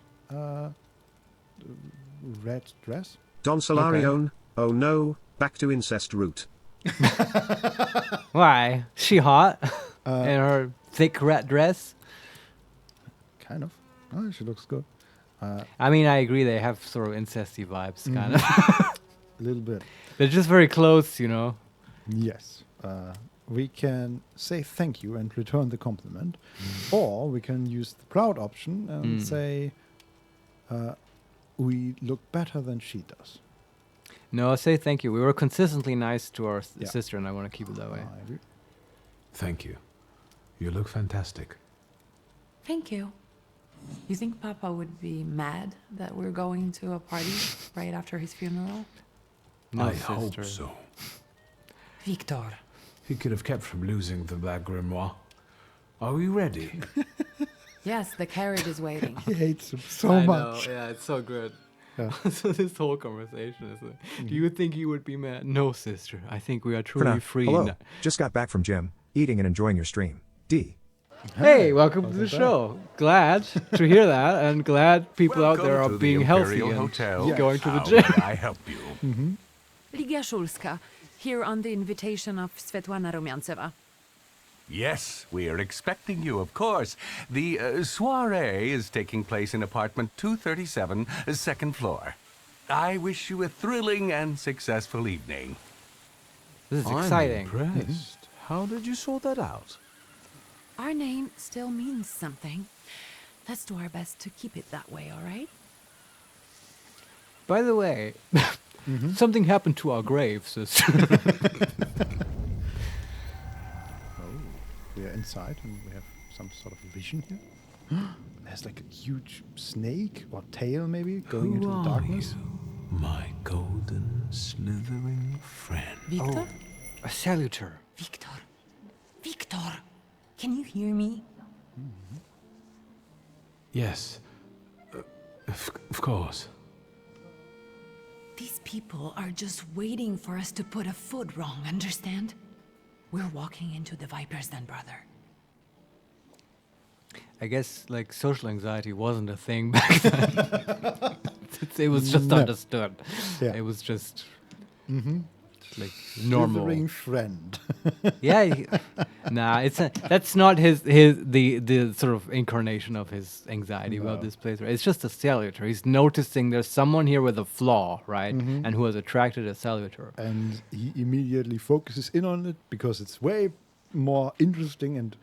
red dress. Don Solarione, oh no, back to incest route. Why? She hot in her thick red dress? Kind of. Oh, she looks good. I mean, I agree. They have sort of incesty vibes, kind of. A little bit. They're just very close, you know. Yes. We can say thank you and return the compliment, or we can use the proud option and say we look better than she does. No, say thank you. We were consistently nice to our sister, and I want to keep it that way. I agree. Thank you. You look fantastic. Thank you. You think Papa would be mad that we're going to a party right after his funeral? No, I sister. hope so. Victor. He could have kept from losing the Black Grimoire. Are we ready? Yes, the carriage is waiting. He hates him so much. Know. Yeah, it's so good. Yeah. So this whole conversation is like, do you think he would be mad? No, sister. I think we are Prana, truly free. hello. Just got back from gym, eating and enjoying your stream. D. Hey, welcome to the show. Glad to hear that, and glad people out there are being healthy and going to the gym. I help you? Ligia Szulska, here on the invitation of Svetlana Rumianceva. Yes, we are expecting you, of course. The soiree is taking place in apartment 237, second floor. I wish you a thrilling and successful evening. This is exciting. I'm impressed. How did you sort that out? Our name still means something. Let's do our best to keep it that way, all right? By the way, something happened to our grave, sister. We are inside and we have some sort of vision here. There's like a huge snake or tail maybe going into the darkness. My golden slithering friend. Victor? A saluter. Victor. Victor. Can you hear me? Yes. Of course. These people are just waiting for us to put a foot wrong, understand? We're walking into the Viper's Den, brother. I guess like social anxiety wasn't a thing back then. It was just understood. Yeah. It was just like normal. Slithering friend. Yeah, that's not the sort of incarnation of his anxiety about this place. Right? It's just a saluter. He's noticing there's someone here with a flaw, right, and who has attracted a saluter. And he immediately focuses in on it because it's way more interesting and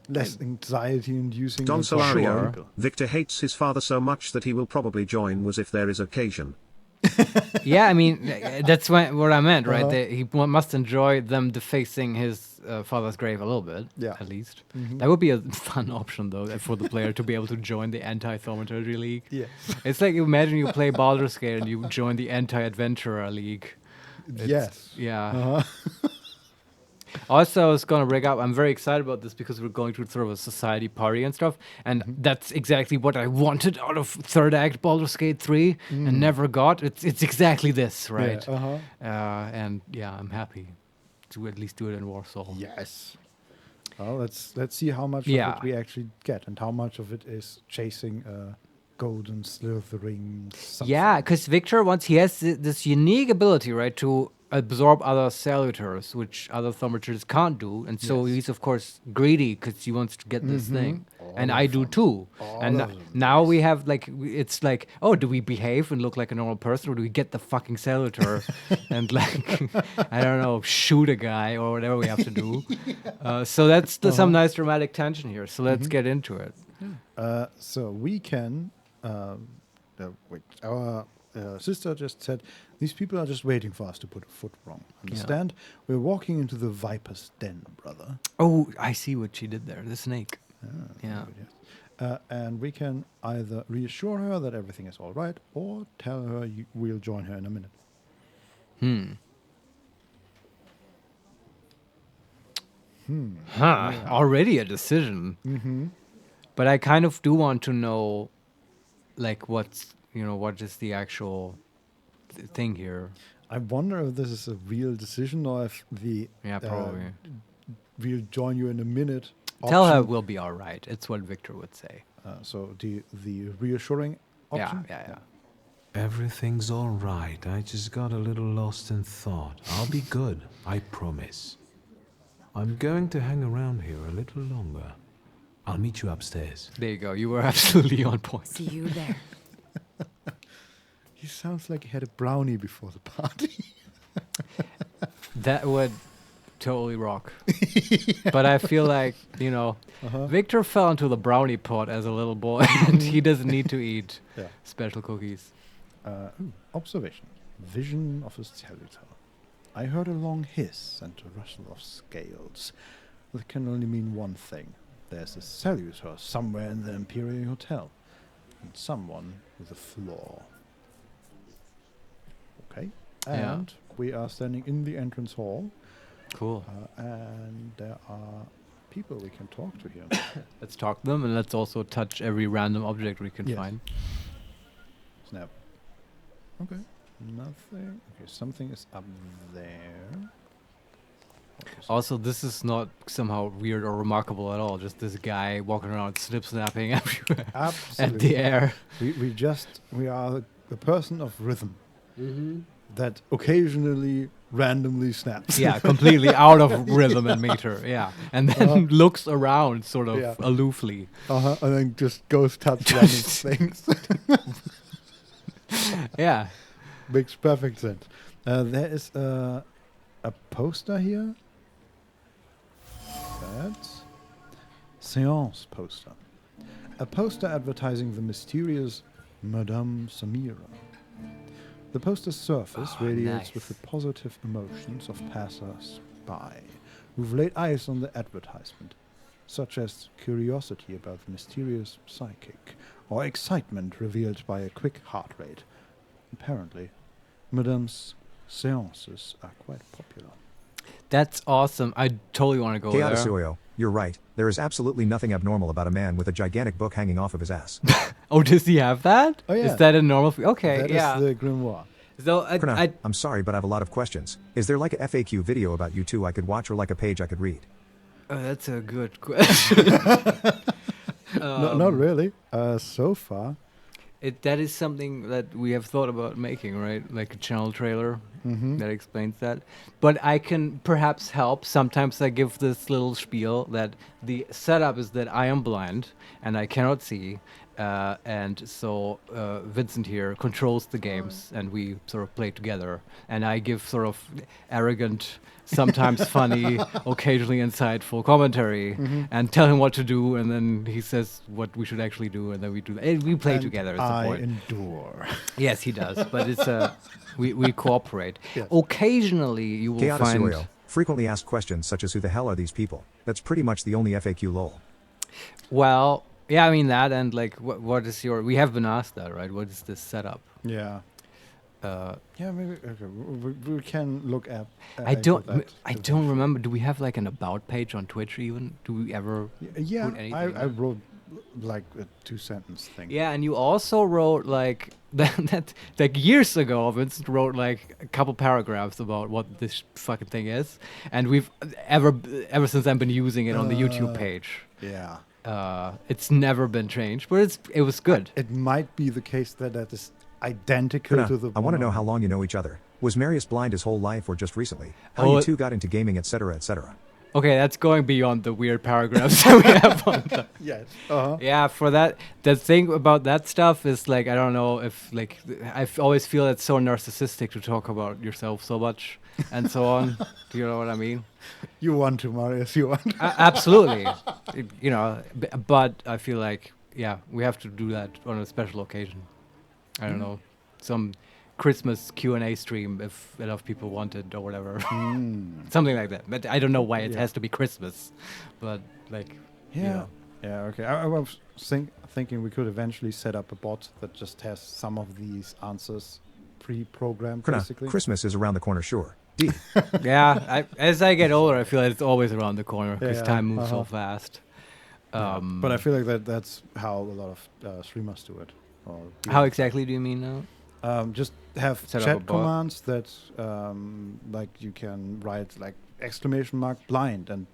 less anxiety-inducing. Don Solarione, Victor hates his father so much that he will probably join was if there is occasion. Yeah, I mean, that's what I meant, right? He must enjoy them defacing his father's grave a little bit, at least. That would be a fun option, though, for the player to be able to join the anti-Thaumaturge League. Yes. It's like, imagine you play Baldur's Gate and you join the anti-Adventurer League. Yeah. Also, I was going to bring up, I'm very excited about this because we're going to sort of a society party and stuff. And that's exactly what I wanted out of third act Baldur's Gate 3 and never got. It's exactly this, right? Yeah, and yeah, I'm happy to at least do it in Warsaw. Yes. Well, let's see how much of it we actually get and how much of it is chasing golden slithering something. Yeah, because Victor, once he has this unique ability, right, to absorb other saluters, which other thaumaturges can't do, and so he's of course greedy because he wants to get this thing, and I do too. And now we have like, it's like, oh, do we behave and look like a normal person, or do we get the fucking saluter and like, I don't know, shoot a guy or whatever we have to do? So that's some nice dramatic tension here. So let's get into it. So we can. Wait, our sister just said, these people are just waiting for us to put a foot wrong. Understand? We're walking into the Viper's Den, brother. Oh, I see what she did there. The snake. And we can either reassure her that everything is all right, or tell her we'll join her in a minute. Already a decision. But I kind of do want to know, like, what is the actual thing here? I wonder if this is a real decision or if the probably we'll join you in a minute. Tell her we'll be all right. It's what Victor would say. So the reassuring option. Yeah. Everything's all right. I just got a little lost in thought. I'll be good, I promise. I'm going to hang around here a little longer. I'll meet you upstairs. There you go. You were absolutely on point. See you there. He sounds like he had a brownie before the party. That would totally rock. But I feel like, Victor fell into the brownie pot as a little boy, and he doesn't need to eat special cookies. Observation. Vision of a cellular. I heard a long hiss and a rustle of scales. That can only mean one thing. There's a cellular somewhere in the Imperial Hotel. And someone with a flaw. Okay. And we are standing in the entrance hall. Cool. And there are people we can talk to here. Let's talk to them, and let's also touch every random object we can find. Snap. Okay. Nothing. Okay, something is up there. Also, this is not somehow weird or remarkable at all. Just this guy walking around snip-snapping everywhere at the air. We are the person of rhythm that occasionally randomly snaps. Yeah, completely out of rhythm and meter. Yeah, and then looks around sort of aloofly. And then just goes touch random things. Yeah, makes perfect sense. There is a poster here. That's Seance poster. A poster advertising the mysterious Madame Samira. The poster's surface radiates with the positive emotions of passers-by who've laid eyes on the advertisement, such as curiosity about the mysterious psychic or excitement revealed by a quick heart rate. Apparently, Madame's seances are quite popular. That's awesome. I totally want to go there. Suyo, you're right. There is absolutely nothing abnormal about a man with a gigantic book hanging off of his ass. Oh, does he have that? Oh, yeah. Is that a normal... Okay, that is the grimoire. So, I'm sorry, but I have a lot of questions. Is there like a FAQ video about you two I could watch or like a page I could read? That's a good question. Not really. So far. That is something that we have thought about making, right? Like a channel trailer that explains that. But I can perhaps help. Sometimes I give this little spiel that the setup is that I am blind and I cannot see. And so Vincent here controls the games and we sort of play together. And I give sort of arrogant, sometimes funny, occasionally insightful commentary and tell him what to do. And then he says what we should actually do. And then we do that. And we play together. I endure. Yes, he does. But it's we cooperate. Yes. Occasionally you will find... Suyo. Frequently asked questions such as who the hell are these people? That's pretty much the only FAQ lol. Well... Yeah, I mean that, and like, what is your... We have been asked that, right? What is this setup? Yeah. Maybe we can look at... I don't remember. Do we have like an about page on Twitch even? Do we ever put anything? I wrote like a 2-sentence thing. Yeah, and you also wrote like... that like years ago, Vincent wrote like a couple paragraphs about what this fucking thing is. And we've ever since I've been using it on the YouTube page. Yeah. It's never been changed, but it was good. It might be the case that is identical to the... I want to know how long you know each other. Was Marius blind his whole life or just recently? How you two got into gaming, etc., etc. Okay, that's going beyond the weird paragraphs that we have on the... Yes. Yeah, for that, the thing about that stuff is like, I don't know if like, I always feel it's so narcissistic to talk about yourself so much and so on. Do you know what I mean? You want to, Marius, you want to. Absolutely. But I feel like, yeah, we have to do that on a special occasion. I don't know, some Christmas Q&A stream if enough people want it or whatever. Something like that. But I don't know why it has to be Christmas. But like, Yeah, okay. I was thinking we could eventually set up a bot that just has some of these answers pre-programmed, basically. Christmas is around the corner, sure. Yeah, as I get older, I feel like it's always around the corner because time moves so fast. But I feel like that's how a lot of streamers do it. Or how exactly do you mean now? Just have Set up a chat bot? commands that like you can write like exclamation mark blind, and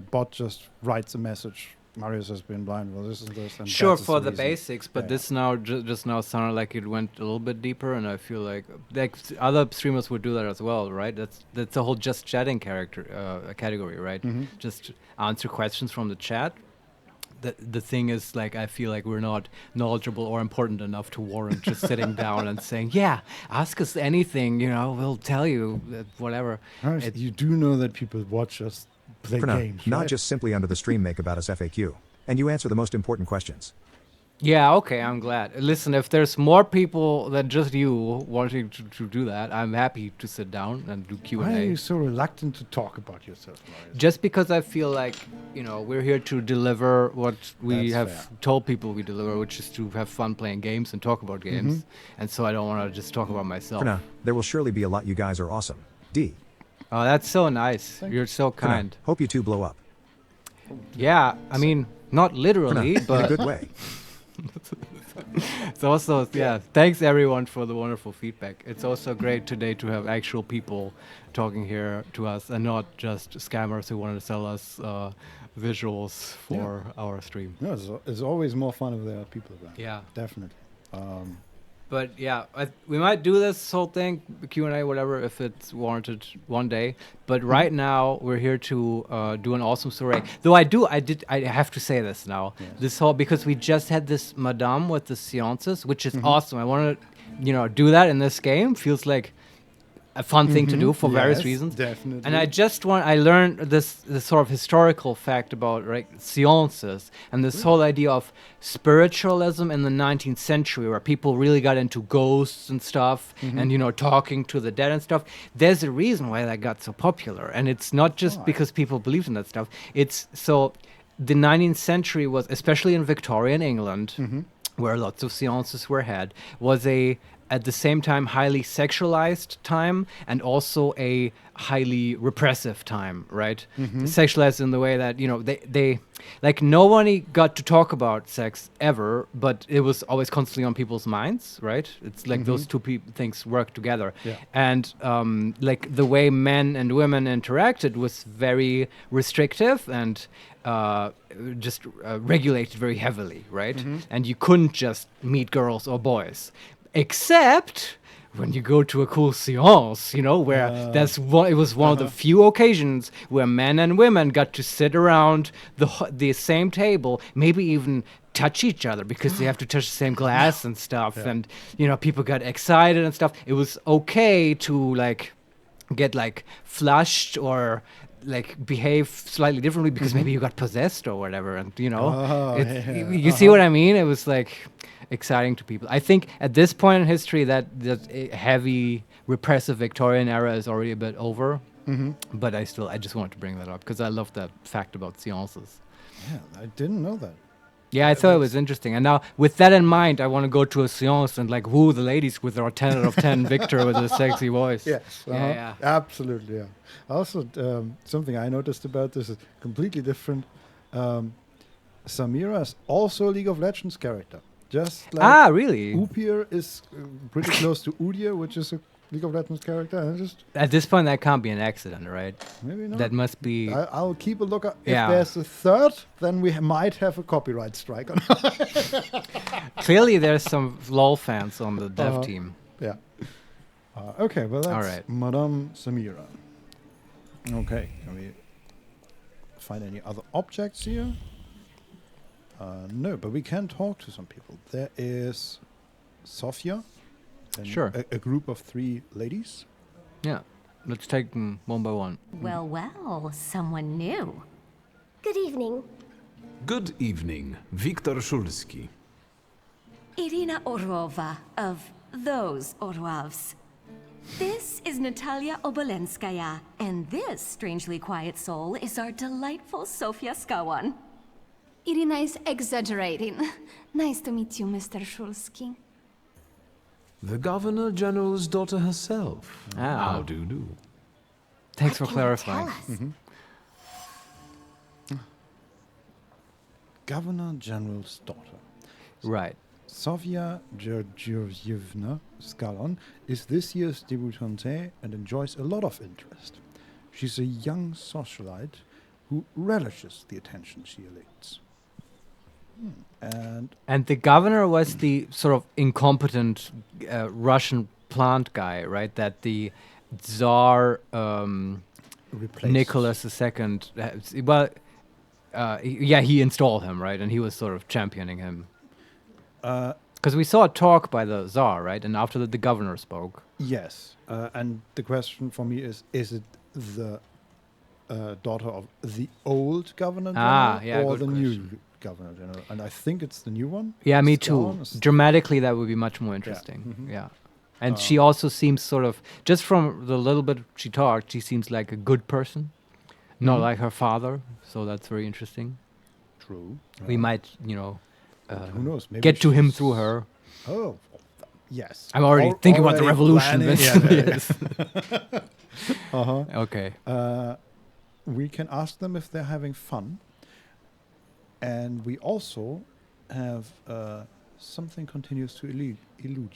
bot just writes a message. Marius has been blind. Well, this and this. And Sure, that's for the reason. basics, but this now just now sounded like it went a little bit deeper, and I feel like other streamers would do that as well, right? That's a whole just chatting category, right? Just answer questions from the chat. The thing is, like, I feel like we're not knowledgeable or important enough to warrant just sitting down and saying, yeah, ask us anything, we'll tell you, whatever. You do know that people watch us play For now, games, not right? just simply under the stream Make About Us FAQ. And you answer the most important questions. Yeah, okay, I'm glad. Listen, if there's more people than just you wanting to do that, I'm happy to sit down and do Q&A. Why are you so reluctant to talk about yourself, Marius? Just because I feel like, we're here to deliver what we That's have fair. told people we deliver, which is to have fun playing games and talk about games. And so I don't want to just talk about myself. For now, there will surely be a lot. You guys are awesome. D. Oh, that's so nice. You're so For now, kind. hope you two blow up. Yeah, I mean, not literally, For now, but in a good way. It's also, thanks everyone for the wonderful feedback. It's also great today to have actual people talking here to us and not just scammers who want to sell us visuals for our stream. No, it's always more fun if there are people around. Yeah. Definitely. But yeah, we might do this whole thing, Q&A, whatever, if it's warranted one day. But right now, we're here to do an awesome soiree. Though I have to say this now. Yes. This whole, because we just had this Madame with the seances, which is awesome. I want to, do that in this game. Feels like a fun thing to do for various reasons. Definitely. And I learned this sort of historical fact about seances and this whole idea of spiritualism in the 19th century, where people really got into ghosts and stuff and, talking to the dead and stuff. There's a reason why that got so popular. And it's not just because people believed in that stuff. It's so the 19th century was, especially in Victorian England, where lots of seances were had, was at the same time highly sexualized time and also a highly repressive time, right? Sexualized in the way that, they like nobody got to talk about sex ever, but it was always constantly on people's minds, right? It's like those two things work together. Yeah. And like the way men and women interacted was very restrictive and just regulated very heavily, right? And you couldn't just meet girls or boys. Except when you go to a cool seance, where it was one of the few occasions where men and women got to sit around the same table, maybe even touch each other because they have to touch the same glass and stuff. And, people got excited and stuff. It was okay to get flushed or behave slightly differently because maybe you got possessed or whatever. And, you see what I mean? It was exciting to people. I think at this point in history that heavy repressive Victorian era is already a bit over. But I just wanted to bring that up because I love that fact about seances. Yeah, I didn't know that. Yeah, I thought it was interesting. And now with that in mind, I want to go to a seance and woo the ladies with our 10 out of 10 Victor with a sexy voice. Yes, Yeah. Absolutely, yeah. Also, something I noticed about this is completely different. Samira is also a League of Legends character. Just like really? Upir is pretty close to Udyr, which is a League of Legends character. And At this point, that can't be an accident, right? Maybe not. That must be... I'll keep a look. If there's a third, then we might have a copyright strike on. Clearly, there's some LOL fans on the dev team. Yeah. Okay, well, that's All right. Madame Samira. Okay, can we find any other objects here? No, but we can talk to some people. There is Sofia. Sure. A group of 3 ladies. Yeah. Let's take them one by one. Well, someone new. Good evening. Good evening, Viktor Szulski. Irina Orlova of those Orlovs. This is Natalia Obolenskaya, and this strangely quiet soul is our delightful Sofia Skawan. Irina is exaggerating. Nice to meet you, Mr. Szulski. The Governor General's daughter herself. How do you do? Thanks for clarifying. Governor General's daughter. Right. Sofia Georgievna Skalon is this year's debutante and enjoys a lot of interest. She's a young socialite who relishes the attention she elicits. And the governor was the sort of incompetent Russian plant guy, right? That the Tsar Nicholas II, he installed him, right? And he was sort of championing him. Because we saw a talk by the Tsar, right? And after that, the governor spoke. Yes. And the question for me is it the daughter of the old governor general or the new governor general? And I think it's the new one. Yeah, me too. Dramatically, that would be much more interesting. Yeah. And she also seems sort of, just from the little bit she talked, she seems like a good person, not like her father. So that's very interesting. True. We might, who knows? Maybe get to him through her. Oh, yes. I'm already thinking about the revolution. Yes. Okay. We can ask them if they're having fun. And we also have something continues to elude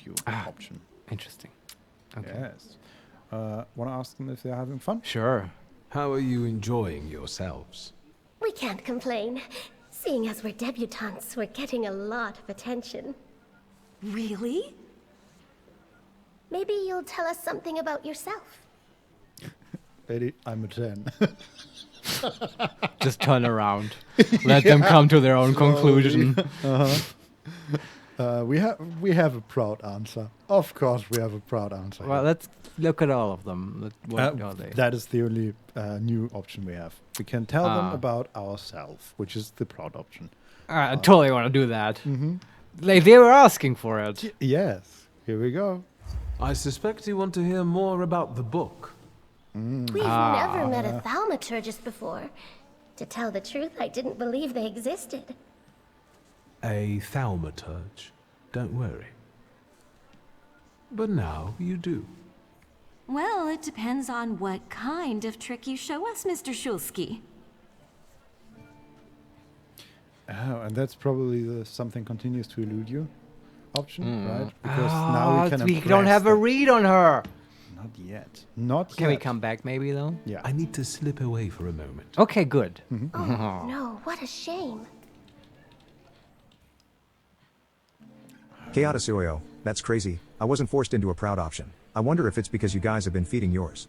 you option. Interesting. Okay. Yes. Want to ask them if they're having fun? Sure. How are you enjoying yourselves? We can't complain. Seeing as we're debutantes, we're getting a lot of attention. Really? Maybe you'll tell us something about yourself. Lady, I'm a 10. Just turn around. Let them come to their own conclusion. We have a proud answer. Of course, we have a proud answer. Well, let's look at all of them. What are they? That is the only new option we have. We can tell them about ourselves, which is the proud option. I totally want to do that. They were asking for it. Yes. Here we go. I suspect you want to hear more about the book. We've never met a Thaumaturgist before. To tell the truth, I didn't believe they existed. A Thaumaturge. Don't worry. But now you do. Well, it depends on what kind of trick you show us, Mr. Shulsky. Oh, and that's probably the something continues to elude you option, right? Because now we can. We don't have a read on her. Not yet. Not yet. Can we come back maybe though? Yeah. I need to slip away for a moment. Okay, good. Oh, no, what a shame. Chaotisoyo, that's crazy. I wasn't forced into a proud option. I wonder if it's because you guys have been feeding yours.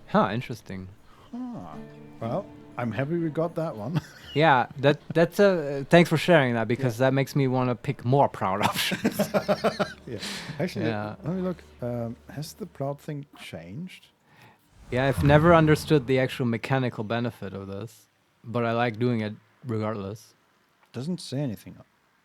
Huh, interesting. Well, I'm happy we got that one. Yeah, that's a thanks for sharing that because that makes me want to pick more proud options. Yeah. Actually, let me look. Has the proud thing changed? Yeah, I've never understood the actual mechanical benefit of this, but I like doing it regardless. Doesn't say anything.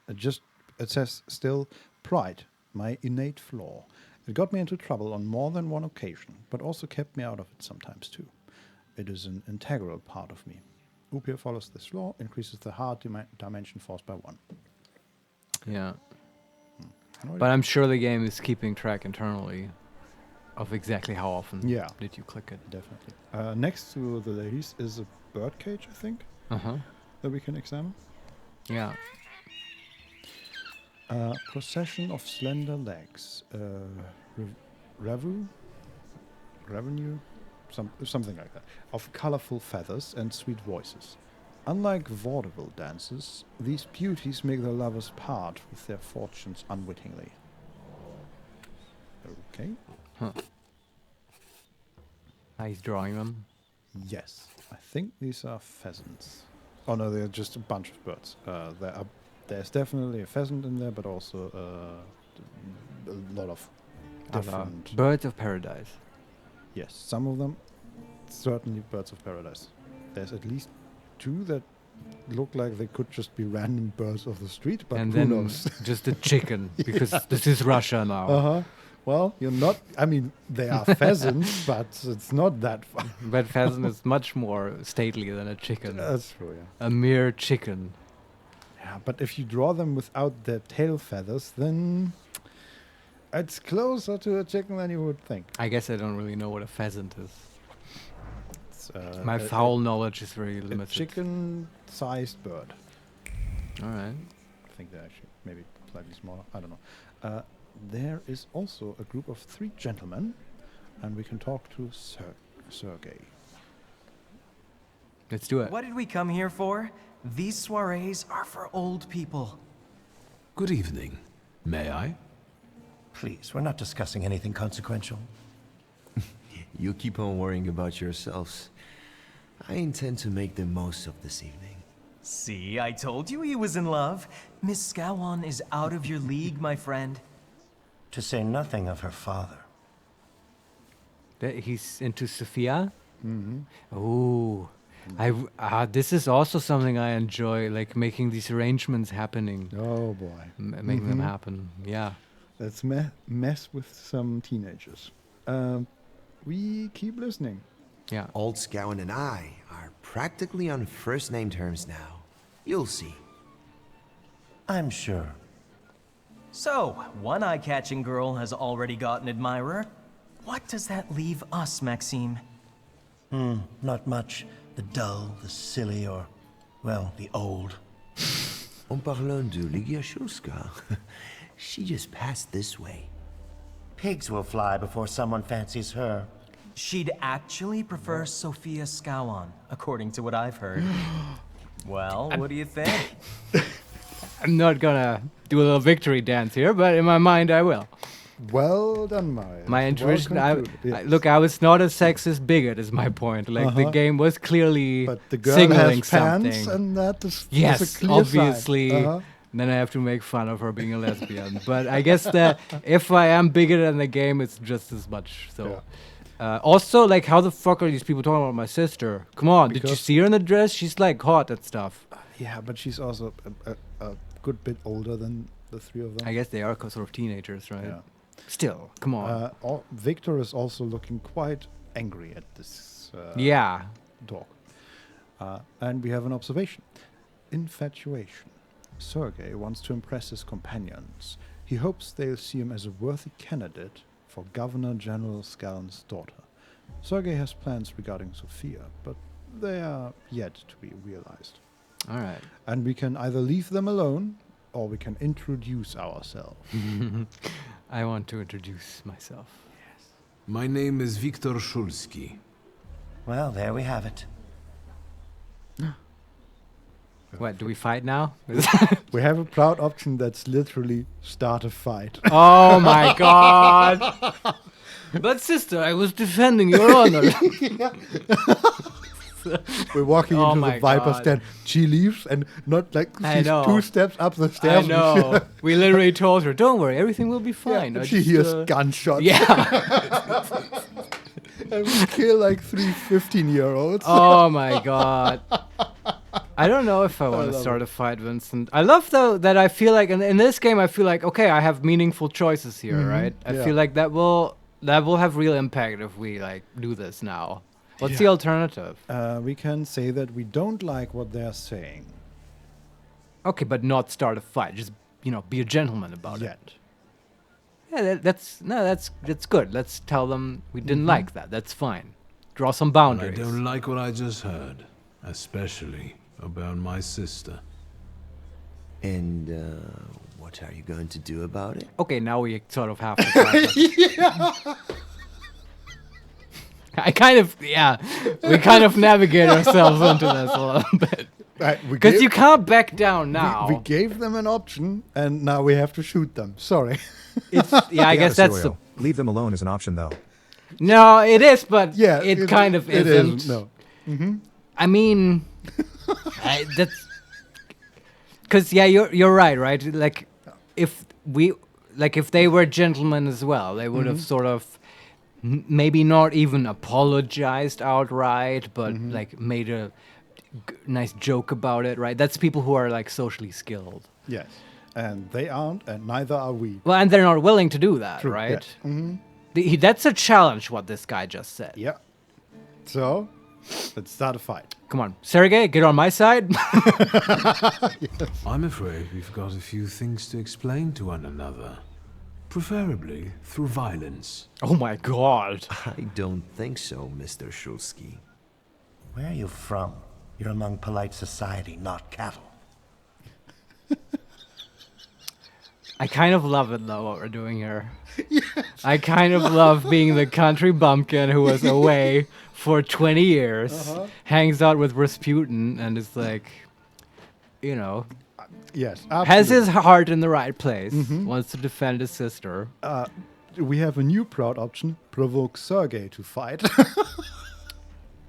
It says still pride, my innate flaw. It got me into trouble on more than one occasion, but also kept me out of it sometimes too. It is an integral part of me. Upir follows this law, increases the hard dimension force by 1. Yeah. But I'm sure the game is keeping track internally of exactly how often did you click it. Definitely. Next to the ladies is a bird cage, I think, that we can examine. Yeah. Procession of slender legs. Revenue? Something like that. Of colorful feathers and sweet voices. Unlike vaudeville dances, these beauties make their lovers part with their fortunes unwittingly. Okay. He's drawing them? Yes. I think these are pheasants. Oh no, they're just a bunch of birds. There's definitely a pheasant in there, but also a lot of different... Birds of paradise. Yes, some of them certainly birds of paradise. There's at least 2 that look like they could just be random birds of the street, but and who then knows? Just a chicken, because this is Russia now. Well, you're not... I mean, they are pheasants, but it's not that fun. But pheasant is much more stately than a chicken. That's true, yeah. A mere chicken. Yeah, but if you draw them without their tail feathers, then... It's closer to a chicken than you would think. I guess I don't really know what a pheasant is. My fowl knowledge is very limited. A chicken-sized bird. All right. I think they're actually maybe slightly smaller. I don't know. There is also a group of 3 gentlemen, and we can talk to Sergei. Let's do it. What did we come here for? These soirees are for old people. Good evening. May I? Please, we're not discussing anything consequential. You keep on worrying about yourselves. I intend to make the most of this evening. See, I told you he was in love. Miss Scowan is out of your league, my friend. To say nothing of her father. He's into Sophia? Mm-hmm. Ooh. This is also something I enjoy, like making these arrangements happening. Oh boy. Making them happen, yeah. Let's mess with some teenagers. We keep listening. Yeah. Old Scowan and I are practically on first name terms now. You'll see. I'm sure. So, one eye-catching girl has already got an admirer. What does that leave us, Maxime? Not much. The dull, the silly, or, well, the old. En parlant de Ligiashulska, she just passed this way. Pigs will fly before someone fancies her. She'd actually prefer Sophia Scowan, according to what I've heard. Well, what do you think? I'm not gonna do a little victory dance here, but in my mind I will. Well done, Marius. My intuition, Yes. look, I was not a sexist bigot, is my point. Like, the game was clearly but the girl signaling has pants, something. and that is yes, a clear obviously. sign. Then I have to make fun of her being a lesbian. But I guess that if I am bigoted in the game, it's just as much. So, also, like, how the fuck are these people talking about my sister? Come on, did you see her in the dress? She's like hot and stuff. Yeah, but she's also a good bit older than the 3 of them. I guess they are sort of teenagers, right? Yeah. Still, come on. Victor is also looking quite angry at this talk. And we have an observation. Infatuation. Sergei wants to impress his companions. He hopes they'll see him as a worthy candidate for Governor General Scowan's daughter. Sergei has plans regarding Sophia, but they are yet to be realized. All right. And we can either leave them alone, or we can introduce ourselves. I want to introduce myself. Yes. My name is Viktor Shulski. Well, there we have it. What, do we fight now? We have a proud option that's literally start a fight. Oh my god! But sister, I was defending your honor. We're walking into the Viper's den. She leaves and not like she's 2 steps up the stairs. I know. We literally told her, don't worry, everything will be fine. Yeah, she hears gunshots. Yeah. And we kill like 3 15-year-olds. Oh my god. I don't know if I want to start a fight, Vincent. I love, though, that I feel like, in this game, I feel like, okay, I have meaningful choices here, right? I feel like that will have real impact if we, like, do this now. What's the alternative? We can say that we don't like what they're saying. Okay, but not start a fight. Just, be a gentleman about it. Yeah, that's good. Let's tell them we didn't like that. That's fine. Draw some boundaries. I don't like what I just heard, especially about my sister. And what are you going to do about it? Okay, now we sort of have to. We kind of navigate ourselves into this a little bit. Because you can't back down now. We gave them an option, and now we have to shoot them. Sorry. I guess that's the... Leave them alone is an option, though. No, it is, but it kind of isn't. No. I mean, that's... Because, you're right? Like, if they were gentlemen as well, they would have sort of... maybe not even apologized outright, but like made a nice joke about it, right? That's people who are like socially skilled. Yes, and they aren't, and neither are we. Well, and they're not willing to do that, right? Yeah. That's a challenge, what this guy just said. Yeah. So, let's start a fight. Come on, Sergei, get on my side. Yes. I'm afraid we've got a few things to explain to one another. Preferably through violence. Oh my god. I don't think so, Mr. Shulski. Where are you from? You're among polite society, not cattle. I kind of love it though, what we're doing here. Yes. I kind of love being the country bumpkin who was away for 20 years, hangs out with Rasputin, and is like, you know, yes, has his heart in the right place, wants to defend his sister. We have a new proud option, provoke Sergei to fight.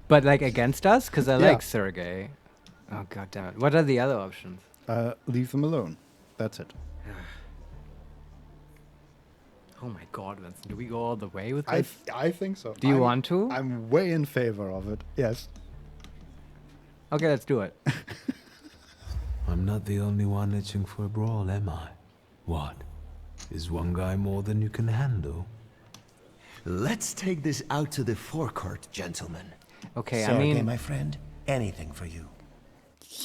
But like against us? Because I like Sergei. Oh, god damn it. What are the other options? Leave them alone. That's it. Oh my god, Vincent. Do we go all the way with this? I think so. Do you want to? I'm way in favor of it. Yes. Okay, let's do it. I'm not the only one itching for a brawl, am I? What? Is one guy more than you can handle? Let's take this out to the forecourt, gentlemen. Okay, Sergei, I mean, my friend, anything for you.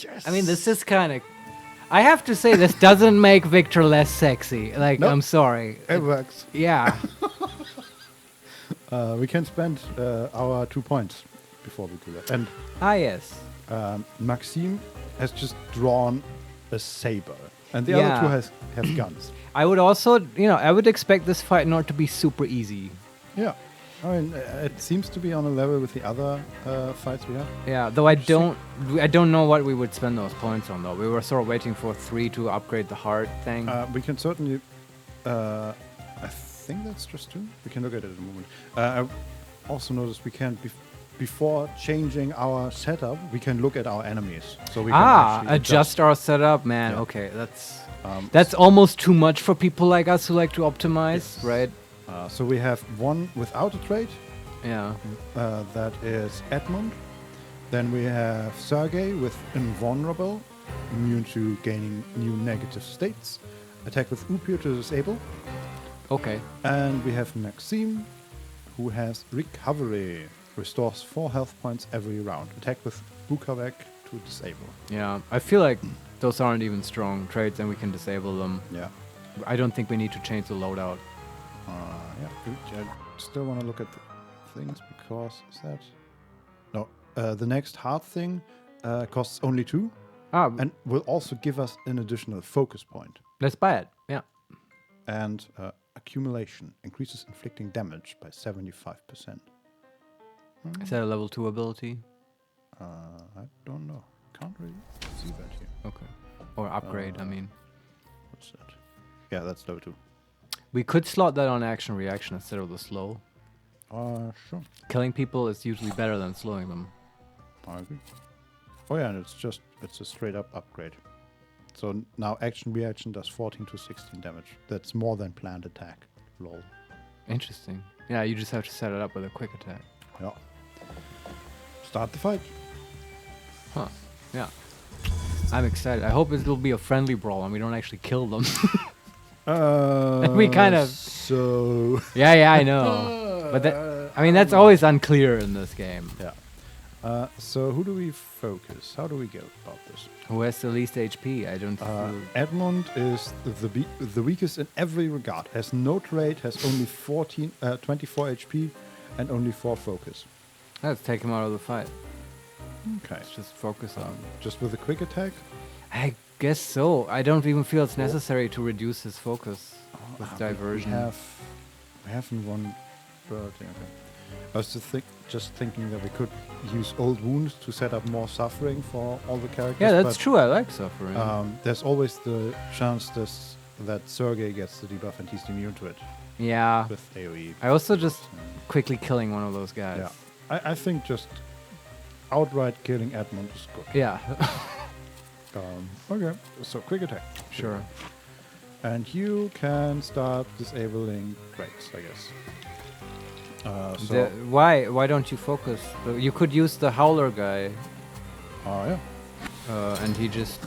Yes. I mean, this is kind of. I have to say, this doesn't make Victor less sexy. Like, Nope. I'm sorry. It works. Yeah. We can spend our 2 points before we do that. And yes. Maxime has just drawn a saber, and the other two have guns. I would also, I would expect this fight not to be super easy. Yeah. I mean, it seems to be on a level with the other fights we have. Yeah, though I don't know what we would spend those points on, though. We were sort of waiting for 3 to upgrade the heart thing. We can certainly... I think that's just 2. We can look at it in a moment. I also noticed we can... Before changing our setup, we can look at our enemies. So we can actually adjust our setup? Man, Yeah. okay, that's almost too much for people like us who like to optimize, right? So we have one without a trait. Yeah. That is Edmund. Then we have Sergei with Invulnerable, immune to gaining new negative states. Attack with Upir to disable. Okay. And we have Maxime, who has Recovery. Restores 4 health points every round. Attack with Bukavek to disable. Yeah, I feel like those aren't even strong traits and we can disable them. Yeah. I don't think we need to change the loadout. I still want to look at the things because is that... No, the next hard thing costs only 2 and will also give us an additional focus point. Let's buy it, yeah. And accumulation increases inflicting damage by 75%. Is that a level 2 ability? I don't know. Can't really see that here. Okay. Or upgrade, I mean. What's that? Yeah, that's level 2. We could slot that on action reaction instead of the slow. Sure. Killing people is usually better than slowing them. I agree. Oh yeah, and it's a straight up upgrade. So now action reaction does 14 to 16 damage. That's more than planned attack. Lol. Interesting. Yeah, you just have to set it up with a quick attack. Yeah. Start the fight. Huh. Yeah. I'm excited. I hope it will be a friendly brawl and we don't actually kill them. We kind of... So... Yeah, I know. But that's always unclear in this game. Yeah. So who do we focus? How do we go about this? Who has the least HP? I don't... Edmund is the weakest in every regard. Has no trait, has only 24 HP, and only 4 focus. Let's take him out of the fight. Okay. Let's just focus on... Just with a quick attack? I guess so. I don't even feel it's necessary to reduce his focus with diversion. We haven't won... Okay. I was just thinking that we could use old wounds to set up more suffering for all the characters. Yeah, that's true. I like suffering. There's always the chance that Sergei gets the debuff and he's immune to it. Yeah. With AoE. I also just quickly killing one of those guys. Yeah. I think just outright killing Edmund is good. Yeah. Okay, so quick attack. Sure. And you can start disabling traits, I guess. Why don't you focus? You could use the Howler guy. Oh, yeah. And he just...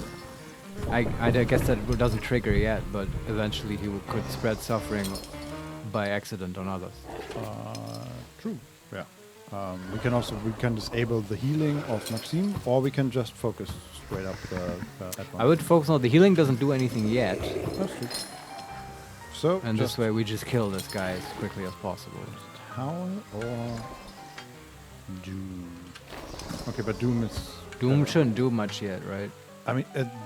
I guess that doesn't trigger yet, but eventually he could spread suffering by accident on others. True, yeah. We can disable the healing of Maxime, or we can just focus straight up the Edmund. I would focus on the healing doesn't do anything yet. That's true. So and this way we just kill this guy as quickly as possible. Howl or Doom? Okay, but Doom is... Doom shouldn't do much yet, right? I mean,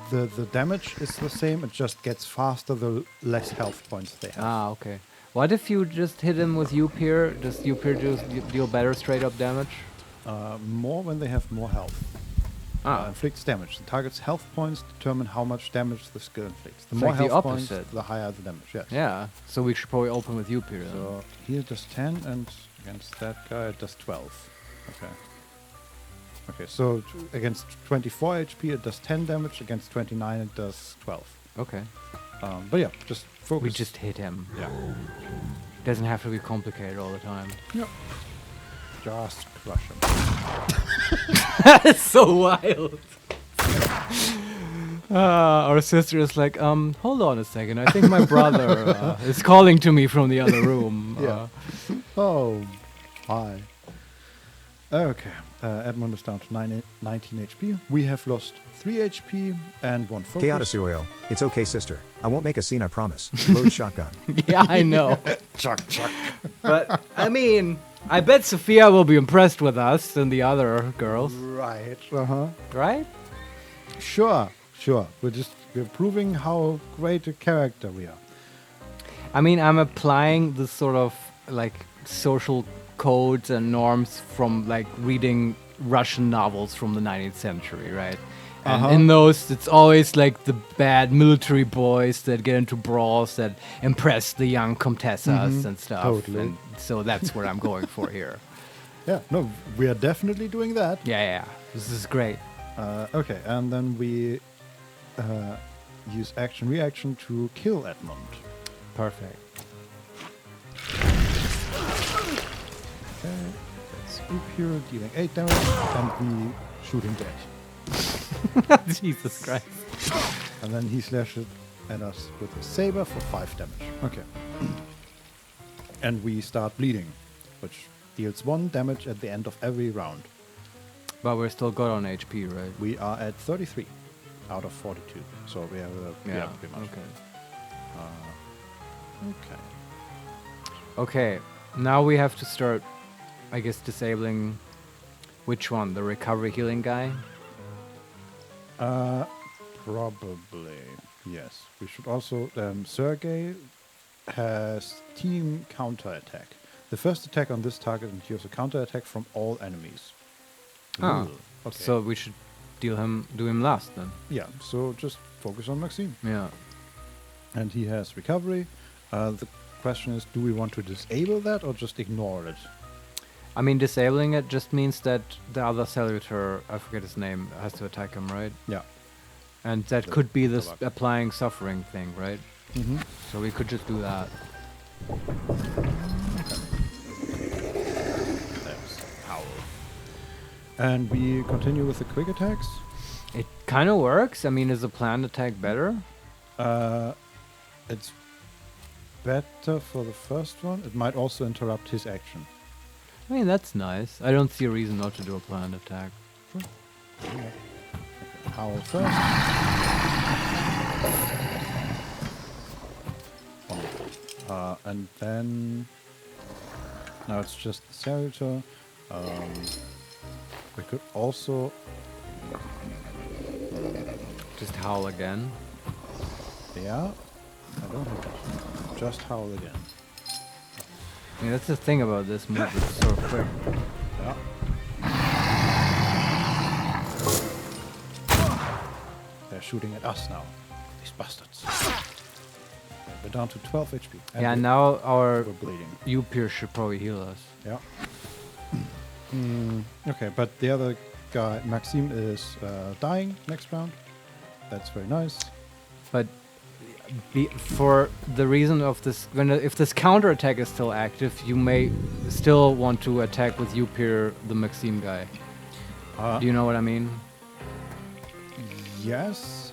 the damage is the same. It just gets faster the less health points they have. Ah, okay. What if you just hit him with Upir? Does Upir deal better straight up damage? More when they have more health. Inflicts damage. The target's health points determine how much damage the skill inflicts. The It's more like the health points, opposite. the higher the damage. Yes. Yeah. So we should probably open with Upir then. So here it does 10, and against that guy it does 12. Okay. Okay, so against 24 HP it does 10 damage. Against 29 it does 12. Okay. But yeah, just focus. We just hit him. Yeah. Doesn't have to be complicated all the time. Yep. Just crush him. That is so wild. Our sister is like, hold on a second. I think my brother is calling to me from the other room. Yeah. Oh, hi. Okay. Edmund is down to 19 HP. We have lost 3 HP and 1 focus. Chaotic, it's okay, sister. I won't make a scene, I promise. Load shotgun. Yeah, I know. Chuck. But, I mean, I bet Sophia will be impressed with us and the other girls. Right. Uh-huh. Right? Sure. We're proving how great a character we are. I mean, I'm applying this sort of, like, social codes and norms from, like, reading Russian novels from the 19th century, right? And in those, it's always, like, the bad military boys that get into brawls that impress the young comtessas and stuff. Totally. And so that's what I'm going for here. Yeah, no, we are definitely doing that. Yeah. This is great. Okay, and then we use action-reaction to kill Edmund. Perfect. Okay, that's Upir dealing 8 damage, and we shoot him dead. Jesus Christ. And then he slashes at us with a saber for 5 damage. Okay. And we start bleeding, which deals 1 damage at the end of every round. But we're still good on HP, right? We are at 33 out of 42. So we have pretty much. Okay. Okay. Okay, now we have to start, I guess, disabling which one? The recovery healing guy? Probably, yes. We should also... Sergei has team counterattack. The first attack on this target endures a counterattack from all enemies. Ah, okay. So we should do him last then. Yeah, so just focus on Maxime. Yeah. And he has recovery. The question is, do we want to disable that or just ignore it? I mean, disabling it just means that the other servitor, I forget his name, has to attack him, right? Yeah. And that could be this applying suffering thing, right? Mm-hmm. So we could just do that. There's Howl. And we continue with the quick attacks. It kind of works. I mean, is the planned attack better? It's better for the first one. It might also interrupt his action. I mean, that's nice. I don't see a reason not to do a planned attack. Sure. Okay. Howl first. And then... Now it's just the servitor. We could also... Just howl again. Yeah. I don't have that. Just howl again. I mean, that's the thing about this move. It's so quick. Yeah. They're shooting at us now. These bastards. We're down to 12 HP. Yeah, now our we're bleeding. Upir should probably heal us. Yeah. Okay, but the other guy, Maxime, is dying next round. That's very nice. But for the reason of this, if this counter attack is still active, you may still want to attack with Upir, the Maxime guy. Do you know what I mean? Yes.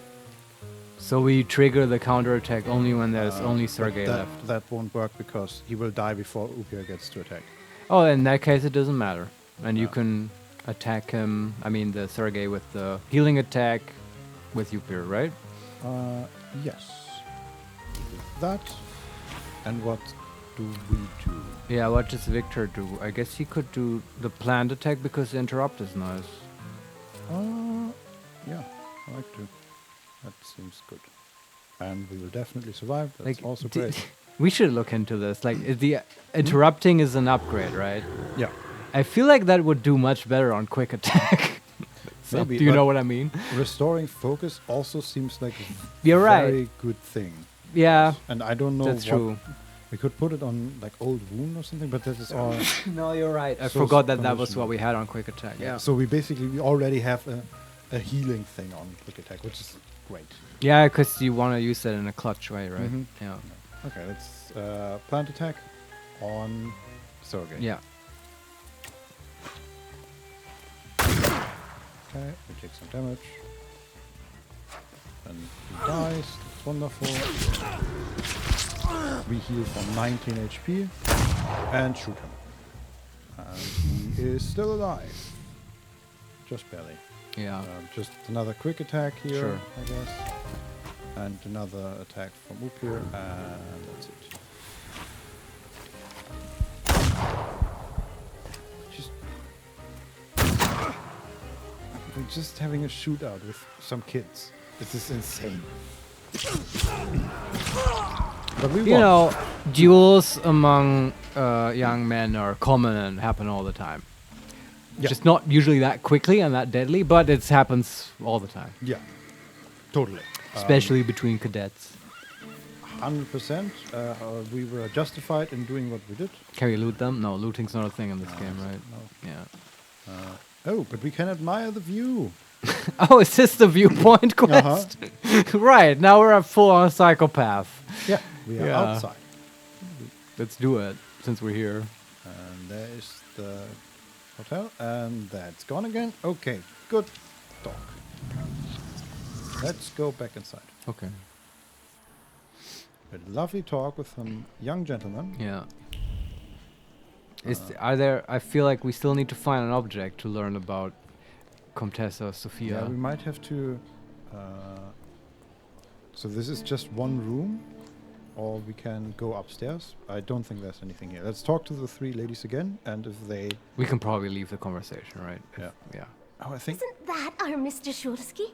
So we trigger the counter attack only when there's only Sergei left. That won't work because he will die before Upir gets to attack. Oh, in that case, it doesn't matter. And you can attack him, I mean the Sergei, with the healing attack with Upir, right? Yes. That. And what do we do? Yeah, what does Victor do? I guess he could do the planned attack because the interrupt is nice. Yeah. I like to. That seems good. And we will definitely survive. That's Like, also great. we should look into this. Like, the interrupting is an upgrade, right? Yeah. I feel like that would do much better on quick attack. So, Maybe, do you but know what I mean? Restoring focus also seems like a You're very right. good thing. Yeah. And I don't know That's true. We could put it on like old wound or something, but that is all. No, you're right. I so forgot that was conditional. what we had on quick attack. Yeah. So we already have a healing thing on quick attack, which is great. Yeah, because you want to use that in a clutch way, right? Mhm. Yeah. Okay, let's plant attack on Sergey. Yeah. Okay, we take some damage. And he dies. That's wonderful. We heal for 19 HP and shoot him. And he is still alive. Just barely. Yeah. Just another quick attack here, Sure. I guess. And another attack from Upir, and that's it. We're just having a shootout with some kids. This is insane. But we You won. know, duels among young men are common and happen all the time. Yeah. Just not usually that quickly and that deadly, but it happens all the time. Yeah, totally. Especially between cadets. 100%. We were justified in doing what we did. Can we loot them? No, looting's not a thing in this game, right? No. Yeah. Oh, but we can admire the view. Oh, is this the viewpoint quest? Right, now we're a full-on psychopath. Yeah, we are outside. Let's do it, since we're here. And there is the hotel, and that's gone again. Okay, good dog. Let's go back inside. Okay. A lovely talk with some young gentlemen. Yeah. Are there? I feel like we still need to find an object to learn about Comtessa Sophia. Yeah, we might have to. So this is just one room, or we can go upstairs. I don't think there's anything here. Let's talk to the three ladies again, and if they. We can probably leave the conversation, right? Yeah. Yeah. Oh, I think. Isn't that our Mr. Shursky?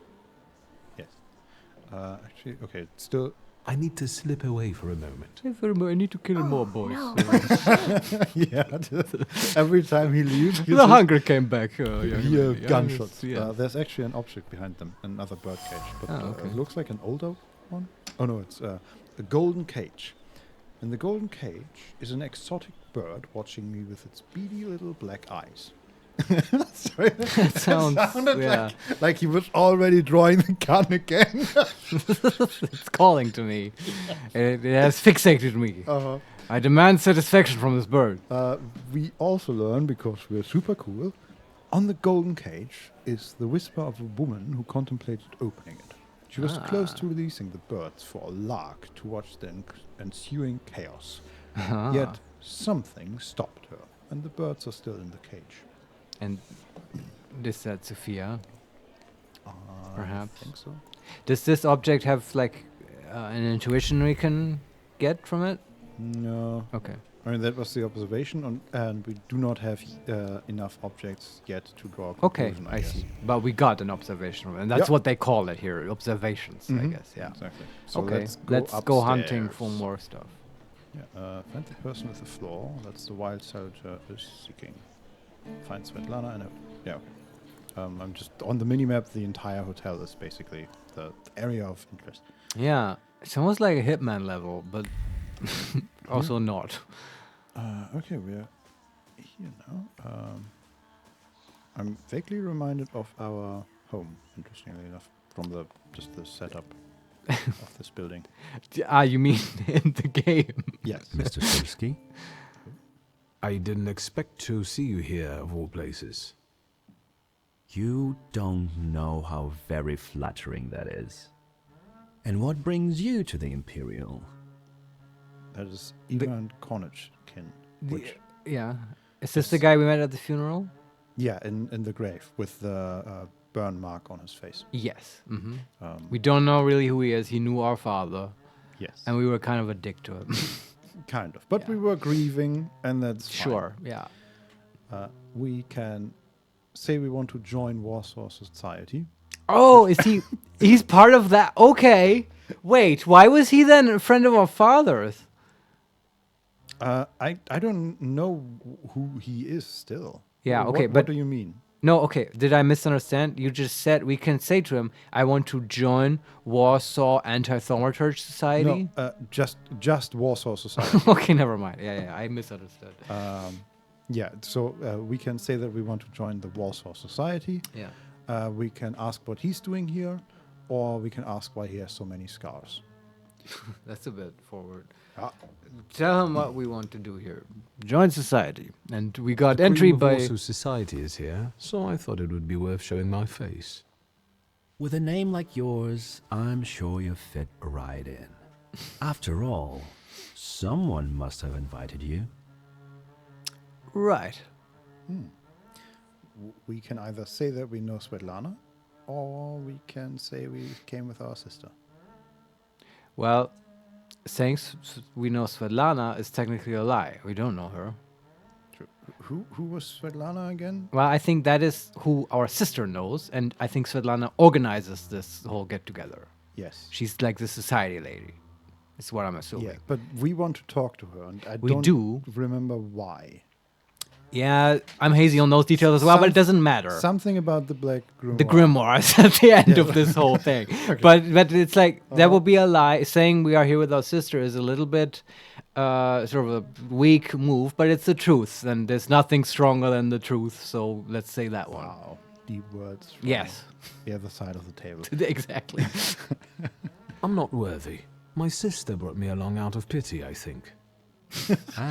Yes. Actually, okay. Still. I need to slip away for a moment. I need to kill more boys. no. Yeah. Every time he leaves, The hunger came back. you hear gunshots. Yeah. There's actually an object behind them, another bird cage. But okay. it looks like an older one. Oh no, it's a golden cage. In the golden cage is an exotic bird watching me with its beady little black eyes. Sorry, That sounded like he was already drawing the gun again. It's calling to me. It has fixated me. Uh-huh. I demand satisfaction from this bird. We also learn, because we're super cool, on the golden cage is the whisper of a woman who contemplated opening it. She was close to releasing the birds for a lark to watch the ensuing chaos. Yet something stopped her, and the birds are still in the cage. And is that Sophia? Perhaps. I think so. Does this object have like an intuition we can get from it? No. Okay. I mean, that was the observation, and we do not have enough objects yet to draw a Okay, conclusion, I guess. see. But we got an observation from it, and that's Yeah. what they call it here, observations, I Mhm. guess. Yeah. Exactly. So Okay, let's go hunting upstairs. for more stuff. Yeah, find the person with the floor. That's the wild soldier is seeking. Find Svetlana and yeah. Okay. I'm just on the minimap. The entire hotel is basically the area of interest. Yeah, it's almost like a Hitman level, but also not. Okay, we're here now. I'm vaguely reminded of our home, interestingly enough, from just the setup of this building. You mean in the game? Yes. Mr. Shursky? I didn't expect to see you here, of all places. You don't know how very flattering that is. And what brings you to the Imperial? That is Ivan Kornichkin. Which Yeah. Is this the guy we met at the funeral? Yeah, in the grave with the burn mark on his face. Yes. We don't know really who he is. He knew our father. Yes. And we were kind of a dick to him. Kind of. But we were grieving, and that's fine. Sure, yeah. We can say we want to join Warsaw Society. Oh, is he? He's part of that. Okay. Wait, why was he then a friend of our father's? I don't know who he is still. Yeah, okay, What but do you mean? No, okay. Did I misunderstand? You just said we can say to him, "I want to join Warsaw Anti-Thaumaturge Society." No, just Warsaw Society. Okay, never mind. Yeah, I misunderstood. So we can say that we want to join the Warsaw Society. Yeah. We can ask what he's doing here, or we can ask why he has so many scars. That's a bit forward. Tell him what we want to do here. Join society. And we got The entry cream of by... Warsaw Society is here, so I thought it would be worth showing my face. With a name like yours, I'm sure you fit right in. After all, someone must have invited you. Right. We can either say that we know Svetlana, or we can say we came with our sister. Well, saying we know Svetlana is technically a lie. We don't know her. Who was Svetlana again? Well, I think that is who our sister knows, and I think Svetlana organizes this whole get-together. Yes. She's like the society lady. Is what I'm assuming. Yeah, but we want to talk to her, and I We don't do. remember why. Yeah, I'm hazy on those details as well, but it doesn't matter. Something about the black grimoire. The grimoires at the end of this whole thing. Okay. But it's like, that will be a lie. Saying we are here with our sister is a little bit sort of a weak move, but it's the truth. And there's nothing stronger than the truth. So let's say that one. Wow. Deep words. From Yes. The other side of the table. Exactly. I'm not worthy. My sister brought me along out of pity, I think.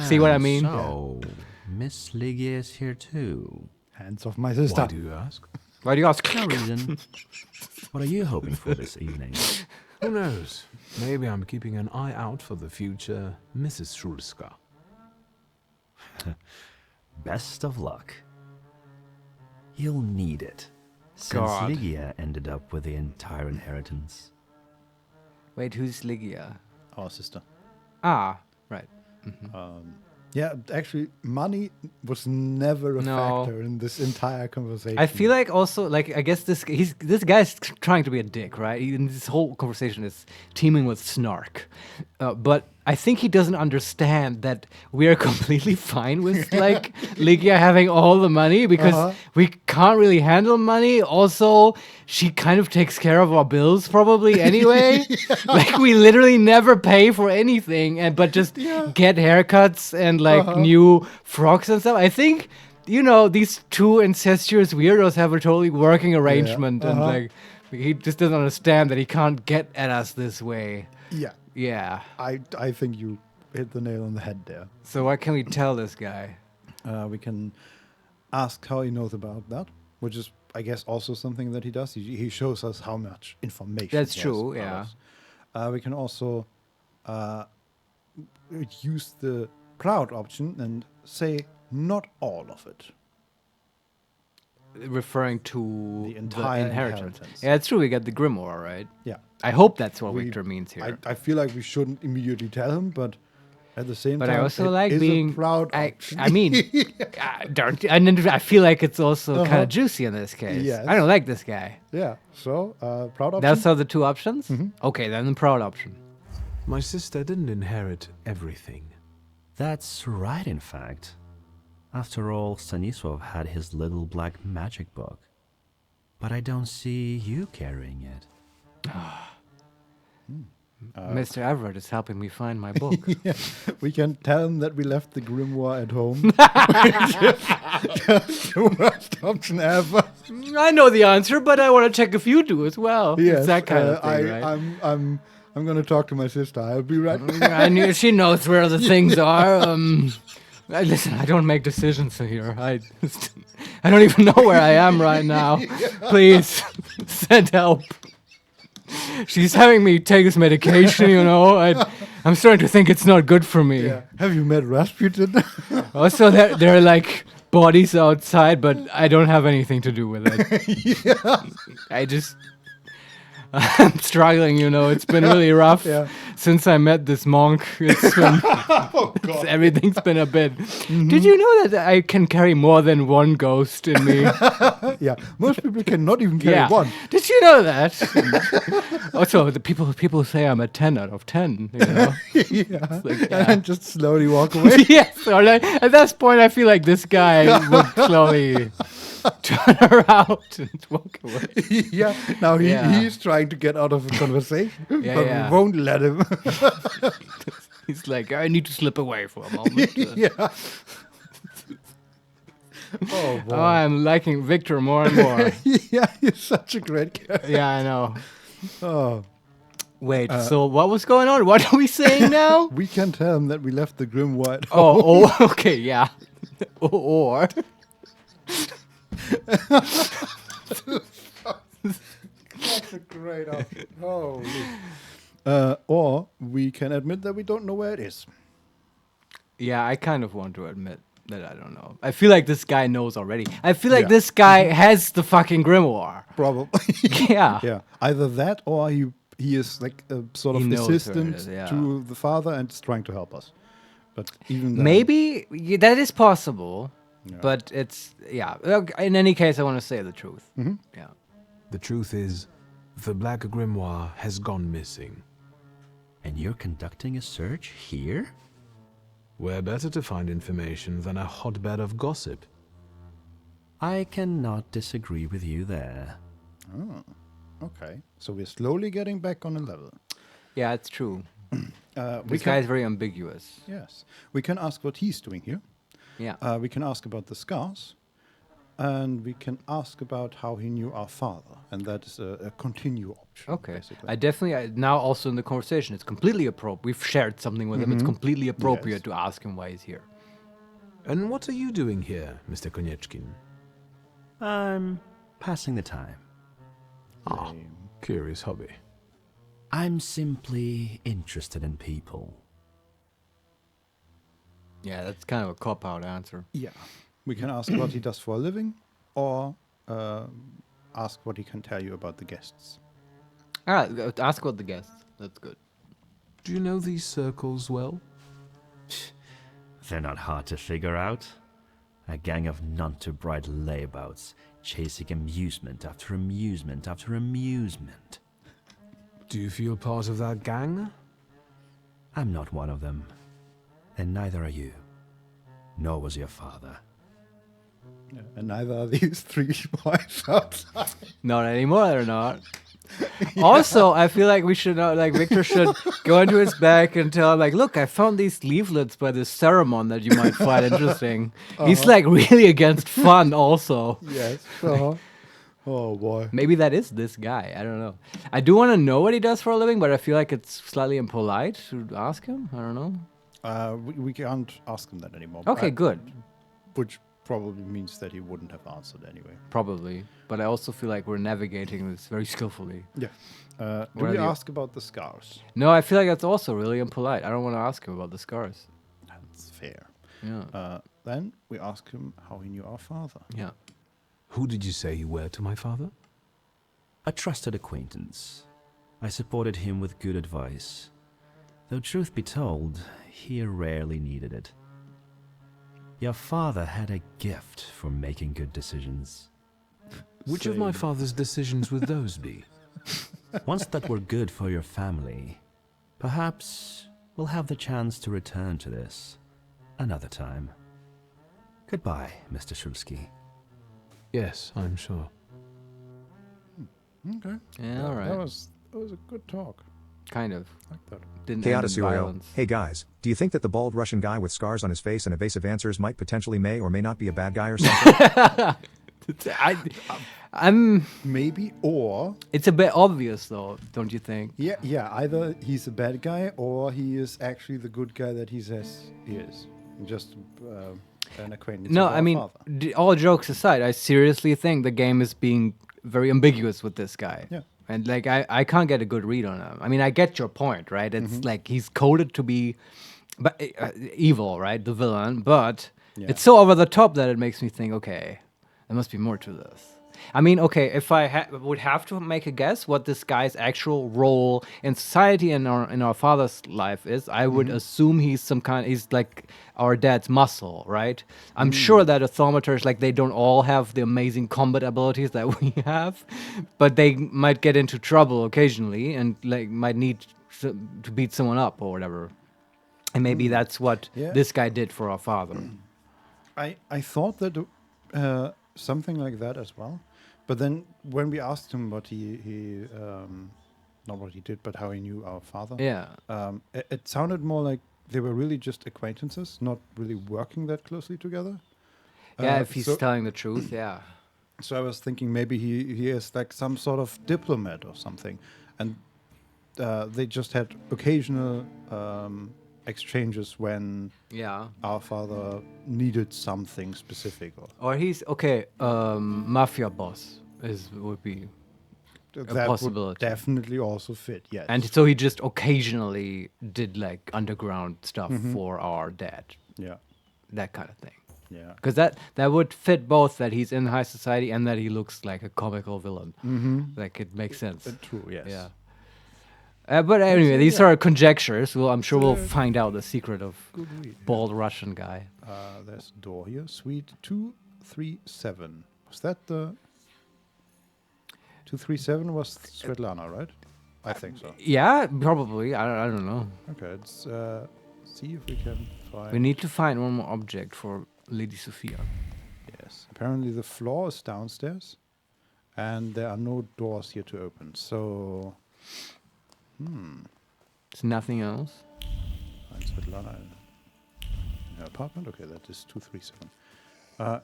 See what I mean? So, Miss Ligia is here too. Hands off my sister. Why do you ask? Why do you ask? No reason. What are you hoping for this evening? Who knows? Maybe I'm keeping an eye out for the future Mrs. Schulska. Best of luck. You'll need it, since God. Ligia ended up with the entire inheritance. Wait, who's Ligia? Our sister. Ah, right. Yeah, actually, money was never a factor in this entire conversation. I feel like also, like, I guess this guy's trying to be a dick, right? This whole conversation is teeming with snark. But I think he doesn't understand that we are completely fine with, like, Ligia having all the money because we can't really handle money. Also, she kind of takes care of our bills probably anyway. Like, we literally never pay for anything, but just get haircuts and, like, new frocks and stuff. I think, you know, these two incestuous weirdos have a totally working arrangement, and, like, he just doesn't understand that he can't get at us this way. Yeah. Yeah. I think you hit the nail on the head there. So what can we tell this guy? We can ask how he knows about that, which is, I guess, also something that he does. He shows us how much information. That's he has true, about yeah. us. We can also use the proud option and say not all of it. Referring to The entire inheritance. inheritance. Yeah, it's true. We got the grimoire, right? Yeah. I hope that's what We- Victor means here. I feel like we shouldn't immediately tell him, but at the same But time, I also it like is being a proud I option. mean, I feel like it's also kind Uh-huh. of juicy in this case. Yes. I don't like this guy. Yeah. So proud option. That's all the two options. Okay, then the proud option. My sister didn't inherit everything. That's right, in fact. After all, Stanisław had his little black magic book. But I don't see you carrying it. Mr. Everett is helping me find my book. Yeah. We can tell him that we left the grimoire at home. Just the worst option ever. I know the answer, but I want to check if you do as well. Yes, It's that kind of thing, right? I'm gonna talk to my sister. I'll be right back. I knew she knows where the things are. Listen, I don't make decisions here. I don't even know where I am right now. Please, send help. She's having me take this medication, you know. I'm starting to think it's not good for me. Yeah. Have you met Rasputin? Also, there are like bodies outside, but I don't have anything to do with it. Yeah. I'm struggling, you know. It's been really rough since I met this monk. It's been, everything's been a bit. Did you know that I can carry more than one ghost in me? Yeah, most people cannot even carry one. Did you know that? Also, the people say I'm a 10 out of 10. You know? And then just slowly walk away. Yes, or like, at this point, I feel like this guy would slowly turn around and walk away. Now he's trying to get out of the conversation, but we won't let him. He's like, I need to slip away for a moment. Oh, boy. Oh, I'm liking Victor more and more. Yeah, he's such a great character. Yeah, I know. Oh. Wait, so what was going on? What are we saying now? We can tell him that we left the Grim White. Oh, okay, yeah. Or... That's a great option. Holy. Or we can admit that we don't know where it is. Yeah, I kind of want to admit that I don't know. I feel like this guy knows already. I feel like this guy has the fucking grimoire. Probably. Yeah. Yeah. Either that or he is like a sort of assistant to the father and is trying to help us. But even then, maybe that is possible. But it's, in any case, I want to say the truth. Yeah. The truth is, the Black Grimoire has gone missing. And you're conducting a search here? Where better to find information than a hotbed of gossip? I cannot disagree with you there. Oh, okay. So we're slowly getting back on a level. Yeah, it's true. This guy is very ambiguous. Yes. We can ask what he's doing here. Yeah. We can ask about the scars. And we can ask about how he knew our father. And that is a continue option. Okay. Basically. I definitely, now also in the conversation, it's completely appropriate. We've shared something with him. It's completely appropriate to ask him why he's here. And what are you doing here, Mr. Konieczkin? I'm passing the time. Ah, curious hobby. I'm simply interested in people. Yeah, that's kind of a cop-out answer. Yeah. We can ask what he does for a living, or ask what he can tell you about the guests. Ask about the guests. That's good. Do you know these circles well? They're not hard to figure out. A gang of none-too-bright layabouts, chasing amusement after amusement after amusement. Do you feel part of that gang? I'm not one of them. And neither are you. Nor was your father. Yeah, and neither are these three boys outside. Not anymore, they're not. Also, I feel like we should, Victor should go into his bag and tell him, look, I found these leaflets by this Ceramon that you might find interesting. He's, really against fun also. Yes. Oh, boy. Maybe that is this guy. I don't know. I do want to know what he does for a living, but I feel like it's slightly impolite to ask him. I don't know. We can't ask him that anymore. Okay, good. Which probably means that he wouldn't have answered anyway. Probably. But I also feel like we're navigating this very skillfully. Yeah. Do we ask about the scars? No, I feel like that's also really impolite. I don't want to ask him about the scars. That's fair. Yeah. Then we ask him how he knew our father. Yeah. Who did you say you were to my father? A trusted acquaintance. I supported him with good advice. Though truth be told, he rarely needed it. Your father had a gift for making good decisions. Which of my father's decisions would those be? Ones that were good for your family. Perhaps we'll have the chance to return to this another time. Goodbye, Mr. Shulsky. Yes, I'm sure. Okay. Yeah, all right. That was a good talk. Kind of. Like that. Didn't end in violence. Hey guys, do you think that the bald Russian guy with scars on his face and evasive answers might potentially may or may not be a bad guy or something? I'm maybe, or it's a bit obvious though, don't you think? Yeah. Either he's a bad guy or he is actually the good guy that he says he is. Just an acquaintance. No, of our I mean, father. all jokes aside, I seriously think the game is being very ambiguous with this guy. Yeah. And I can't get a good read on him. I mean, I get your point, right? It's like he's coded to be evil, right? The villain, but it's so over the top that it makes me think, okay, there must be more to this. I mean, okay, if I would have to make a guess what this guy's actual role in society and in our father's life is, I would assume he's like our dad's muscle, right? I'm sure that a thaumaturge, like, they don't all have the amazing combat abilities that we have, but they might get into trouble occasionally and like might need to beat someone up or whatever. And maybe that's what this guy did for our father. I thought that something like that as well, but then when we asked him what he not what he did, but how he knew our father, it sounded more like they were really just acquaintances, not really working that closely together. Yeah, if he's telling the truth, So I was thinking maybe he is like some sort of diplomat or something, and they just had occasional exchanges when our father needed something specific. Or he's, mafia boss would be a possibility. Would definitely also fit, yes. And so he just occasionally did like underground stuff for our dad. Yeah. That kind of thing. Yeah. Because that would fit both, that he's in high society and that he looks like a comical villain. Like, it makes sense. True, yes. Yeah. But anyway, these are conjectures. Well, I'm sure we'll find out the secret of bald Russian guy. There's a door here. Suite 237. Was that the 237? Was Svetlana, right? I think so. Yeah, probably. I don't know. Okay, let's see if we can find. We need to find one more object for Lady Sophia. Yes. Apparently the floor is downstairs, and there are no doors here to open. So. There's nothing else? Find Svetlana in her apartment. Okay, that is 237.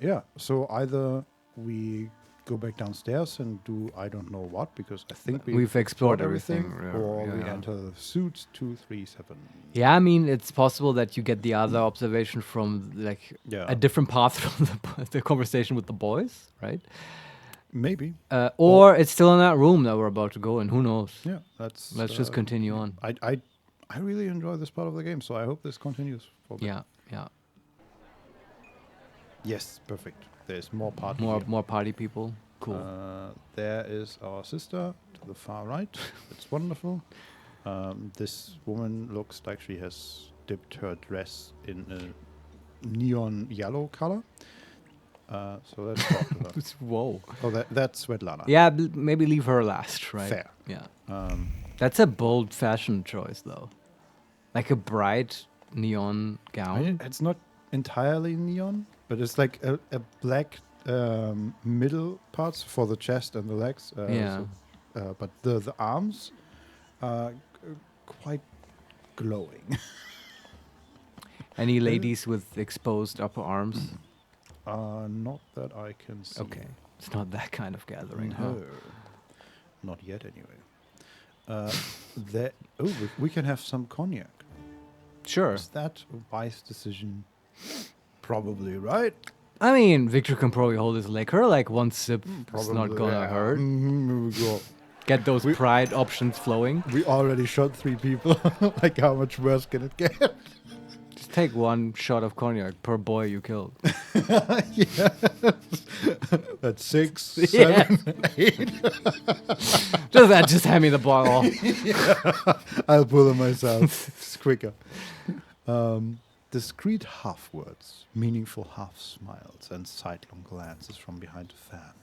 Yeah, so either we go back downstairs and do I don't know what, because I think we've explored everything. Or we enter the suit 237. Yeah, I mean, it's possible that you get the other observation from like a different path from the conversation with the boys, right? Maybe. Or it's still in that room that we're about to go in. Who knows? Yeah, let's just continue on. I really enjoy this part of the game, so I hope this continues for me. Yeah. Yes, perfect. There's more party. More party people. Cool. There is our sister to the far right. It's wonderful. This woman looks like she has dipped her dress in a neon yellow color. So let's talk to her. Whoa. Oh, that's Svetlana. Yeah, maybe leave her last, right? Fair. Yeah. That's a bold fashion choice, though. Like a bright neon gown. It's not entirely neon, but it's like a black middle parts for the chest and the legs. But the arms are quite glowing. Any ladies with exposed upper arms? Not that I can see. Okay. It's not that kind of gathering, huh? No. Not yet, anyway. We can have some cognac. Sure. Is that a wise decision? Probably, right? I mean, Victor can probably hold his liquor, like one sip is not gonna hurt. Get those pride options flowing. We already shot 3 people. Like, how much worse can it get? Just take one shot of cognac per boy you killed. Yeah. That's 6, 7, 8. Just hand me the bottle. I'll pull it myself. It's quicker. Discreet half words, meaningful half smiles, and sidelong glances from behind a fan.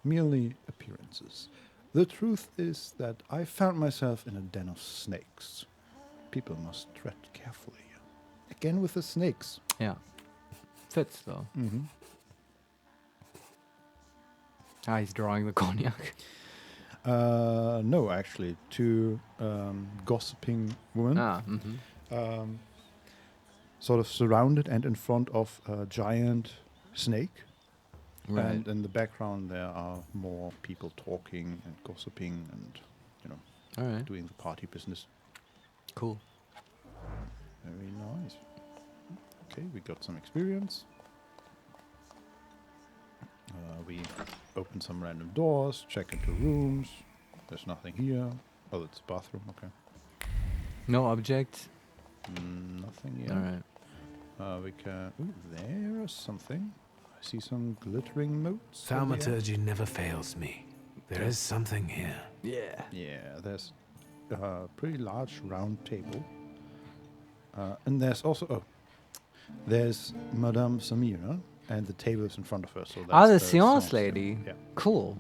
Merely appearances. The truth is that I found myself in a den of snakes. People must tread carefully. Again with the snakes. Yeah. Fits, though. Mm-hmm. He's drawing the cognac. No, actually. 2 gossiping women. Sort of surrounded and in front of a giant snake. Right. And in the background there are more people talking and gossiping and, doing the party business. Cool. Very nice. Okay, we got some experience. We open some random doors, check into rooms. There's nothing here. Oh, it's a bathroom, okay. No object? Nothing yet. Alright. We can... Ooh, there is something. I see some glittering notes. Thaumaturge never fails me. There is something here. Yeah. Yeah, there's a pretty large round table. And there's also... there's Madame Samira, and the table is in front of her. So that's The seance lady. Yeah. Cool.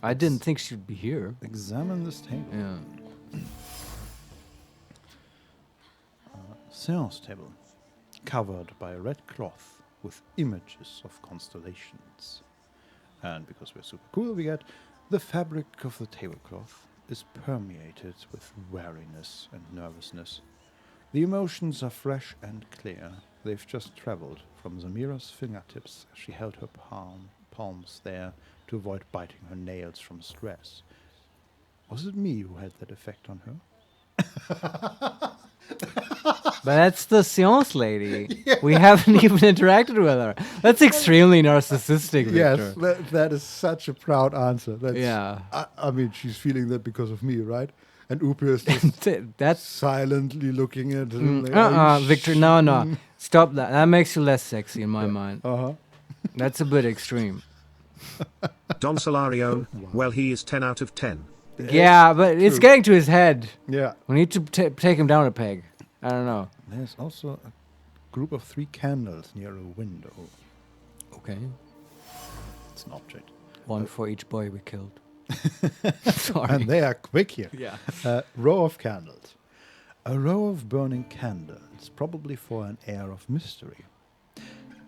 I didn't think she'd be here. Examine this table. Yeah. Seance table, covered by a red cloth with images of constellations. And because we're super cool, we get the fabric of the tablecloth is permeated with wariness and nervousness. The emotions are fresh and clear. They've just traveled from Zamira's fingertips as she held her palms there to avoid biting her nails from stress. Was it me who had that effect on her? But that's the seance lady. Yeah. We haven't even interacted with her. That's extremely narcissistic, Victor. Yes, that is such a proud answer. Yeah. I mean, she's feeling that because of me, right? And Upi is just that's silently looking at her. Victor, no. Stop that. That makes you less sexy in my mind. That's a bit extreme. Don Solario, well, he is 10 out of 10. Yeah, but it's getting to his head. Yeah. We need to take him down a peg. I don't know. There's also a group of 3 candles near a window. Okay. It's an object. One for each boy we killed. Sorry. And they are quick here. Yeah. A row of candles. A row of burning candles, probably for an air of mystery.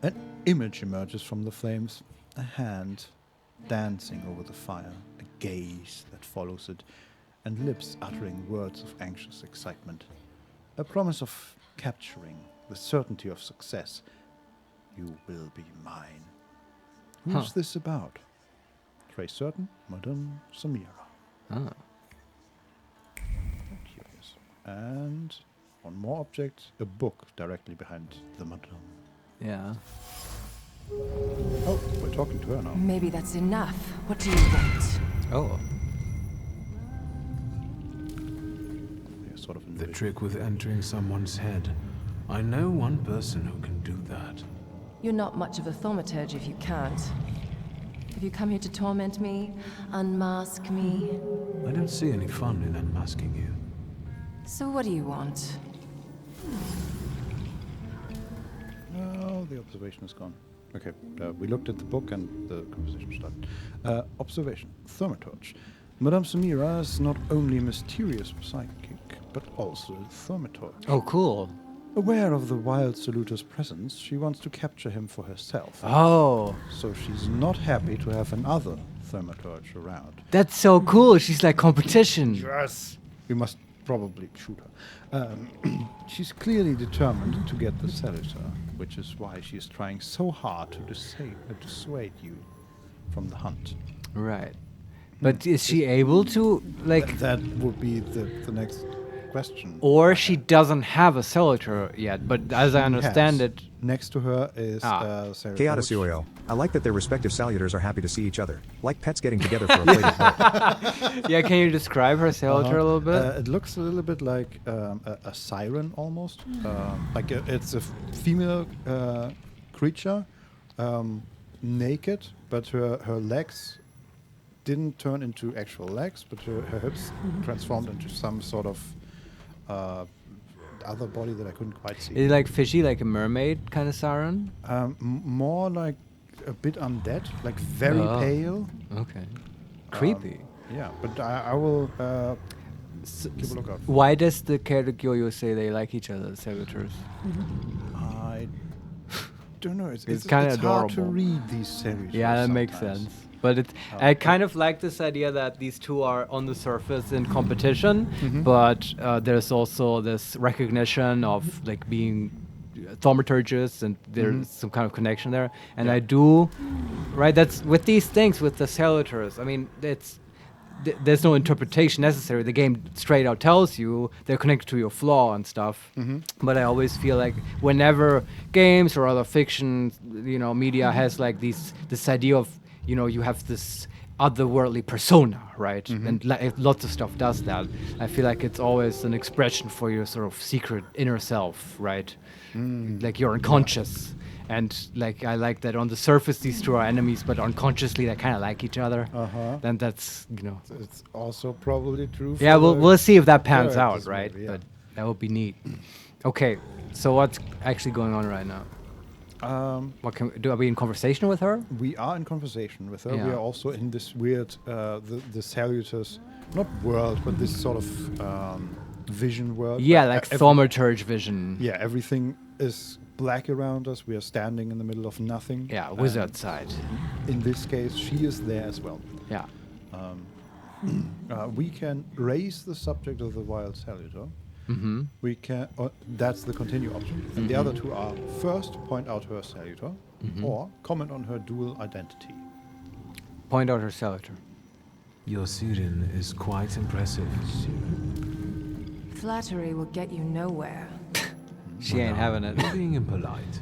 An image emerges from the flames. A hand dancing over the fire. A gaze that follows it. And lips uttering words of anxious excitement. A promise of capturing the certainty of success. You will be mine. Who's this about? Trace certain, Madame Samira. Ah. Curious. And one more object, a book directly behind the Madame. Yeah. Oh, we're talking to her now. Maybe that's enough. What do you want? Oh. Sort of the trick with entering someone's head. I know one person who can do that. You're not much of a thaumaturge if you can't. Have you come here to torment me? Unmask me? I don't see any fun in unmasking you. So what do you want? No, the observation is gone. Okay, we looked at the book and the conversation started. Observation. Thaumaturge. Madame Samira is not only a mysterious psychic, but also a thaumaturge. Oh, cool. Aware of the wild saluter's presence, she wants to capture him for herself. Oh. So she's not happy to have another thaumaturge around. That's so cool. She's like competition. Yes. We must probably shoot her. She's clearly determined to get the saluter, which is why she is trying so hard to dissuade you from the hunt. Right. But is she able to, like... That would be the next question. Or she doesn't have a saluter yet, but as I understand it... Next to her is Sarah. Chaoticioio. I like that their respective salutors are happy to see each other, like pets getting together for a plate of milk. Yeah, can you describe her saluter a little bit? It looks a little bit like a siren almost. Like it's a female creature, naked, but her legs didn't turn into actual legs, but her hips transformed into some sort of other body that I couldn't quite see. Is it like fishy, like a mermaid kind of siren? More like a bit undead, like very pale. Okay. Creepy. Yeah, but I will keep a look out. Why does the Chaoticioio say they like each other, salutors? I don't know. It's kind of adorable. Hard to read these series. Yeah, that makes sense. But I kind of like this idea that these two are on the surface in competition, but there's also this recognition of like being thaumaturges, and there's some kind of connection there. And I do, right? That's with these things, with the salutors. I mean, there's no interpretation necessary. The game straight out tells you they're connected to your flaw and stuff. But I always feel like whenever games or other fiction, media has like this idea of, you have this otherworldly persona, right? And lots of stuff does that. I feel like it's always an expression for your sort of secret inner self, right? Like you're unconscious. And like I like that on the surface these two are enemies, but unconsciously they kind of like each other. Then that's It's also probably true. Yeah, for we'll see if that pans characters out, right? maybe, yeah. But that would be neat. Okay, so what's actually going on right now? What can we do? Are we in conversation with her? We are in conversation with her. We Yeah. are also in this weird, the Salutors, not world, but this sort of vision world. Yeah, where like Thaumaturge vision. Yeah, everything is black around us. We are standing in the middle of nothing. Yeah, wizard side. In this case, she is there as well. Yeah. We can raise the subject of the wild Salutor. Mm-hmm. We can. That's the continue option. And the other two are first point out her Salutor, or comment on her dual identity. Point out her Salutor. Your Siren is quite impressive. Flattery will get you nowhere. She ain't having it. You're being impolite.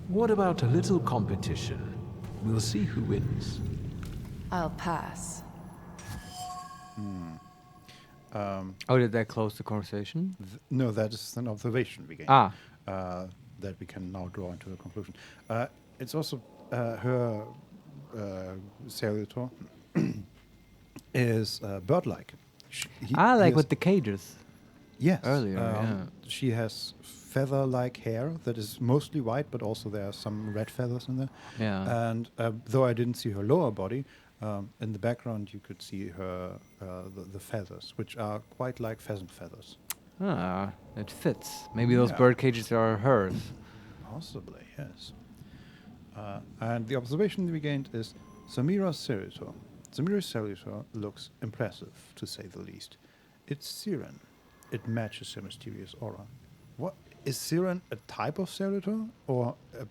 What about a little competition? We'll see who wins. I'll pass. Did that close the conversation? No, that is an observation we gained. That we can now draw into a conclusion. It's also her Salutor is bird-like. Like with the cages. Yes. Earlier, She has feather-like hair that is mostly white, but also there are some red feathers in there. Yeah. And though I didn't see her lower body, in the background you could see her the feathers, which are quite like pheasant feathers. It fits. Maybe those bird cages are hers. Possibly, yes. And the observation we gained is Samira's Salutor. Samira's Salutor looks impressive, to say the least. It's Siren. It matches her mysterious aura. What is Siren a type of Salutor or a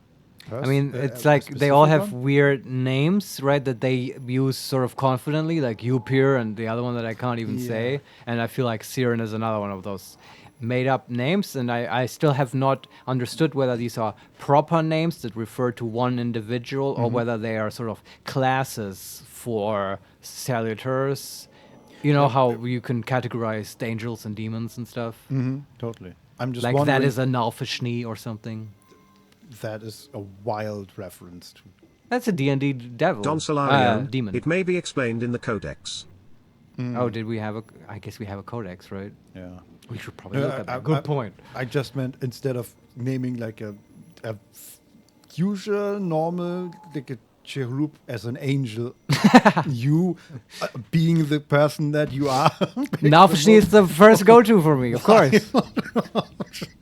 I mean, it's like they all have weird names, right? That they use sort of confidently, like Upir and the other one that I can't even say. And I feel like Siren is another one of those made-up names. And I still have not understood whether these are proper names that refer to one individual or whether they are sort of classes for Salutors. You know how you can categorize the angels and demons and stuff? Totally. I'm just like wondering that is a Nalfashni or something. That is a wild reference to. That's a D&D devil. Don Solario, demon. it may be explained in the codex. Oh, did we have a... I guess we have a codex, right? Yeah. We should probably look at that. Good point. I just meant instead of naming like a usual, normal, like a cherub as an angel, you being the person that you are. Nalfashni is the first go-to for me, of course.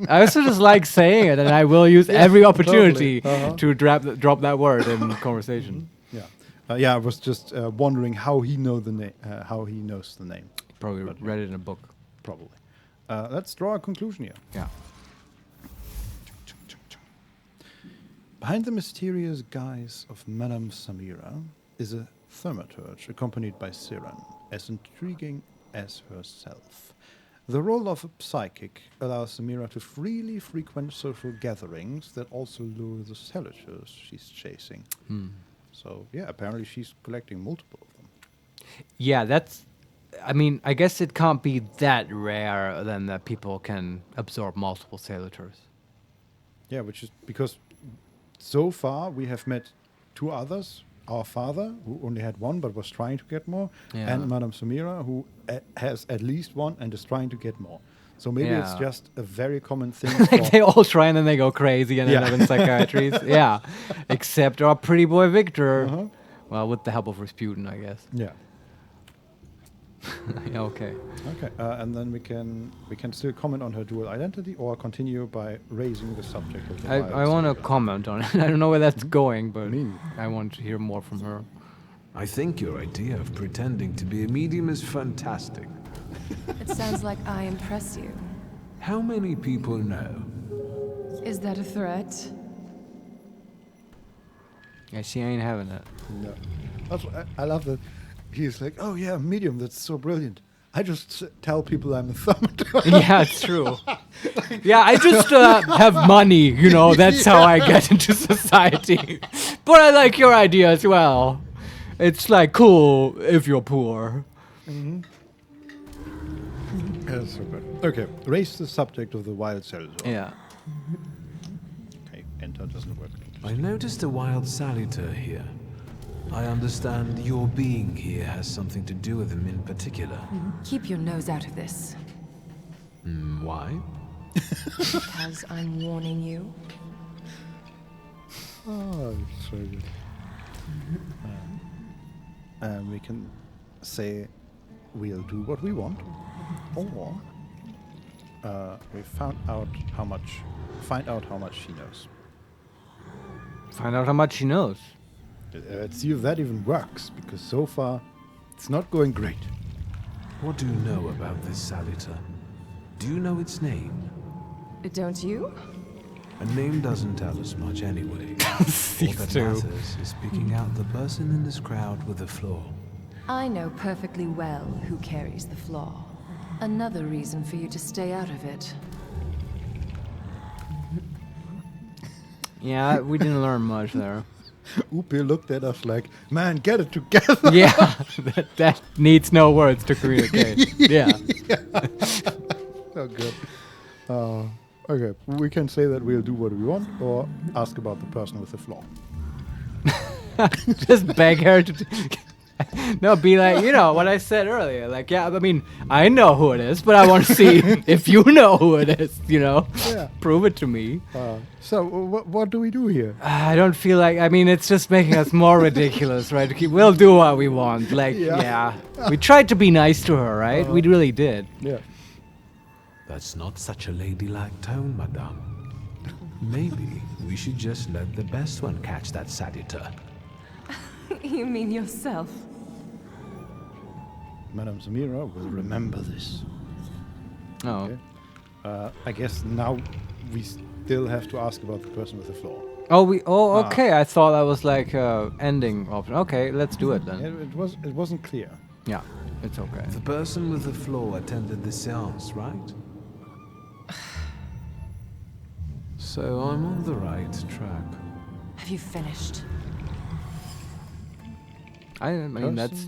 I also just like saying it, and I will use every opportunity to drop that word in conversation. I was just wondering how he knows the name. How he knows the name. Probably read it in a book. Probably. Let's draw a conclusion here. Yeah. Behind the mysterious guise of Madame Samira is a thaumaturge accompanied by Siren, as intriguing as herself. The role of a psychic allows Samira to freely frequent social gatherings that also lure the Salutors she's chasing. So, yeah, apparently she's collecting multiple of them. Yeah, that's... I mean, I guess it can't be that rare then that people can absorb multiple Salutors. Yeah, which is because so far we have met two others. Our father, who only had one but was trying to get more, and Madame Samira, who has at least one and is trying to get more. So maybe it's just a very common thing. Like they all try and then they go crazy and end up in psychiatries. Yeah, except our pretty boy Victor. Well, with the help of Rasputin, I guess. Yeah. Yeah, okay. Okay, and then we can still comment on her dual identity or continue by raising the subject of the I want to comment on it. I don't know where that's going, but I want to hear more from her. I think your idea of pretending to be a medium is fantastic. It sounds like I impress you. How many people know? Is that a threat? Yeah, she ain't having it. No. I love that. He's like, oh yeah, medium, that's so brilliant. I just tell people I'm a thaumaturge. Yeah, it's true. Yeah, I just have money, you know, that's how I get into society. But I like your idea as well. It's like cool if you're poor. That's so good. Okay, raise the subject of the wild Salutor. Yeah. Okay, enter doesn't work. I noticed a wild Saluter here. I understand your being here has something to do with him in particular. Keep your nose out of this. Why? Because I'm warning you. Oh, so good. And we can say we'll do what we want, or we find out how much she knows. Find out how much she knows. Let's see if that even works, because so far it's not going great. What do you know about this Saluter? Do you know its name? Don't you? A name doesn't tell us much anyway. All that matters is picking out the person in this crowd with the flaw. I know perfectly well who carries the flaw. Another reason for you to stay out of it. Yeah, we didn't learn much there. Upe looked at us like, man, get it together. Yeah, that needs no words to communicate. Yeah. Oh, good. Okay, we can say that we'll do what we want, or ask about the person with the flaw. Just beg her to... No, be like, you know, what I said earlier. Like, yeah, I mean, I know who it is, but I want to see if you know who it is, you know? Yeah. Prove it to me. So, what do we do here? I don't feel like... I mean, it's just making us more ridiculous, right? We'll do what we want. Like, yeah. We tried to be nice to her, right? We really did. Yeah. That's not such a ladylike tone, madame. Maybe we should just let the best one catch that Saluter. You mean yourself? Madame Samira will remember this. Oh. Okay. I guess now we still have to ask about the person with the flaw. Oh, okay. I thought that was like ending option. Okay, let's do it then. It wasn't clear. Yeah, it's okay. The person with the flaw attended the séance, right? So I'm on the right track. Have you finished? I mean, that's...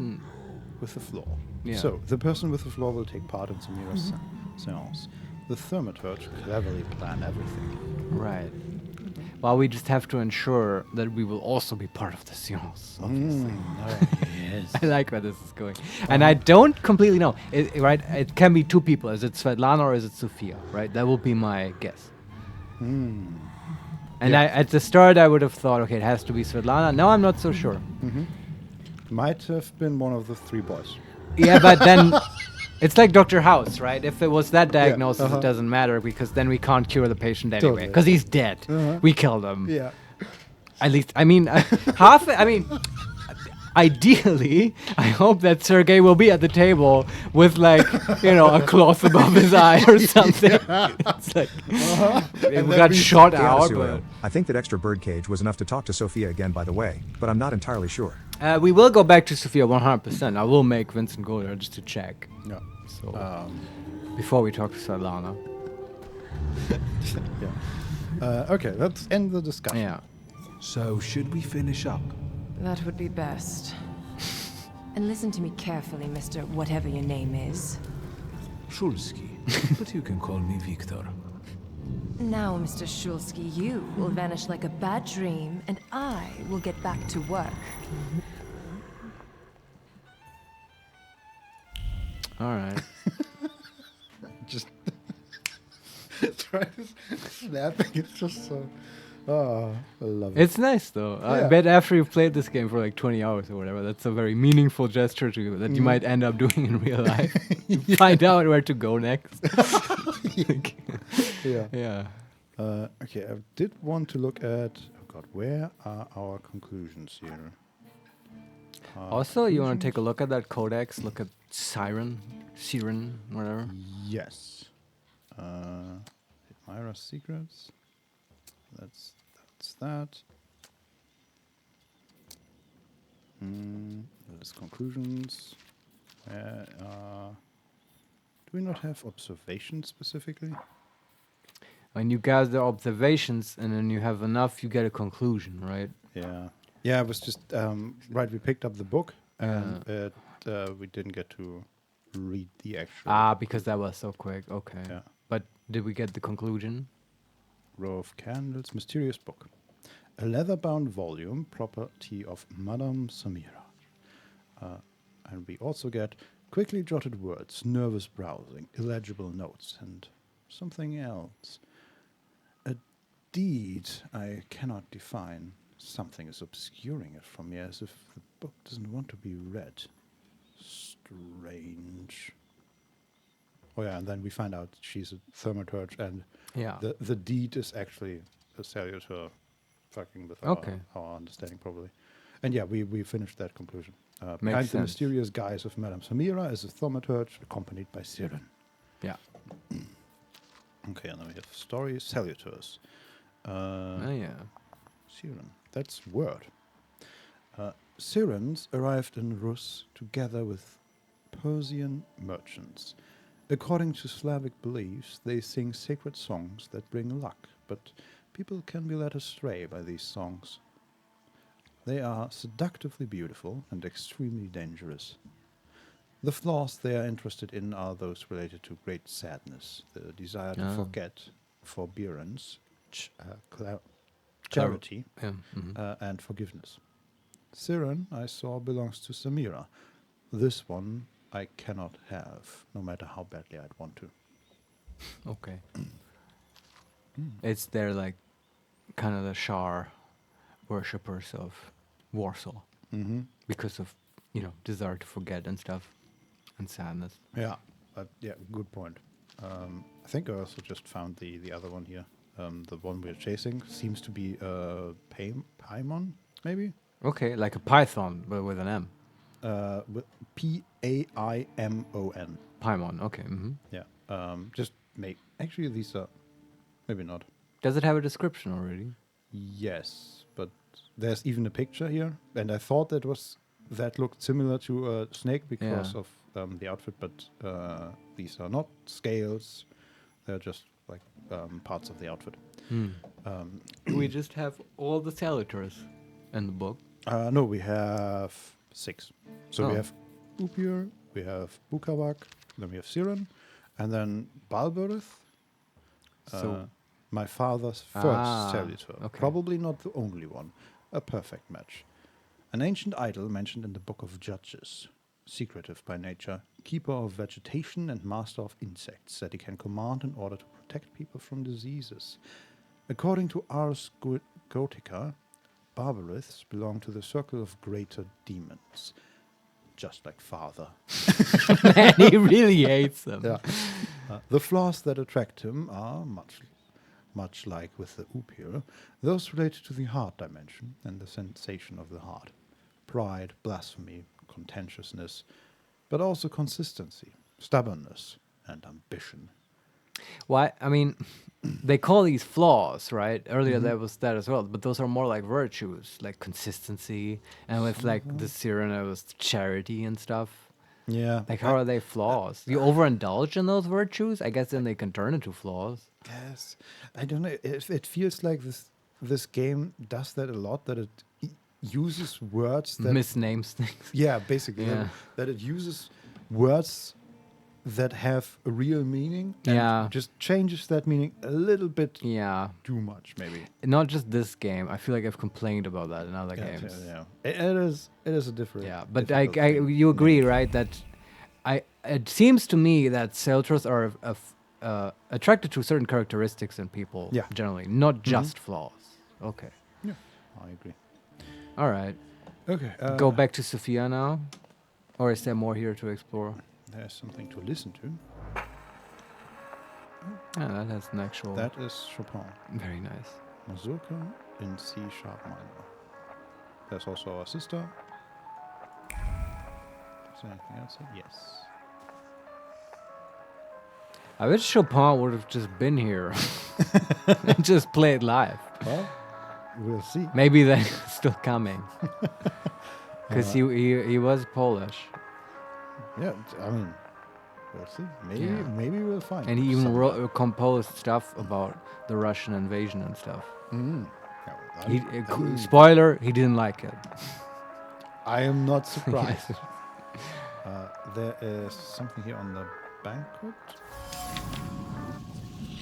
with the flaw. Yeah. So, the person with the flaw will take part in Samira's seance. The Thaumaturge cleverly plan everything. Right. Well, we just have to ensure that we will also be part of the seance, obviously. Yes. I like where this is going. And I don't completely know. Right? It can be two people. Is it Svetlana or is it Sofia? Right? That will be my guess. And at the start, I would have thought, okay, it has to be Svetlana. Now I'm not so sure. Might have been one of the three boys. Yeah, but then it's like Dr. House, right? If it was that diagnosis, it doesn't matter because then we can't cure the patient anyway because he's dead. We killed him. Yeah. At least, I mean, ideally, I hope that Sergei will be at the table with, like, you know, a cloth above his eye or something. It's like, we got shot out. But I think that extra birdcage was enough to talk to Sophia again, by the way, but I'm not entirely sure. We will go back to Sophia 100%. I will make Vincent go there just to check. Yeah. So, before we talk to Svetlana. Okay, let's end the discussion. Yeah. So, should we finish up? That would be best. And listen to me carefully, Mr. Whatever your name is. Shulsky, but you can call me Victor. Now, Mr. Shulsky, you will vanish like a bad dream, and I will get back to work. All right. Just try to snapping. It's just so... Oh, I love it. It's nice though. I bet after you've played this game for like 20 hours or whatever, that's a very meaningful gesture to you that you might end up doing in real life. You find out where to go next. Yeah. Okay, I did want to look at... Oh god, where are our conclusions here? Also, you want to take a look at that codex? Look at Siren, whatever. Yes. Myra's Secrets. That's that. There's conclusions. Do we not have observations specifically? When you gather observations and then you have enough, you get a conclusion, right? Yeah. Yeah, it was just, right, we picked up the book and we didn't get to read the actual... because that was so quick. Okay. Yeah. But did we get the conclusion? Row of Candles, mysterious book. A leather-bound volume, property of Madame Samira. And we also get quickly jotted words, nervous browsing, illegible notes, and something else. A deed I cannot define. Something is obscuring it from me, as if the book doesn't want to be read. Strange. Oh yeah, and then we find out she's a thaumaturge, and the deed is actually a salutor fucking with our understanding, probably. And yeah, we finished that conclusion. Behind the mysterious guise of Madame Samira is a thaumaturge accompanied by Siren. Yeah. Okay, and then we have story salutors. Siren. That's word. Sirens arrived in Rus together with Persian merchants. According to Slavic beliefs, they sing sacred songs that bring luck, but people can be led astray by these songs. They are seductively beautiful and extremely dangerous. The flaws they are interested in are those related to great sadness, the desire to forget, forbearance, charity, and forgiveness. Siren, I saw, belongs to Samira. This one I cannot have, no matter how badly I'd want to. Okay. It's their, like, kind of the Shar worshippers of Warsaw. Because of, desire to forget and stuff, and sadness. Yeah, good point. I think I also just found the other one here. The one we're chasing seems to be Paimon, maybe? Okay, like a python, but with an M. With Paimon. Paimon, okay. Yeah. Actually, these are... Maybe not. Does it have a description already? Yes, but there's even a picture here. And I thought that looked similar to a snake because of the outfit, but these are not scales. They're just like parts of the outfit. Do we just have all the salutors in the book? No, we have 6. So we have Upir, we have Bukawak, then we have Siren, and then Balberith. So my father's first salutor. Okay. Probably not the only one. A perfect match. An ancient idol mentioned in the Book of Judges. Secretive by nature, keeper of vegetation and master of insects that he can command in order to protect people from diseases. According to Ars Gotica, Barbariths belong to the circle of greater demons. Just like father. Man, he really hates them. Yeah. The flaws that attract him are much like with the Upir, those related to the heart dimension and the sensation of the heart. Pride, blasphemy, contentiousness, but also consistency, stubbornness, and ambition. Why? I mean, they call these flaws, right? Earlier there was that as well, but those are more like virtues, like consistency, and with like the Siren, it was charity and stuff. Yeah. Like, how are they flaws? You overindulge in those virtues? I guess then they can turn into flaws. Yes. I don't know. It feels like this game does that a lot, that it uses words that... misnames things. Yeah, basically. Yeah. That it uses words that have a real meaning and just changes that meaning a little bit too much, maybe. Not just this game. I feel like I've complained about that in other games. Yeah. It is a different... Yeah, but you agree, right, that it seems to me that salutors are attracted to certain characteristics in people generally, not just flaws. Okay. Yeah, I agree. All right. Okay. Go back to Sophia now? Or is there more here to explore? There's something to listen to. That has an actual... That is Chopin. Very nice. Mazurka in C-sharp minor. There's also our sister. Is there anything else? Yes. I wish Chopin would have just been here and just played live. Well, we'll see. Maybe they're still coming. Because he was Polish. Yeah, I mean, we'll see. Maybe we'll find. And he even composed stuff about the Russian invasion and stuff. Spoiler: he didn't like it. I am not surprised. There is something here on the banquet.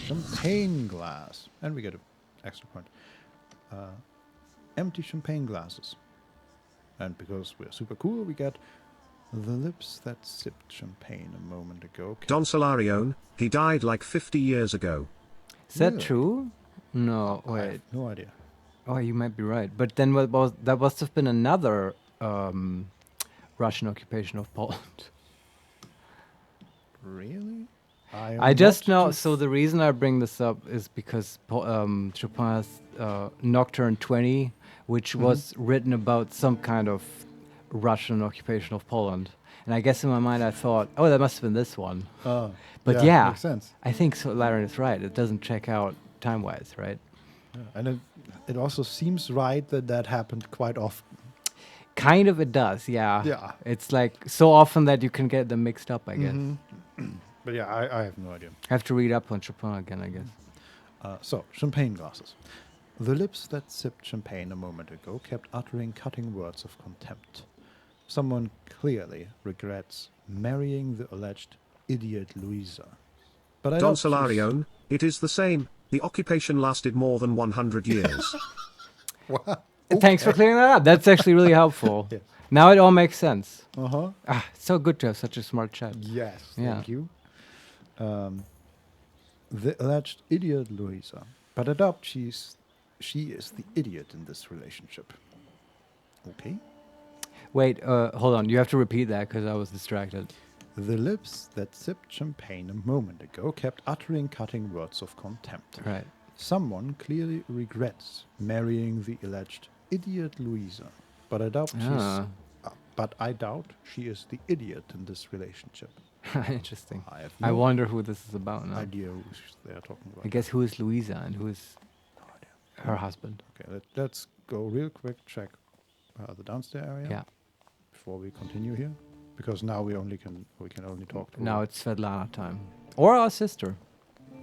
Champagne glass, and we get an extra point. empty champagne glasses. And because we're super cool, we get the lips that sipped champagne a moment ago. Don Solarione, he died like 50 years ago. Is that true? No, wait. I have no idea. Oh, you might be right. But then that must have been another Russian occupation of Poland. Really? I just know. So the reason I bring this up is because Chopin's Nocturne 20, which was written about some kind of Russian occupation of Poland. And I guess in my mind I thought, oh, that must have been this one. But yeah, makes sense. I think Solarione is right. It doesn't check out time-wise, right? Yeah, and it also seems right that happened quite often. Kind of it does, yeah. Yeah. It's like so often that you can get them mixed up, I guess. But yeah, I have no idea. I have to read up on Chopin again, I guess. So, champagne glasses. The lips that sipped champagne a moment ago kept uttering cutting words of contempt. Someone clearly regrets marrying the alleged idiot Louisa. But I Don Solarione, it is the same. The occupation lasted more than 100 years. Thanks for clearing that up. That's actually really helpful. Yes. Now it all makes sense. Uh-huh. It's so good to have such a smart chat. Yes, Yeah. thank you. The alleged idiot Louisa. But adopt, she is the idiot in this relationship. Okay. Wait, hold on. You have to repeat that because I was distracted. The lips that sipped champagne a moment ago kept uttering cutting words of contempt. Right. Someone clearly regrets marrying the alleged idiot Louisa, but I doubt she is the idiot in this relationship. Interesting. I I wonder who this is about now. idea who they are talking about. I guess who is Louisa and who is her husband? Okay, let's go real quick, check the downstairs area. Yeah. Before we continue here, because now we can only talk to Now it's Svetlana time. Or our sister,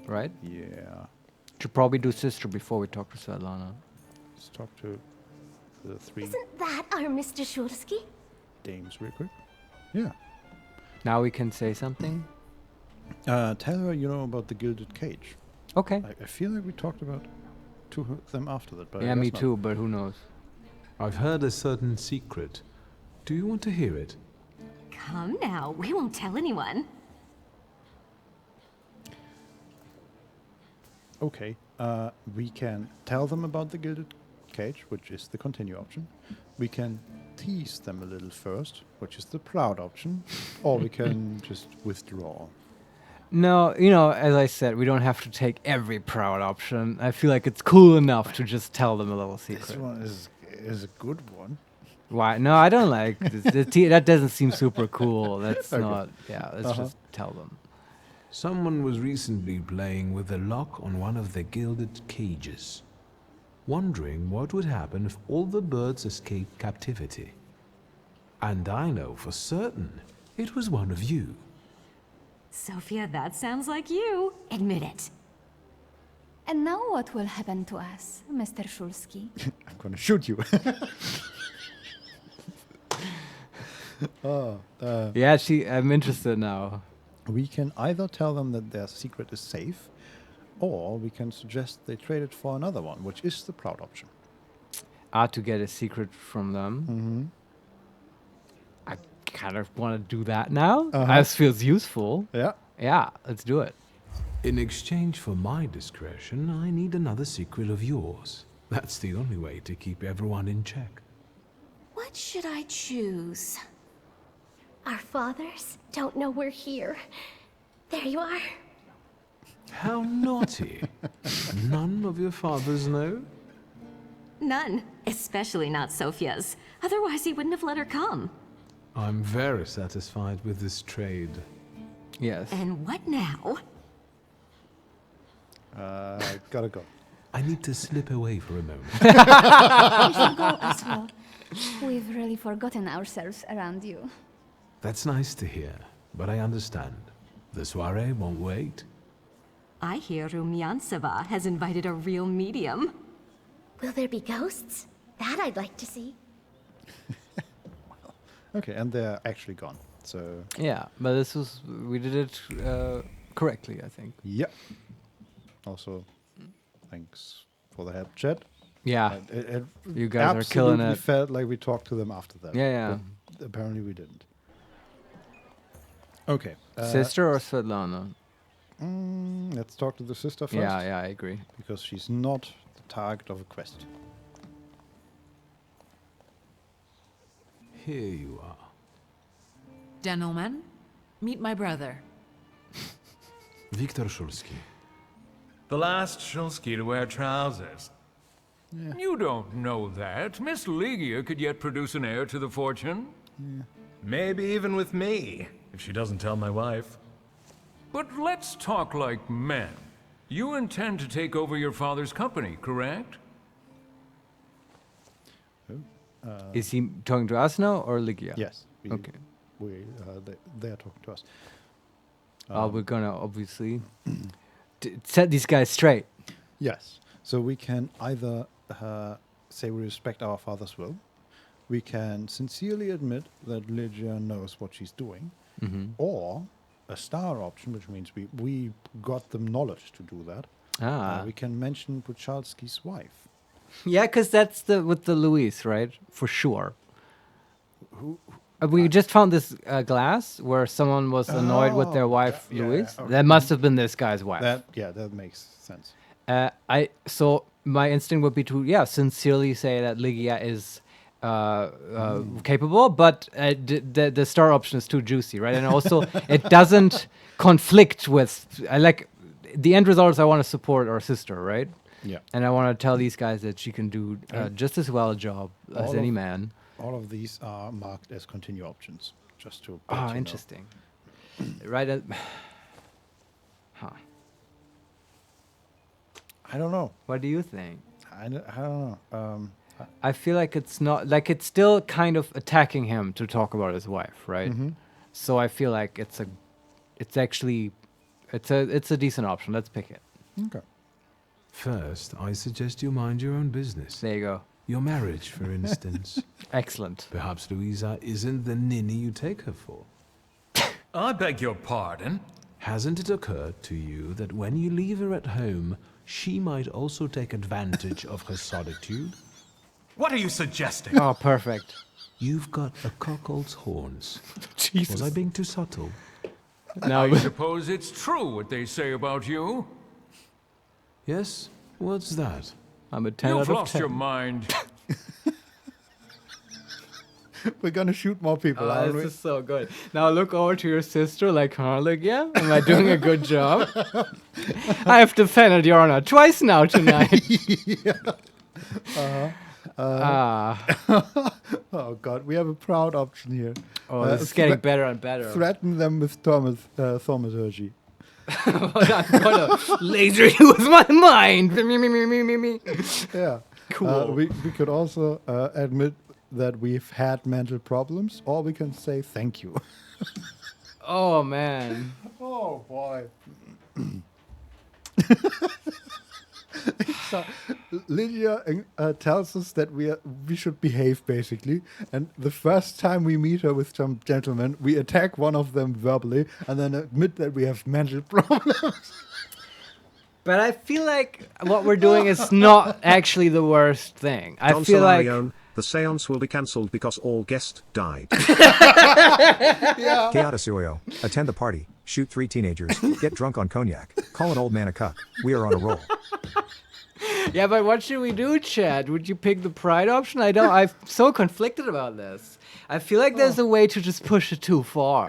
right? Yeah. Should probably do sister before we talk to Svetlana. Let's talk to the three Isn't that our Mr. Shulsky? dames real quick. Yeah. Now we can say something. Tell her about the gilded cage. Okay. I feel like we talked about them after that, but Yeah, I me guess too, not. but who knows? I've heard a certain secret. Do you want to hear it? Come now, we won't tell anyone. Okay. We can tell them about the gilded cage, which is the continue option. We can tease them a little first, which is the proud option, or we can just withdraw. No, as I said, we don't have to take every proud option. I feel like it's cool enough to just tell them a little secret. This one is a good one. Why? No, I don't like this. That doesn't seem super cool. That's Okay. not. Yeah, let's just tell them. Someone was recently playing with the lock on one of the gilded cages, wondering what would happen if all the birds escaped captivity. And I know for certain it was one of you. Sophia, that sounds like you. Admit it. And now what will happen to us, Mr. Shulsky? I'm gonna shoot you. Yeah, I'm interested now. We can either tell them that their secret is safe, or we can suggest they trade it for another one, which is the proud option. To get a secret from them. I kind of want to do that now. This feels useful. Yeah. Yeah, let's do it. In exchange for my discretion, I need another secret of yours. That's the only way to keep everyone in check. What should I choose? Our fathers don't know we're here. There you are. How naughty. None of your fathers know? None. Especially not Sophia's. Otherwise, he wouldn't have let her come. I'm very satisfied with this trade. Yes. And what now? Gotta go. I need to slip away for a moment. We should go as well. We've really forgotten ourselves around you. That's nice to hear, but I understand. The soiree won't wait. I hear Rumyantseva has invited a real medium. Will there be ghosts? That I'd like to see. Okay, and they're actually gone. So Yeah, but we did it correctly, I think. yeah. Also, thanks for the help, chat. Yeah. It You guys are killing absolutely it. felt like we talked to them after that. Yeah. But apparently we didn't. Okay. Sister or Svetlana? Let's talk to the sister first. Yeah, I agree. Because she's not the target of a quest. Here you are. Gentlemen, meet my brother. Viktor Szulski. The last Shulsky to wear trousers. You don't know that. Miss Ligia could yet produce an heir to the fortune. Maybe even with me, if she doesn't tell my wife. But let's talk like men. You intend to take over your father's company, correct? Is he talking to us now or Ligia? Yes. Okay. They are talking to us. We're gonna obviously set these guys straight. Yes. So we can either say we respect our father's will. We can sincerely admit that Lygia knows what she's doing. Or a star option, which means we got them knowledge to do that. We can mention Puchalski's wife. Yeah, because that's with the Louise, right? For sure. We just found this glass where someone was annoyed with their wife, Louise. Okay. That must have been this guy's wife. That makes sense. So my instinct would be to sincerely say that Ligia is capable, but the star option is too juicy, right? And also it doesn't conflict with the end results. I want to support our sister, right? Yeah. And I want to tell these guys that she can do just as well a job as any man. All of these are marked as continue options, just to. let you know. Interesting. Right. Huh. I don't know. What do you think? I don't know. I feel like it's not it's still kind of attacking him to talk about his wife, right? So I feel like it's a decent option. Let's pick it. Okay. First, I suggest you mind your own business. There you go. Your marriage, for instance. Excellent. Perhaps Louisa isn't the ninny you take her for. I beg your pardon? Hasn't it occurred to you that when you leave her at home, she might also take advantage of her solitude? What are you suggesting? Oh, perfect. You've got a cuckold's horns. Jesus. Was I being too subtle? I suppose it's true what they say about you. Yes? What's that? I'm a 10 You've out of 10. lost your mind. We're gonna shoot more people, aren't we? This is so good. Now look over to your sister Am I doing a good job? I have defended your honor twice now tonight. Oh God, we have a proud option here. Oh, it's getting better and better. Threaten them with thaumaturgy. I'm gonna laser you with my mind. Me. Yeah. Cool. We could also admit that we've had mental problems, or we can say thank you. Oh man. Oh boy. So, Lydia tells us that we should behave, basically. And the first time we meet her with some gentlemen, we attack one of them verbally and then admit that we have mental problems. But I feel like what we're doing is not actually the worst thing. I Don feel like Solarion, the seance will be cancelled because all guests died. Chaotisuyo, attend the party, shoot 3 teenagers, get drunk on cognac, call an old man a cuck. We are on a roll. Yeah, but what should we do, Chad? Would you pick the pride option? I'm so conflicted about this. I feel like there's a way to just push it too far.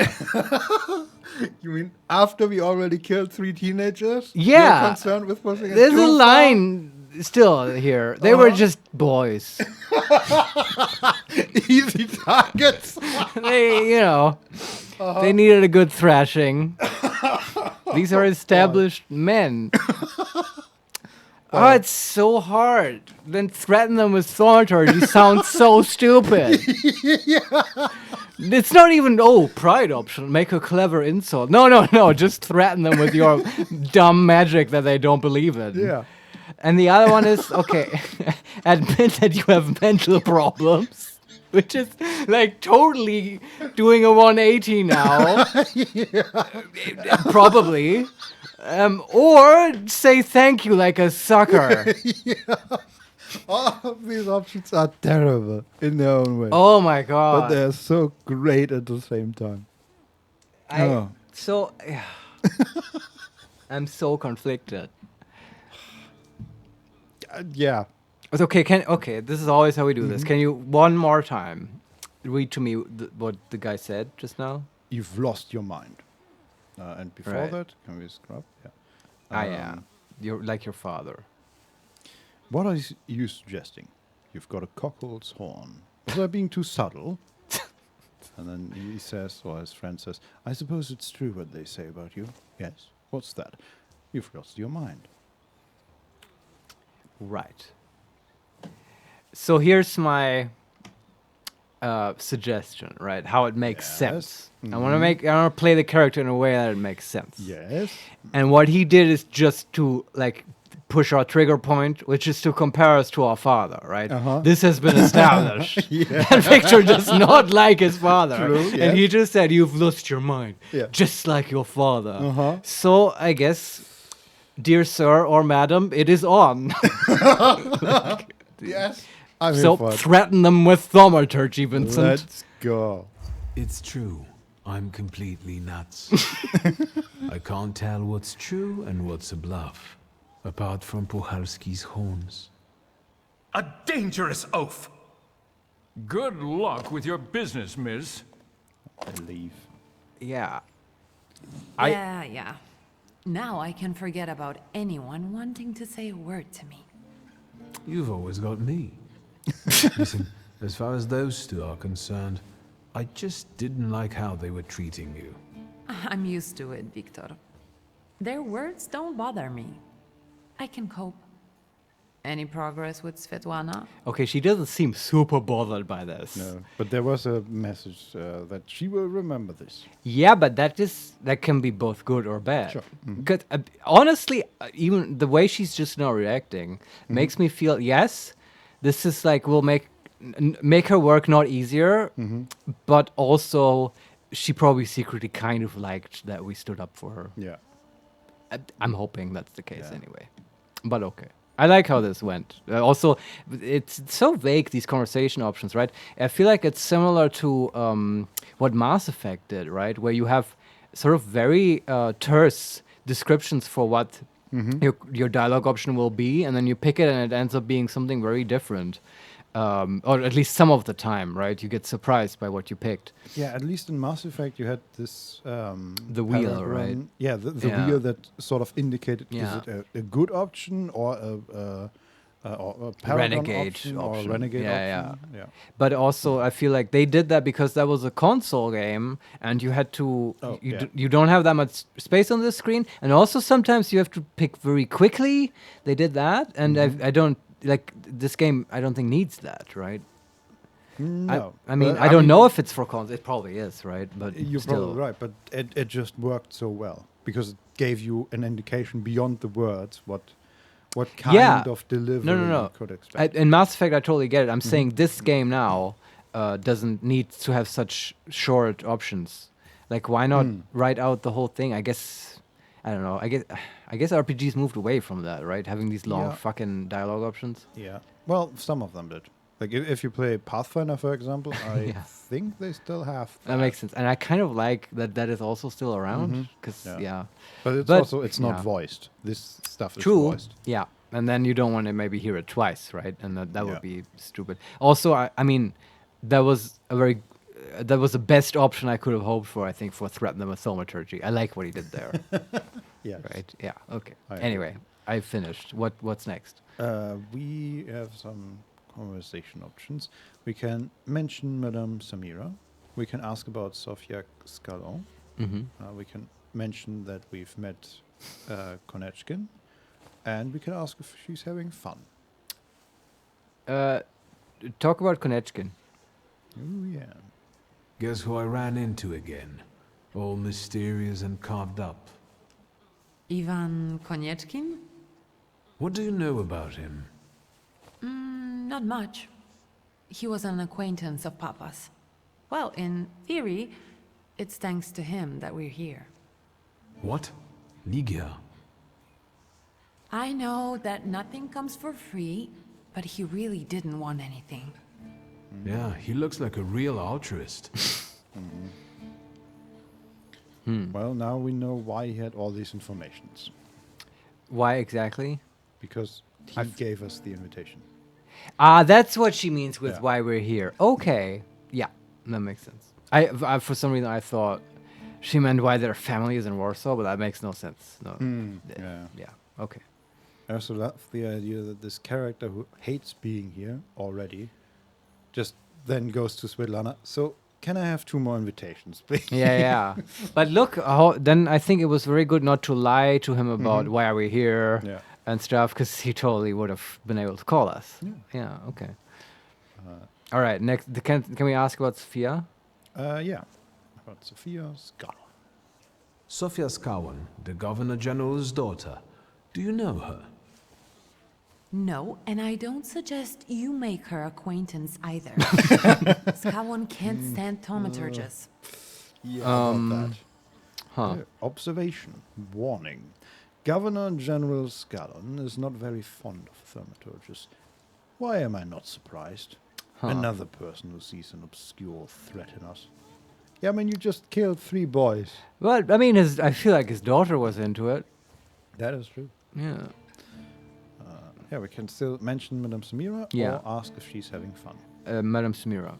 You mean after we already killed 3 teenagers? Yeah. You're concerned with pushing it There's too a far? line still here. They were just boys. Easy targets. They needed a good thrashing. These are established men. Oh, it's so hard. Then threaten them with thaumaturgy sounds so stupid. It's not even, pride option. Make a clever insult. No. Just threaten them with your dumb magic that they don't believe in. Yeah. And the other one is, admit that you have mental problems. Which is like totally doing a 180 now. Probably. Or say thank you like a sucker. All of these options are terrible in their own way. Oh my god! But they're so great at the same time. I'm so conflicted. Yeah. It's okay. Okay, this is always how we do this. Can you one more time read to me what the guy said just now? You've lost your mind. And before that, can we scrub? Yeah. Yeah. You're like your father. What are you suggesting? You've got a cockerel's horn. Was I being too subtle? And then he says, or his friend says, I suppose it's true what they say about you. Yes. What's that? You've lost your mind. Right. So here's my suggestion, right? How it makes sense. I want to play the character in a way that it makes sense. Yes. And what he did is just to like push our trigger point, which is to compare us to our father, right? This has been established. And Victor does not like his father. True, and he just said, you've lost your mind. Yeah. Just like your father. So I guess, dear sir or madam, it is on. Yes. So threaten them with Thaumaturge, Vincent. Let's go. It's true. I'm completely nuts. I can't tell what's true and what's a bluff. Apart from Puchalski's horns. A dangerous oaf! Good luck with your business, miss. I leave. Yeah. Yeah. Now I can forget about anyone wanting to say a word to me. You've always got me. Listen, as far as those two are concerned, I just didn't like how they were treating you. I'm used to it, Victor. Their words don't bother me. I can cope. Any progress with Svetlana? Okay, she doesn't seem super bothered by this. No, but there was a message that she will remember this. Yeah, but that can be both good or bad. Sure. Because honestly, even the way she's just now reacting makes me feel, yes, this is like will make her work not easier, but also she probably secretly kind of liked that we stood up for her. Yeah. I'm hoping that's the case anyway. But okay. I like how this went. Also, it's so vague, these conversation options, right? I feel like it's similar to what Mass Effect did, right? Where you have sort of very terse descriptions for what your dialogue option will be, and then you pick it and it ends up being something very different. Or at least some of the time, right? You get surprised by what you picked. Yeah, at least in Mass Effect you had this... the wheel, right? Yeah, the wheel that sort of indicated is it a good option or a paragon renegade option or a renegade option. Yeah. But also, I feel like they did that because that was a console game, and you had to you don't have that much space on the screen, and also sometimes you have to pick very quickly. They did that, and I don't like this game. I don't think needs that, right? No, I mean, I don't know if it's for console. It probably is, right? But you're still. probably right. But it just worked so well because it gave you an indication beyond the words what kind of delivery you could expect. In Mass Effect, I totally get it. I'm saying this game now doesn't need to have such short options. Like, why not write out the whole thing? I guess, I don't know. I guess RPGs moved away from that, right? Having these long fucking dialogue options. Yeah. Well, some of them did. Like, if you play Pathfinder, for example, I think they still have that makes sense. And I kind of like that is also still around. Because, But also, it's not voiced. This stuff is voiced. Yeah. And then you don't want to maybe hear it twice, right? And that would be stupid. Also, I mean, that was the best option I could have hoped for, I think, for Threaten Them with Thaumaturge. I like what he did there. Yeah. Right? Yeah. Okay. Anyway, I finished. What's next? We have some conversation options. We can mention Madame Samira. We can ask about Sofia Scalon. We can mention that we've met Konechkin. And we can ask if she's having fun. Talk about Konechkin. Oh, yeah. Guess who I ran into again? All mysterious and carved up. Ivan Konechkin? What do you know about him? Not much. He was an acquaintance of Papa's. Well, in theory, it's thanks to him that we're here. What? Ligia? I know that nothing comes for free, but he really didn't want anything. Yeah, he looks like a real altruist. Well, now we know why he had all these informations. Why exactly? Because he gave us the invitation. Ah, that's what she means with Yeah. why we're here. Okay. Yeah, that makes sense. I for some reason I thought she meant why their family is in Warsaw, but that makes no sense. No. Yeah. Yeah. Okay. I also love the idea that this character who hates being here already just then goes to Svetlana. So, can I have 2 more invitations, please? Yeah. But look, then I think it was very good not to lie to him about why are we here and stuff, because he totally would have been able to call us. Yeah. Okay. All right. Next, can we ask about Sophia? Yeah. About Sophia Skala. Sofia Skawan, the Governor General's daughter. Do you know her? No, and I don't suggest you make her acquaintance either. Skawon can't stand thaumaturges. About that. Huh. Observation. Warning. Governor General Scallon is not very fond of thaumaturges. Why am I not surprised? Another person who sees an obscure threat in us. Yeah, I mean, you just killed 3 boys. Well, I mean, I feel like his daughter was into it. That is true. Yeah. Yeah, we can still mention Madame Samira or ask if she's having fun. Madame Samira.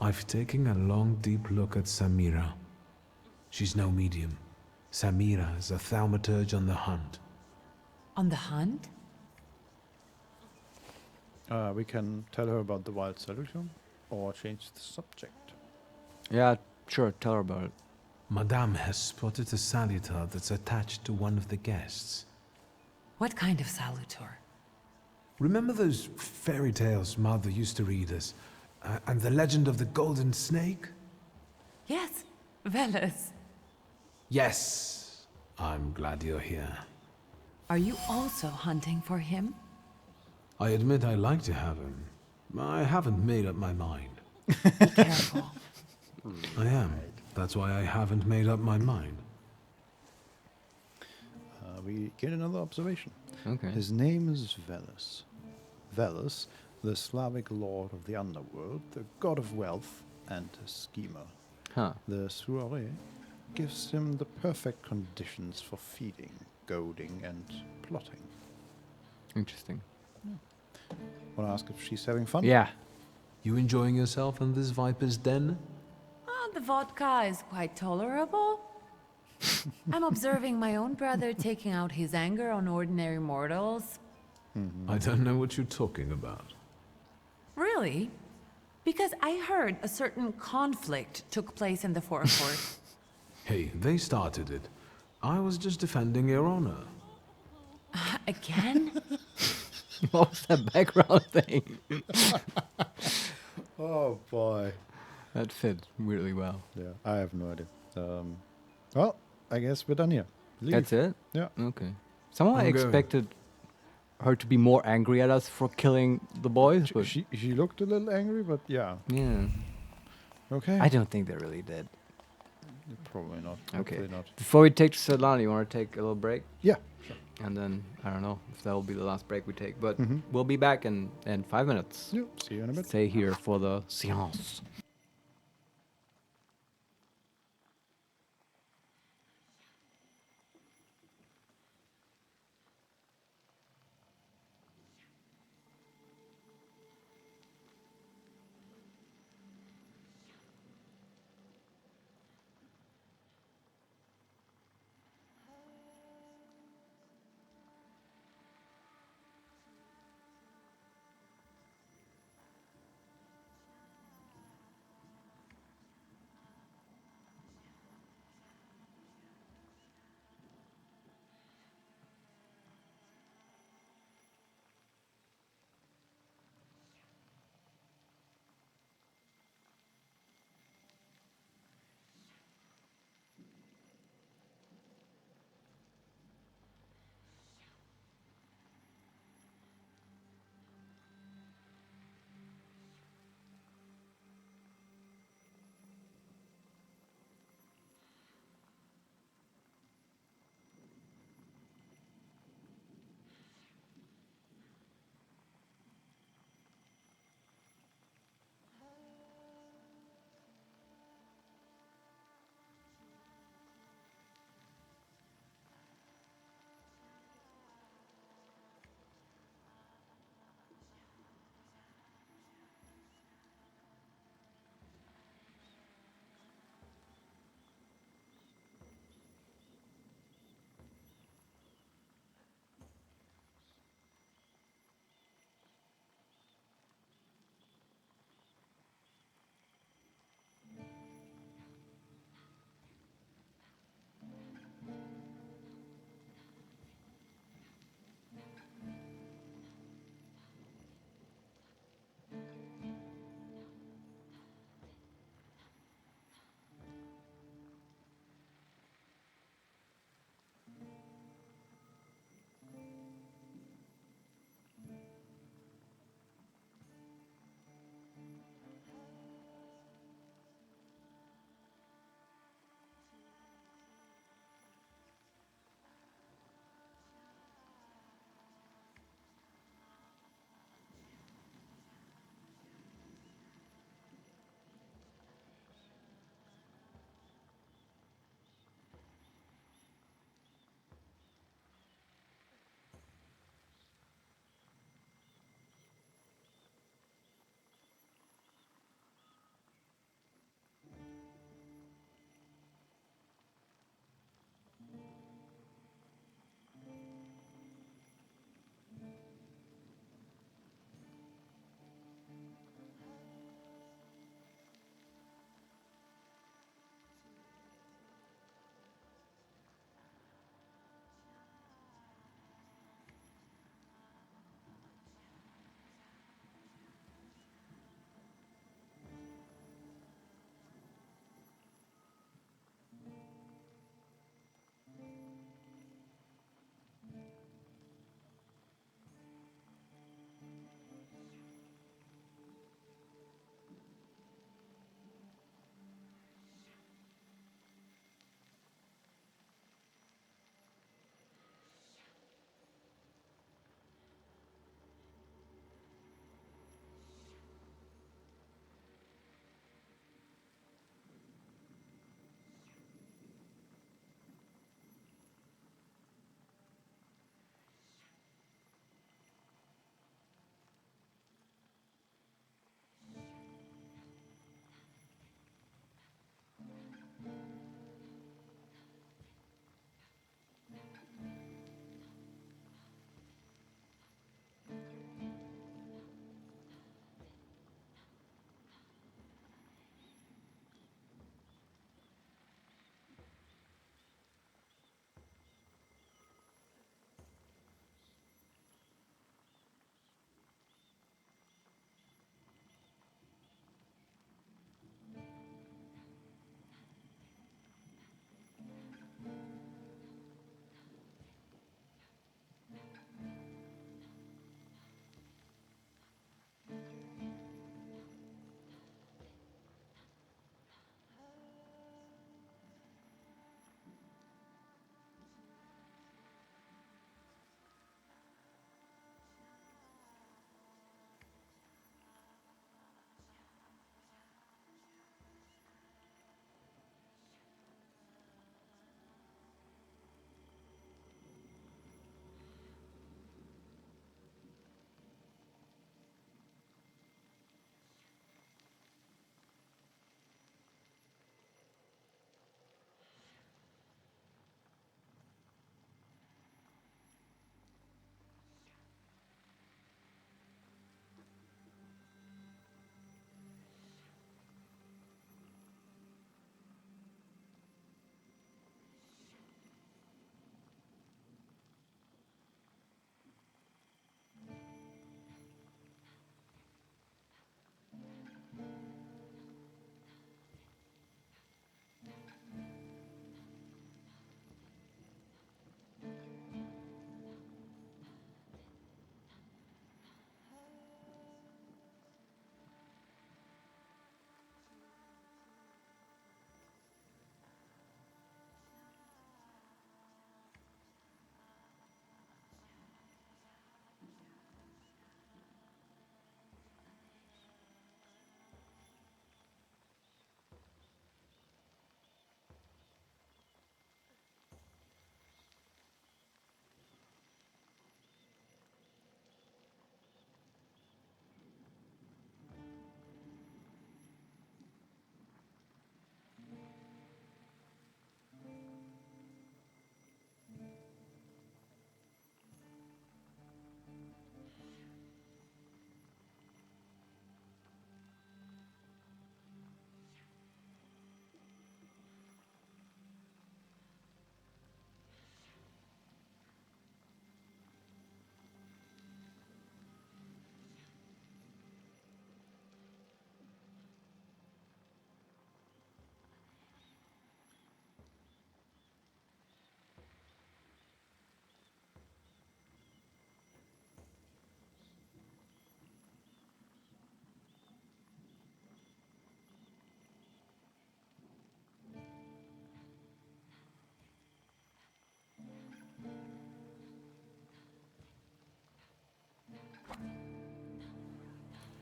I've taken a long, deep look at Samira. She's no medium. Samira is a thaumaturge on the hunt. On the hunt? We can tell her about the wild solution or change the subject. Yeah, sure. Tell her about it. Madame has spotted a salutar that's attached to one of the guests. What kind of salutor? Remember those fairy tales Mother used to read us? And the legend of the golden snake? Yes, Veles. Yes. I'm glad you're here. Are you also hunting for him? I admit I like to have him. I haven't made up my mind. Be careful. I am. That's why I haven't made up my mind. We get another observation. Okay. His name is Veles. Veles, the Slavic lord of the underworld, the god of wealth, and a schemer. The soiree gives him the perfect conditions for feeding, goading, and plotting. Interesting. Want to ask if she's having fun? Yeah. You enjoying yourself in this viper's den? The vodka is quite tolerable. I'm observing my own brother taking out his anger on ordinary mortals. I don't know what you're talking about. Really? Because I heard a certain conflict took place in the forecourt. Hey, they started it. I was just defending your honor. Again? What was that background thing? Oh boy. That fit really well. Yeah, I have no idea. Well, I guess we're done here. Leave. That's it? Yeah. Okay. Somehow I I'm going. expected her to be more angry at us for killing the boys, but She looked a little angry, but yeah. yeah. Okay. I don't think they really did. Probably not. Okay. Hopefully not. Before we take to Svetlana, you want to take a little break? Yeah, sure. And then, I don't know if that will be the last break we take, but we'll be back in 5 minutes. Yep. See you in a bit. Stay here for the séance.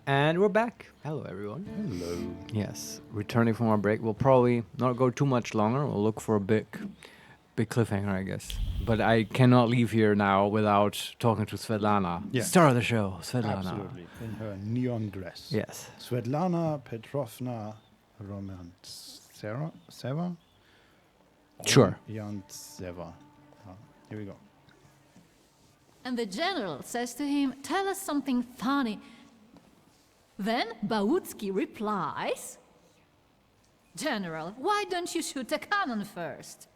And we're back. Hello, everyone. Hello. Yes, returning from our break. We'll probably not go too much longer. We'll look for a big cliffhanger, I guess. But I cannot leave here now without talking to Svetlana. Yeah. Star of the show, Svetlana. Absolutely. In her neon dress. Yes. Svetlana Petrovna Romantseva? Sure. Romantseva. Here we go. And the general says to him, "Tell us something funny." Then Bautsky replies, "General, why don't you shoot a cannon first?"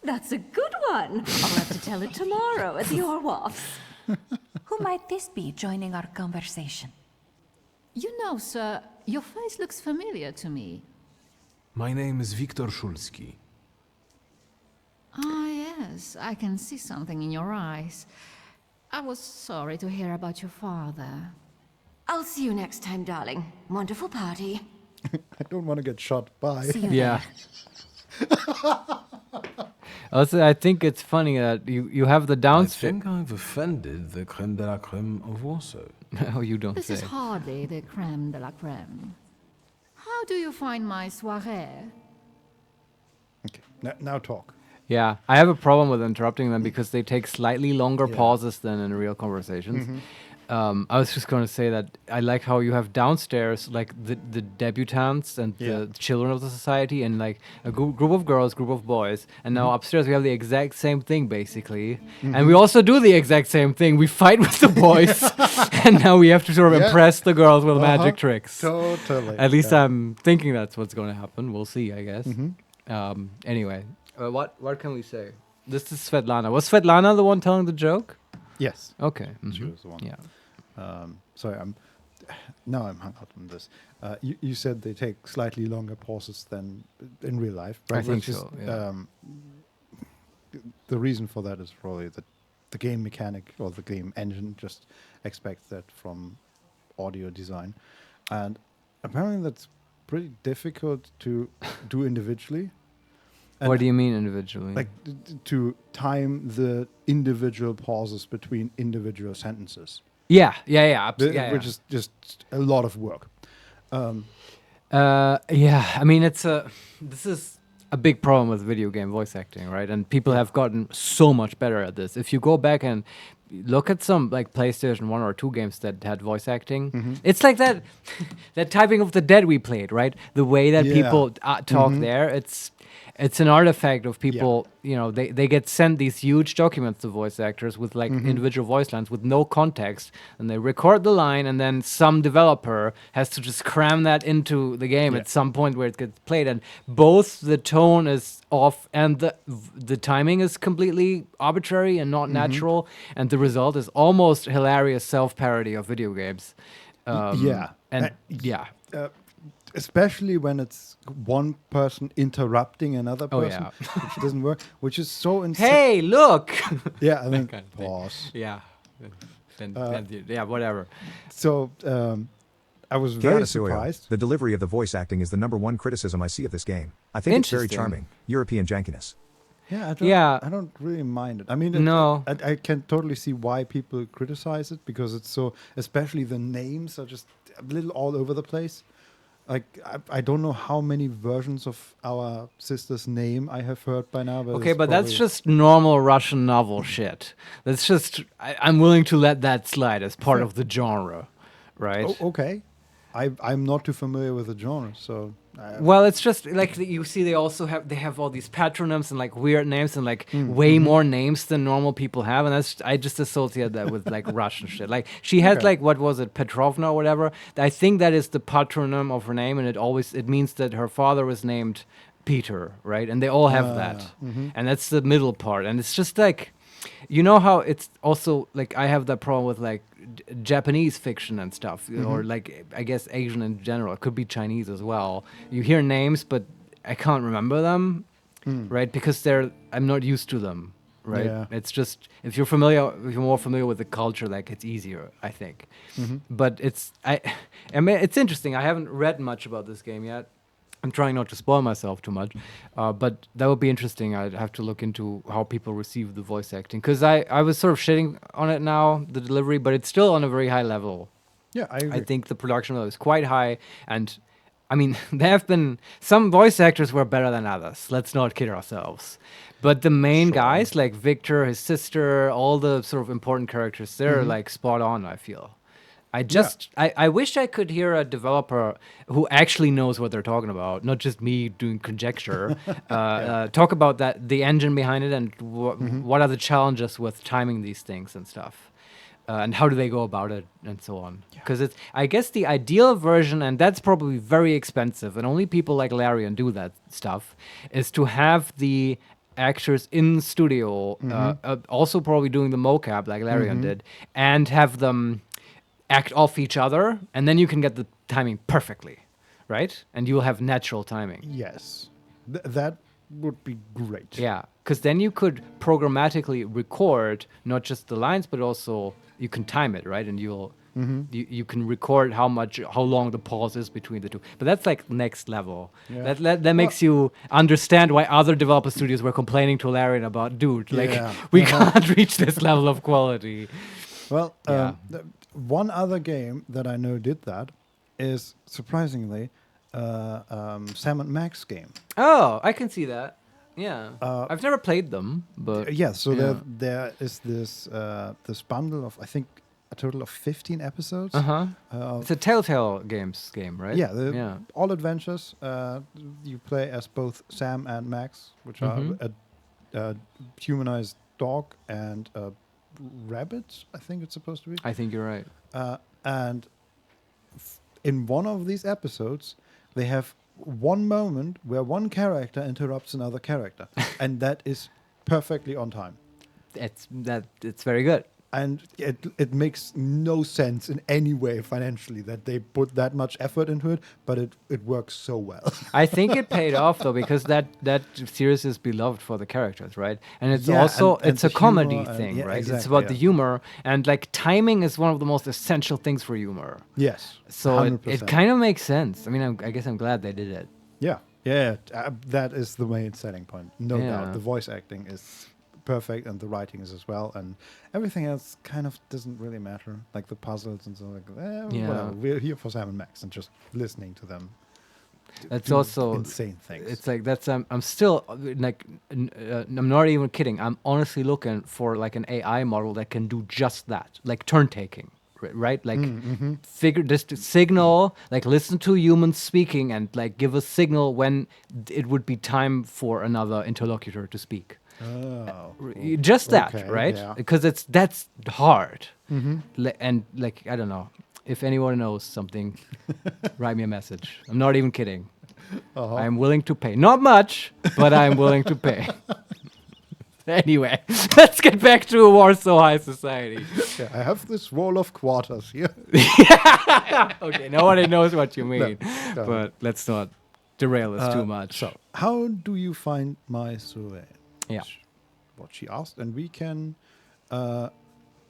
That's a good one. I'll have to tell it tomorrow at the Orwoffs. Who might this be joining our conversation? You know, sir, your face looks familiar to me. My name is Viktor Szulski. Ah, yes, I can see something in your eyes. I was sorry to hear about your father. I'll see you next time, darling. Wonderful party. I don't want to get shot by. See you Yeah. Also, I think it's funny that you have the I downstairs. think I've offended the creme de la creme of Warsaw. No, you don't This say. is hardly the creme de la creme. How do you find my soirée? Okay, now talk. Yeah, I have a problem with interrupting them because they take slightly longer pauses than in real conversations. Mhm. I was just going to say that I like how you have downstairs like the debutantes and the children of the society and like a group of girls, group of boys, and now upstairs we have the exact same thing basically, and we also do the exact same thing. We fight with the boys, and now we have to sort of impress the girls with magic tricks. Totally. At least I'm thinking that's what's going to happen. We'll see, I guess. Mhm. Anyway, what can we say? This is Svetlana. Was Svetlana the one telling the joke? Yes. Okay. She was the one. Yeah. Sorry, I'm hung up on this. You said they take slightly longer pauses than in real life. I Right? think Which so. is, Yeah. The reason for that is probably that the game mechanic or the game engine just expects that from audio design, and apparently that's pretty difficult to do individually. And What do you mean individually? like to time the individual pauses between individual sentences. Yeah. Which is just a lot of work. I mean, this is a big problem with video game voice acting, right? And people have gotten so much better at this. If you go back and look at some like PlayStation 1 or 2 games that had voice acting, it's like that that Typing of the Dead we played, right? The way that people talk there, it's an artifact of people, you know, they get sent these huge documents to voice actors with like individual voice lines with no context, and they record the line, and then some developer has to just cram that into the game at some point where it gets played, and both the tone is off and the timing is completely arbitrary and not natural, and the result is almost hilarious self-parody of video games. Especially when it's one person interrupting another person, which doesn't work, which is so insane. Hey, look! Yeah, I mean, kind of thing. pause. Yeah. Whatever. So I was Kiara very Suyo, surprised. The delivery of the voice acting is the #1 criticism I see of this game. I think it's very Interesting. charming. European jankiness. Yeah, I don't really mind it. I mean, No. I can totally see why people criticize it because it's so, especially the names are just a little all over the place. Like, I don't know how many versions of our sister's name I have heard by now. But Okay, it's but that's probably- just normal Russian novel shit. That's just, I'm willing to let that slide as part of the genre, right? Oh, okay. I'm not too familiar with the genre, so. Well, it's just like you see, they have all these patronyms and like weird names and like way more names than normal people have, and I just associate that with like Russian shit. Like she had like, what was it, Petrovna or whatever? I think that is the patronym of her name, and it means that her father was named Peter, right? And they all have that, and that's the middle part, and it's just like, you know how it's also like I have that problem with like Japanese fiction and stuff, or like I guess Asian in general. It could be Chinese as well. You hear names, but I can't remember them, right? Because I'm not used to them, right? Yeah. It's just if you're more familiar with the culture, like it's easier, I think. But I mean, it's interesting. I haven't read much about this game yet. I'm trying not to spoil myself too much, but that would be interesting. I'd have to look into how people receive the voice acting, because I was sort of shitting on it now, the delivery, but it's still on a very high level. Yeah, I agree. I think the production level is quite high, and I mean, there have been some voice actors were better than others. Let's not kid ourselves. But the main guys, like Victor, his sister, all the sort of important characters, they're like spot on, I feel. I wish I could hear a developer who actually knows what they're talking about, not just me doing conjecture. Talk about the engine behind it, and what are the challenges with timing these things and stuff. And how do they go about it, and so on. Because I guess the ideal version, and that's probably very expensive, and only people like Larian do that stuff, is to have the actors in studio, also probably doing the mocap like Larian did, and have them act off each other, and then you can get the timing perfectly, right? And you'll have natural timing. Yes. That would be great. Yeah, because then you could programmatically record not just the lines, but also you can time it, right? And you can record how long the pause is between the two. But that's like next level. Yeah. That makes you understand why other developer studios were complaining to Larian about, dude, we can't reach this level of quality. Well, one other game that I know did that is, surprisingly, Sam and Max game. Oh, I can see that. Yeah, I've never played them, but there is this bundle of, I think, a total of 15 episodes. It's a Telltale game, right? Yeah, all adventures. You play as both Sam and Max, which are a humanized dog and a rabbit, I think it's supposed to be. I think you're right. And in one of these episodes, they have one moment where one character interrupts another character, and that is perfectly on time. It's very good. And it makes no sense in any way financially that they put that much effort into it, but it works so well. I think it paid off though, because that series is beloved for the characters, right? And it's also it's a comedy thing, right? Exactly, it's about the humor, and like timing is one of the most essential things for humor. Yes. So it kind of makes sense. I mean, I guess I'm glad they did it. Yeah. That is the main selling point, no doubt. The voice acting is perfect, and the writing is as well, and everything else kind of doesn't really matter, like the puzzles and so whatever. We're here for Sam and Max and just listening to them. That's also insane things. It's like I'm still like I'm not even kidding. I'm honestly looking for like an AI model that can do just that, like turn taking, right? Like figure this signal, like listen to humans speaking and like give a signal when it would be time for another interlocutor to speak. Just that, right? Yeah. Because that's hard. And like, I don't know, if anyone knows something, write me a message. I'm not even kidding. I'm willing to pay, not much, but I'm willing to pay. Anyway, let's get back to a Warsaw High Society. I have this wall of quarters here. Okay, nobody knows what you mean, but let's not derail this too much. So, how do you find my survey? Yeah, what she asked, and we can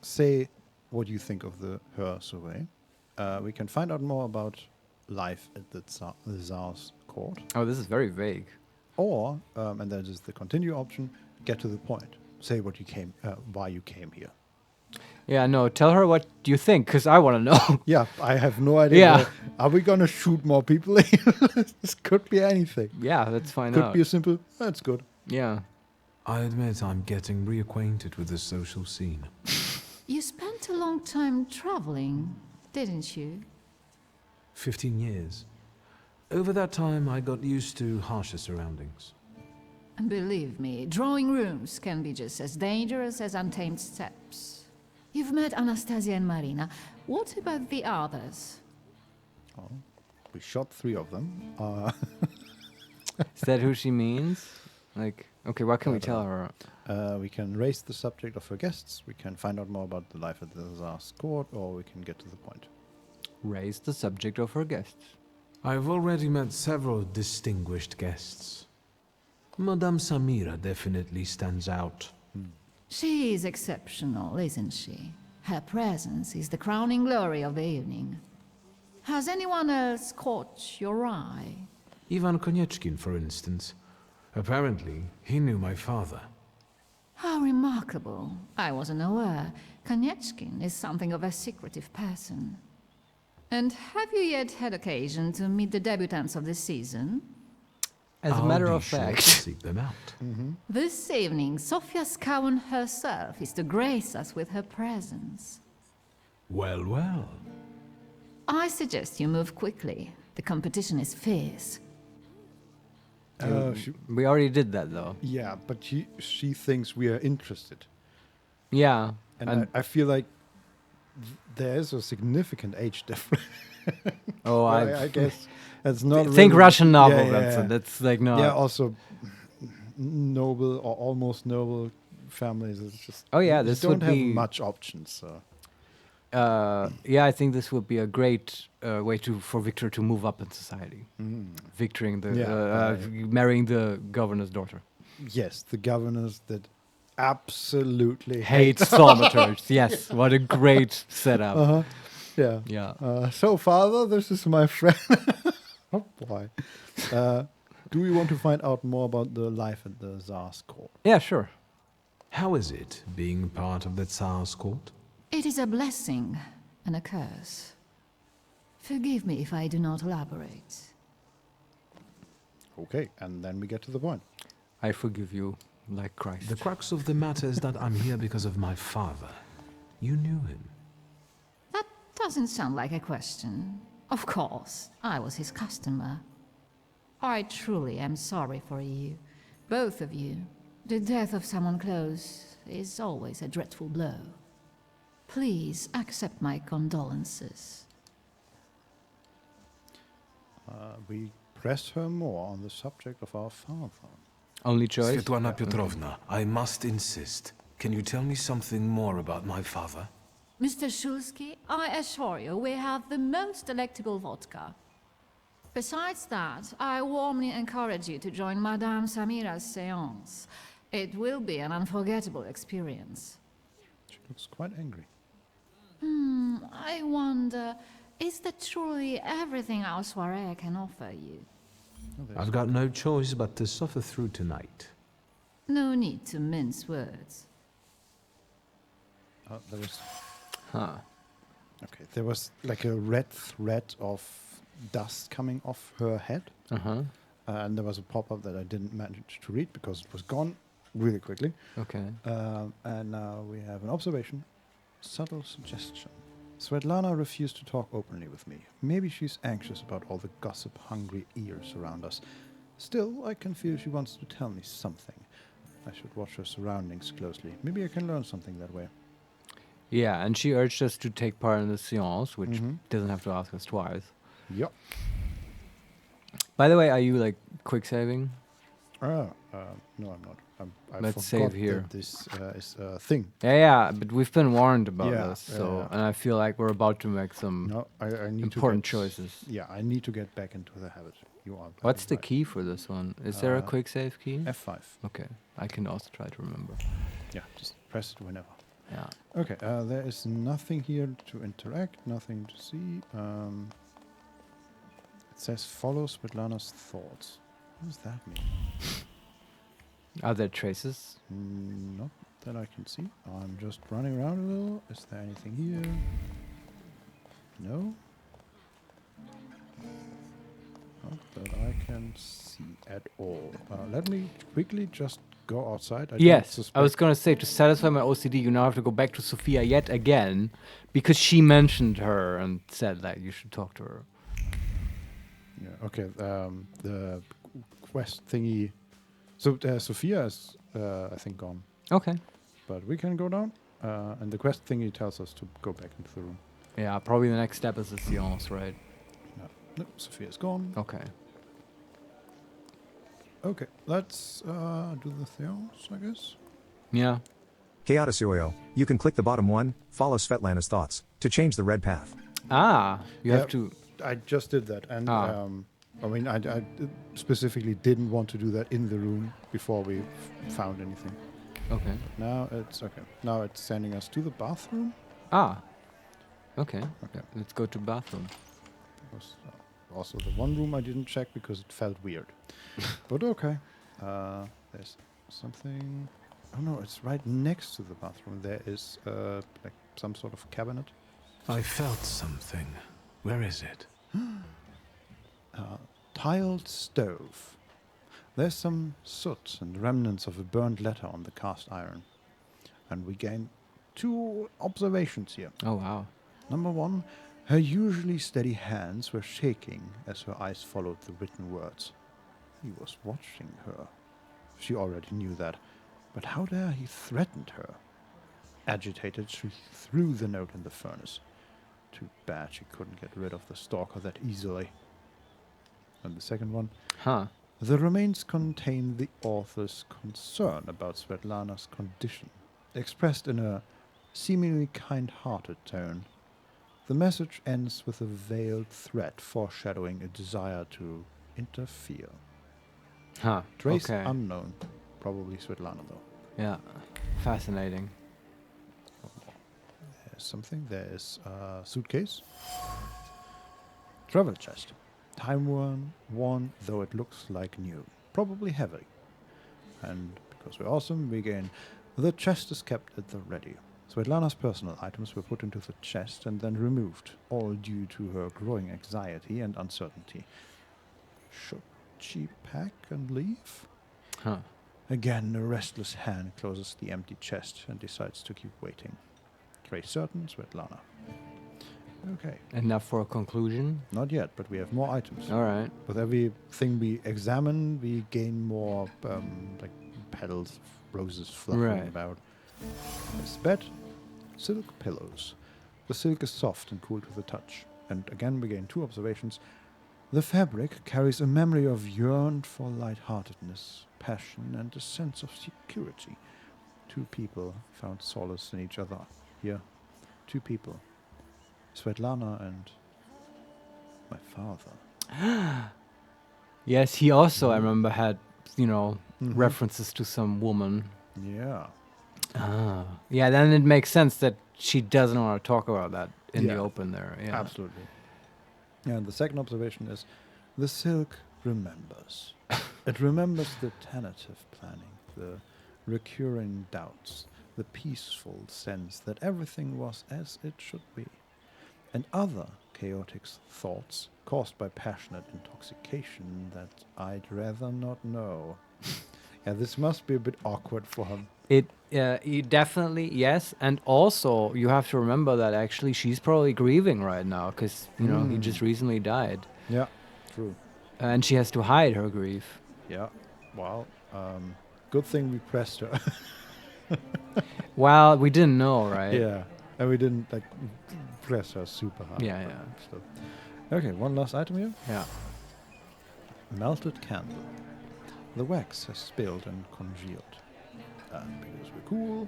say what you think of her survey. We can find out more about life at the Tsar's court. Oh, this is very vague. Or, and that is the continue option, get to the point. Say what you came, why you came here. Yeah, no, tell her what you think, because I want to know. Yeah, I have no idea. Yeah. Are we going to shoot more people? This could be anything. Yeah, let's find out. Could be a simple, that's good. Yeah. I admit I'm getting reacquainted with the social scene. You spent a long time traveling, didn't you? 15 years. Over that time, I got used to harsher surroundings. And believe me, drawing rooms can be just as dangerous as untamed steppes. You've met Anastasia and Marina. What about the others? Oh, we shot 3 of them. Is that who she means? Like, okay, what can we tell her? We can raise the subject of her guests, we can find out more about the life at the Tsar's court, or we can get to the point. Raise the subject of her guests. I've already met several distinguished guests. Madame Samira definitely stands out. She is exceptional, isn't she? Her presence is the crowning glory of the evening. Has anyone else caught your eye? Ivan Konieczkin, for instance. Apparently, he knew my father. How remarkable. I wasn't aware. Konieczkin is something of a secretive person. And have you yet had occasion to meet the debutants of the season? As a matter of fact. Seek them out. This evening, Sofia Scowen herself is to grace us with her presence. Well, well. I suggest you move quickly. The competition is fierce. We already did that, though. Yeah, but she thinks we are interested. Yeah. And I feel like there is a significant age difference. Oh, I guess that's not. Think really, Russian novel. That's like no. Yeah, also noble or almost noble families. It's just. Oh yeah, you this don't would have be much options. So. Yeah, I think this would be a great way for Victor to move up in society. Victoring marrying the governor's daughter. Yes, the governors that absolutely hates Thaumaturge. Yes, what a great setup. Yeah. Yeah. So, father, this is my friend. Oh boy. Do we want to find out more about the life at the Tsar's court? Yeah, sure. How is it being part of the Tsar's court? It is a blessing and a curse. Forgive me if I do not elaborate. Okay, and then we get to the point. I forgive you, like Christ. The crux of the matter is that I'm here because of my father. You knew him. That doesn't sound like a question. Of course, I was his customer. I truly am sorry for you, both of you. The death of someone close is always a dreadful blow. Please accept my condolences. We pressed her more on the subject of our father. Only choice? Svetlana Petrovna, I must insist. Can you tell me something more about my father? Mr. Shulsky, I assure you we have the most delectable vodka. Besides that, I warmly encourage you to join Madame Samira's séance. It will be an unforgettable experience. She looks quite angry. I wonder, is that truly everything our soirée can offer you? I've got no choice but to suffer through tonight. No need to mince words. There was... Huh. Okay, there was like a red thread of dust coming off her head. And there was a pop-up that I didn't manage to read because it was gone really quickly. Okay. And now we have an observation. Subtle suggestion. Svetlana refused to talk openly with me. Maybe she's anxious about all the gossip-hungry ears around us. Still, I can feel she wants to tell me something. I should watch her surroundings closely. Maybe I can learn something that way. Yeah, and she urged us to take part in the séance, which doesn't have to ask us twice. Yep. By the way, are you like quick saving? No, I'm not. I Let's forgot save here. that this is a thing. Yeah, but we've been warned about this, so yeah. and I feel like we're about to make some I need important to choices. Yeah, I need to get back into the habit. You are. What's the key for this one? Is there a quick save key? F5. Okay, I can also try to remember. Yeah, just press it whenever. Yeah. Okay, there is nothing here to interact, nothing to see. It says follow Svetlana's thoughts. What does that mean? Are there traces? Not that I can see. I'm just running around a little. Is there anything here? No. Not that I can see at all. Let me quickly just go outside. Yes, I was going to say, to satisfy my OCD, you now have to go back to Sophia yet again, because she mentioned her and said that you should talk to her. Yeah, okay, the quest thingy. So Sophia is, I think, gone. Okay. But we can go down, and the quest thingy tells us to go back into the room. Yeah, probably the next step is the séance, right? No, Sophia's gone. Okay. Okay, let's do the séance, I guess. Yeah. Chaotisoyo, you can click the bottom one, follow Svetlana's thoughts, to change the red path. Ah, you have to... I just did that, and I mean, I specifically didn't want to do that in the room before we found anything. Okay. But now it's okay. Now it's sending us to the bathroom. Ah. Okay. Okay. Let's go to bathroom. Was also the one room I didn't check because it felt weird. But okay. There's something. Oh no, it's right next to the bathroom. There is like some sort of cabinet. I felt something. Where is it? Tiled stove. There's some soot and remnants of a burned letter on the cast iron. And we gain 2 observations here. Oh, wow. Number 1, her usually steady hands were shaking as her eyes followed the written words. He was watching her. She already knew that. But how dare he threaten her? Agitated, she threw the note in the furnace. Too bad she couldn't get rid of the stalker that easily. And the second one. The remains contain the author's concern about Svetlana's condition, expressed in a seemingly kind-hearted tone. The message ends with a veiled threat foreshadowing a desire to interfere. Trace unknown. Probably Svetlana, though. Yeah. Fascinating. There's something. There's a suitcase. Travel chest. Time worn, though it looks like new. Probably heavy. And because we're awesome, we gain the chest is kept at the ready. Svetlana's personal items were put into the chest and then removed, all due to her growing anxiety and uncertainty. Should she pack and leave? Again, a restless hand closes the empty chest and decides to keep waiting. Trace certain, Svetlana. Okay. Enough for a conclusion? Not yet, but we have more items. All right. With everything we examine, we gain more, like petals of roses fluttering about. This bed, silk pillows. The silk is soft and cool to the touch. And again, we gain 2 observations. The fabric carries a memory of yearned for lightheartedness, passion, and a sense of security. 2 people found solace in each other. Here, 2 people. Svetlana and my father. Yes, he also, I remember, had, references to some woman. Yeah. Yeah, then it makes sense that she doesn't want to talk about that in the open there. Yeah. Absolutely. And the second observation is, the silk remembers. It remembers the tentative planning, the recurring doubts, the peaceful sense that everything was as it should be, and other chaotic thoughts caused by passionate intoxication that I'd rather not know. Yeah, this must be a bit awkward for him. It definitely, yes. And also, you have to remember that actually she's probably grieving right now because, he just recently died. Yeah, true. And she has to hide her grief. Yeah, well, good thing we pressed her. Well, we didn't know, right? Yeah, and we didn't, press her super hard. Yeah, yeah. So. Okay, one last item here. Yeah. Melted candle. The wax has spilled and congealed. And because we're cool,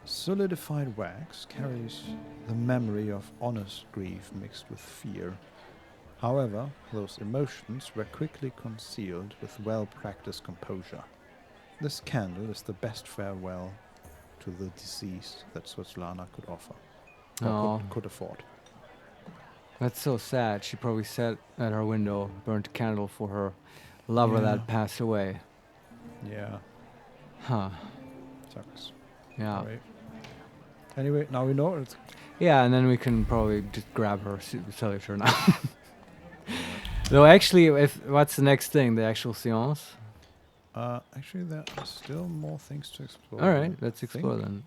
solidified wax carries the memory of honest grief mixed with fear. However, those emotions were quickly concealed with well-practiced composure. This candle is the best farewell to the deceased that Svetlana could offer. Or could afford. That's so sad. She probably sat at her window, burnt a candle for her lover that passed away. Yeah. Huh. Sucks. Yeah. Right. Anyway, now we know it. Yeah, and then we can probably just grab her, sell it to her now. Though actually, what's the next thing? The actual seance? Actually, there are still more things to explore. All right, let's explore then.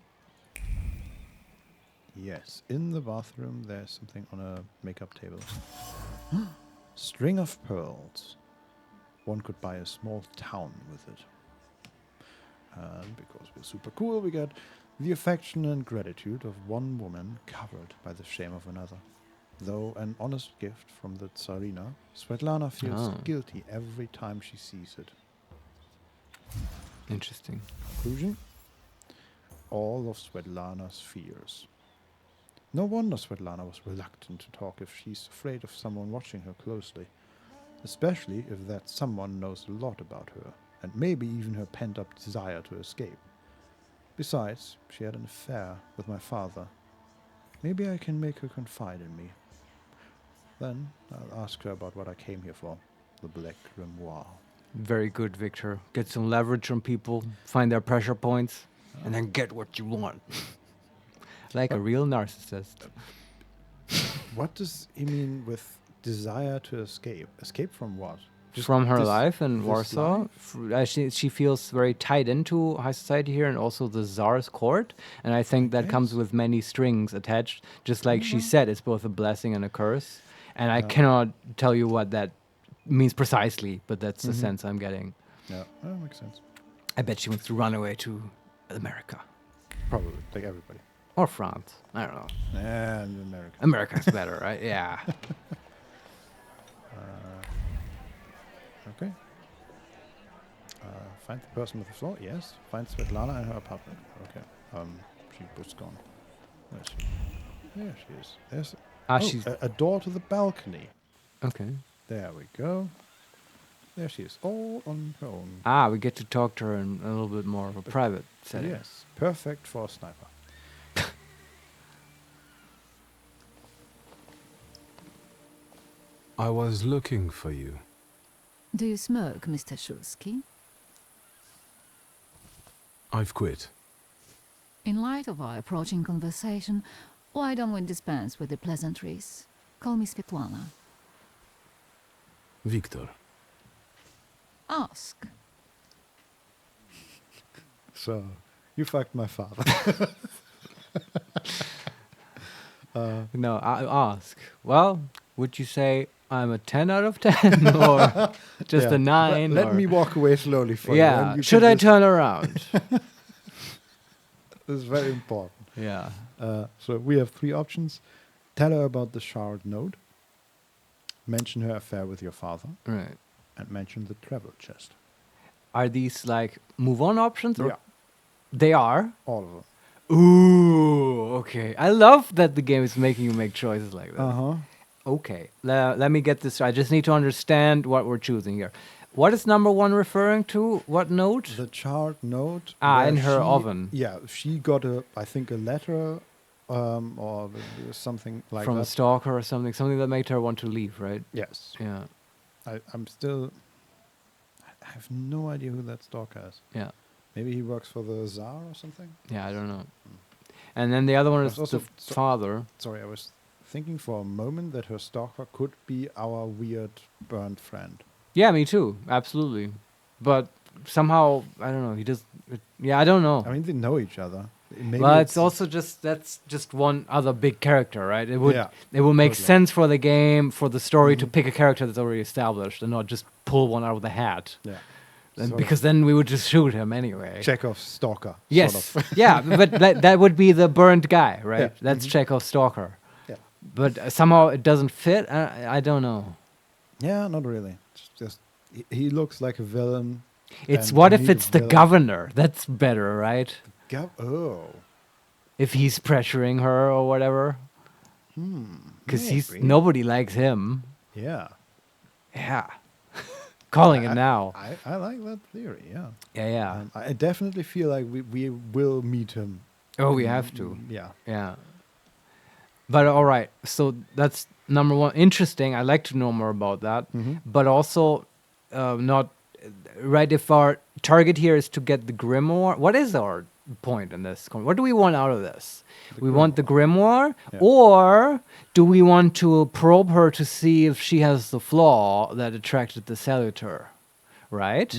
Yes, in the bathroom there's something on a makeup table. String of pearls. One could buy a small town with it. And because we're super cool, we get the affection and gratitude of one woman covered by the shame of another. Though an honest gift from the Tsarina, Svetlana feels guilty every time she sees it. Interesting. Conclusion? All of Svetlana's fears. No wonder Svetlana was reluctant to talk if she's afraid of someone watching her closely. Especially if that someone knows a lot about her, and maybe even her pent-up desire to escape. Besides, she had an affair with my father. Maybe I can make her confide in me. Then I'll ask her about what I came here for, the Black Grimoire. Very good, Victor. Get some leverage on people, find their pressure points, and then get what you want. Like a real narcissist. What does he mean with desire to escape? Escape from what? Just from her this- life in this Warsaw. life? She feels very tied into high society here and also the Tsar's court. And I think that comes with many strings attached. Just like she said, it's both a blessing and a curse. And I cannot tell you what that means precisely, but that's the sense I'm getting. Yeah, that makes sense. I bet she wants to run away to America. Probably, like everybody. Or France. I don't know. And America. America's better, right? Yeah. Okay. Find the person with the floor. Yes. Find Svetlana in her apartment. Okay. She was gone. Where is she? There she is. There's She's a door to the balcony. okay. There we go. There she is, all on her own. We get to talk to her in a little bit more of a private setting. Yes, perfect for a sniper. I was looking for you. Do you smoke, Mr. Shulsky? I've quit. In light of our approaching conversation, why don't we dispense with the pleasantries? Call me Svetlana. Victor. Ask. So, you fucked my father. No, I ask. Well, would you say I'm a 10 out of 10 or just a 9? Let or me walk away slowly for you. yeah. and you Should can I just- turn around? This is very important. Yeah. So we have 3 options. Tell her about the shard node. Mention her affair with your father. Right. And mention the travel chest. Are these like move on options? Or Yeah. They are? All of them. Ooh, okay. I love that the game is making you make choices like that. Uh-huh. Okay, let me get this. I just need to understand what we're choosing here. What is number 1 referring to? What note? The chart note. Ah, where in her she- oven. Yeah, she got I think a letter or something like From that. a stalker or something that made her want to leave, right? Yes. Yeah. I'm still... I have no idea who that stalker is. Yeah. Maybe he works for the Tsar or something? Yeah, I don't know. And then the other one I is was the also father. Sorry, I was thinking for a moment that her stalker could be our weird burnt friend. Yeah, me too. Absolutely. But somehow, I don't know. He does. Yeah, I don't know. I mean, they know each other. Maybe Well, it's also that's just one other big character, right? It would Yeah, it will make totally. sense for the game, for the story to pick a character that's already established and not just pull one out of the hat. Yeah. And Sort because then we would just shoot him anyway. Chekhov's stalker. Yes. Sort of. Yeah, but that would be the burned guy, right? Yeah. That's Chekhov's stalker. Yeah. But somehow it doesn't fit. I don't know. Yeah, not really. It's just he looks like a villain. It's and what we if need a it's the villain. governor? That's better, right? Oh. If he's pressuring her or whatever. Because maybe. nobody likes him. Yeah. Yeah. Calling it now. I like that theory, yeah. Yeah, yeah. I definitely feel like we will meet him. Oh, we have to. Yeah. Yeah. But all right. So that's number 1. Interesting. I'd like to know more about that. But also, not right. If our target here is to get the grimoire, what is our point in this? What do we want out of this? We want the grimoire, or do we want to probe her to see if she has the flaw that attracted the salutor? Right?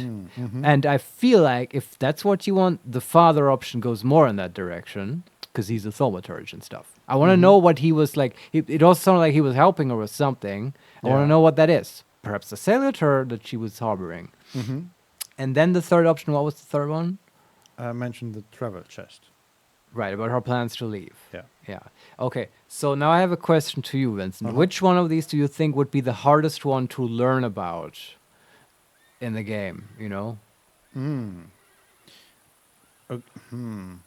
And I feel like if that's what you want, the father option goes more in that direction because he's a thaumaturge and stuff. I want to know what he was like. It also sounded like he was helping her with something. I want to know what that is. Perhaps the salutor that she was harboring. And then the third option, what was the third one? I mentioned the travel chest. Right, about her plans to leave. Yeah. Yeah. Okay, so now I have a question to you, Vincent. Which one of these do you think would be the hardest one to learn about in the game, you know?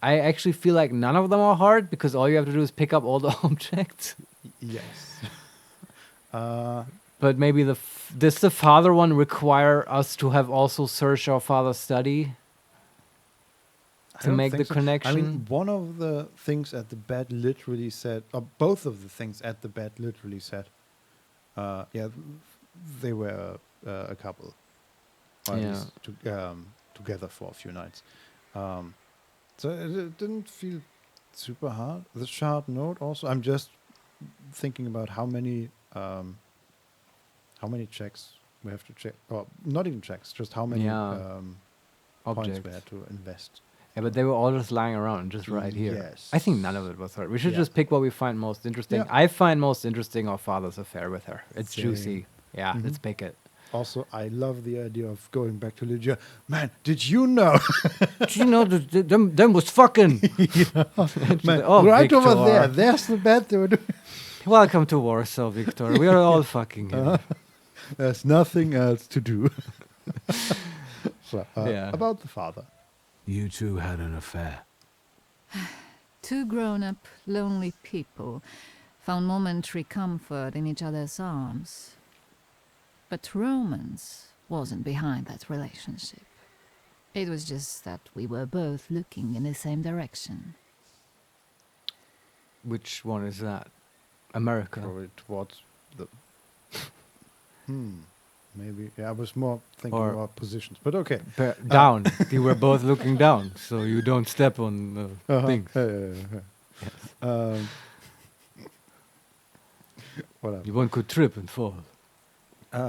I actually feel like none of them are hard because all you have to do is pick up all the objects. Yes. But maybe does the father one require us to have also searched our father's study to make the connection? I mean, one of the things at the bed literally said, or both of the things at the bed literally said, yeah, they were a couple. Or at Yeah. least together for a few nights. So it didn't feel super hard. The shard note also, I'm just thinking about how many checks we have to check, or not even checks, just how many points we Objects. had to invest. Yeah, but they were all just lying around, just right here. Yes. I think none of it was her. We should Yeah. just pick what we find most interesting. Yeah. I find most interesting our father's affair with her. It's Same. juicy. Yeah, Mhm. let's pick it. Also, I love the idea of going back to Lydia. Man, did you know? Did you know that them was fucking? Man, Oh, right over Victor. there. There's the bed they were doing. Welcome to Warsaw, Victor. We are all fucking here. There's nothing else to do. So, Yeah. about the father. You two had an affair. Two grown-up, lonely people found momentary comfort in each other's arms. But romance wasn't behind that relationship. It was just that we were both looking in the same direction. Which one is that? America. Probably towards the... Maybe. Yeah, I was more thinking Or- about positions. But okay. Down. You were both looking down, so you don't step on things. Whatever. One could trip and fall.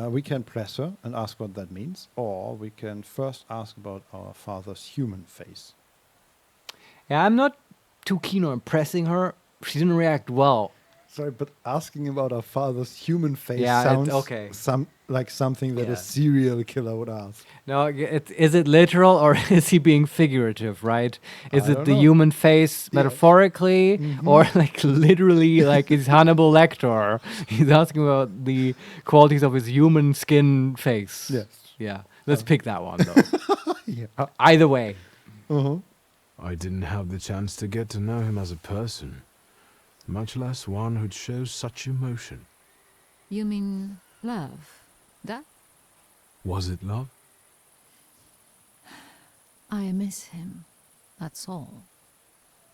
We can press her and ask what that means, or we can first ask about our father's human face. Yeah, I'm not too keen on pressing her. She didn't react well. Sorry, but asking about our father's human face Yeah, sounds okay. like something that Yeah. a serial killer would ask. No, is it literal or is he being figurative, right? Is I it don't the know. human face metaphorically Mhm. or like literally like is Hannibal Lecter? He's asking about the qualities of his human skin face. Yes. Yeah. Let's pick that one though. Yeah. Either way. I didn't have the chance to get to know him as a person, much less one who'd show such emotion. You mean love? That? Was it love? I miss him. That's all.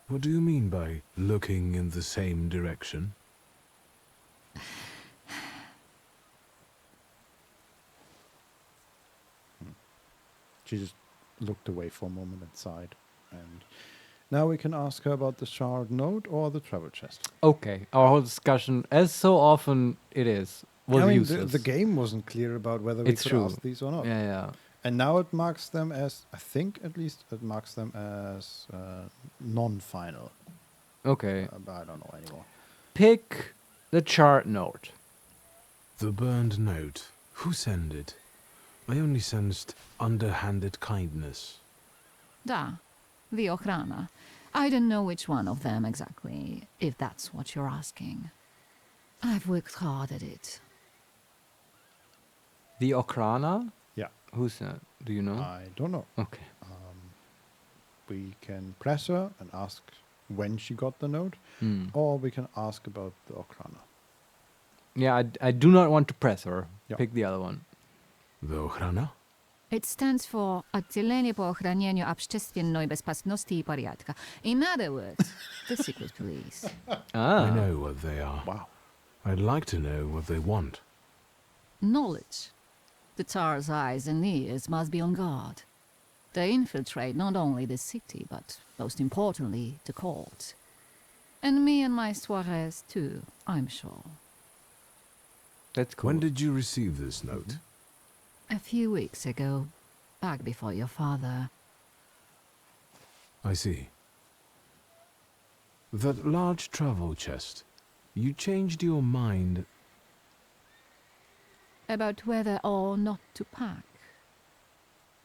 What do you mean by looking in the same direction? She just looked away for a moment and sighed. And now we can ask her about the shard note or the travel chest. Okay. Our whole discussion, as so often it is, was I mean, useless. the game wasn't clear about whether we It's could true. ask these or not. Yeah, yeah. And now it marks them as, I think at least, it marks them as non-final. Okay. But I don't know anymore. Pick the chart note. The burned note. Who sent it? I only sensed underhanded kindness. Da. The Ochrana. I don't know which one of them exactly, if that's what you're asking. I've worked hard at it. The Ochrana? Yeah. Who's that? Do you know? I don't know. Okay. We can press her and ask when she got the note, Hmm. or we can ask about the Ochrana. Yeah, I do not want to press her. Yeah. Pick the other one. The Ochrana? It stands for Отделение по охранению общественной безопасности и порядка. In other words, the secret police. Ah. I know what they are. Wow. I'd like to know what they want. Knowledge. The Tsar's eyes and ears must be on guard. They infiltrate not only the city, but most importantly, the court. And me and my soirees too, I'm sure. That's cool. When did you receive this note? A few weeks ago, back before your father. I see. That large travel chest. You changed your mind. About whether or not to pack.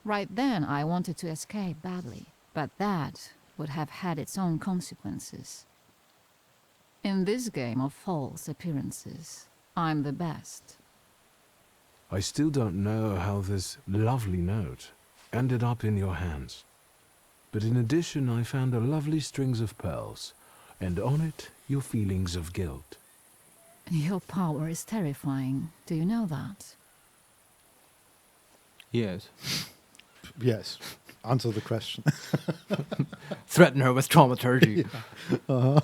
Right then, I wanted to escape badly, but that would have had its own consequences. In this game of false appearances, I'm the best. I still don't know how this lovely note ended up in your hands. But in addition, I found a lovely strings of pearls, and on it, your feelings of guilt. Your power is terrifying. Do you know that? Yes. Yes. Answer the question. Threaten her with thaumaturge. Yeah. Uh-huh.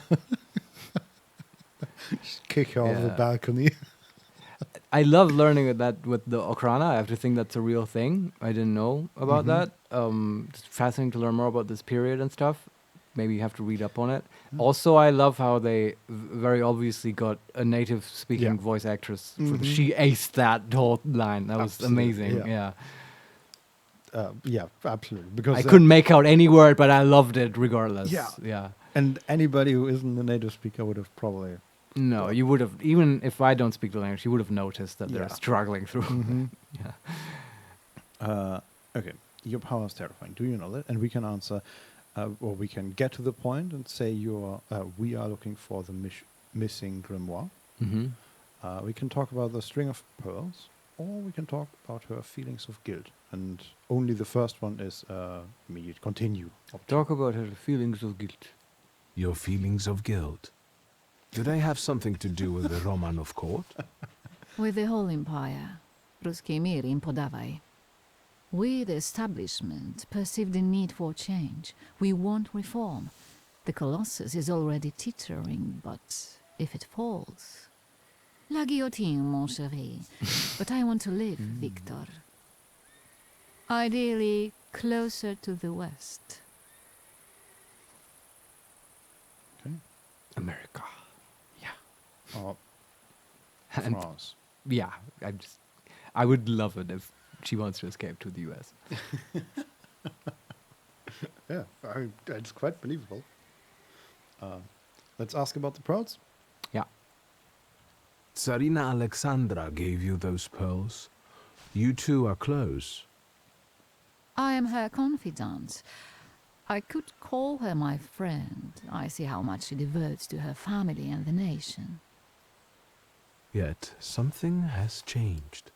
Just kick her off the Yeah. balcony. I love learning that with the Ochrana. I have to think that's a real thing. I didn't know about that. It's fascinating to learn more about this period and stuff. maybe you have to read up on it. Also, I love how they very obviously got a native speaking voice actress. She aced that whole line. That was amazing. Yeah. Yeah, absolutely. Because I couldn't make out any word, but I loved it regardless. Yeah. And anybody who isn't a native speaker would have probably... No, you would have, even if I don't speak the language, you would have noticed that they're struggling through. Okay, your power is terrifying. Do you know that? And we can answer, or we can get to the point and say we are looking for the missing grimoire. We can talk about the string of pearls, or we can talk about her feelings of guilt. And only the first one is immediate continue. Talk about her feelings of guilt. Your feelings of guilt. Do they have something to do with the Romanov court? With the whole empire. Ruski mir im podawaj. We, the establishment, perceive the need for change. We want reform. The Colossus is already teetering, but if it falls... La guillotine, mon chéri. But I want to live, Victor. Ideally, closer to the west. Okay. America. Or and France. Yeah, I would love it if she wants to escape to the US. Yeah, it's quite believable. Let's ask about the pearls. Yeah. Tsarina Alexandra gave you those pearls. You two are close. I am her confidant. I could call her my friend. I see how much she devotes to her family and the nation. Yet something has changed.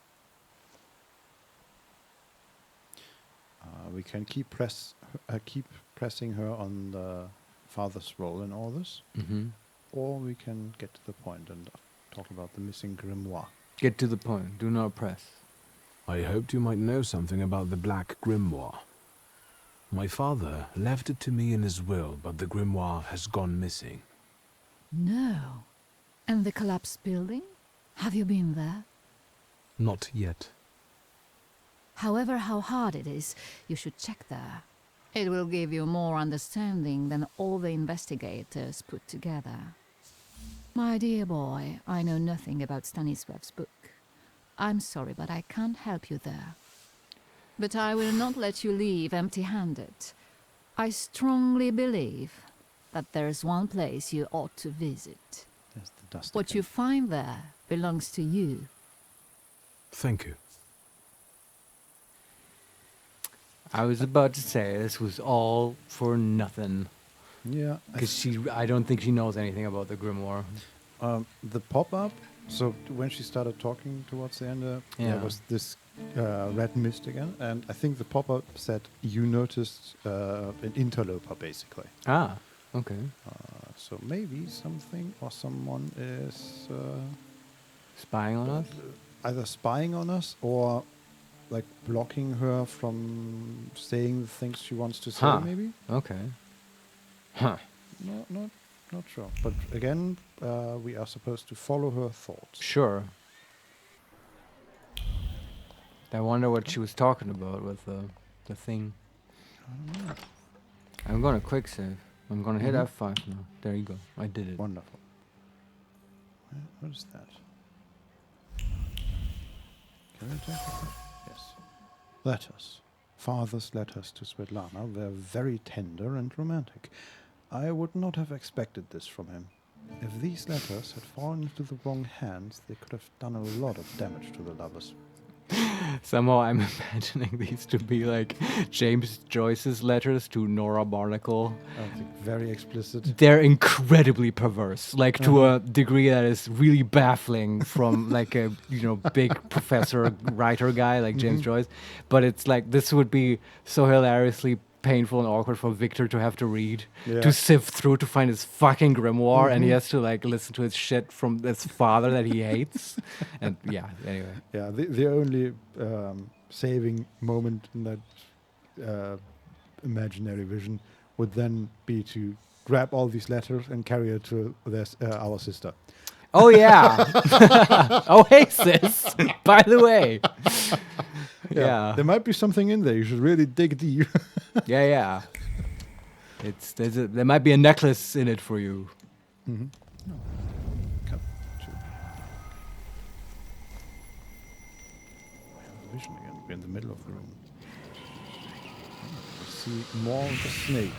We can keep pressing her on the father's role in all this, or we can get to the point and talk about the missing grimoire. Get to the point. Do not press. I hoped you might know something about the Black Grimoire. My father left it to me in his will, but the grimoire has gone missing. No. And the collapsed building? Have you been there? Not yet. However, how hard it is, you should check there. It will give you more understanding than all the investigators put together. My dear boy, I know nothing about Stanisław's book. I'm sorry, but I can't help you there. But I will not let you leave empty-handed. I strongly believe that there's one place you ought to visit. Yes, the dust What you find there belongs to you. Thank you. I was about to say this was all for nothing. Yeah. Because I don't think she knows anything about the grimoire. The pop-up, so when she started talking towards the end, there was this red mist again, and I think the pop-up said you noticed an interloper, basically. Ah, okay. So maybe something or someone is... spying on us? Either spying on us or like blocking her from saying the things she wants to say, maybe? Okay. Huh. Not sure. But again, we are supposed to follow her thoughts. Sure. I wonder what she was talking about with the thing. I don't know. I'm gonna quick save. I'm gonna hit F5 now. There you go. I did it. Wonderful. What is that? Can I take it? Yes. Letters. Father's letters to Svetlana were very tender and romantic. I would not have expected this from him. If these letters had fallen into the wrong hands, they could have done a lot of damage to the lovers. Somehow I'm imagining these to be like James Joyce's letters to Nora Barnacle. Very explicit. They're incredibly perverse, like to a degree that is really baffling from like a big professor writer guy like James Joyce. But it's like this would be so hilariously painful and awkward for Victor to have to read, to sift through to find his fucking grimoire, and he has to like listen to his shit from his father that he hates. And anyway. Yeah, the only saving moment in that imaginary vision would then be to grab all these letters and carry it to our sister. Oh yeah. Oh hey sis. By the way. Yeah. There might be something in there. You should really dig deep. Yeah. There might be a necklace in it for you. Mm-hmm. No. Cut to. We have a vision again. We're in the middle of the room. We see more of the snake.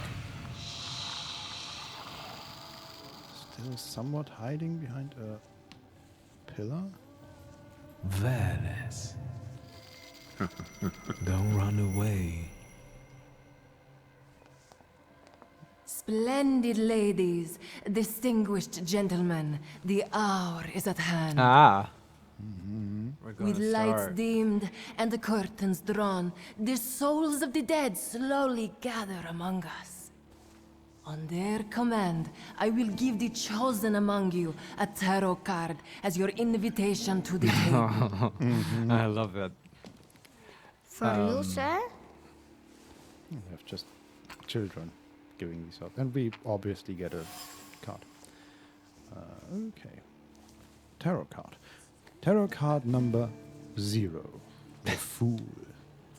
Still somewhat hiding behind a pillar. Venice. Don't run away. Splendid ladies, distinguished gentlemen, the hour is at hand. Ah. With lights dimmed and the curtains drawn, the souls of the dead slowly gather among us. On their command, I will give the chosen among you a tarot card as your invitation to the table. I love that. For you, sir? We have just children giving these out. And we obviously get a card. Okay. Tarot card. Tarot card number 0. The Fool.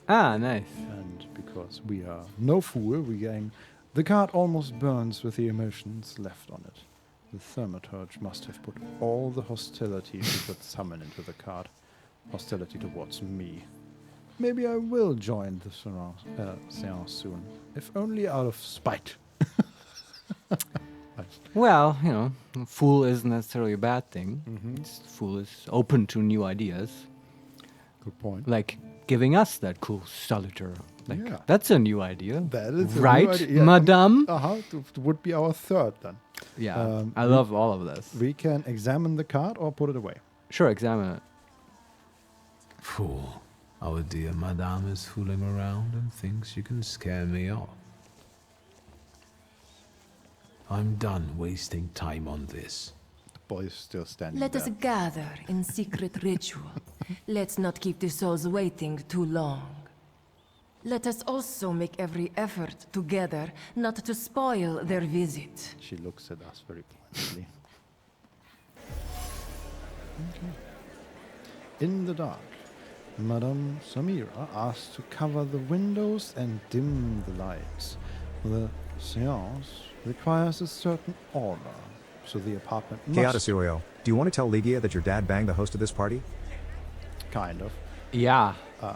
Ah, nice. And because we are no fool, we gang. The card almost burns with the emotions left on it. The Thaumaturge must have put all the hostility she could summon into the card. Hostility towards me. Maybe I will join the seance soon, if only out of spite. Well, fool isn't necessarily a bad thing. Mm-hmm. Fool is open to new ideas. Good point. Like giving us that cool solitaire. Like, Yeah. that's a new idea. That is right, a new idea. madame? It would be our third then. Yeah, I love all of this. We can examine the card or put it away. Sure, examine it. Fool. Our dear madame is fooling around and thinks you can scare me off. I'm done wasting time on this. The boy is still standing Let there. us gather in secret ritual. Let's not keep the souls waiting too long. Let us also make every effort together not to spoil their visit. She looks at us very pointedly. Okay. In the dark, Madame Samira asks to cover the windows and dim the lights. The seance requires a certain order, so the apartment Hey, must... Adesirio, do you want to tell Ligia that your dad banged the host of this party? Kind of. Yeah.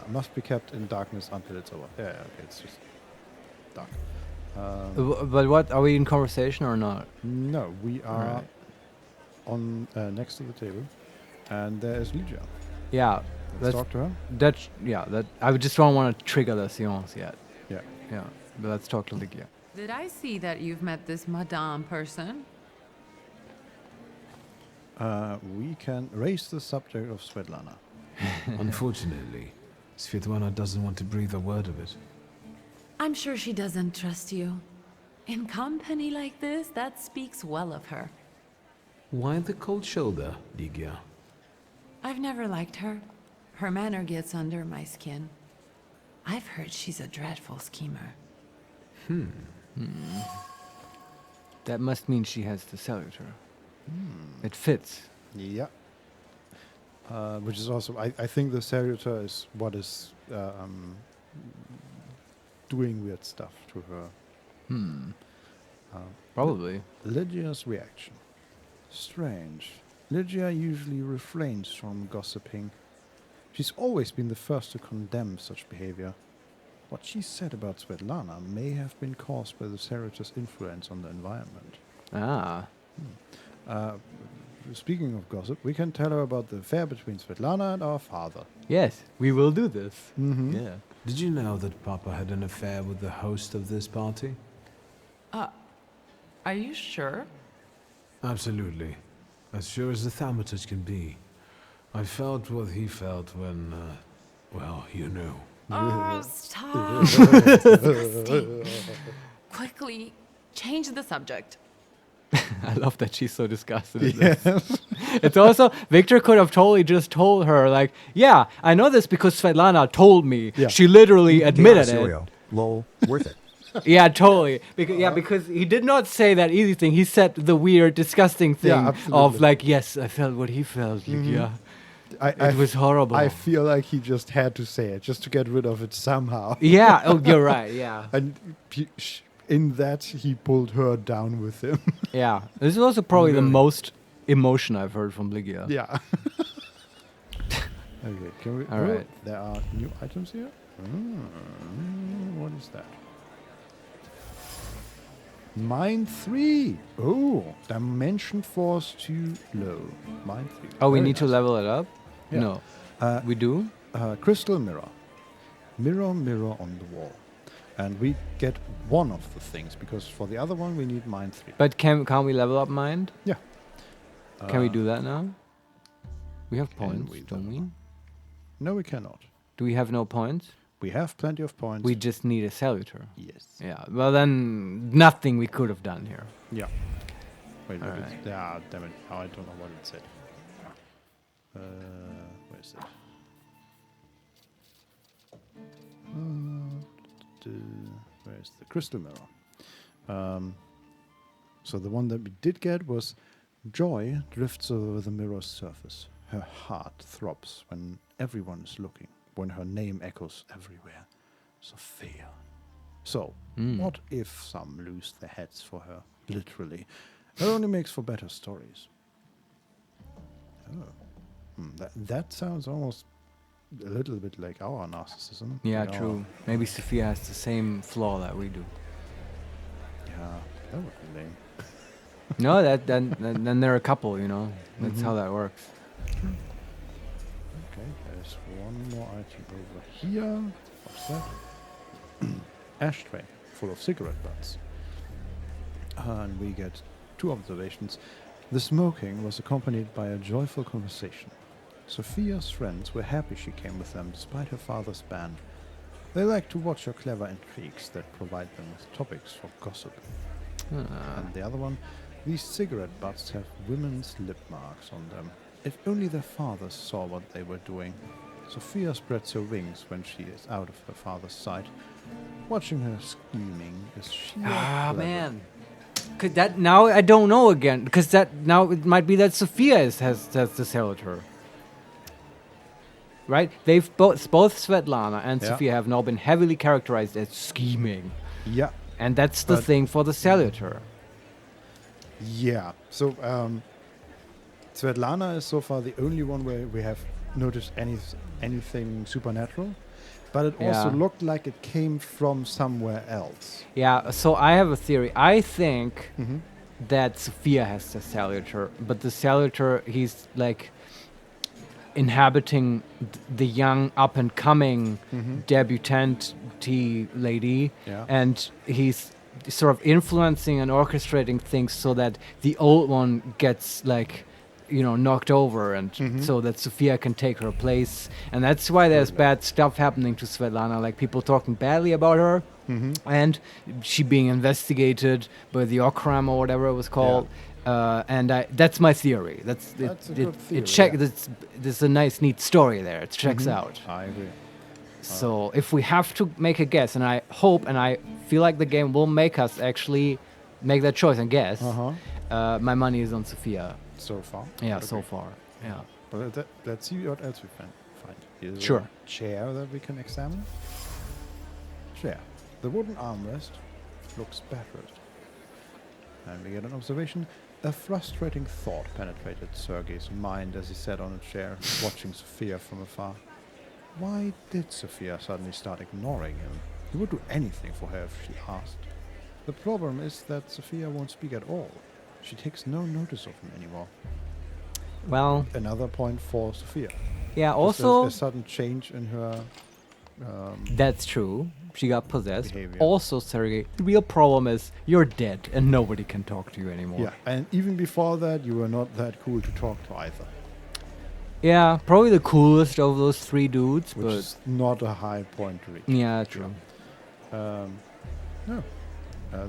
Must be kept in darkness until it's over. Yeah, okay, it's just dark. But what, are we in conversation or not? No, we are Right. on next to the table, and there is Ligia. Yeah. Let's talk to her. I would just don't want to trigger the seance yet. Yeah. Yeah, but let's talk to Ligia. Did I see that you've met this madame person? We can raise the subject of Svetlana. Unfortunately, Svetlana doesn't want to breathe a word of it. I'm sure she doesn't trust you. In company like this, that speaks well of her. Why the cold shoulder, Ligia? I've never liked her. Her manner gets under my skin. I've heard she's a dreadful schemer. That must mean she has the cellular. It fits. Yeah. Which is also, I think the Salutor is what is doing weird stuff to her. Probably. Lygia's reaction. Strange. Lygia usually refrains from gossiping. She's always been the first to condemn such behavior. What she said about Svetlana may have been caused by the Salutor's influence on the environment. Ah. Speaking of gossip, we can tell her about the affair between Svetlana and our father. Yes, we will do this. Mm-hmm. Yeah. Did you know that Papa had an affair with the host of this party? Are you sure? Absolutely. As sure as the Thaumaturge can be. I felt what he felt when, well, you know. Oh, stop! Disgusting. Quickly, change the subject. I love that she's so disgusted in this. It's also, Victor could have totally just told her, like, yeah, I know this because Svetlana told me. Yeah. She literally admitted it. Adesirio, lol, worth it. Yeah, totally. Because he did not say that easy thing. He said the weird, disgusting thing of like, yes, I felt what he felt. Like, yeah, it was horrible. I feel like he just had to say it, just to get rid of it somehow. Yeah, oh, you're right, yeah. And in that he pulled her down with him. Yeah, this is also probably the Really? most emotion I've heard from Ligia. Yeah. Okay, can we? All right. There are new items here. What is that? Mine 3. Oh, dimension force too low. Mine 3. Oh, we Very need to nice. level it up? Yeah. No. We do? Crystal mirror. Mirror, mirror on the wall. And we get one of the things, because for the other one we need mine 3. But can't we level up mind? Yeah. Can we do that now? We have Can points, we don't we? No, we cannot. Do we have no points? We have plenty of points. We just need a salutor. Yes. Yeah. Well, then nothing we could have done here. Yeah. Wait, All look, right. damn it. Now I don't know what it said. Where is it? Where is the crystal mirror? So the one that we did get was joy drifts over the mirror's surface. Her heart throbs when everyone is looking, when her name echoes everywhere. Sophia. So, what if some lose their heads for her? Literally. It only makes for better stories. Oh. That sounds almost a little bit like our narcissism. Yeah, like true. Maybe Sophia has the same flaw that we do. Yeah, that would be lame. No, then they're a couple, you know. That's how that works. Okay, there's one more item over here. What's that? Ashtray full of cigarette butts. And we get 2 observations. The smoking was accompanied by a joyful conversation. Sophia's friends were happy she came with them despite her father's ban. They like to watch her clever intrigues that provide them with topics for gossip. And the other one, these cigarette butts have women's lip marks on them. If only their fathers saw what they were doing. Sophia spreads her wings when she is out of her father's sight. Watching her screaming is sheer pleasure. Man. Cause that now I don't know again. Because that now it might be that Sophia has the salutor. Right? They've both Svetlana and Sophia have now been heavily characterized as scheming. Yeah. And that's the thing for the salutor. Yeah. So Svetlana is so far the only one where we have noticed anything supernatural. But it also looked like it came from somewhere else. Yeah, so I have a theory. I think that Sophia has the salutor, but the salutor, he's like inhabiting the young up-and-coming debutante lady, and he's sort of influencing and orchestrating things so that the old one gets like, you know, knocked over, and so that Sophia can take her place. And that's why there's bad stuff happening to Svetlana, like people talking badly about her, and she being investigated by the Okram or whatever it was called. And that's my theory. That's a good theory, There's a nice, neat story there. It checks out. I agree. So if we have to make a guess, and I hope and I feel like the game will make us actually make that choice and guess, my money is on Sophia. So far? Yeah, Okay. so far. Yeah. But let's see what else we find. Here's Sure. a chair that we can examine. Chair. The wooden armrest looks battered. And we get an observation. A frustrating thought penetrated Sergei's mind as he sat on a chair, watching Sophia from afar. Why did Sophia suddenly start ignoring him? He would do anything for her if she asked. The problem is that Sophia won't speak at all. She takes no notice of him anymore. Well, another point for Sophia. Yeah, also a sudden change in her. That's true. She got possessed. Behavior. Also, Sergei, the real problem is you're dead and nobody can talk to you anymore. Yeah, and even before that, you were not that cool to talk to either. Yeah, probably the coolest of those 3 dudes, Which but is not a high point to reach. yeah, true. No.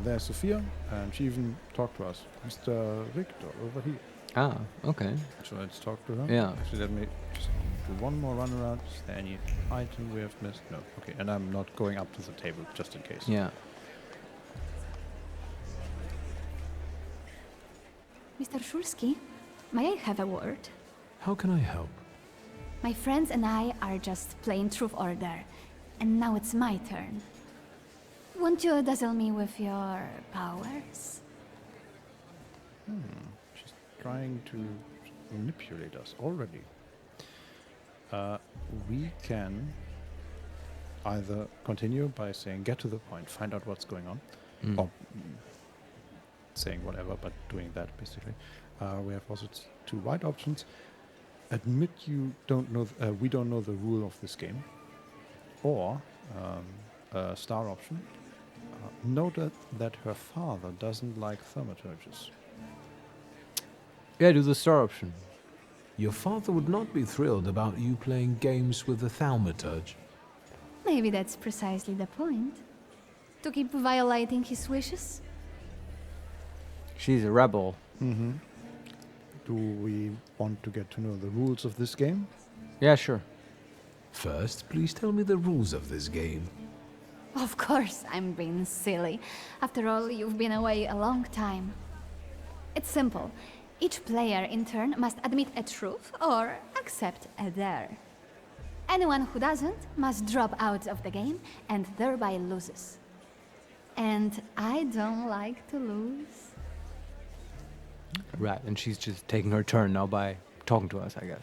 There's Sophia, and she even talked to us. Mr. Victor, over here. Ah, okay. So let's talk to her. Yeah. Actually, let me just do one more run around. Is there any item we have missed? No. Okay, and I'm not going up to the table, just in case. Yeah. Mr. Shulsky, may I have a word? How can I help? My friends and I are just playing Truth Order, and now it's my turn. Won't you dazzle me with your powers? She's trying to manipulate us already. We can either continue by saying, get to the point, find out what's going on, or saying whatever, but doing that basically. We have also two white options. Admit you don't know, we don't know the rule of this game, or a star option. Note that her father doesn't like thaumaturges. Yeah, do the star option. Your father would not be thrilled about you playing games with the Thaumaturge. Maybe that's precisely the point. To keep violating his wishes? She's a rebel. Mm-hmm. Do we want to get to know the rules of this game? Yeah, sure. First, please tell me the rules of this game. Of course, I'm being silly. After all, you've been away a long time. It's simple. Each player in turn must admit a truth or accept a dare. Anyone who doesn't must drop out of the game and thereby loses. And I don't like to lose. Right, and she's just taking her turn now by talking to us, I guess.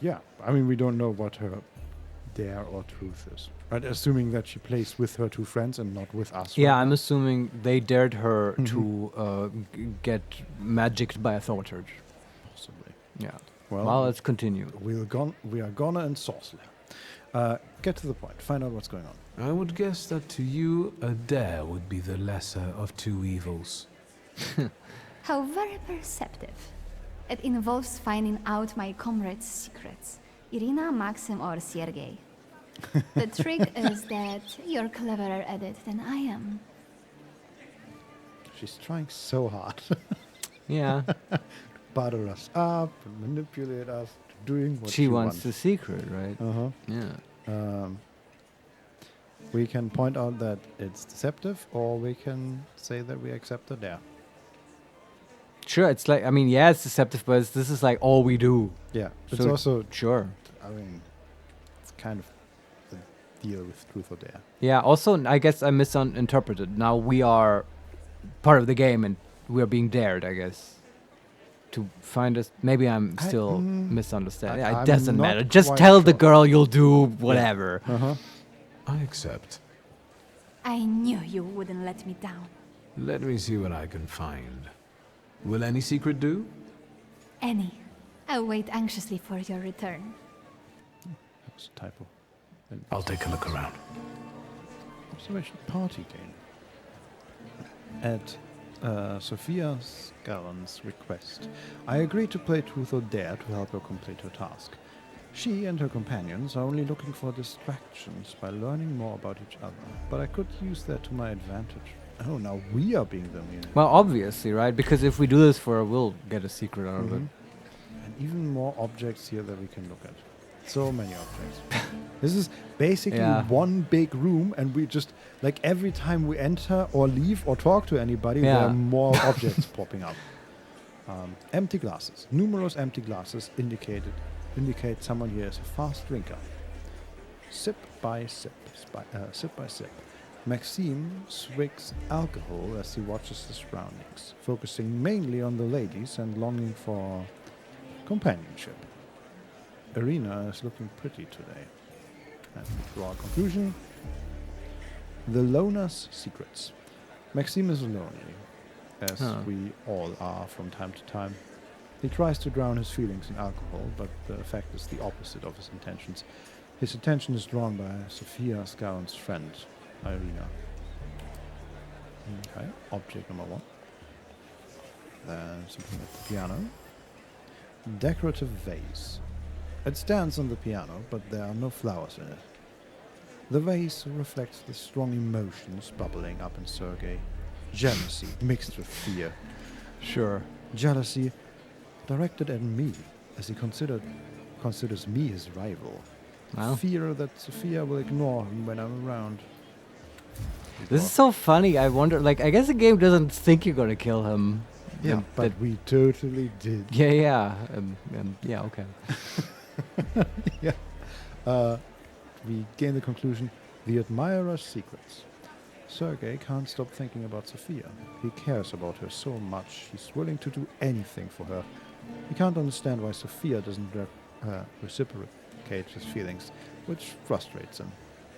Yeah, I mean, we don't know what her dare or truth is. Right, assuming that she plays with her two friends and not with us. Yeah, right I'm now. assuming they dared her to get magicked by a thaumaturge. Possibly. Yeah. Well, let's continue. We are gonna and sorcerer. Get to the point. Find out what's going on. I would guess that to you, a dare would be the lesser of two evils. How very perceptive. It involves finding out my comrades' secrets. Irina, Maxim, or Sergei. The trick is that you're cleverer at it than I am. She's trying so hard. Yeah. Butter us up, manipulate us, doing what she wants the secret, right? Uh-huh. Yeah. We can point out that it's deceptive, or we can say that we accept the dare. Sure, it's like, I mean, yeah, it's deceptive, but this is like all we do. Yeah, it's So also... Sure. I mean, it's kind of the deal with truth or dare. Yeah, also, I guess I misinterpreted. Now we are part of the game and we are being dared, I guess, to find us. Maybe I'm still misunderstanding. It doesn't matter. Just tell the girl you'll do whatever. Yeah. Uh-huh. I accept. I knew you wouldn't let me down. Let me see what I can find. Will any secret do? Any. I'll wait anxiously for your return. That was a typo. I'll take a look around. Observation party game. At Sophia Scalen's request, I agreed to play Truth or Dare to help her complete her task. She and her companions are only looking for distractions by learning more about each other, but I could use that to my advantage. Oh, now we are being the mean. Well, obviously, right? Because if we do this for her, we'll get a secret out of it. And even more objects here that we can look at. So many objects. This is basically one big room, and we just, like, every time we enter or leave or talk to anybody, there are more objects popping up. Empty glasses. Numerous empty glasses indicate someone here is a fast drinker. Sip by sip. Sip by sip. Maxime swigs alcohol as he watches the surroundings, focusing mainly on the ladies and longing for companionship. Irina is looking pretty today. And to our conclusion, the loner's secrets. Maxime is lonely, as we all are from time to time. He tries to drown his feelings in alcohol, but the effect is the opposite of his intentions. His attention is drawn by Sophia Scalen's friend, Irina. Okay, object number one. Then something at the piano. Decorative vase. It stands on the piano, but there are no flowers in it. The vase reflects the strong emotions bubbling up in Sergei. Jealousy mixed with fear. Sure. Jealousy directed at me, as he considers me his rival. Wow. Fear that Sophia will ignore him when I'm around. This is so funny. I wonder, like, I guess the game doesn't think you're gonna kill him. Yeah, but we totally did. Yeah. Yeah, okay. Yeah. We gain the conclusion, the admirer's secrets. Sergei can't stop thinking about Sophia. He cares about her so much, he's willing to do anything for her. He can't understand why Sophia doesn't reciprocate his feelings, which frustrates him.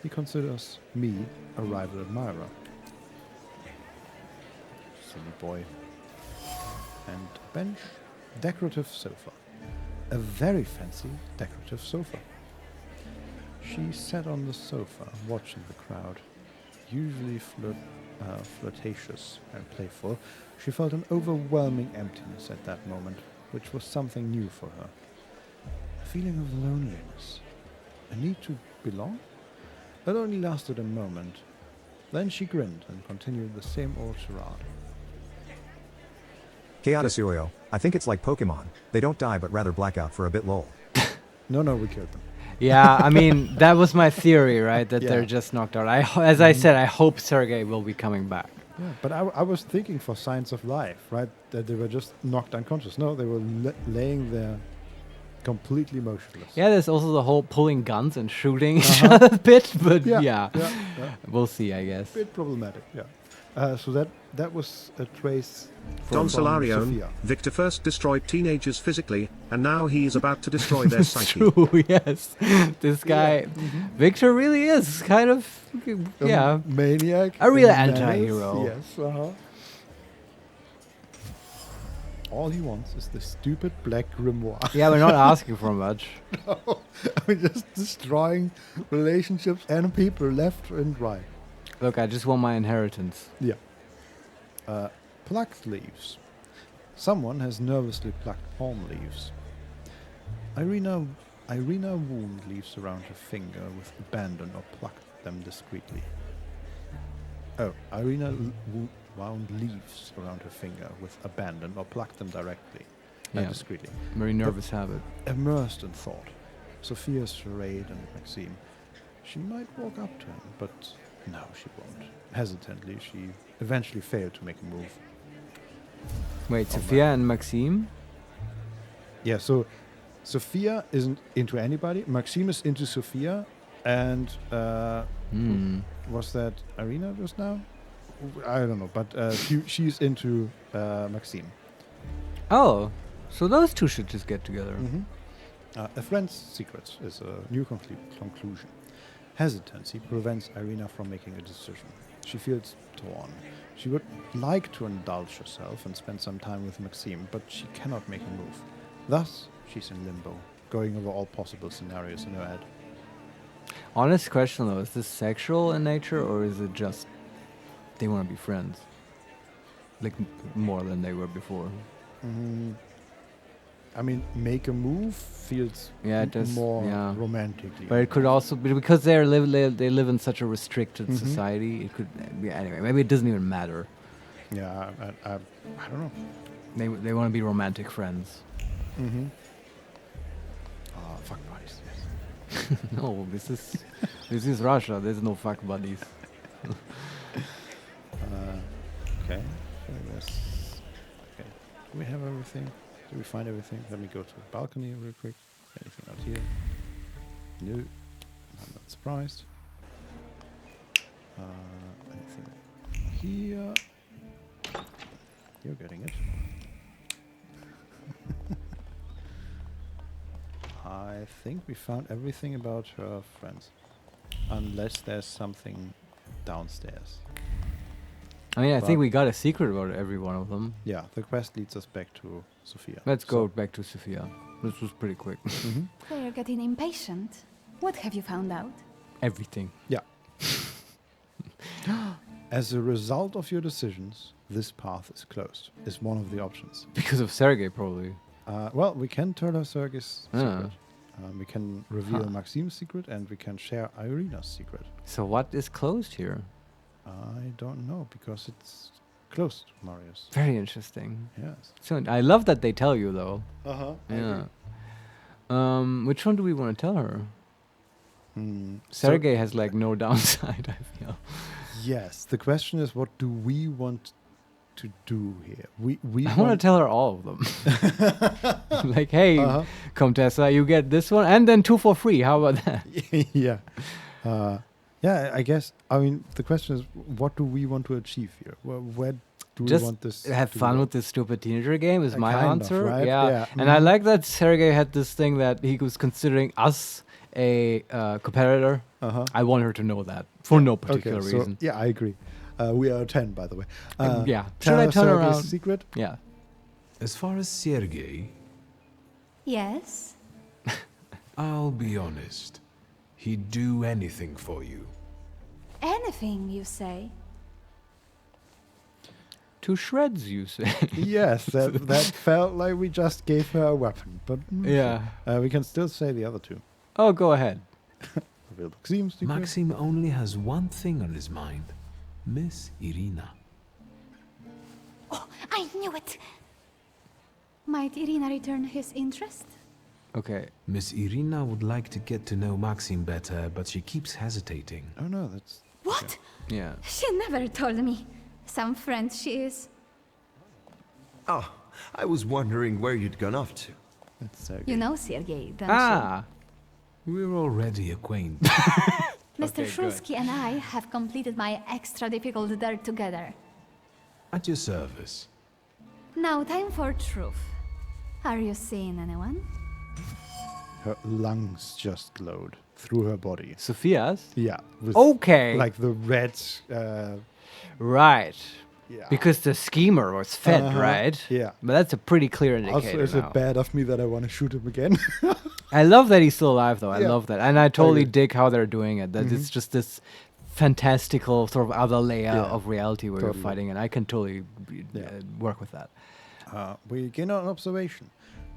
He considers me a rival admirer. Silly boy. And bench, decorative sofa. A very fancy decorative sofa. She sat on the sofa, watching the crowd. Usually flirtatious and playful, she felt an overwhelming emptiness at that moment, which was something new for her. A feeling of loneliness. A need to belong? It only lasted a moment. Then she grinned and continued the same old charade. Chaoticioyo, I think it's like Pokemon. They don't die but rather black out for a bit lol. No, we killed them. Yeah, I mean, that was my theory, right? That they're just knocked out. As I said, I hope Sergei will be coming back. Yeah, but I was thinking for signs of life, right? That they were just knocked unconscious. No, they were laying there completely motionless. Yeah, there's also the whole pulling guns and shooting each other bit, but yeah. We'll see, I guess. Bit problematic, yeah. So that was a trace Don from Solarion, Sophia. Victor first destroyed teenagers physically, and now he is about to destroy their psyche. True, yes. This guy, Victor really is kind of, A maniac. a real menace, anti-hero. Yes, All he wants is the stupid black grimoire. Yeah, we're not asking for much. No, I mean, just destroying relationships and people left and right. Look, I just want my inheritance. Yeah. Plucked leaves. Someone has nervously plucked palm leaves. Irina wound leaves around her finger with abandon or plucked them discreetly. Oh, Irina wound leaves around her finger with abandon or plucked them directly and discreetly. Very nervous habit. Immersed in thought, Sophia surveyed and Maxime. She might walk up to him, but no, she won't. Hesitantly, she eventually failed to make a move. Wait, Sophia and Maxime? Yeah, so Sophia isn't into anybody. Maxime is into Sophia, and was that Irina just now? I don't know, but she's into Maxime. Oh, so those two should just get together. A friend's secret is a new conclusion. Hesitancy prevents Irina from making a decision. She feels torn. She would like to indulge herself and spend some time with Maxime, but she cannot make a move. Thus, she's in limbo, going over all possible scenarios in her head. Honest question though, is this sexual in nature or is it just they want to be friends? Like more than they were before? I mean, make a move feels more romantically. But it could also be because they live in such a restricted society. It could be anyway. Maybe it doesn't even matter. Yeah, I don't know. They want to be romantic friends. Fuck buddies. Yes. No, this is Russia. There's no fuck buddies. Okay. So okay. Do we have everything? Did we find everything? Let me go to the balcony real quick. Anything out here? No. I'm not surprised. Anything here? You're getting it. I think we found everything about her friends. Unless there's something downstairs. I mean, I think we got a secret about every one of them. Yeah, the quest leads us back to Sophia. Let's go back to Sophia. This was pretty quick. They're getting impatient. What have you found out? Everything. Yeah. As a result of your decisions, this path is closed, is one of the options. Because of Sergei, probably. Well, we can tell her Sergei's secret. We can reveal Maxime's secret, and we can share Irina's secret. So what is closed here? I don't know, because it's closed, Marius. Very interesting. Yes. So I love that they tell you, though. Yeah. Which one do we want to tell her? Sergei has like no downside, I feel. Yes. The question is, what do we want to do here? We I want to tell her all of them. Like, hey, Comtessa, you get this one, and then 2 for free. How about that? Yeah. Yeah, I guess. I mean, the question is, what do we want to achieve here? Where do we want this? Just have fun with this stupid teenager game is my kind of, answer. right? Yeah. Yeah. And I like that Sergei had this thing that he was considering us a competitor. I want her to know that for no particular reason. Yeah, I agree. We are 10, by the way. Yeah. Should I turn Sergei's around? Secret? Yeah. As far as Sergei, Yes? I'll be honest. He'd do anything for you. Anything, you say? To shreds, you say? Yes, that felt like we just gave her a weapon, but Yeah. we can still say the other two. Oh, go ahead. Maxim only has one thing on his mind. Miss Irina. Oh, I knew it! Might Irina return his interest? Okay. Miss Irina would like to get to know Maxim better, but she keeps hesitating. Oh no, that's... What? Yeah. She never told me. Some friend she is. Oh, I was wondering where you'd gone off to. That's Sergei. You know Sergei, don't Ah. We're already acquainted. you? Mr. Shulsky and I have completed my extra difficult dirt together. At your service. Now time for truth. Are you seeing anyone? Her lungs just glowed through her body. Sophia's? Yeah. With Okay. Like the red... Right. Yeah. Because the schemer was fed, right? Yeah. But that's a pretty clear indicator. Also, is now. it bad of me that I want to shoot him again? I love that he's still alive, though. I Yeah. love that. And I totally agree. dig how they're doing it. That it's just this fantastical sort of other layer Yeah, of reality where totally. you're fighting, and I can totally work with that. We gain an observation.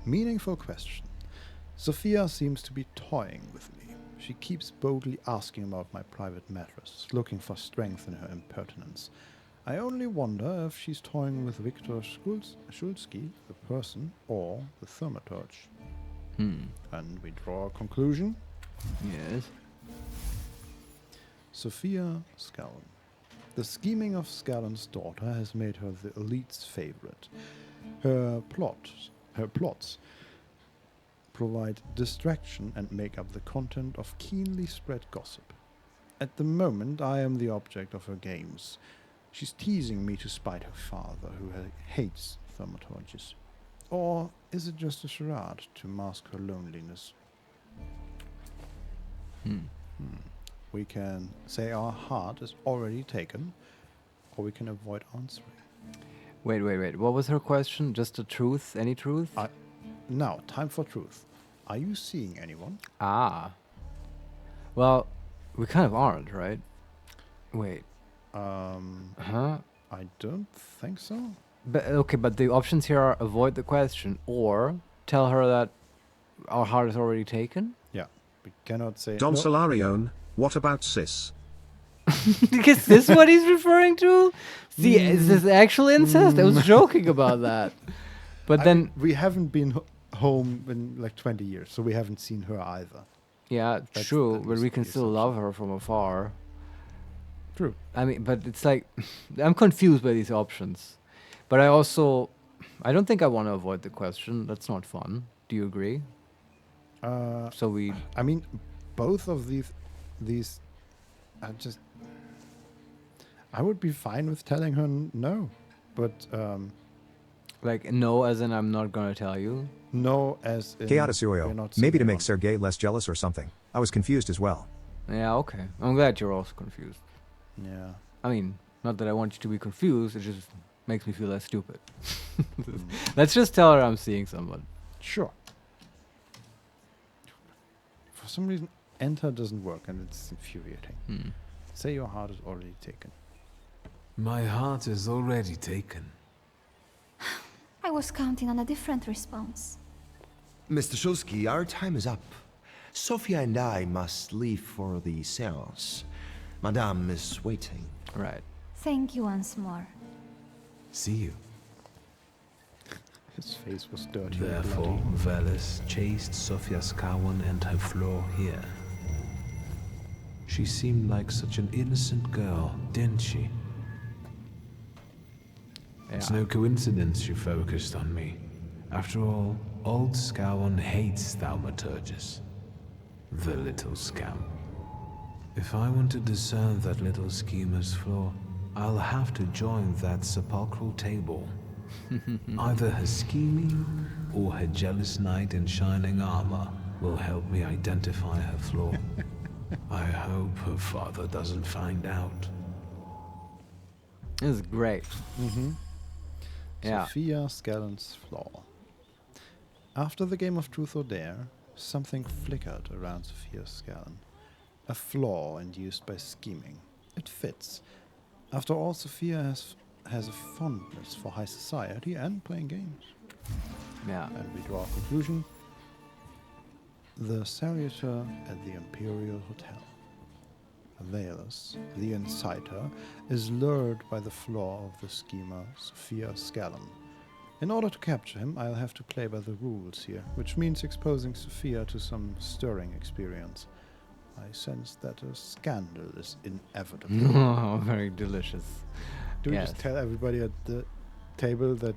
Meaningful question. Sophia seems to be toying with me. She keeps boldly asking about my private matters, looking for strength in her impertinence. I only wonder if she's toying with Viktor Shulsky, the person, or the Thaumaturge. And we draw a conclusion. Yes. Sophia Scallon. The scheming of Scallon's daughter has made her the elite's favorite. Her plots provide distraction and make up the content of keenly spread gossip. At the moment, I am the object of her games. She's teasing me to spite her father, who hates thaumaturges. Or is it just a charade to mask her loneliness? We can say our heart is already taken, or we can avoid answering. Wait. What was her question? Just the truth? Any truth? Now, time for truth. Are you seeing anyone? Ah. Well, we kind of aren't, right? Wait. I don't think so. But okay, but the options here are avoid the question or tell her that our heart is already taken. Yeah, we cannot say. Don no. Solarione, what about sis? Is this what he's referring to? See, is this actual incest? I was joking about that. But then we haven't been home in like 20 years, so we haven't seen her either. yeah, true, but we can still love her from afar. True. I mean, but it's like I'm confused by these options. But I don't think I want to avoid the question. That's not fun. Do you agree? So we. I mean, both of these are just. I would be fine with telling her no, but like no, as in I'm not gonna tell you. No, as in Chaoticioio, maybe to make Sergei less jealous or something. I was confused as well. Yeah, okay. I'm glad you're also confused. Yeah. I mean, not that I want you to be confused. It just makes me feel less stupid. Let's just tell her I'm seeing someone. Sure. For some reason, enter doesn't work, and it's infuriating. Say your heart is already taken. My heart is already taken. I was counting on a different response. Mr. Shulsky, our time is up. Sophia and I must leave for the seance. Madame is waiting. Right. Thank you once more. See you. His face was dirty. Therefore, Velis chased Sophia Skawon and her floor here. She seemed like such an innocent girl, didn't she? It's no coincidence she focused on me. After all, old Skawon hates thaumaturges. The little scamp. If I want to discern that little schemer's flaw, I'll have to join that sepulchral table. Either her scheming or her jealous knight in shining armor will help me identify her flaw. I hope her father doesn't find out. This is great. Yeah. Sophia Scallon's flaw. After the game of Truth or Dare, something flickered around Sophia Scallon. A flaw induced by scheming. It fits. After all, Sophia has a fondness for high society and playing games. Yeah. And we draw a conclusion. The Salutor at the Imperial Hotel. Valus, the inciter, is lured by the flaw of the schemer Sophia Scallon. In order to capture him, I'll have to play by the rules here, which means exposing Sophia to some stirring experience. I sense that a scandal is inevitable. Oh, very delicious. Do we just tell everybody at the table that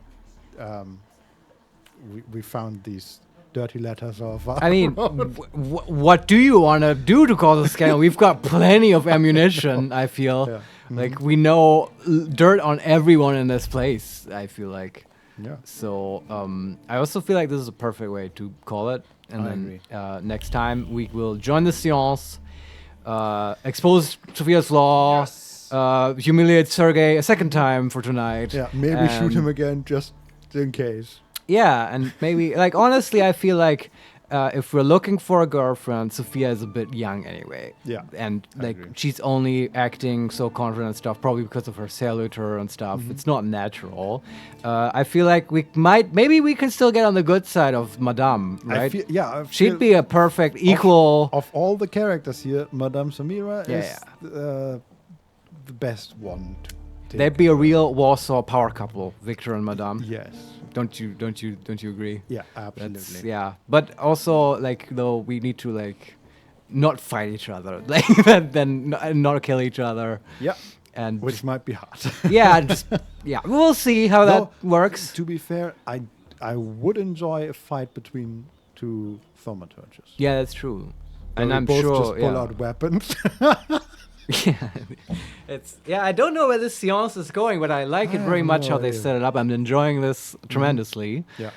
we found these dirty letters of our I mean, what do you want to do to cause a scandal? We've got plenty of ammunition, I feel. Yeah. Like, we know dirt on everyone in this place, I feel like. Yeah. So, I also feel like this is a perfect way to call it. And I then agree. next time we will join the seance, expose Sophia's flaw, humiliate Sergei a second time for tonight. Yeah, maybe shoot him again just in case. Yeah, and maybe, like, honestly, I feel like if we're looking for a girlfriend, Sophia is a bit young anyway. Yeah, and I like agree. she's only acting so confident and stuff, probably because of her salutor and stuff. It's not natural. I feel like maybe we can still get on the good side of Madame, right? She'd be a perfect equal. Of all the characters here, Madame Samira Yeah, is the best one. They'd be a real Warsaw power couple, Victor and Madame. Yes. Don't you agree? Yeah, absolutely. But also, like, though, we need to, like, not fight each other, like, then not kill each other. Yeah. And which might be hard. We'll see how that works. To be fair, I would enjoy a fight between two thaumaturges. Yeah, that's true. And we I'm both sure just pull out weapons. I don't know where this seance is going, but I like it very much how they set it up. I'm enjoying this tremendously. Yeah.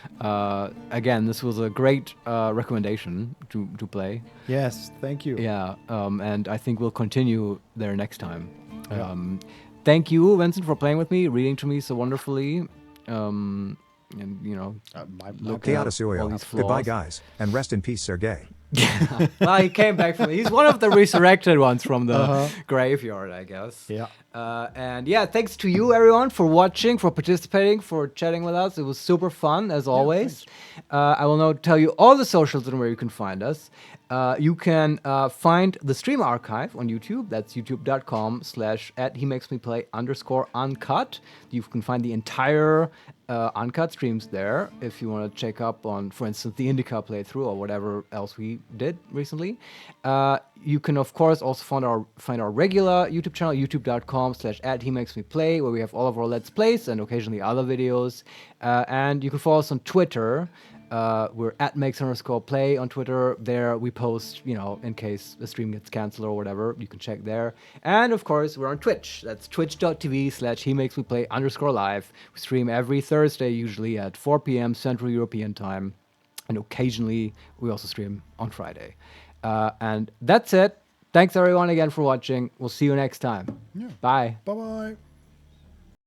Again, this was a great recommendation to play. Yes, thank you. Yeah, and I think we'll continue there next time. Yeah. Thank you, Vincent, for playing with me, reading to me so wonderfully. And, you know, looking at all these flaws. Goodbye, guys, and rest in peace, Sergei. Well, he came back from. He's one of the resurrected ones from the graveyard, I guess. Yeah. And yeah, thanks to you, everyone, for watching, for participating, for chatting with us. It was super fun, as always. I will now tell you all the socials and where you can find us. You can find the stream archive on YouTube. That's youtube.com/@HeMakesMePlay_uncut. You can find the entire uncut streams there if you want to check up on, for instance, the INDIKA playthrough or whatever else we did recently. You can, of course, also find our regular YouTube channel, youtube.com/@HeMakesMePlay, where we have all of our Let's Plays and occasionally other videos. And you can follow us on Twitter. We're @makes_play on Twitter. There we post, in case the stream gets canceled or whatever, you can check there. And of course, we're on Twitch. That's twitch.tv/HeMakesMePlay_live. We stream every Thursday, usually at 4 p.m. Central European time. And occasionally, we also stream on Friday. And that's it. Thanks everyone again for watching. We'll see you next time. Yeah. Bye. Bye-bye.